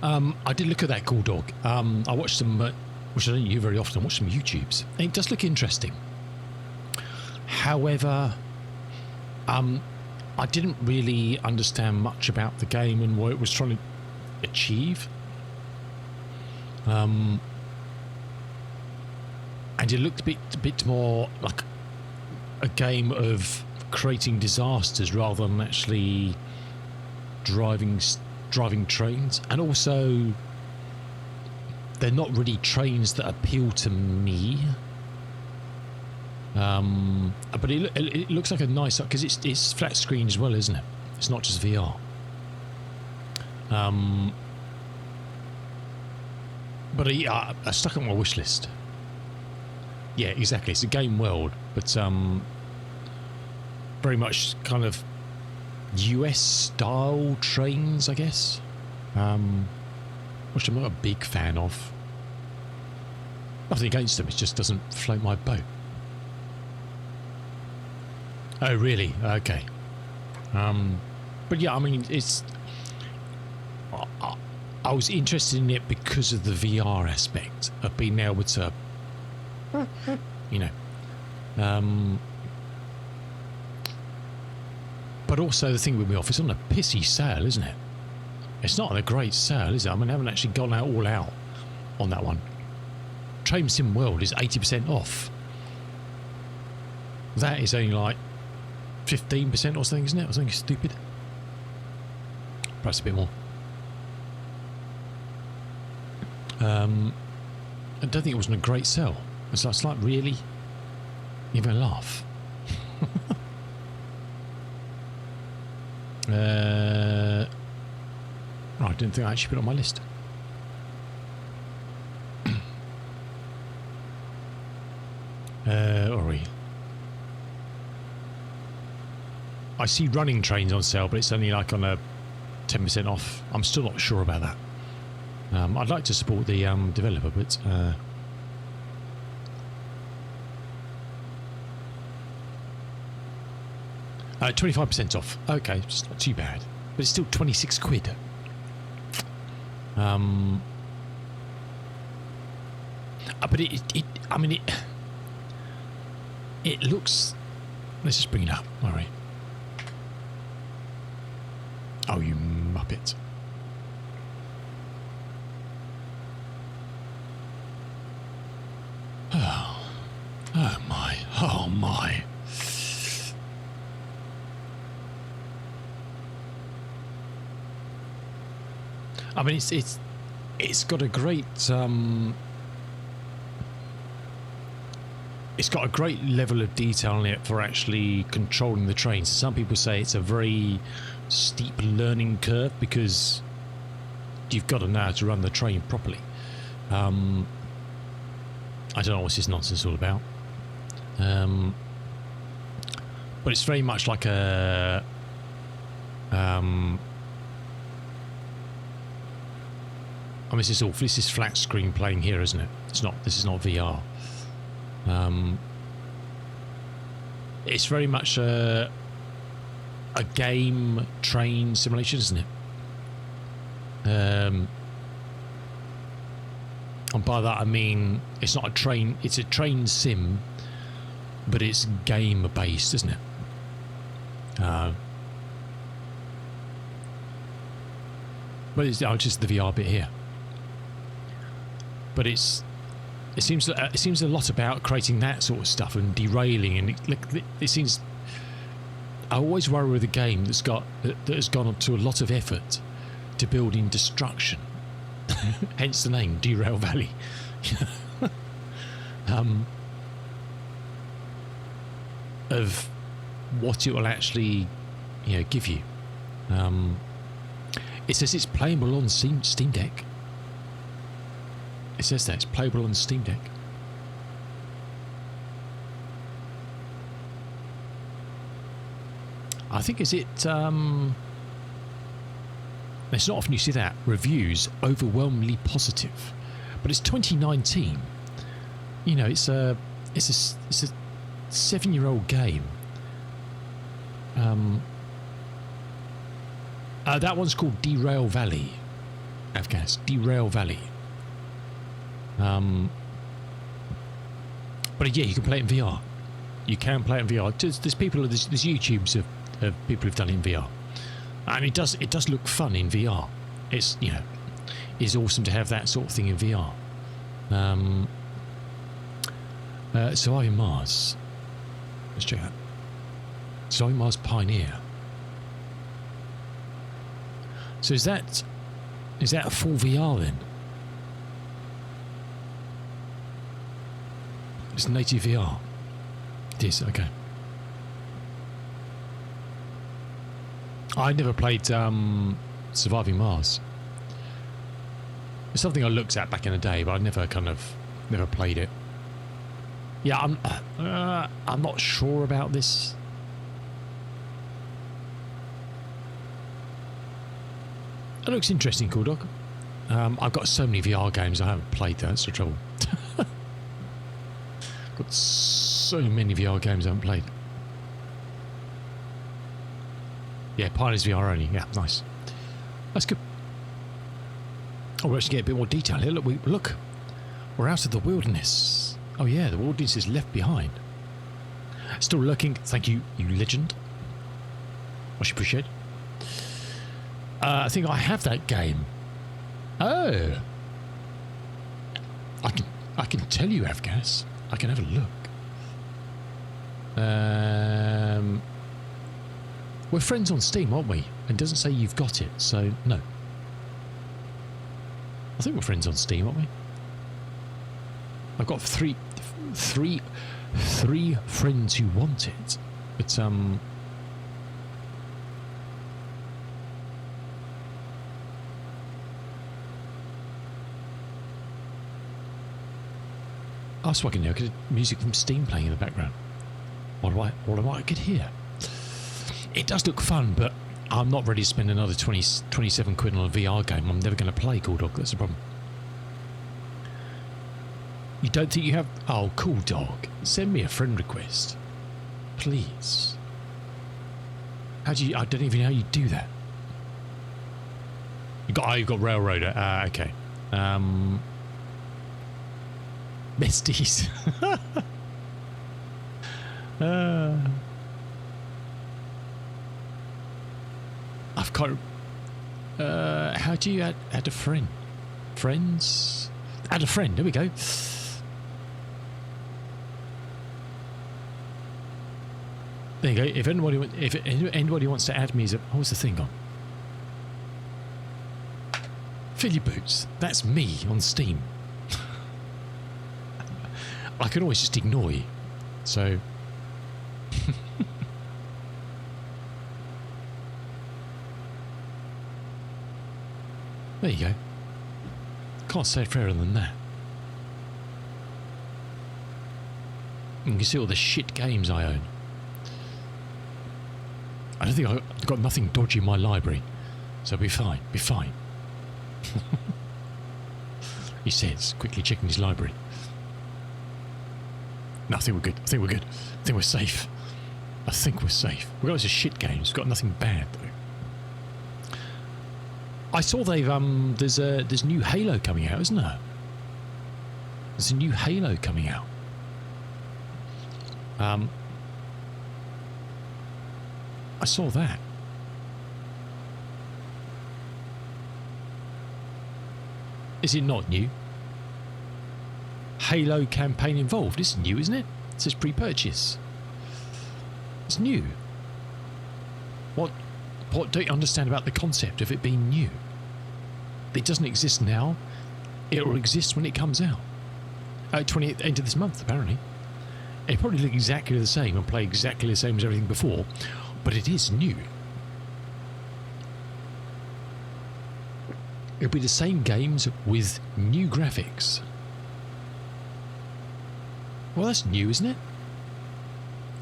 I did look at that Cool Dog. I watched some, which I don't do very often. I watched some YouTubes. And it does look interesting. However, I didn't really understand much about the game and what it was trying to achieve. And it looked a bit more like a game of creating disasters rather than actually driving trains. And also, they're not really trains that appeal to me. But it looks like a nice, because it's flat screen as well, isn't it? It's not just VR. But I stuck it on my wish list. Yeah, exactly. It's a game world, but very much kind of US style trains, I guess. Which I'm not a big fan of. Nothing against them, it just doesn't float my boat. Oh, really? Okay. But yeah, I mean, it's... I was interested in it because of the VR aspect of being able to, you know... but also the thing with me off, it's on a pissy sale, isn't it? It's not on a great sale, is it? I mean, I haven't actually gone all out on that one. Train Sim World is 80% off. That is only like 15% or something, isn't it? Or something stupid. Perhaps a bit more. I don't think it was in a great sell. It's like, really? You're going to laugh? I didn't think I actually put it on my list. Where are we? I see running trains on sale, but it's only like on a 10% off. I'm still not sure about that. I'd like to support the developer, but 25% off. Okay, it's not too bad, but it's still 26 quid. But I mean, it looks. Let's just bring it up. All right. Oh, you muppet. Oh my. Oh my. I mean, it's got a great it's got a great level of detail in it for actually controlling the trains. Some people say it's a very steep learning curve because you've got to know how to run the train properly. I don't know what's this nonsense all about. But it's very much like a I mean, this is flat screen playing here, isn't it? This is not VR. It's very much a game train simulation, isn't it? And by that I mean it's not a train, it's a train sim, but it's game based, isn't it? But it's just the VR bit here. But it seems a lot about creating that sort of stuff and derailing, and it seems. I always worry with a game that has gone up to a lot of effort to build in destruction. Hence the name, Derail Valley. Of what it will actually, give you. It says it's playable on Steam Deck. It says that it's playable on Steam Deck. I think it's not often you see that. Reviews overwhelmingly positive. But it's 2019. It's a 7-year-old game. That one's called Derail Valley. Afghans, Derail Valley. But yeah, you can play it in VR. You can play it in VR. There's YouTubes of people who've done it in VR, and it does look fun in VR. It's it's awesome to have that sort of thing in VR. Surviving Mars. Let's check that. Surviving Mars Pioneer. So is that a full VR then? It's native VR. It is, okay. I never played Surviving Mars. It's something I looked at back in the day, but I never played it. Yeah, I'm not sure about this. It looks interesting, Cool Dog. I've got so many VR games I haven't played. That's the trouble. Got so many VR games I haven't played. Yeah, Pioneer's VR only. Yeah, nice. That's good. Oh, we're actually getting a bit more detail here. Look. We're out of the wilderness. Oh yeah, the wilderness is left behind. Still lurking. Thank you, you legend. Much appreciated. I think I have that game. Oh. I can tell you, Avgas. I can have a look. We're friends on Steam, aren't we? And it doesn't say you've got it, so no. I think we're friends on Steam, aren't we? I've got three friends who want it, but I was fucking there. I could music from Steam playing in the background. What do I could hear? It does look fun, but I'm not ready to spend another 27 quid on a VR game. I'm never going to play Cool Dog. That's the problem. You don't think you have? Oh, Cool Dog. Send me a friend request, please. How do you? I don't even know how you do that. You've got Railroader. Okay. Besties. I've got. How do you add a friend? Friends? Add a friend. There we go. There you go. If anybody wants to add me as a, what was the thing on? Fill your boots. That's me on Steam. I can always just ignore you. So. There you go. Can't say fairer than that. You can see all the shit games I own. I don't think I've got nothing dodgy in my library. So be fine. Be fine. He says, quickly checking his library. No, I think we're good. I think we're good. I think we're safe. I think we're safe. We've got loads of shit games. We've got nothing bad, though. I saw there's new Halo coming out, isn't there? There's a new Halo coming out. I saw that. Is it not new? Halo campaign involved. It's new, isn't it? It says pre-purchase. It's new. What don't you understand about the concept of it being new? It doesn't exist now. It will exist when it comes out. 28th end of this month, apparently. It probably look exactly the same and play exactly the same as everything before, but it is new. It'll be the same games with new graphics. Well, that's new, isn't it?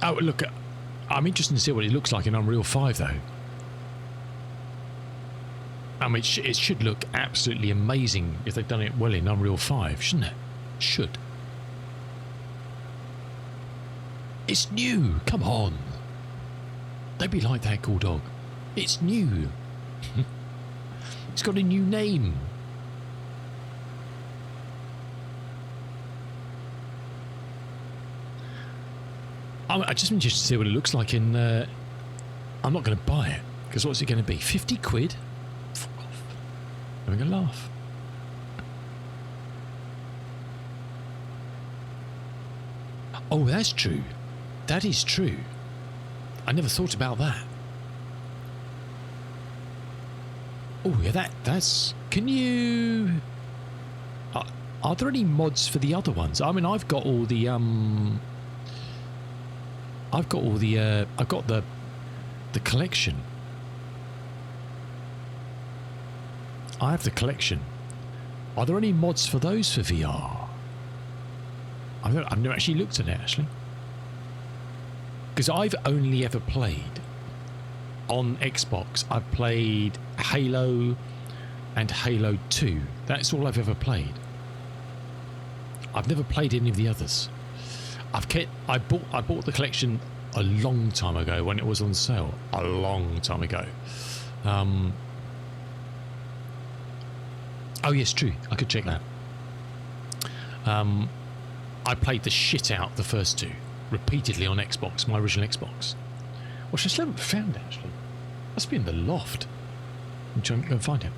Oh, look, I'm interested to see what it looks like in Unreal 5, though. I mean, it should look absolutely amazing if they've done it well in Unreal 5, shouldn't it? Should. It's new. Come on. Don't be like that, cool dog. It's new. It's got a new name. I'm just interested to see what it looks like in... I'm not going to buy it, because what's it going to be? 50 quid? Fuck off. Having a laugh. Oh, that's true. That is true. I never thought about that. Oh, yeah, that's... Can you... are there any mods for the other ones? I mean, I've got all the... I've got the collection. I have the collection. Are there any mods for those for VR? I've never actually looked at it, actually. Because I've only ever played on Xbox. I've played Halo and Halo 2. That's all I've ever played. I've never played any of the others. I bought the collection a long time ago when it was on sale. A long time ago. Oh yes, true. I could check that. I played the shit out the first two repeatedly on Xbox, my original Xbox, which I still haven't found actually. Must be in the loft. I'm trying to go and find it.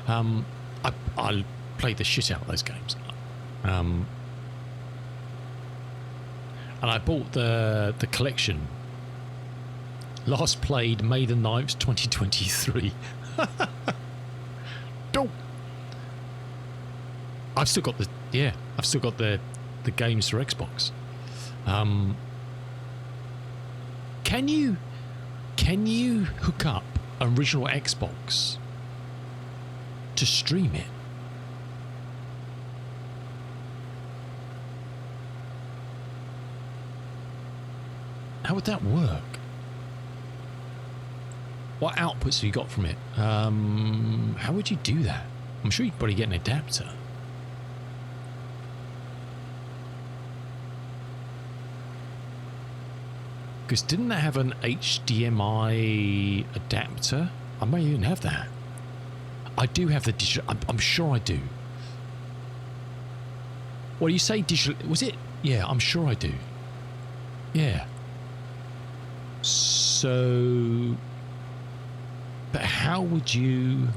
I played the shit out of those games. And I bought the collection. Last played May the 9th, 2023. Dope. I've still got the games for Xbox. Can you hook up an original Xbox to stream it? How would that work? What outputs have you got from it? How would you do that? I'm sure you could probably get an adapter. Because didn't they have an HDMI adapter? I may even have that. I do have the digital. I'm sure I do. Well, you say digital. Was it? Yeah, I'm sure I do. Yeah. So, but how would you...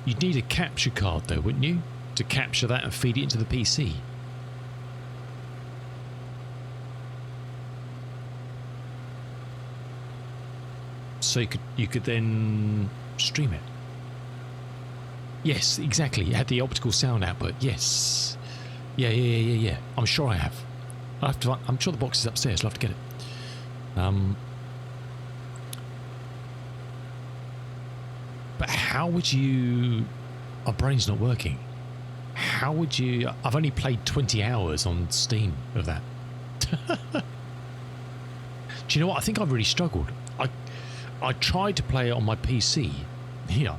You'd need a capture card though, wouldn't you? To capture that and feed it into the PC. So you could then stream it. Yes, exactly. You had the optical sound output. Yes. Yeah. I'm sure I have. I'm sure the box is upstairs. I'll have to get it. But how would you... Our brain's not working. How would you... I've only played 20 hours on Steam of that. Do you know what? I think I've really struggled. I tried to play it on my PC here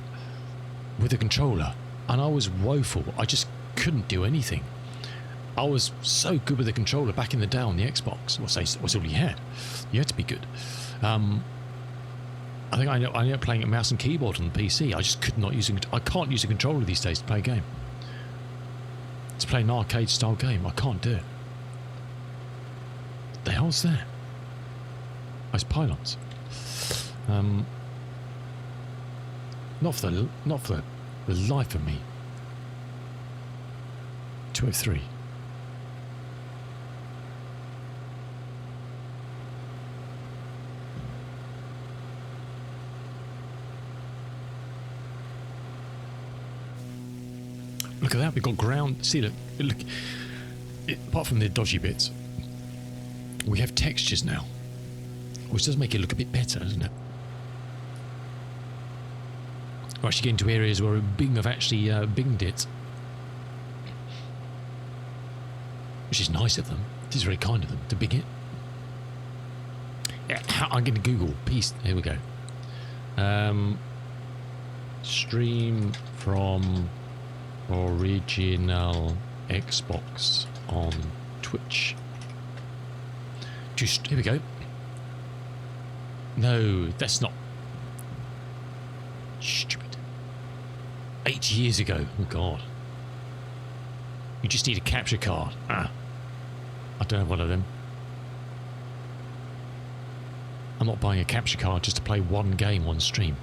with a controller and I was woeful. I just couldn't do anything. I was so good with the controller back in the day on the Xbox. What's all you had? You had to be good. I think I ended up playing a mouse and keyboard on the PC. I just could not use it. I can't use a controller these days to play a game. To play an arcade style game, I can't do it. What the hell's that? Those pylons. Not for The life of me. 203. Look at that, we've got ground. See, look, apart from the dodgy bits, we have textures now, which does make it look a bit better, doesn't it? We're actually getting to areas where Bing have actually binged it, which is nice of them. It is very kind of them to bing it. Yeah, I'm going to Google peace. Here we go. Stream from original Xbox on Twitch. Just here we go. No, that's not. Stupid. 8 years ago. Oh god. You just need a capture card. I don't have one of them. I'm not buying a capture card just to play one game on stream.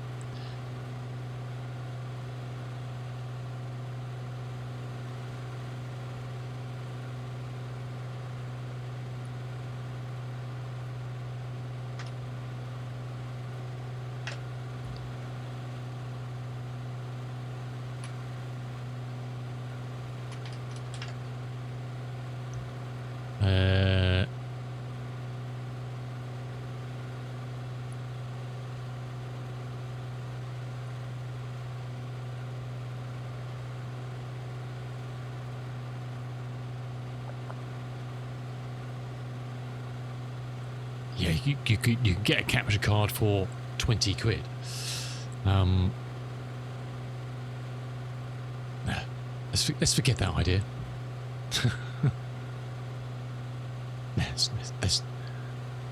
Yeah, you can get a capture card for 20 quid. Nah, let's forget that idea.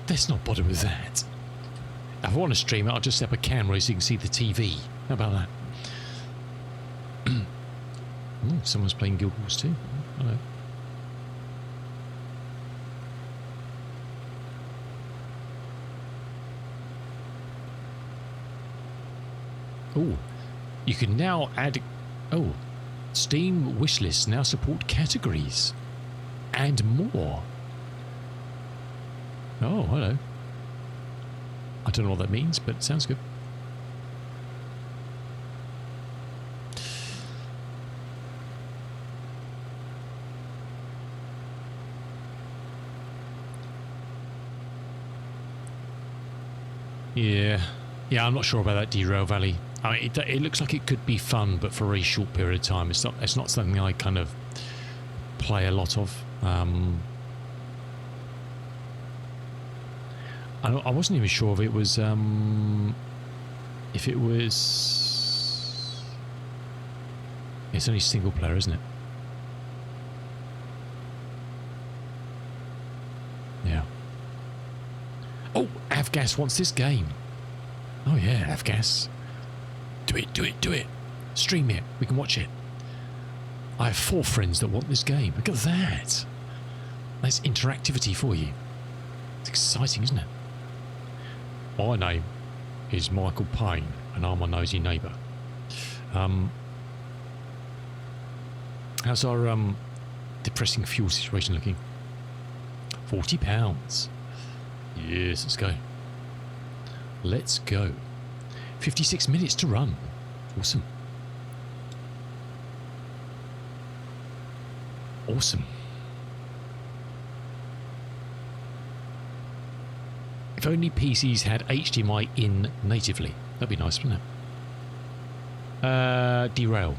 Let's not bother with that. If I want to stream it, I'll just set up a camera so you can see the TV. How about that? Ooh, someone's playing Guild Wars 2. Hello. Oh, you can now add. Oh, Steam wishlists now support categories and more. Oh, hello. I don't know what that means, but it sounds good. Yeah, I'm not sure about that Derail Valley. I mean, it looks like it could be fun, but for a very short period of time. It's not something I kind of play a lot of. I wasn't even sure if it was it's only single player, isn't it? Yeah. Oh, Avgas wants this game. Oh yeah, Avgas. Do it. Stream it. We can watch it. I have 4 friends that want this game. Look at that. That's interactivity for you. It's exciting, isn't it? My name is Michael Payne, and I'm a nosy neighbour. How's our depressing fuel situation looking? £40. Yes, let's go. Let's go. 56 minutes to run. Awesome. Awesome. If only PCs had HDMI in natively. That'd be nice, wouldn't it? Derail.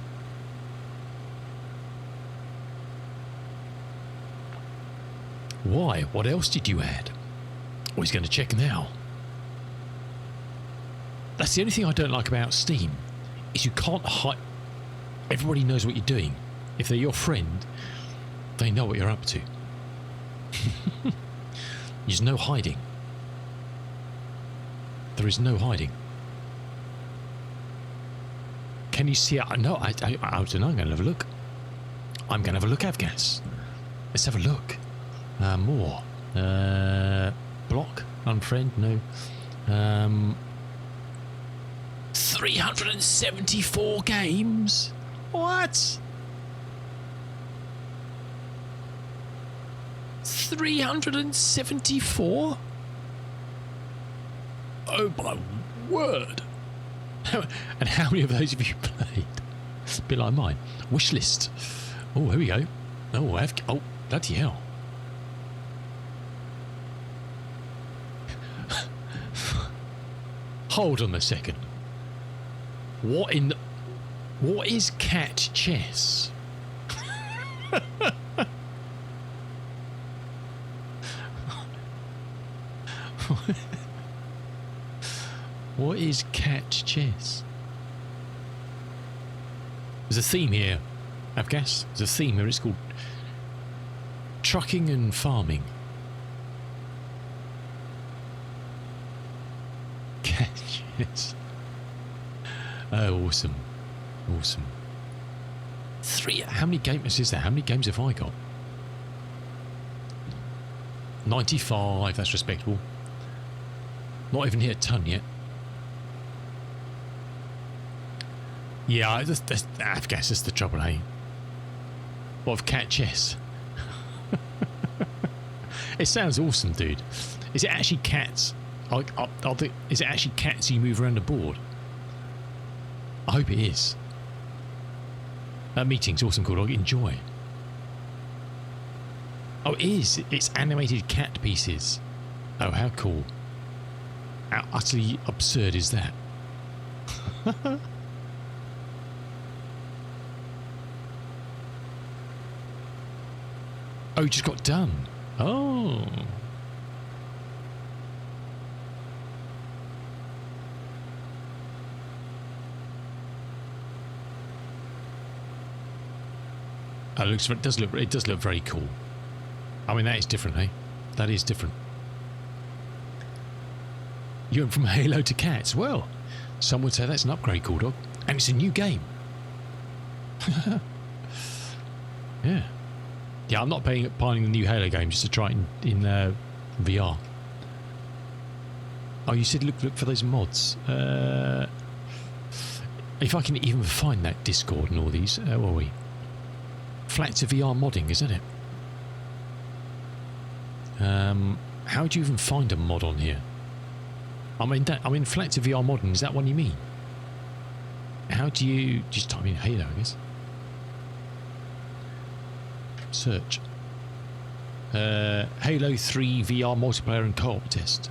Why? What else did you add? Oh, he's going to check now. That's the only thing I don't like about Steam, is you can't hide. Everybody knows what you're doing. If they're your friend, they know what you're up to. There's no hiding. There is no hiding. Can you see it? No, I don't know. I'm going to have a look. I'm going to have a look, Avgas. Let's have a look. More. Block. Unfriend. No. 3 374 games? What? 374? Oh my word. And how many of those have you played? It's a bit like mine. Wish list. Oh, here we go. Oh, oh, bloody hell. Hold on a second. What is cat chess? What is cat chess? There's a theme here, I've guessed. There's a theme here. It's called trucking and farming. Cat chess. Oh, awesome. Awesome. How many games is there? How many games have I got? 95, that's respectable. Not even hit a ton yet. Yeah, I guess that's the trouble, eh? What of cat chess? It sounds awesome, dude. Is it actually cats? Is it actually cats you move around the board? I hope it is. That meeting's awesome, cool dog. Enjoy. Oh, it is. It's animated cat pieces. Oh, how cool. How utterly absurd is that? Oh, you just got done. Oh. It does look very cool. I mean, that is different, eh? That is different. You went from Halo to cats. Well, some would say that's an upgrade, cool dog, and it's a new game. Yeah. Yeah, I'm not buying the new Halo game just to try it in VR. Oh, you said look for those mods. If I can even find that Discord and all these, where are we? Flat to VR modding, isn't it? How do you even find a mod on here? I mean, flat to VR modding. Is that what you mean? How do you just type in Halo? I guess. Search. Halo 3 VR multiplayer and co-op test.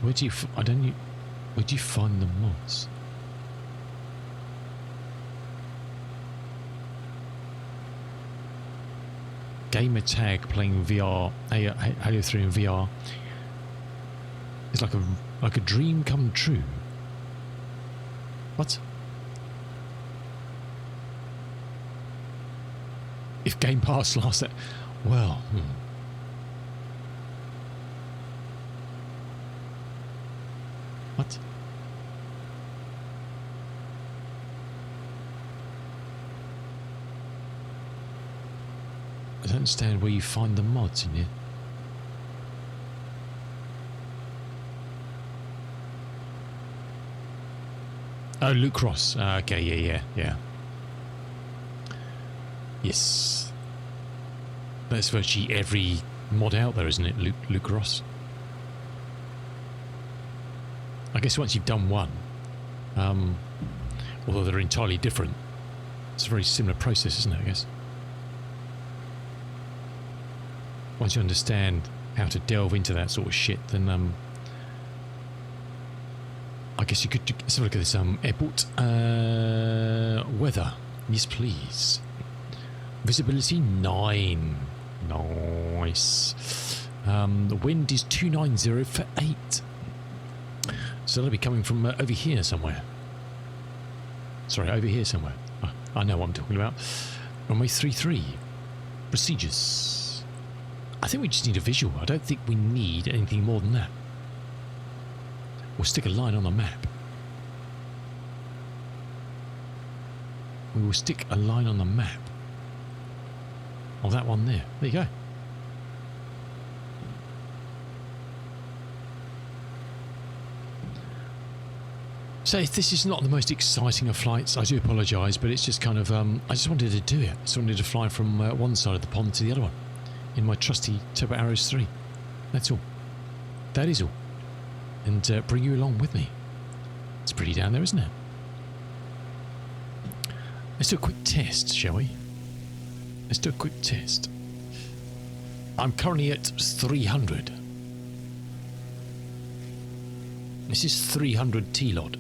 Where do you find the mods? Gamer tag playing VR, Halo 3 in VR. It's like a dream come true. What? If Game Pass lasts that, well. What? I don't understand where you find the mods in here. Oh, Luke Cross. Okay, yeah. Yes. That's virtually every mod out there, isn't it, Luke Ross? I guess once you've done one, although they're entirely different, it's a very similar process, isn't it, I guess? Once you understand how to delve into that sort of shit, then I guess you could. Let's have a look at this airport weather. Yes, please. Visibility 9. Nice. The wind is 290 for 8. So that'll be coming from over here somewhere. Sorry, over here somewhere. I know what I'm talking about. Runway 33. Procedures. I think we just need a visual. I don't think we need anything more than that. We'll stick a line on the map. We will stick a line on the map. Oh, that one there. There you go. So this is not the most exciting of flights. I do apologise, but it's just kind of, I just wanted to do it. I just wanted to fly from one side of the pond to the other one in my trusty Turbo Arrows 3. That's all. That is all. And bring you along with me. It's pretty down there, isn't it? Let's do a quick test, shall we? Let's do a quick test. I'm currently at 300. This is 300 T-Lod.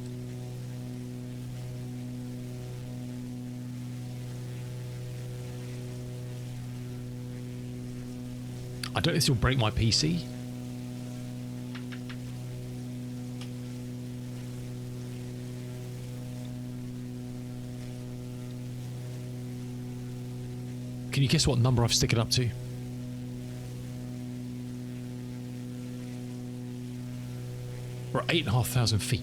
I don't know if this will break my PC. Can you guess what number I've stick it up to? We're at 8,500 feet.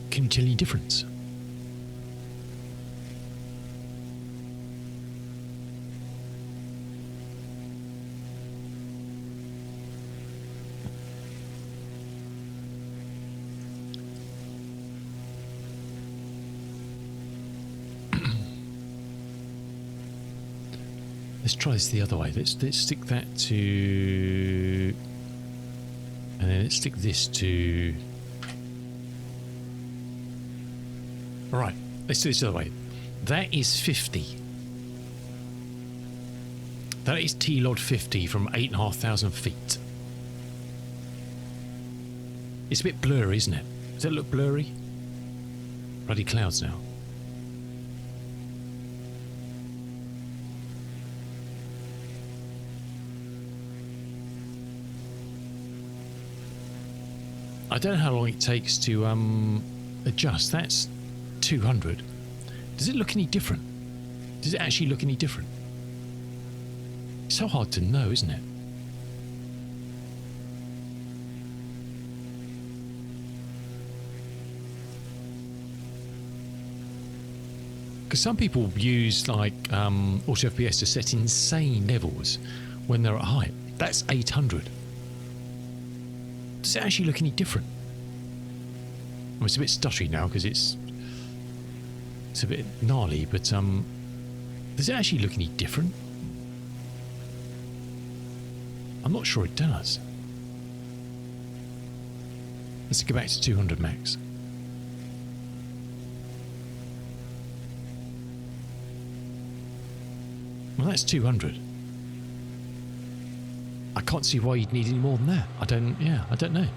Can you tell any difference? Let's try this the other way. Let's stick that to, and then let's stick this to. All right, let's do this the other way. That is 50. That is T-Lod 50 from 8,500 feet. It's a bit blurry, isn't it? Does that look blurry? Bloody clouds now. I don't know how long it takes to adjust. That's 200. Does it look any different? Does it actually look any different? It's so hard to know, isn't it? Because some people use like Auto FPS to set insane levels when they're at height. That's 800. Does it actually look any different? Well, it's a bit stuttery now because it's a bit gnarly, but does it actually look any different? I'm not sure it does. Let's go back to 200 max. Well, that's 200. I can't see why you'd need any more than that. I don't know. I don't know.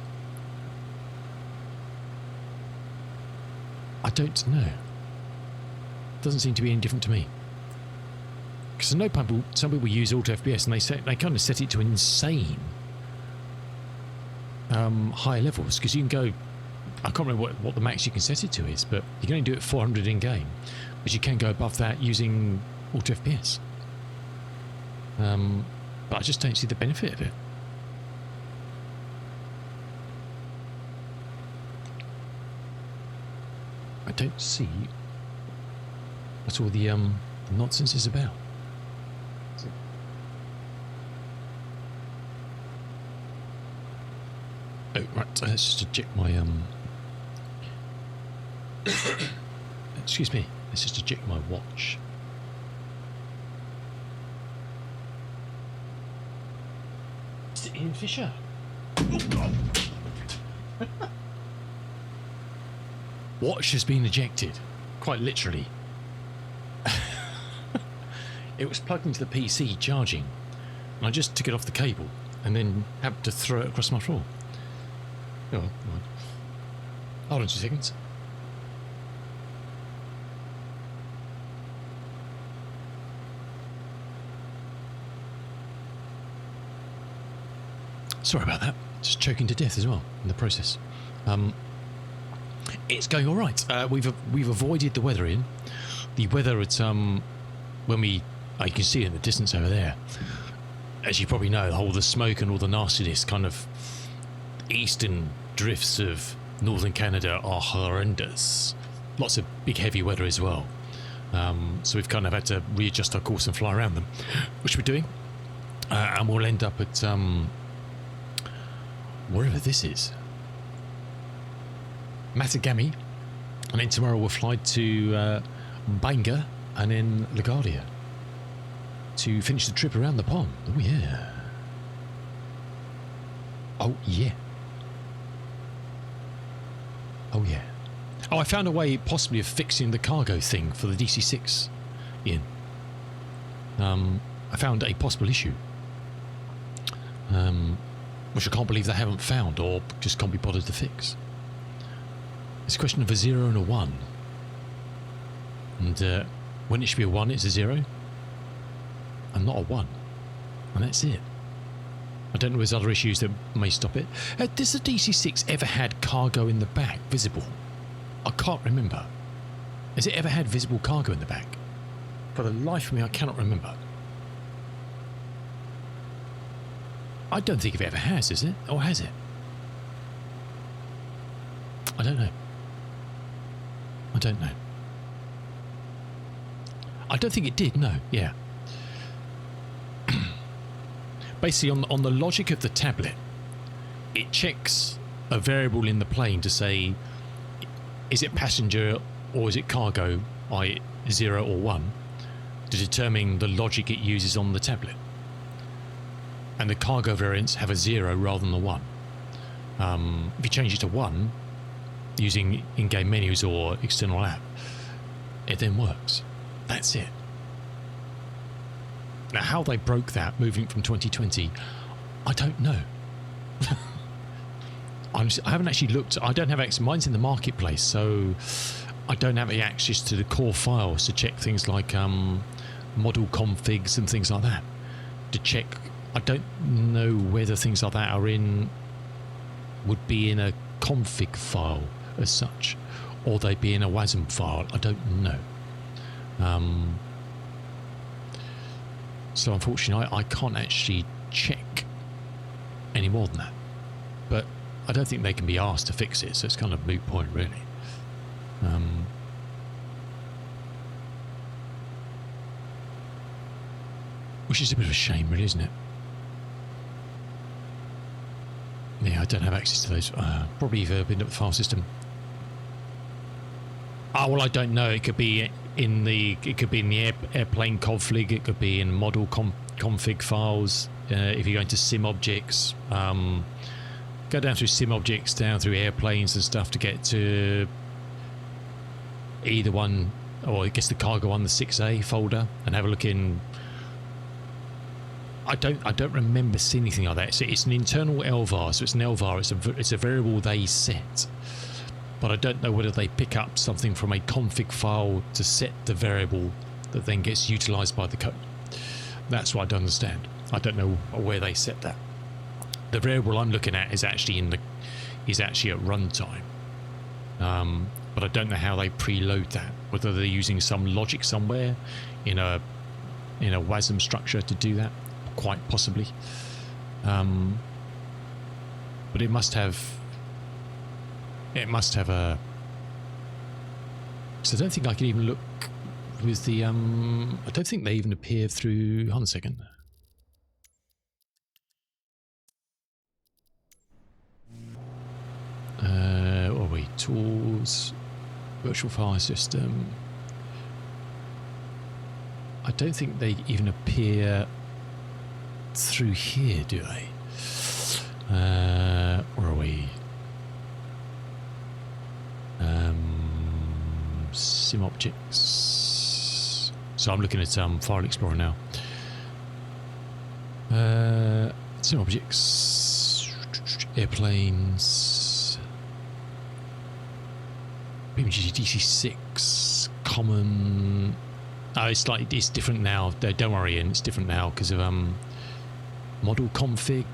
Doesn't seem to be any different to me. Because I know some people use Auto FPS and they kind of set it to insane high levels. Because you can go, I can't remember what the max you can set it to is, but you can only do it 400 in game. But you can go above that using Auto FPS. But I just don't see the benefit of it. I don't see what all the nonsense is about. Oh, right, let's just eject my excuse me, let's just eject my watch. Ian Fisher. Oh, God. Watch has been ejected, quite literally. It was plugged into the PC charging, and I just took it off the cable and then had to throw it across my floor. Oh, right. Hold on 2 seconds. Sorry about that. Just choking to death as well in the process. It's going all right. We've avoided the weather in. The weather at when we, you can see it in the distance over there. as you probably know, all the smoke and all the nastiness kind of eastern drifts of northern Canada are horrendous. Lots of big heavy weather as well. So we've kind of had to readjust our course and fly around them, which we're doing. And we'll end up at wherever this is. Matagami. And then tomorrow we'll fly to Bangor and then LaGuardia to finish the trip around the pond. Oh yeah. Oh yeah. Oh yeah. Oh, I found a way possibly of fixing the cargo thing for the DC-6, Ian. I found a possible issue, which I can't believe they haven't found or just can't be bothered to fix. It's a question of a 0 and a 1. And when it should be a 1, it's a 0. And not a 1. And that's it. I don't know if there's other issues that may stop it. Does the DC-6 ever had cargo in the back visible? I can't remember. Has it ever had visible cargo in the back? For the life of me, I cannot remember. I don't think it ever has it? Or has it? I don't know. I don't know. I don't think it did, no, yeah. Basically, on the logic of the tablet, it checks a variable in the plane to say, is it passenger or is it cargo, i.e. 0 or 1, to determine the logic it uses on the tablet. And the cargo variants have a 0 rather than the 1. If you change it to 1, using in-game menus or external app, it then works. That's it. Now, how they broke that, moving from 2020, I don't know. I haven't actually looked. I don't have access. Mine's in the marketplace, so I don't have any access to the core files to check things like model configs and things like that. To check, I don't know whether things like that would be in a config file as such, or they'd be in a WASM file. I don't know. So unfortunately, I can't actually check any more than that. But I don't think they can be asked to fix it, so it's kind of a moot point, really. Which is a bit of a shame, really, isn't it? Yeah, I don't have access to those. Probably you've been up the file system. Oh, well, I don't know. It could be in the airplane config. It could be in model config files. If you're going to sim objects, go down through sim objects, down through airplanes and stuff to get to either one, or I guess the cargo one, the 6A folder, and have a look in. I don't remember seeing anything like that. So it's an internal LVAR, so it's an LVAR. It's a variable they set, but I don't know whether they pick up something from a config file to set the variable that then gets utilized by the code. That's what I don't understand. I don't know where they set that. The variable I'm looking at is actually at runtime, but I don't know how they preload that. Whether they're using some logic somewhere in a WASM structure to do that, quite possibly. But it must have a. So I don't think I can even look with the. I don't think they even appear through. Hold on a second. What are we? Tools, virtual file system. I don't think they even appear through here, do they? Where are we? Sim objects. So I'm looking at File Explorer now. Sim objects, airplanes, BMG DC-6, common. Oh, it's different now. Don't worry, Ian, it's different now because of model config.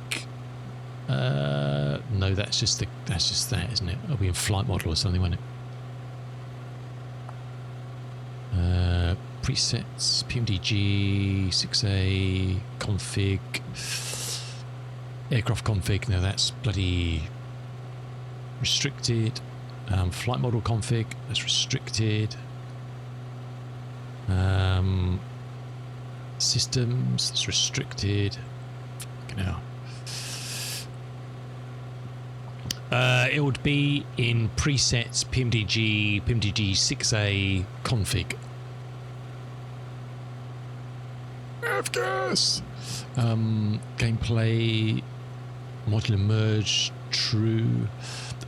No, that's just that, isn't it? It'll be in flight model or something, won't it? presets, PMDG, 6A, config, aircraft config. Now that's bloody restricted. Flight model config, that's restricted. Systems, that's restricted. Now, it would be in presets, PMDG, PMDG 6A config. F-gas! Gameplay, modular merge, true.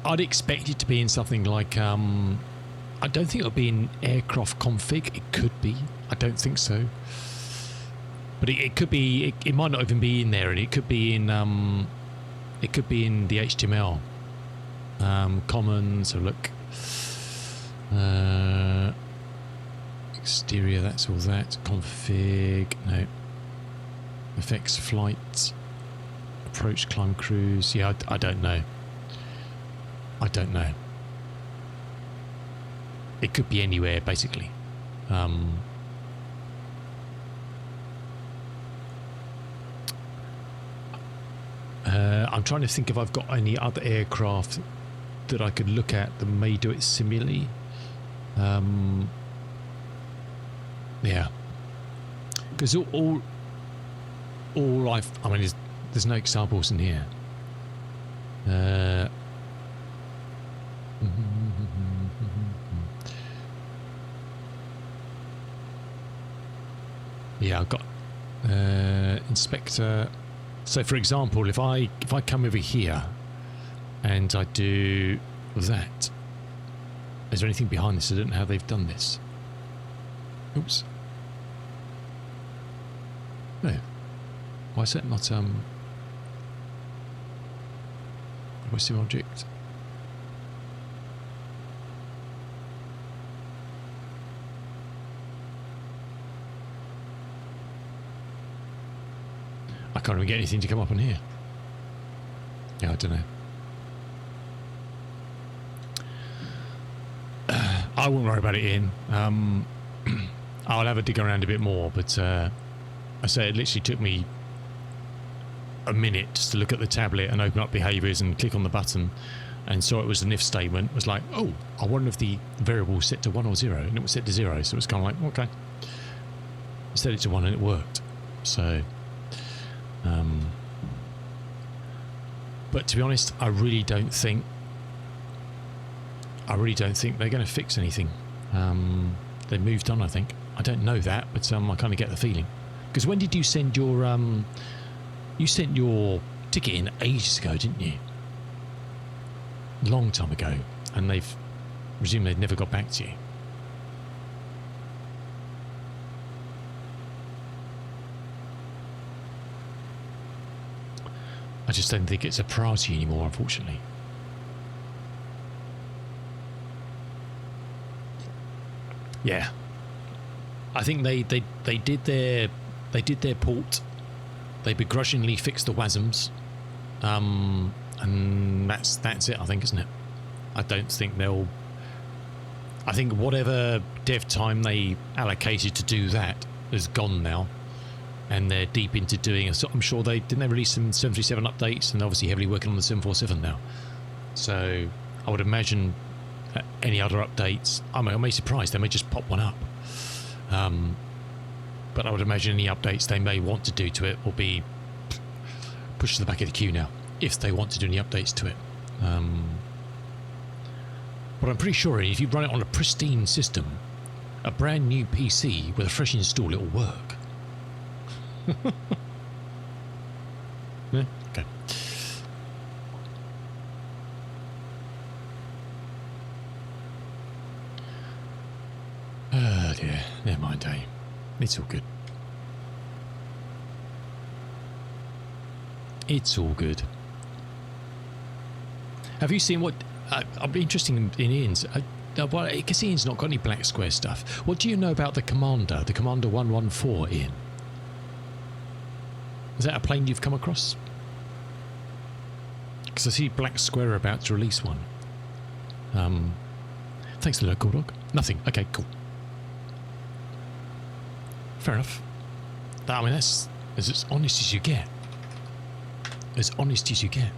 I'd expect it to be in something like, I don't think it'll be in aircraft config. It could be. I don't think so. But it could be, it might not even be in there, and it could be in the HTML. Common, so look. Exterior, that's all that. Config, no. Effects, flight, approach, climb, cruise. Yeah, I don't know. I don't know. It could be anywhere, basically. I'm trying to think if I've got any other aircraft that I could look at that may do it similarly. Yeah, because all I mean, there's no examples in here. Yeah, I've got inspector. So, for example, if I come over here and I do that, is there anything behind this? I don't know how they've done this. Oops. No. Why is that not what's the object? I can't even get anything to come up on here. Yeah, I don't know. I won't worry about it, Ian. I'll have a dig around a bit more, but I say it literally took me a minute just to look at the tablet and open up behaviors and click on the button and saw it was an if statement. It was like, oh, I wonder if the variable was set to 1 or 0, and it was set to 0, so it was kind of like, okay. I set it to 1 and it worked. So, but to be honest, I really don't think they're going to fix anything. They moved on, I think. I don't know that, but I kind of get the feeling. Because when did you send your ticket in ages ago, didn't you? A long time ago, and they've presumed they'd never got back to you. I just don't think it's a priority anymore, unfortunately. Yeah, I think they did their port. They begrudgingly fixed the WASMs, and that's it. I think, isn't it? I don't think they'll. I think whatever dev time they allocated to do that is gone now, and they're deep into doing. I'm sure they release some 737 updates, and they're obviously heavily working on the 747 now. So I would imagine any other updates. I may be surprised. They may just pop one up. But I would imagine any updates they may want to do to it will be pushed to the back of the queue now, if they want to do any updates to it. But I'm pretty sure if you run it on a pristine system, a brand new PC with a fresh install, it'll work. Yeah? Okay. Oh dear, never mind, eh? It's all good. It's all good. Have you seen what... I'll be interested in Ian's... well, I guess Ian's not got any black square stuff. What do you know about the Commander 114, Ian? Is that a plane you've come across? Because I see Black Square about to release one. Thanks, little cool dog. Nothing. Okay, cool. fair enough. I mean, that's as honest as you get. As honest as you get.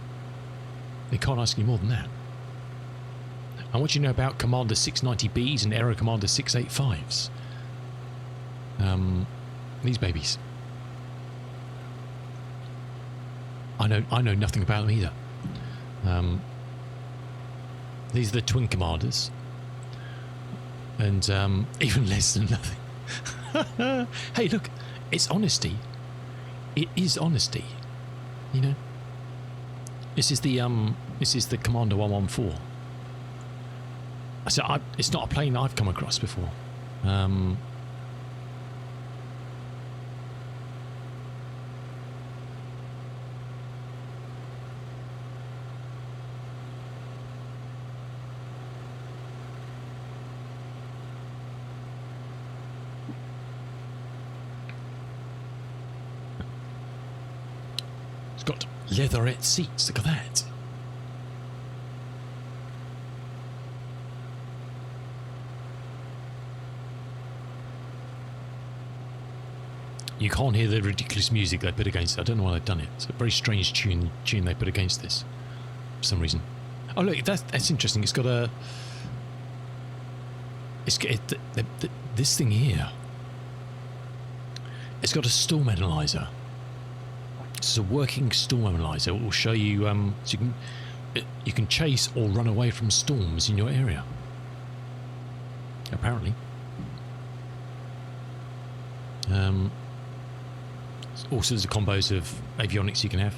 They can't ask you more than that. And what do you know about Commander 690Bs and Aero Commander 685s? These babies. I know nothing about them either. These are the twin commanders. And even less than nothing. Hey, look, it's honesty. It is honesty. You know? This is the Commander 114. So it's not a plane I've come across before. It's got leatherette seats. Look at that. You can't hear the ridiculous music they put against it. I don't know why they've done it. It's a very strange tune they put against this for some reason. Oh look, that's interesting. It's got a. This thing here. It's got a storm analyzer. It's a working storm analyzer. It will show you so you can chase or run away from storms in your area. Apparently. All sorts of combos of avionics you can have.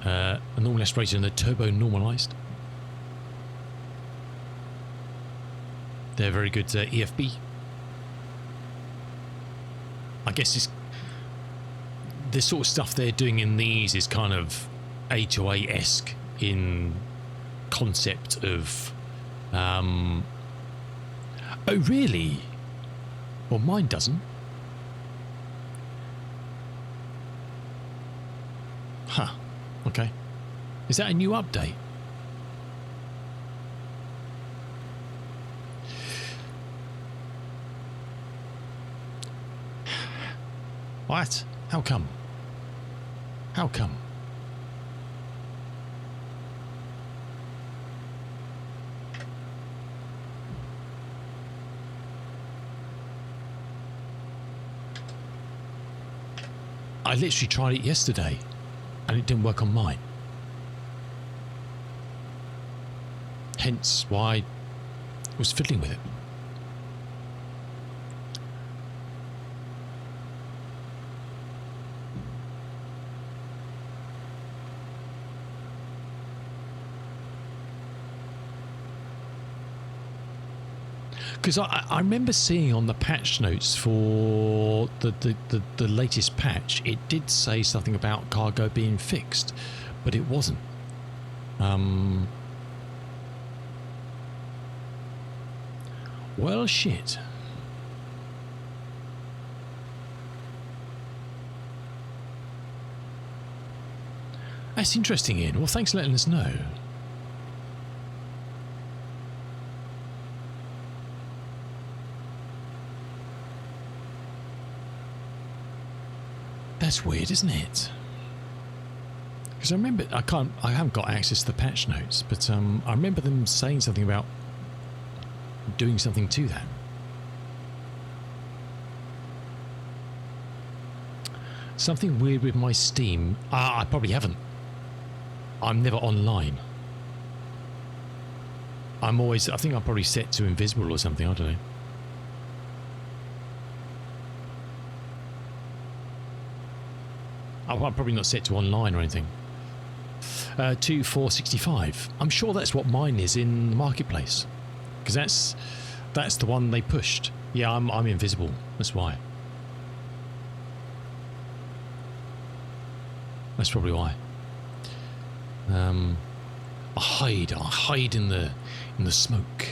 A normal aspirator and a turbo normalized. They're very good EFB. I guess this sort of stuff they're doing in these is kind of A2A-esque in concept of oh really? Well, mine doesn't. Huh. Okay. Is that a new update? What? How come? How come? I literally tried it yesterday and it didn't work on mine. Hence why I was fiddling with it. Because I remember seeing on the patch notes for the latest patch, it did say something about cargo being fixed, but it wasn't. Well, shit. That's interesting, Ian. Well, thanks for letting us know. That's weird, isn't it? Because I remember I haven't got access to the patch notes, but I remember them saying something about doing something to that. Something weird with my Steam. I probably haven't. I'm never online. I think I'm probably set to invisible or something, I don't know. I'm probably not set to online or anything. 2465. I'm sure that's what mine is in the marketplace, because that's the one they pushed. Yeah, I'm invisible. That's why. That's probably why. I hide in the smoke,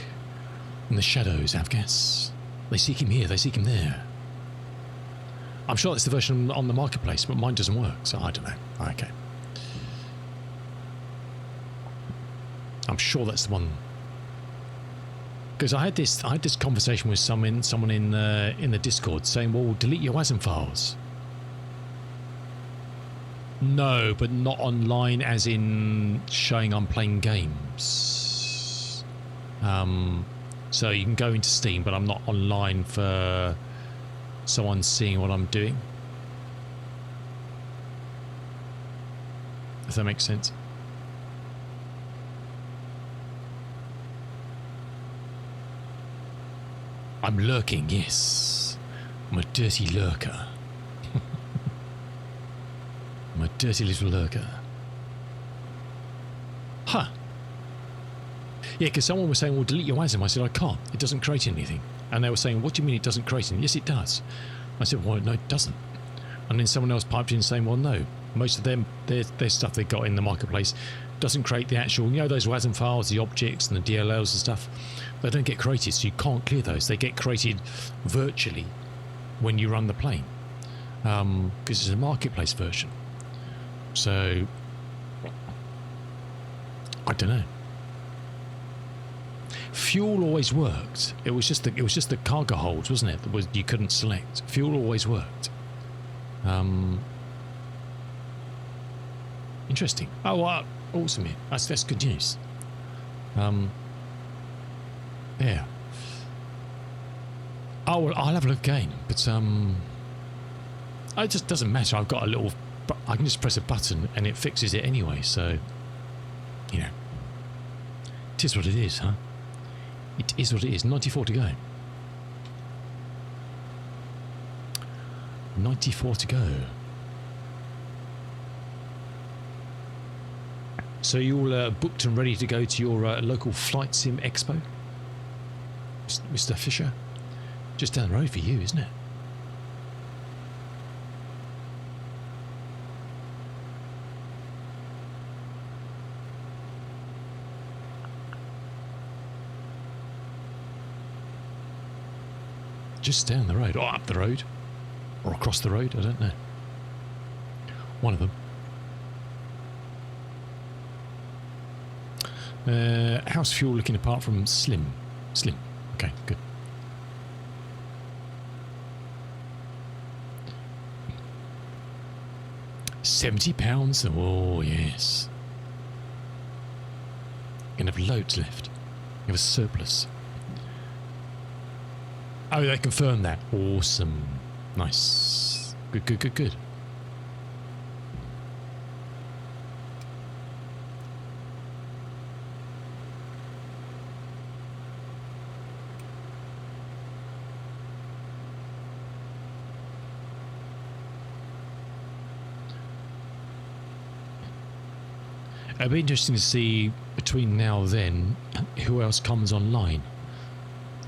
in the shadows. Avgas. They seek him here. They seek him there. I'm sure that's the version on the marketplace, but mine doesn't work, so I don't know. Okay. I'm sure that's the one. Because I had this conversation with someone in the Discord saying, well, delete your WASM files. No, but not online as in showing I'm playing games. So you can go into Steam, but I'm not online for someone seeing what I'm doing. If that makes sense. I'm lurking, yes. I'm a dirty lurker. I'm a dirty little lurker. Huh. Yeah, because someone was saying, well, delete your WASM. I said, I can't. It doesn't create anything. And they were saying, what do you mean it doesn't create anything? Yes, it does. I said, well, no, it doesn't. And then someone else piped in saying, well, no. Most of them, their stuff they got in the marketplace doesn't create the actual, you know, those WASM files, the objects and the DLLs and stuff. They don't get created, so you can't clear those. They get created virtually when you run the plane. Because it's a marketplace version. So, I don't know. Fuel always worked. It was just the cargo holds, wasn't it? That was you couldn't select. Fuel always worked. Interesting. Oh, awesome! That's good news. Yeah. Oh, well, I'll have a look again, but it just doesn't matter. I've got a little. I can just press a button and it fixes it anyway. So, you know, it is what it is, huh? It is what it is. 94 to go. 94 to go. So you all booked and ready to go to your local flight sim expo, Mr. Fisher? Just down the road for you, isn't it? Just down the road, or up the road, or across the road, I don't know. One of them. How's fuel looking apart from slim? Slim. Okay, good. £70? Oh, yes. Gonna have loads left. You have a surplus. Oh, they confirmed that. Awesome. Nice. Good, good, good, good. It'll be interesting to see between now and then who else comes online.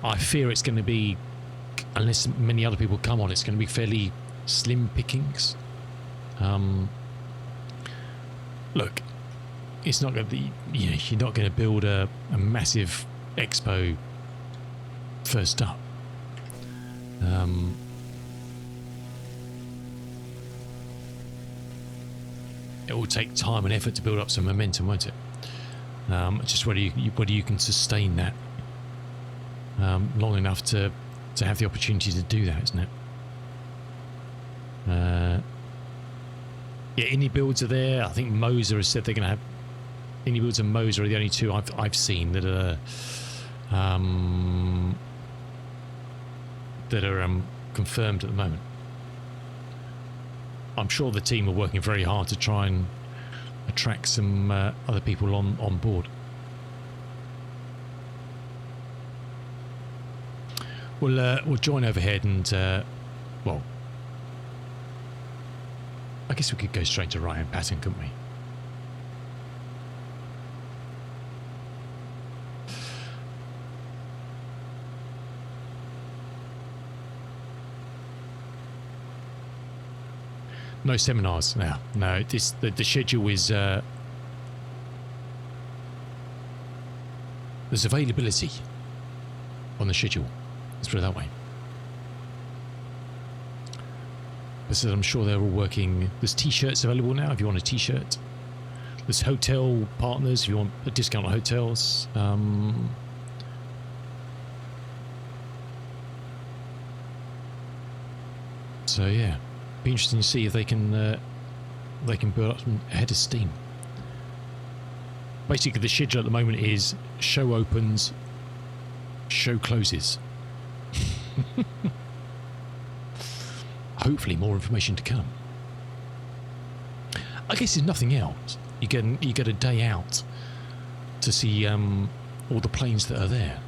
I fear it's going to be, unless many other people come on, it's going to be fairly slim pickings. Look, it's not going to be, you know, you're not going to build a massive expo first up. It will take time and effort to build up some momentum, won't it? Just whether you can sustain that long enough to have the opportunity to do that, isn't it? Yeah, indie builds are there. I think Moser has said they're going to have indie builds, and Moser are the only two I've seen that are confirmed at the moment. I'm sure the team are working very hard to try and attract some other people on board. We'll join overhead and well, I guess we could go straight to Ryan Patton, couldn't we? No seminars now. No, the schedule is there's availability on the schedule. Let's put it that way. But I'm sure they're all working. There's t-shirts available now if you want a t-shirt. There's hotel partners if you want a discount on hotels. So yeah, be interesting to see if they can build up some head of steam. Basically, the schedule at the moment is show opens, show closes. Hopefully, more information to come. I guess if nothing else, you get a day out to see all the planes that are there.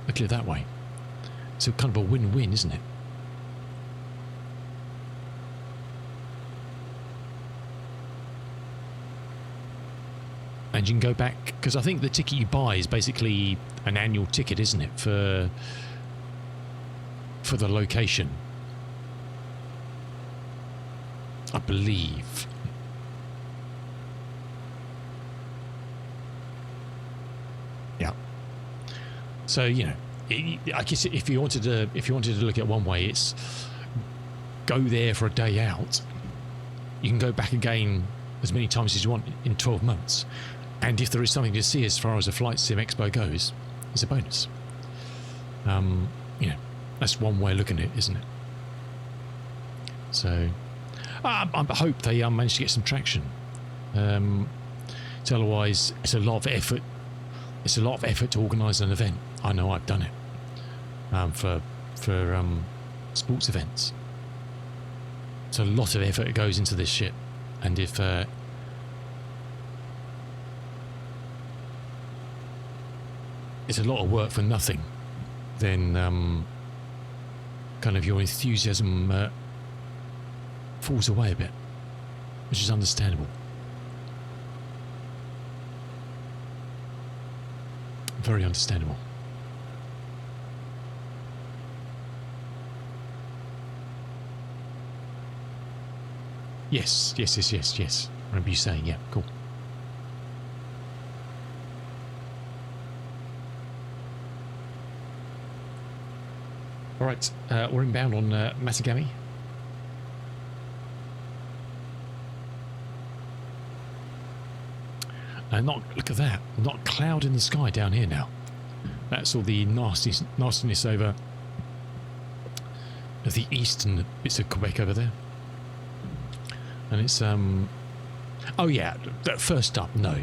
Look at it that way. So kind of a win-win, isn't it? And you can go back, because I think the ticket you buy is basically an annual ticket, isn't it, for the location, I believe. Yeah. So you know, I guess if you wanted to look at it one way, it's go there for a day out. You can go back again as many times as you want in 12 months. And if there is something to see as far as a Flight Sim Expo goes, it's a bonus. You know, that's one way of looking at it, isn't it? So, I hope they manage to get some traction. So otherwise, it's a lot of effort. It's a lot of effort to organise an event. I know I've done it for sports events. It's a lot of effort that goes into this shit, and if it's a lot of work for nothing, then kind of your enthusiasm falls away a bit, which is understandable. Very understandable. Yes. I remember you saying, yeah, cool. All right, we're inbound on Matagami. Look at that, not a cloud in the sky down here now. That's all the nastiness over the eastern bits of Quebec over there. And it's, oh yeah, first up, no.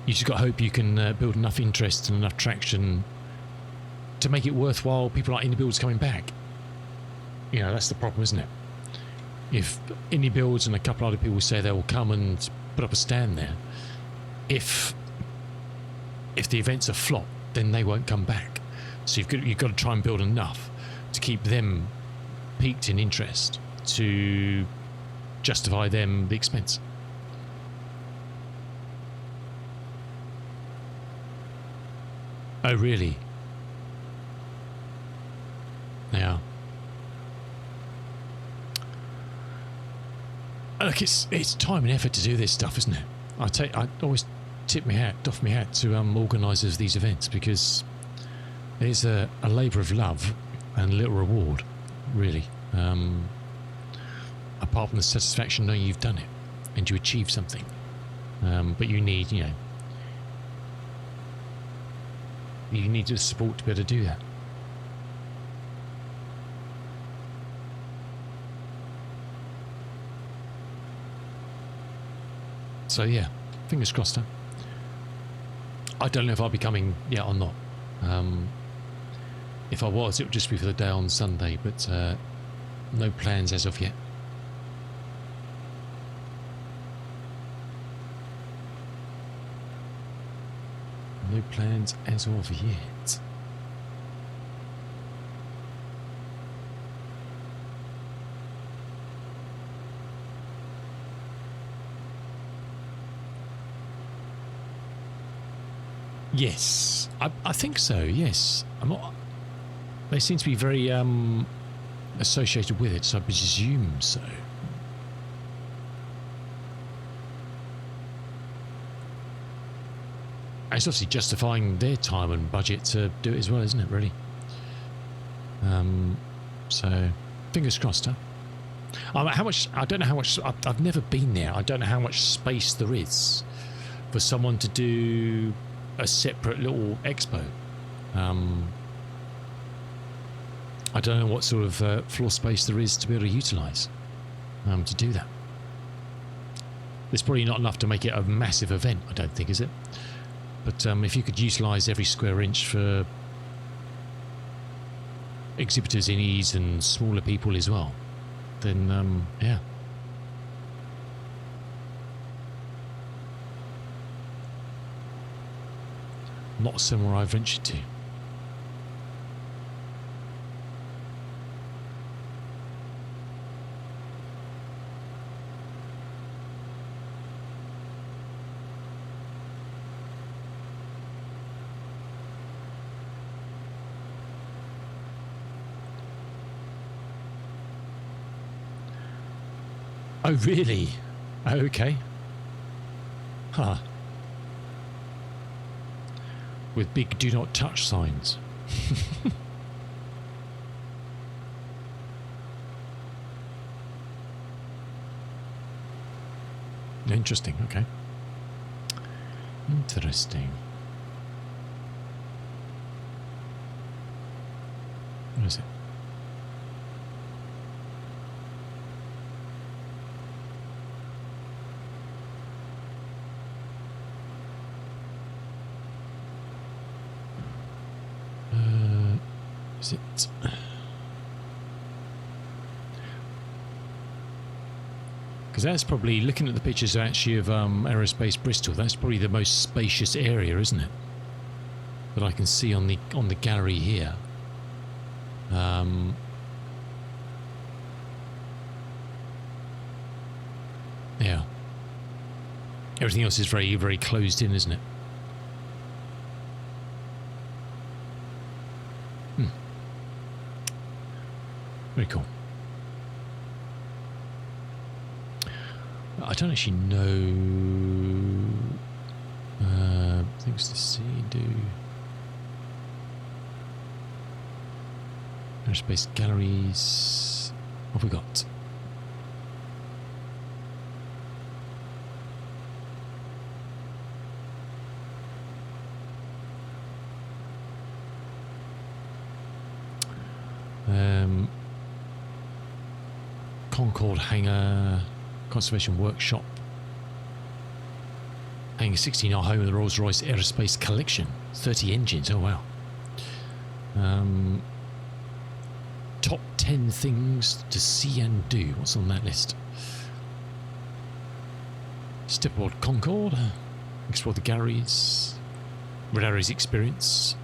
You just got to hope you can build enough interest and enough traction to make it worthwhile people like indie builds coming back. You know, that's the problem, isn't it? If indie builds and a couple other people say they will come and put up a stand there, if the event's a flop, then they won't come back. So you've got to try and build enough to keep them piqued in interest to justify them the expense. Oh, really? Yeah. Look, it's time and effort to do this stuff, isn't it? I always doff my hat to organisers of these events, because there's a labour of love and little reward, really. Apart from the satisfaction knowing you've done it and you achieved something, but you need the support to be able to do that. So yeah, fingers crossed. Huh? I don't know if I'll be coming yet or not. If I was, it would just be for the day on Sunday, but no plans as of yet. No plans as of yet. Yes, I think so. Yes, I'm not. They seem to be very associated with it, so I presume so. And it's obviously justifying their time and budget to do it as well, isn't it? Really. So fingers crossed. Huh? How much? I don't know how much. I've never been there. I don't know how much space there is for someone to do a separate little expo. I don't know what sort of floor space there is to be able to utilise to do that. There's probably not enough to make it a massive event, I don't think, is it? But if you could utilise every square inch for exhibitors in ease and smaller people as well, then yeah. Not somewhere I've ventured to. Oh, really? Oh, okay. Huh. With big do not touch signs. Interesting, okay. Interesting. What is it? Is it? Because that's probably, looking at the pictures actually of Aerospace Bristol, that's probably the most spacious area, isn't it? That I can see on the gallery here. Yeah. Everything else is very, very closed in, isn't it? Very cool. I don't actually know things to see, do. Aerospace galleries. What have we got? Concorde Hangar, Conservation Workshop, Hangar 16, our home of the Rolls-Royce Aerospace Collection, 30 engines, oh wow. Top 10 things to see and do, what's on that list? Step aboard Concorde, explore the galleries, Red Arrow's experience,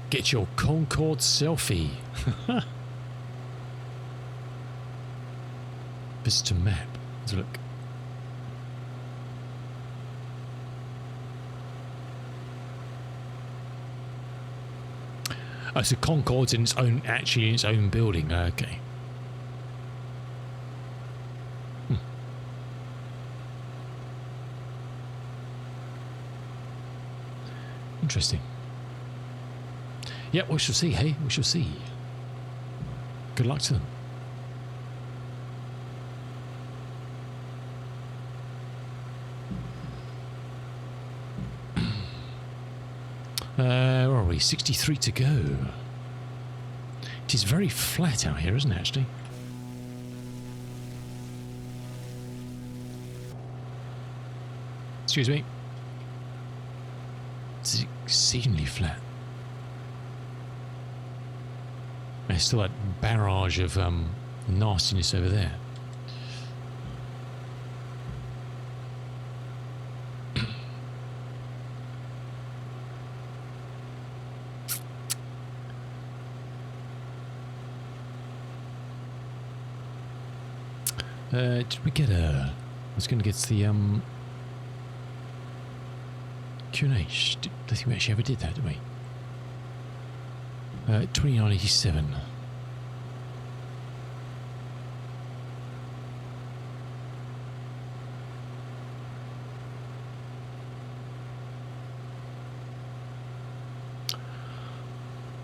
get your Concorde selfie. Visitor map. Let's look. Oh, so Concorde's in its own, actually in its own building. Okay. Interesting. Yeah, we shall see, hey? We shall see. Good luck to them. Where are we? 63 to go. It is very flat out here, isn't it, actually? Excuse me. It's exceedingly flat. There's still that barrage of nastiness over there. Did we get a... I was going to get to the Q&A. I think we actually ever did that, did we? 2987.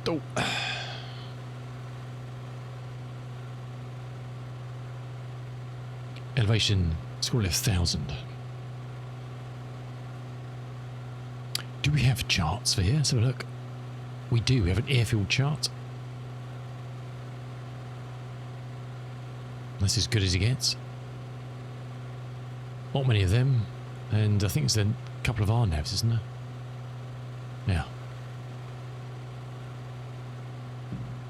Oh. Elevation, score 1,000. Do we have charts for here? Let's have a look. We do. We have an airfield chart. That's as good as it gets. Not many of them. And I think it's a couple of RNAVs, isn't there? Yeah.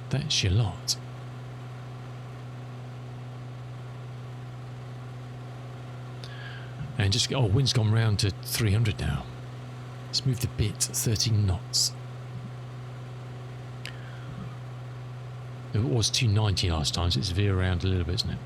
That's your lot. And just, oh, wind's gone round to 300 now. Let's move the bit 13 knots. It was 290 last time, so it's veer around a little bit, isn't it?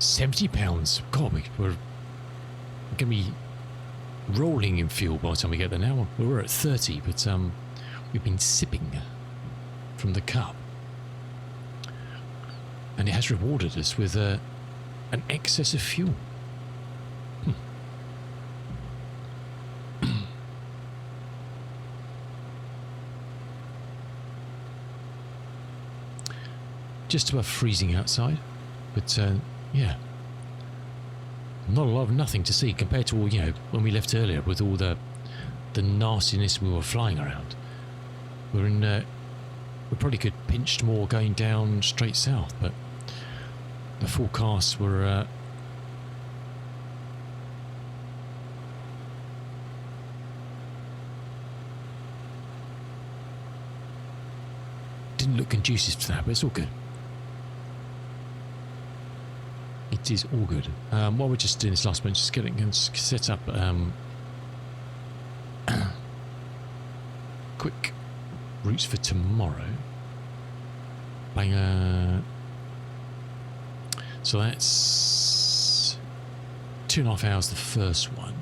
£70. God, we're going to be rolling in fuel by the time we get there now. We're at 30, but we've been sipping from the cup. And it has rewarded us with an excess of fuel. Just above freezing outside, but yeah, not a lot of nothing to see compared to all, you know, when we left earlier with all the nastiness we were flying around. We're in we probably could pinched more going down straight south, but the forecasts were didn't look conducive to that, but it's all good. It is all good. While we're just doing this last bit, just getting set up quick routes for tomorrow. Bang, so that's 2.5 hours the first one.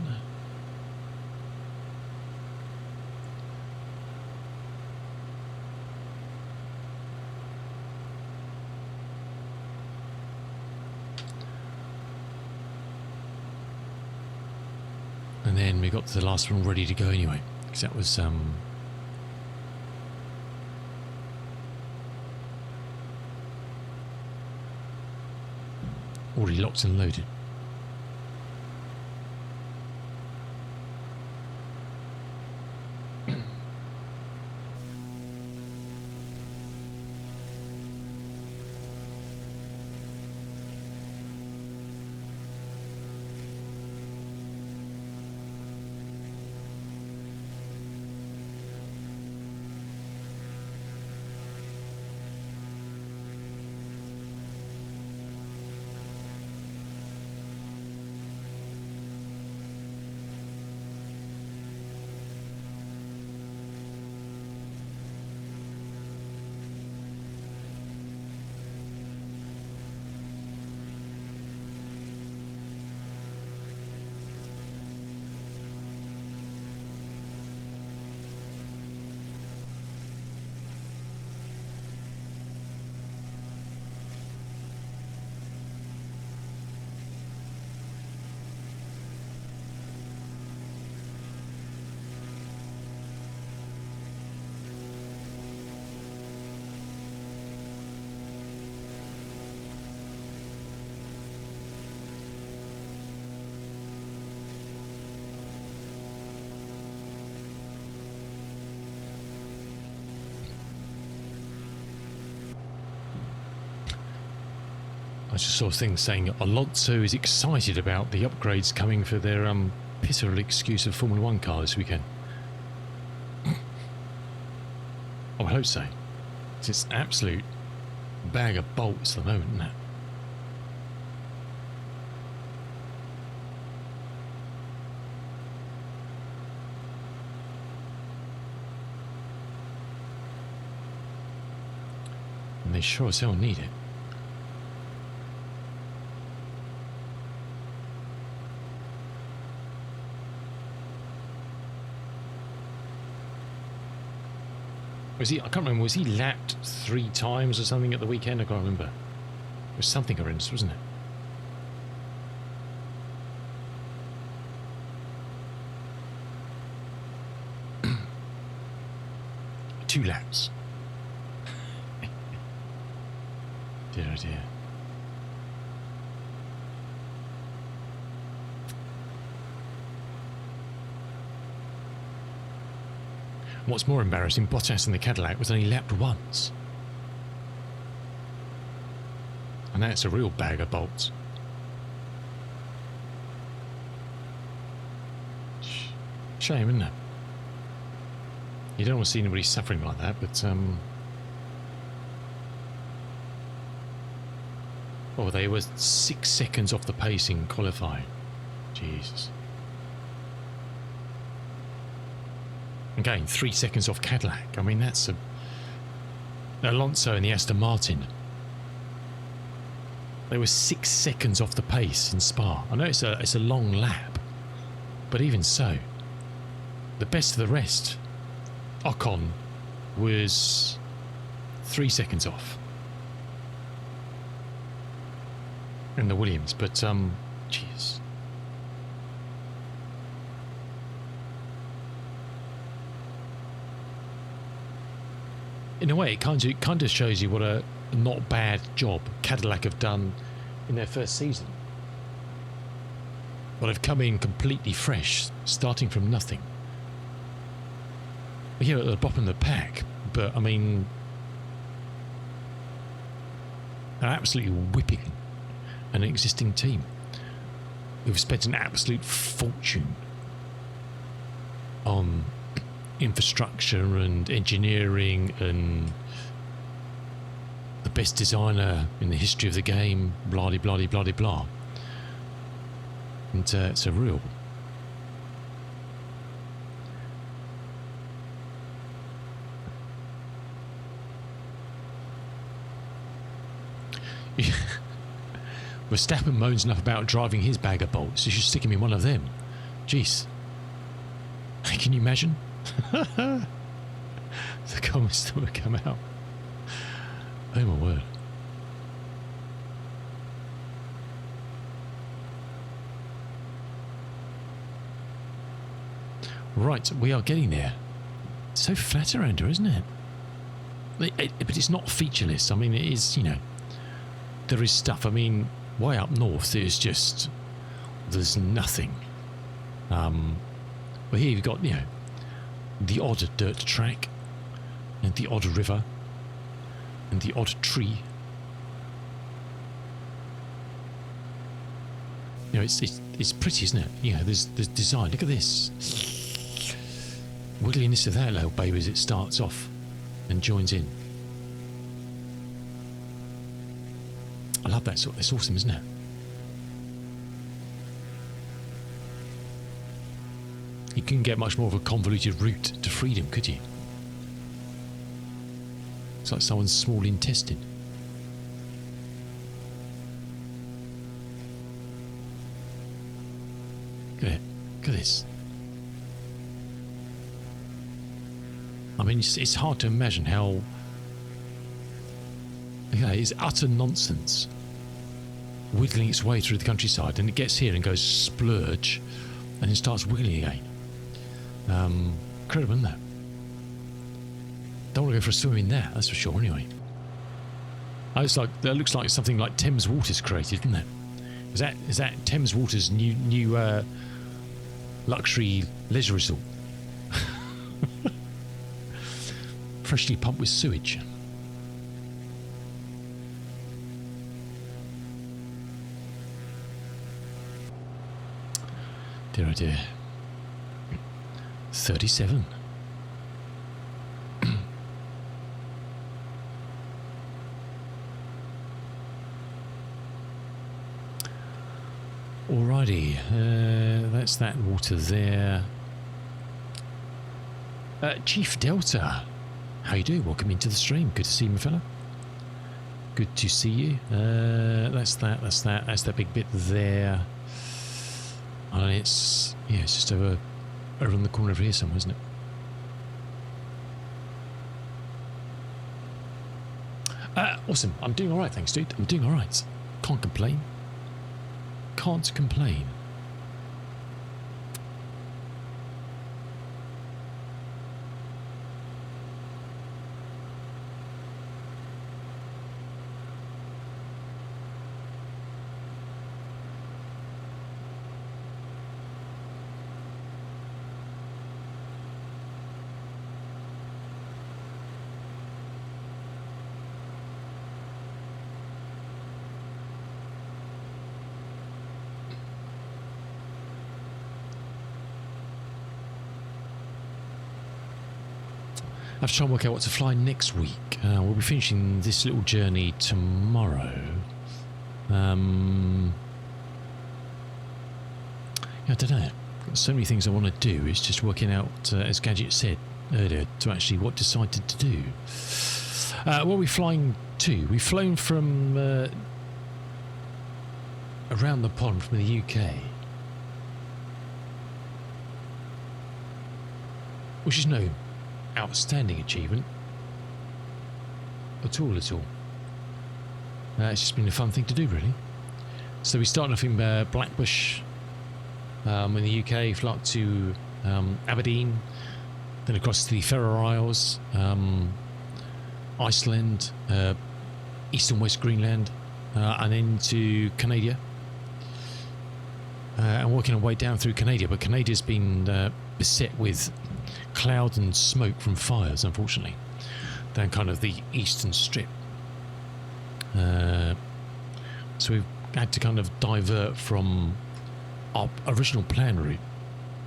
And then we got to the last one ready to go anyway, because that was already locked and loaded. I just saw things saying Alonso is excited about the upgrades coming for their pitiful excuse of Formula 1 car this weekend. I would hope so. It's an absolute bag of bolts at the moment, isn't it? And they sure as hell need it. Was he? I can't remember. Was he lapped 3 times or something at the weekend? I can't remember. It was something horrendous, wasn't it? 2 laps. Dear, oh dear. What's more embarrassing, Bottas in the Cadillac was only lapped once. And that's a real bag of bolts. Shame, isn't it? You don't want to see anybody suffering like that, but oh, they were 6 seconds off the pace in qualifying. Jesus. Again, 3 seconds off Cadillac. I mean, that's Alonso and the Aston Martin. They were 6 seconds off the pace in Spa. I know it's a long lap, but even so, the best of the rest, Ocon was 3 seconds off. In the Williams, but jeez. In a way, it kind of shows you what a not bad job Cadillac have done in their first season. But they've come in completely fresh, starting from nothing. Yeah, at the bottom of the pack, but I mean, they're absolutely whipping an existing team who've spent an absolute fortune on infrastructure and engineering and the best designer in the history of the game, blah de blah de blah de blah. And it's a real Verstappen moans enough about driving his bag of bolts. You should stick him in one of them. Jeez. Can you imagine? The comments that would come out. Oh my word. Right, we are getting there. It's so flat around here, isn't it? But it's not featureless. I mean, it is, you know, there is stuff. I mean, way up north, there's nothing. But here you've got, you know, the odd dirt track, and the odd river, and the odd tree. You know, it's pretty, isn't it? You know, there's design. Look at this. Wiggliness of that little baby as it starts off and joins in. I love that sort. It's awesome, isn't it? You couldn't get much more of a convoluted route to freedom, could you? It's like someone's small intestine. Look at it. Look at this. I mean, it's hard to imagine how... Okay, it's utter nonsense. Wiggling its way through the countryside, and it gets here and goes splurge, and it starts wiggling again. Incredible, isn't that? Don't want to go for a swim in that, that's for sure, anyway. That looks like something like Thames Water's created, doesn't it? Is that Thames Water's new luxury leisure resort? Freshly pumped with sewage. Dear oh dear. 37. Alrighty, that's that water there. Chief Delta, how you doing? Welcome into the stream. Good to see you, my fella. Good to see you. That's that big bit there. And it's just over on the corner over here somewhere, isn't it? Awesome. I'm doing all right, thanks, dude. I'm doing all right. Can't complain. Can't complain. have to try and work out what to fly next week. We'll be finishing this little journey tomorrow. Yeah, I don't know. Got so many things I want to do. It's just working out, as Gadget said earlier, to actually what decided to do. Where are we flying to? We've flown from around the pond from the UK, which is no outstanding achievement at all. It's just been a fun thing to do, really. So we started off in Blackbush in the UK, flew up to Aberdeen, then across to the Faroe Isles, Iceland, East and West Greenland, and then to Canada, and working our way down through Canada. But Canada's been beset with cloud and smoke from fires, unfortunately, down kind of the eastern strip. So we've had to kind of divert from our original plan route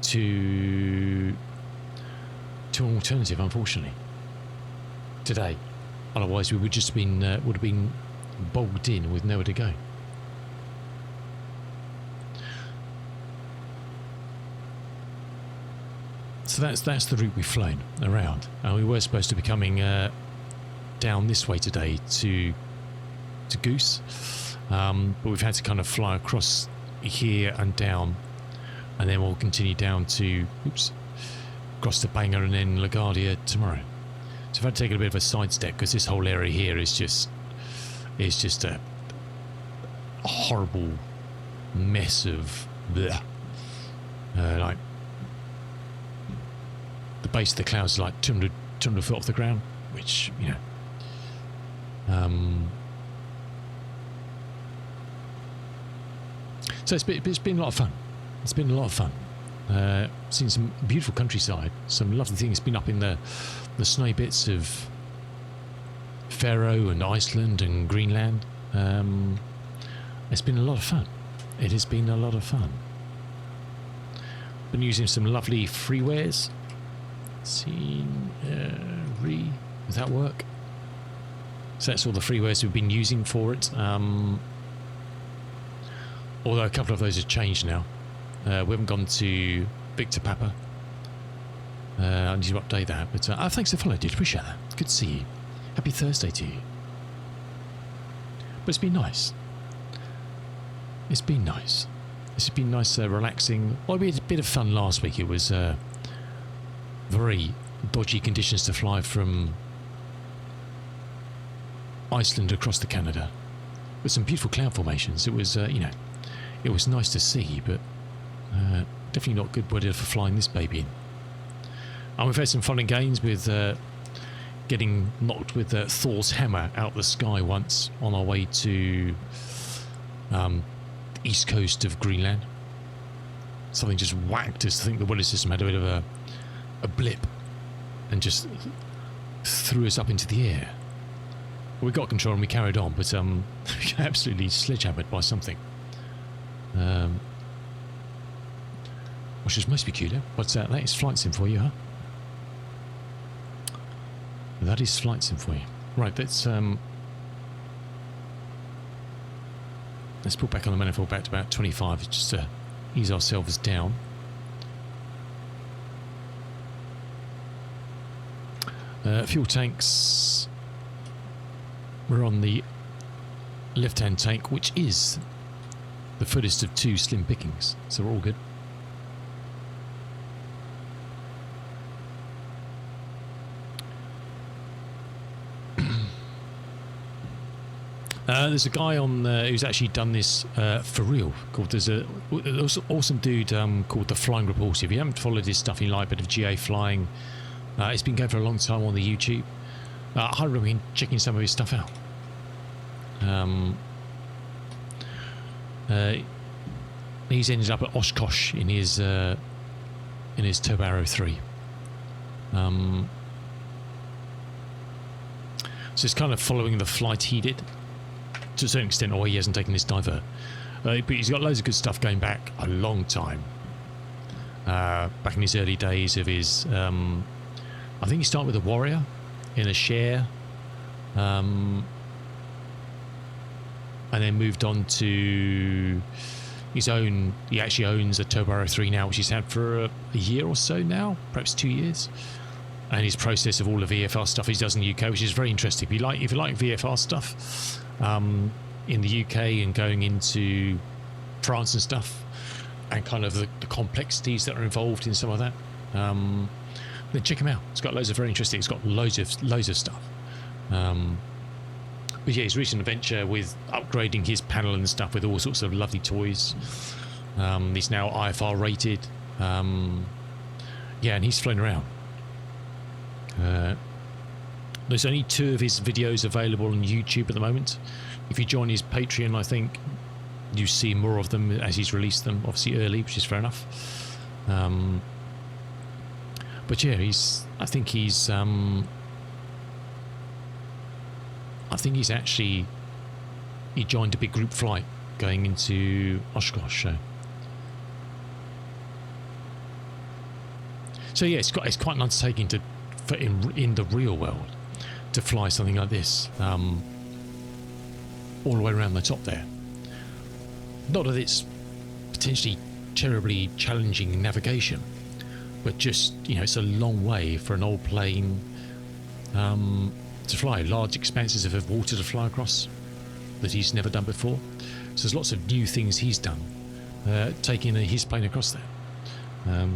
to an alternative, unfortunately, today. Otherwise, we would just would have been bogged in with nowhere to go. So that's the route we've flown around, and we were supposed to be coming down this way today to Goose, but we've had to kind of fly across here and down, and then we'll continue down to across to Bangor and then LaGuardia tomorrow. So I've had to take a bit of a sidestep because this whole area here is just a horrible mess of bleh. Like the base of the clouds is like 200 foot off the ground, which, you know, so it's been a lot of fun. It's been a lot of fun. Seen some beautiful countryside, some lovely things. Been up in the snowy bits of Faroe and Iceland and Greenland. It's been a lot of fun. It has been a lot of fun. Been using some lovely freewares. Does that work? So that's all the freewares we've been using for it. Although a couple of those have changed now. We haven't gone to Victor Papa. I need to update that. But thanks for the follow, dude. Appreciate that. Good to see you. Happy Thursday to you. But it's been nice. It's been nice. It's been nice, relaxing. Well, we had a bit of fun last week. It was very dodgy conditions to fly from Iceland across to Canada with some beautiful cloud formations. It was, you know, it was nice to see, but definitely not good weather for flying this baby in. And we've had some fun and games with getting knocked with Thor's hammer out the sky once on our way to the east coast of Greenland. Something just whacked us. I think the weather system had a bit of a blip and just threw us up into the air. We got control and we carried on, but we got absolutely sledgehammered by something. Which is most peculiar, but that is flight sim for you, huh? That is flight sim for you. Right, let's put back on the manifold back to about 25 just to ease ourselves down. Fuel tanks. We're on the left-hand tank, which is the furthest of two slim pickings, so we're all good. There's a guy on who's actually done this for real. There's an awesome dude called The Flying Reporter. If you haven't followed his stuff, you like a bit of GA flying. It's been going for a long time on the YouTube. I highly recommend checking some of his stuff out. He's ended up at Oshkosh in his Turbo Arrow 3. So it's kind of following the flight he did to a certain extent, or he hasn't taken this divert. But he's got loads of good stuff going back a long time. Back in his early days of his I think he started with a Warrior in a share, and then moved on to his own. He actually owns a Turbo Arrow 3 now, which he's had for a year or so now, perhaps 2 years. And his process of all the VFR stuff he does in the UK, which is very interesting. If you like VFR stuff in the UK and going into France and stuff, and kind of the complexities that are involved in some of that, then check him out. It's got loads of very interesting. It's got loads of stuff. But yeah, his recent adventure with upgrading his panel and stuff with all sorts of lovely toys. He's now IFR rated. Yeah, and he's flown around. There's only 2 of his videos available on YouTube at the moment. If you join his Patreon, I think you see more of them as he's released them, obviously early, which is fair enough. But yeah, I think he's actually, he joined a big group flight going into Oshkosh. So yeah, it's quite an undertaking in the real world to fly something like this all the way around the top there. Not that it's potentially terribly challenging in navigation, but just, it's a long way for an old plane to fly, large expanses of water to fly across that he's never done before. So there's lots of new things he's done, taking his plane across there.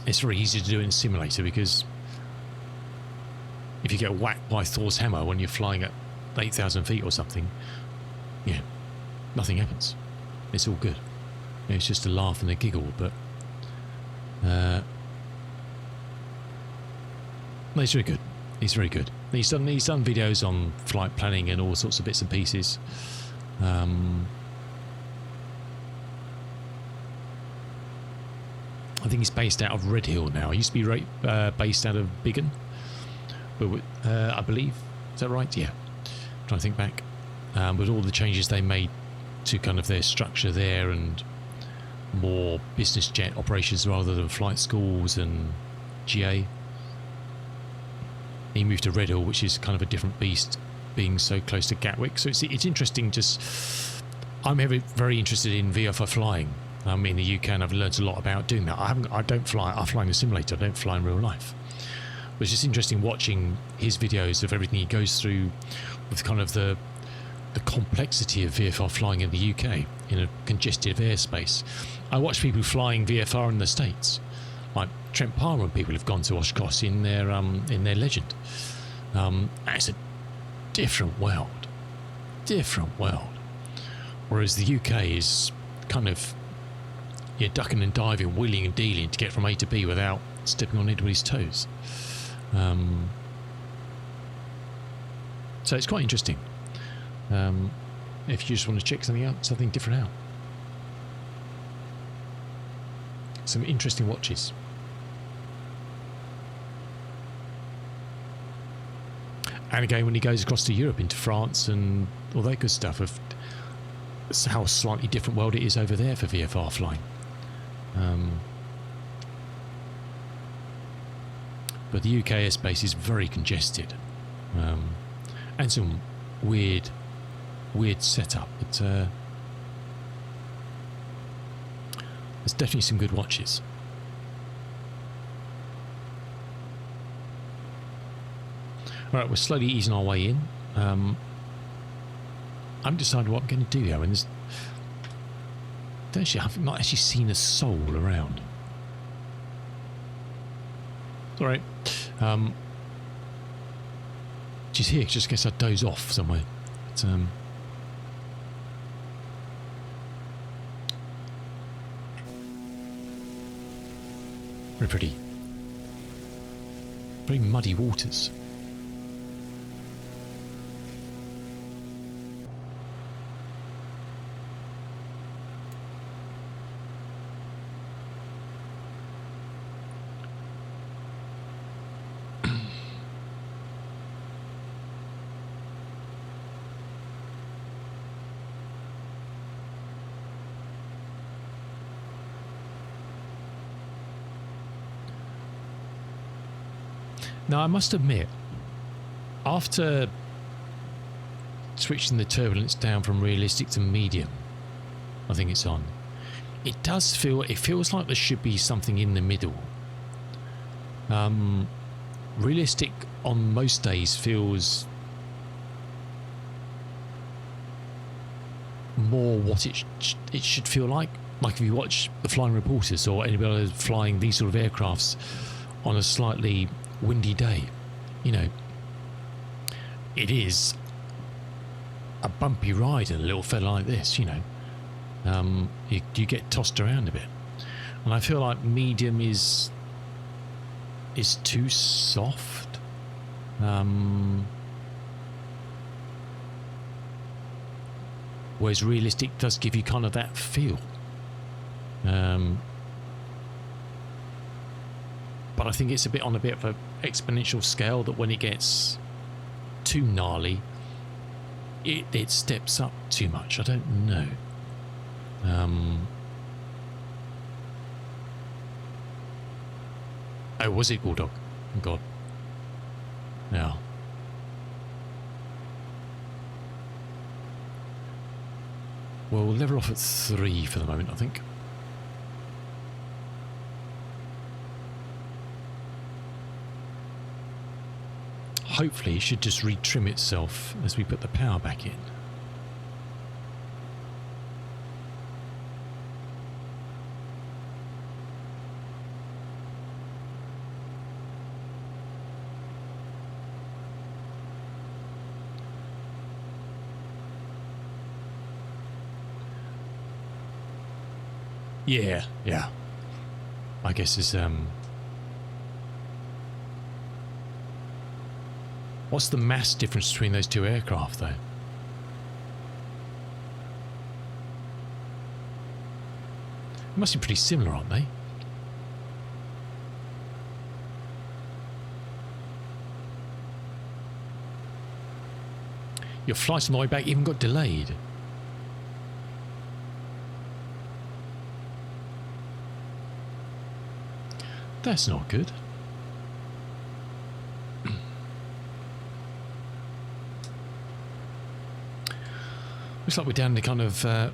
It's very easy to do in a simulator, because if you get whacked by Thor's hammer when you're flying at 8,000 feet or something, yeah, nothing happens. It's all good. It's just a laugh and a giggle, but no, he's very good. He's very good. He's done videos on flight planning and all sorts of bits and pieces. I think he's based out of Red Hill now. He used to be based out of Biggin, but I believe, is that right? Yeah. I'm trying to think back. With all the changes they made to kind of their structure there, and more business jet operations rather than flight schools and GA. He moved to Red Hill, which is kind of a different beast, being so close to Gatwick. So it's interesting. I'm very interested in VFR flying. I'm in the UK, and I've learned a lot about doing that. I don't fly. I fly in a simulator. I don't fly in real life. But it's just interesting watching his videos of everything he goes through with kind of the complexity of VFR flying in the UK in a congested airspace. I watch people flying VFR in the States, like Trent Palmer and people have gone to Oshkosh in their Legend. It's a different world. Whereas the UK is kind of, you're ducking and diving, wheeling and dealing to get from A to B without stepping on anybody's toes. So it's quite interesting. If you just want to check something different out. Some interesting watches. And again, when he goes across to Europe, into France and all that good stuff, of how slightly different world it is over there for VFR flying. But the UK airspace is very congested, and some weird setup. But there's definitely some good watches. All right, we're slowly easing our way in. I'm deciding what I'm going to do here. And I've not actually seen a soul around. All right. She's here, just in case I doze off somewhere. But, very pretty. Very muddy waters. Now, I must admit, after switching the turbulence down from realistic to medium, I think it's on, it feels like there should be something in the middle. Realistic on most days feels more what it should feel like if you watch the Flying Reporters or anybody flying these sort of aircrafts on a slightly windy day. You know, it is a bumpy ride in a little fella like this, you know. You get tossed around a bit, and I feel like medium is too soft. Whereas realistic does give you kind of that feel. But I think it's on a bit of an exponential scale that when it gets too gnarly, it steps up too much. I don't know. Oh, was it Bulldog? Oh, God. Now. Well, we'll level off at 3 for the moment, I think. Hopefully it should just retrim itself as we put the power back in. Yeah. I guess it's what's the mass difference between those two aircraft, though? They must be pretty similar, aren't they? Your flight on the way back even got delayed. That's not good. Looks like we're down to kind of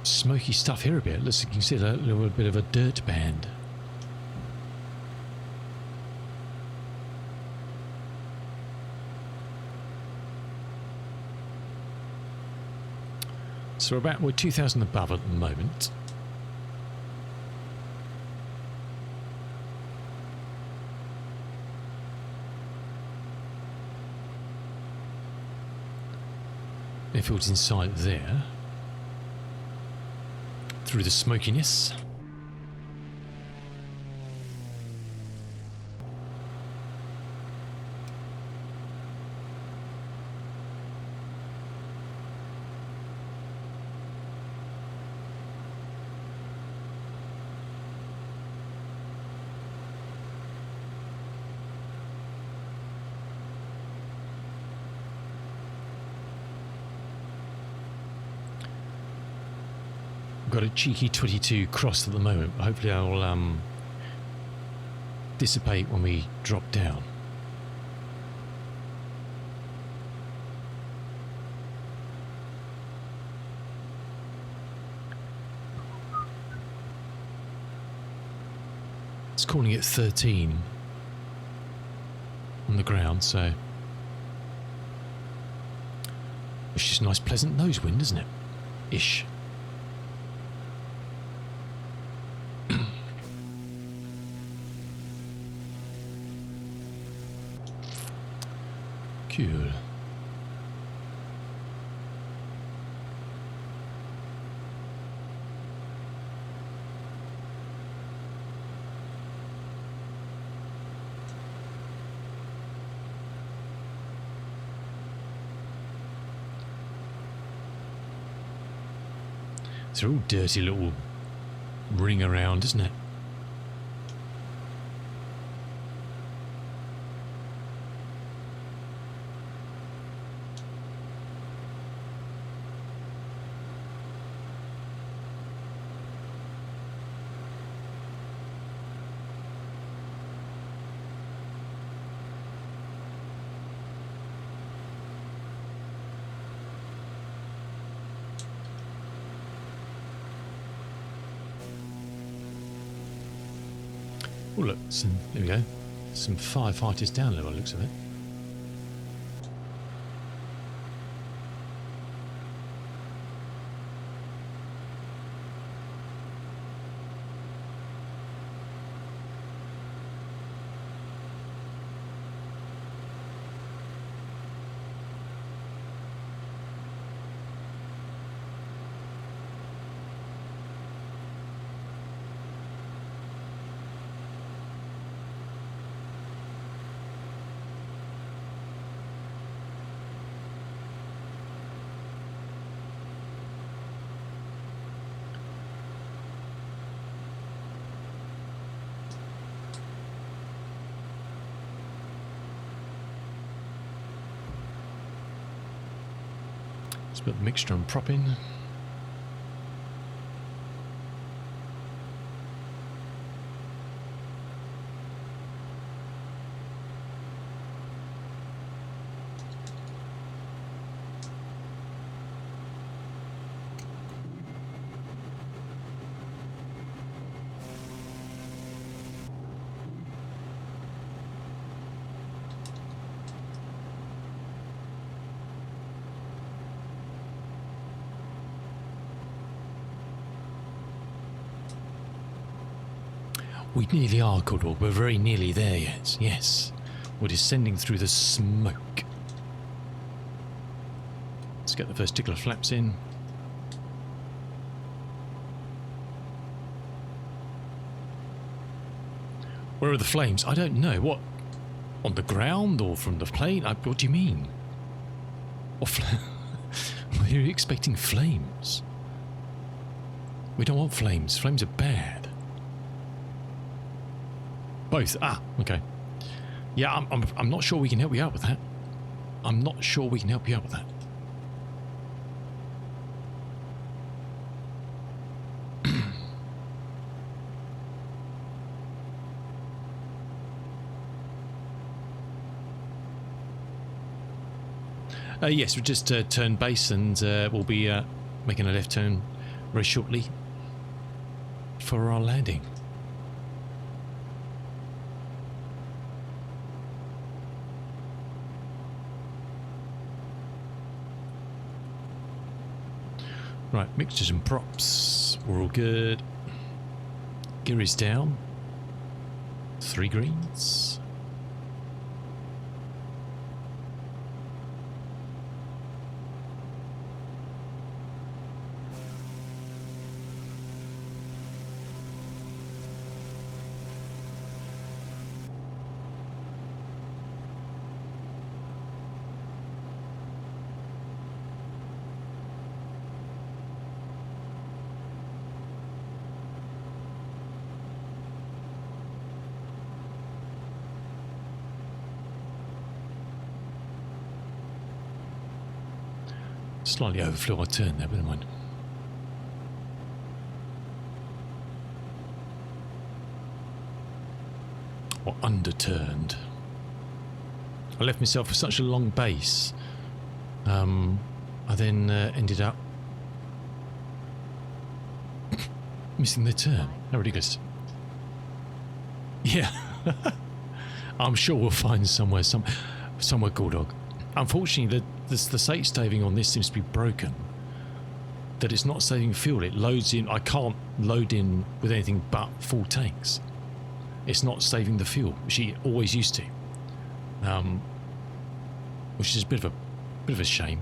smoky stuff here a bit. Looks like you can see a little bit of a dirt band. So we're 2,000 above at the moment. Airfield's in sight there. Through the smokiness. Got a cheeky 22 crossed at the moment. Hopefully I'll dissipate when we drop down. It's calling it 13 on the ground, so it's just a nice pleasant nose wind, isn't it? Ish. Cool. It's a real dirty little ring around, isn't it? Oh look, there we go. Some firefighters down there by the looks of it. Let's put the mixture and prop in. We nearly are, Cordwell. We're very nearly there yet. Yes. We're descending through the smoke. Let's get the first tickler flaps in. Where are the flames? I don't know. What? On the ground or from the plane? What do you mean? Were you expecting flames? We don't want flames. Flames are bad. Both. Ah, okay. Yeah, I'm not sure we can help you out with that. I'm not sure we can help you out with that. Yes, we'll just turn base and we'll be making a left turn very shortly for our landing. Right, mixtures and props, we're all good. Gear is down. 3 greens. Slightly overflew our turn there, but never mind. Or underturned. I left myself with such a long base. I then ended up missing the turn. How ridiculous. Yeah. I'm sure we'll find somewhere cool, dog. Unfortunately, the state staving on this seems to be broken. That it's not saving fuel. It loads in. I can't load in with anything but full tanks. It's not saving the fuel, which it always used to. Which is a bit of a shame.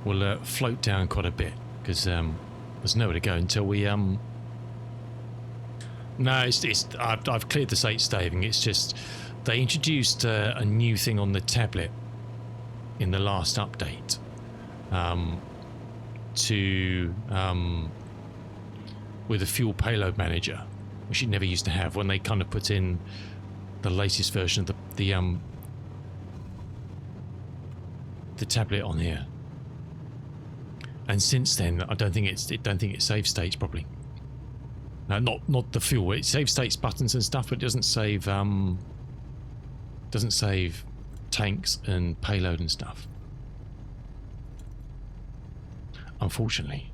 We'll float down quite a bit because there's nowhere to go until we No, I've cleared the state staving. It's just they introduced a new thing on the tablet in the last update with a fuel payload manager, which it never used to have when they kind of put in the latest version of the tablet on here. And since then, I don't think it saves states properly. Not the fuel. It saves states buttons and stuff, but it doesn't save tanks and payload and stuff. Unfortunately.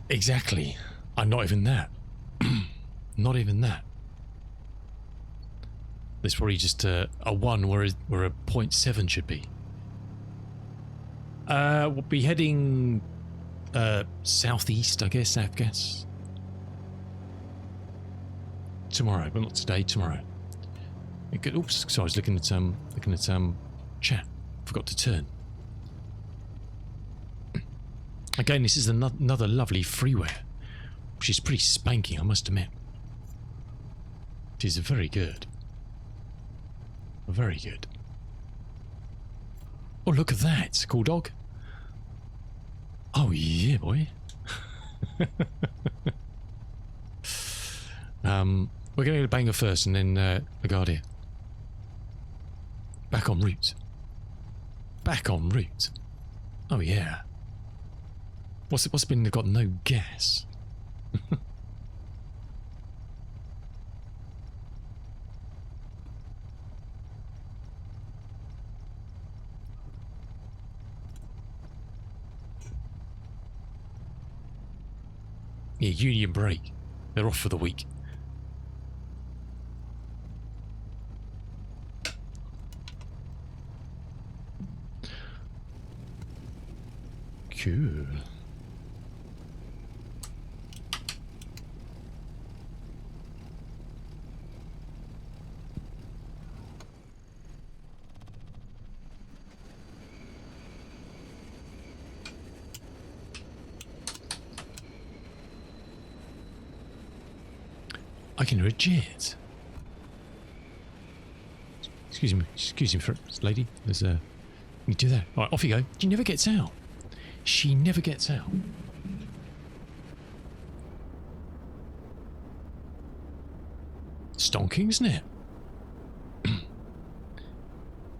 Exactly. I'm not even that. Not even that. There's probably just a 1 where a 0.7 should be. We'll be heading southeast, I guess, tomorrow, but not today. Tomorrow. Oops, sorry, I was looking at chat. Forgot to turn. Again, this is another lovely freeware, which is pretty spanking, I must admit. It is very good. Very good. Oh, look at that. Cool dog. Oh, yeah, boy. We're going to go to Bangor first and then LaGuardia. Back en route. Back en route. Oh, yeah. What's been got no gas? Yeah, union break. They're off for the week. Cool. I can hear a jet. Excuse me, lady. There's a. You do that. All right, off you go. She never gets out. She never gets out. Stonking, isn't it?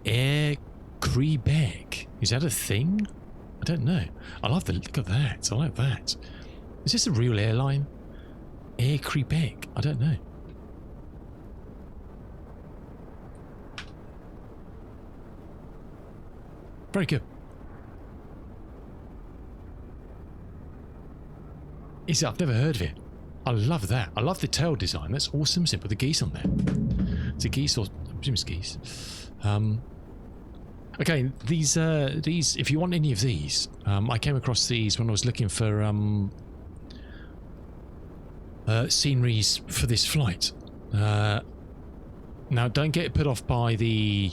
Air Quebec. Is that a thing? I don't know. I love the look at that. I like that. Is this a real airline? Air Quebec. I don't know. Very good. I've never heard of it. I love that. I love the tail design. That's awesome. Put the geese on there. It's a geese, or I presume it's geese. Okay, these. If you want any of these, I came across these when I was looking for sceneries for this flight. Now, don't get put off by the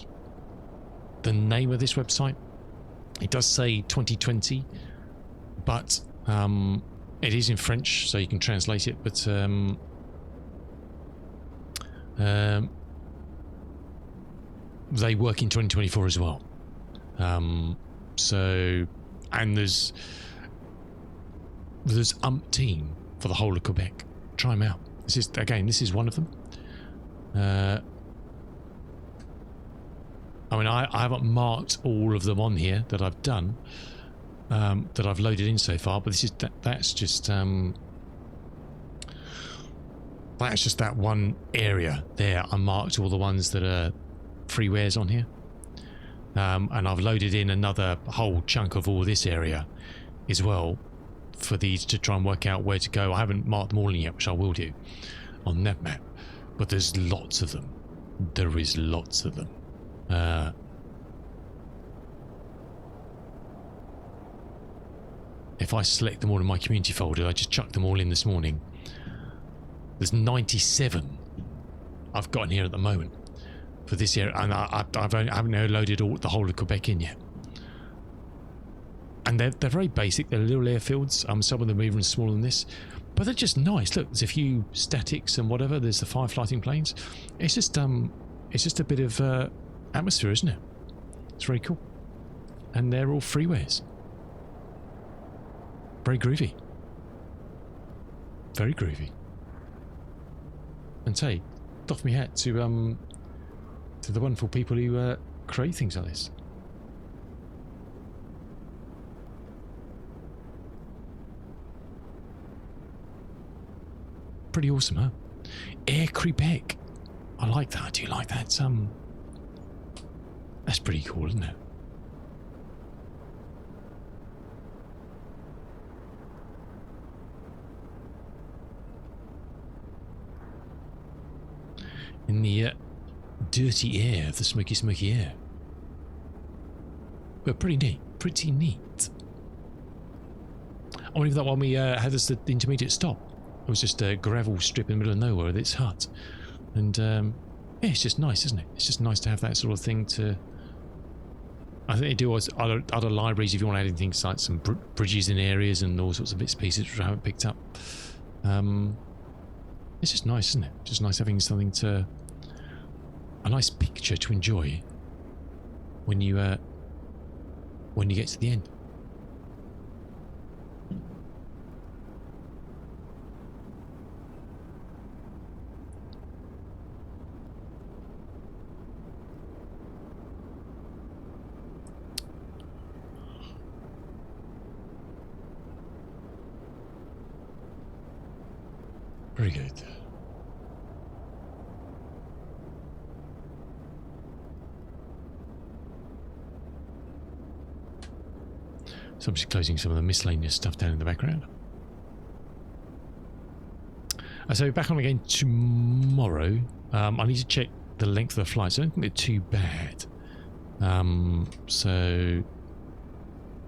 name of this website. It does say 2020, but it is in French, so you can translate it. But they work in 2024 as well. So, and there's umpteen for the whole of Quebec. Try them out. This is one of them. I mean, I haven't marked all of them on here that I've done, that I've loaded in so far, but that's just that one area there. I marked all the ones that are freewares on here, and I've loaded in another whole chunk of all this area as well for these to try and work out where to go. I haven't marked them all in yet, which I will do on that map, but there's lots of them. There is lots of them. If I select them all in my community folder, I just chucked them all in this morning. There's 97 I've got in here at the moment for this area, and I haven't loaded the whole of Quebec in yet. And they're very basic. They're little airfields. Some of them are even smaller than this, but they're just nice. Look, there's a few statics and whatever. There's the firefighting planes. It's just a bit of atmosphere, isn't it? It's very cool, and they're all freewares. Very groovy. Very groovy. And say, doff my hat to the wonderful people who create things like this. Pretty awesome, huh? Air Quebec. I like that. I do like that. That's pretty cool, isn't it? In the dirty air of the smoky air. But pretty neat. Pretty neat. I wonder if that one we had as the intermediate stop. It was just a gravel strip in the middle of nowhere with its hut. And yeah, it's just nice, isn't it? It's just nice to have that sort of thing to... I think they do other libraries if you want to add anything like some bridges in areas and all sorts of bits and pieces which I haven't picked up. It's just nice, isn't it? Just nice having something to... a nice picture to enjoy when you get to the end. Very good. So I'm just closing some of the miscellaneous stuff down in the background. So back on again tomorrow. I need to check the length of the flights. I don't think they're too bad. So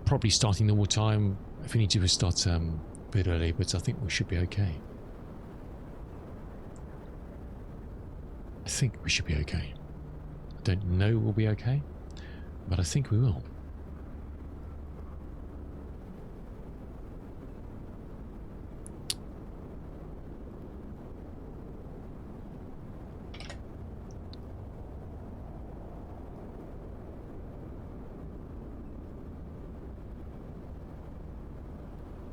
probably starting normal time. If we need to, we'll start a bit early, but I think we should be okay. I think we should be okay. I don't know we'll be okay, but I think we will.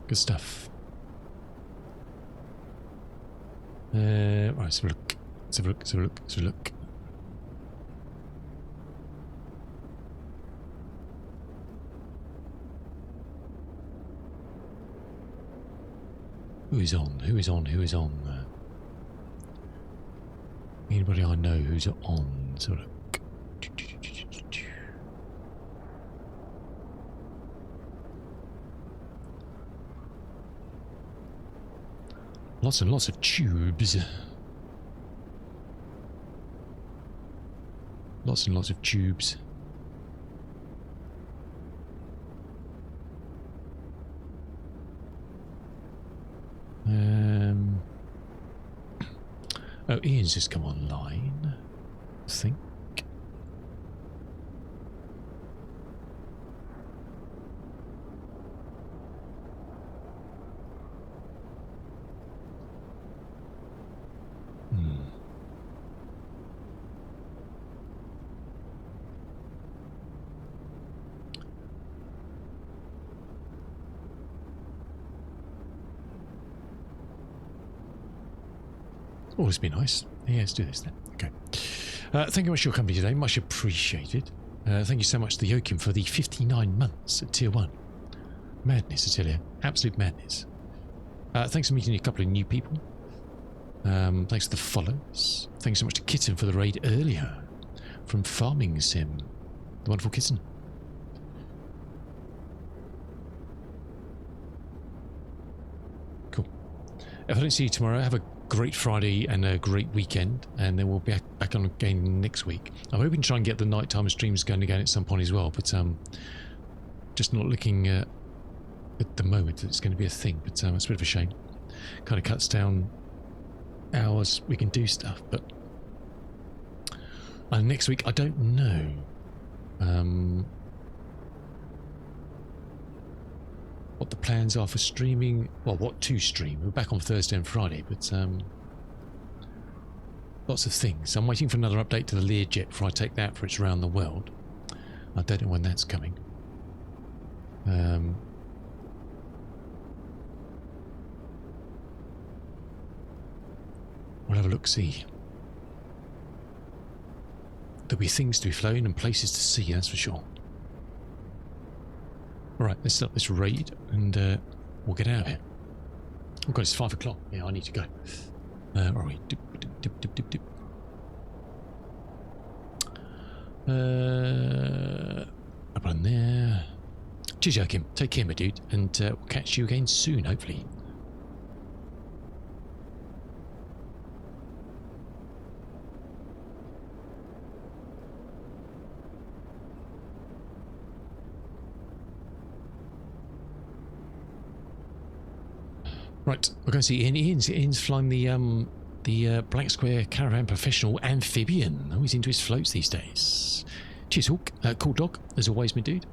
Good stuff. Right, let's have a look. Let's have a look. Let's have a look. Let's have a look. Who is on? Who is on? Who is on? Anybody I know who's on? Let's have a look. Lots and lots of tubes. Lots and lots of tubes. Oh, Ian's just come online, I think. Oh, it's been nice. Yeah, let's do this then. Okay. Thank you very much for your company today. Much appreciated. Thank you so much to the Yokim for the 59 months at Tier 1. Madness, I tell you. Absolute madness. Thanks for meeting a couple of new people. Thanks for the follows. Thanks so much to Kitten for the raid earlier. From Farming Sim. The wonderful Kitten. Cool. If I don't see you tomorrow, have a great Friday and a great weekend, and then we'll be back on again next week. I'm hoping to try and get the nighttime streams going again at some point as well, but just not looking at the moment that it's going to be a thing, but it's a bit of a shame. Kind of cuts down hours we can do stuff, but next week I don't know what the plans are for streaming. Well, what to stream. We're back on Thursday and Friday, but lots of things. I'm waiting for another update to the Learjet before I take that for its around the world. I don't know when that's coming. We'll have a look-see. There'll be things to be flown and places to see, that's for sure. Alright, let's start this raid and we'll get out of here. Oh god, it's 5 o'clock. Yeah, I need to go. Where are we? Dip, dip, dip, dip, dip, dip. Up on there. Cheers, Joachim. Take care, my dude, and we'll catch you again soon, hopefully. Right, we're going to see Ian. Ian's flying the Black Square Caravan Professional Amphibian. Oh, he's into his floats these days. Cheers, Hawk. Cool dog, as always, my dude.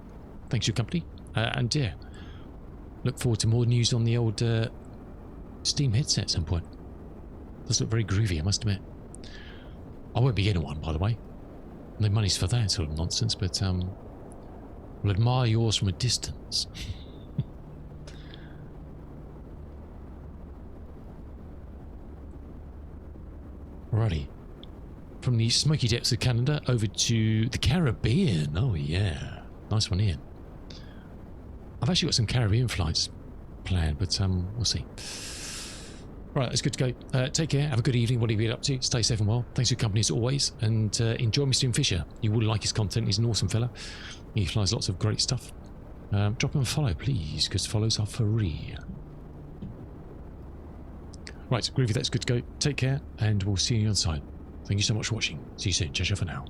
Thanks for your company. And yeah, look forward to more news on the old Steam headset at some point. Does look very groovy, I must admit. I won't be getting one, by the way. No money's for that sort of nonsense, but will admire yours from a distance. Alrighty. From the smoky depths of Canada over to the Caribbean. Oh yeah. Nice one, Ian. I've actually got some Caribbean flights planned, but we'll see. Right, it's good to go. Take care. Have a good evening. Whatever you get up to. Stay safe and well. Thanks for your company as always. And enjoy Mr. Ian Fisher. You will like his content. He's an awesome fella. He flies lots of great stuff. Drop him a follow, please, because follows are free. Right, Groovy, that's good to go. Take care, and we'll see you on the other side. Thank you so much for watching. See you soon. Ciao for now.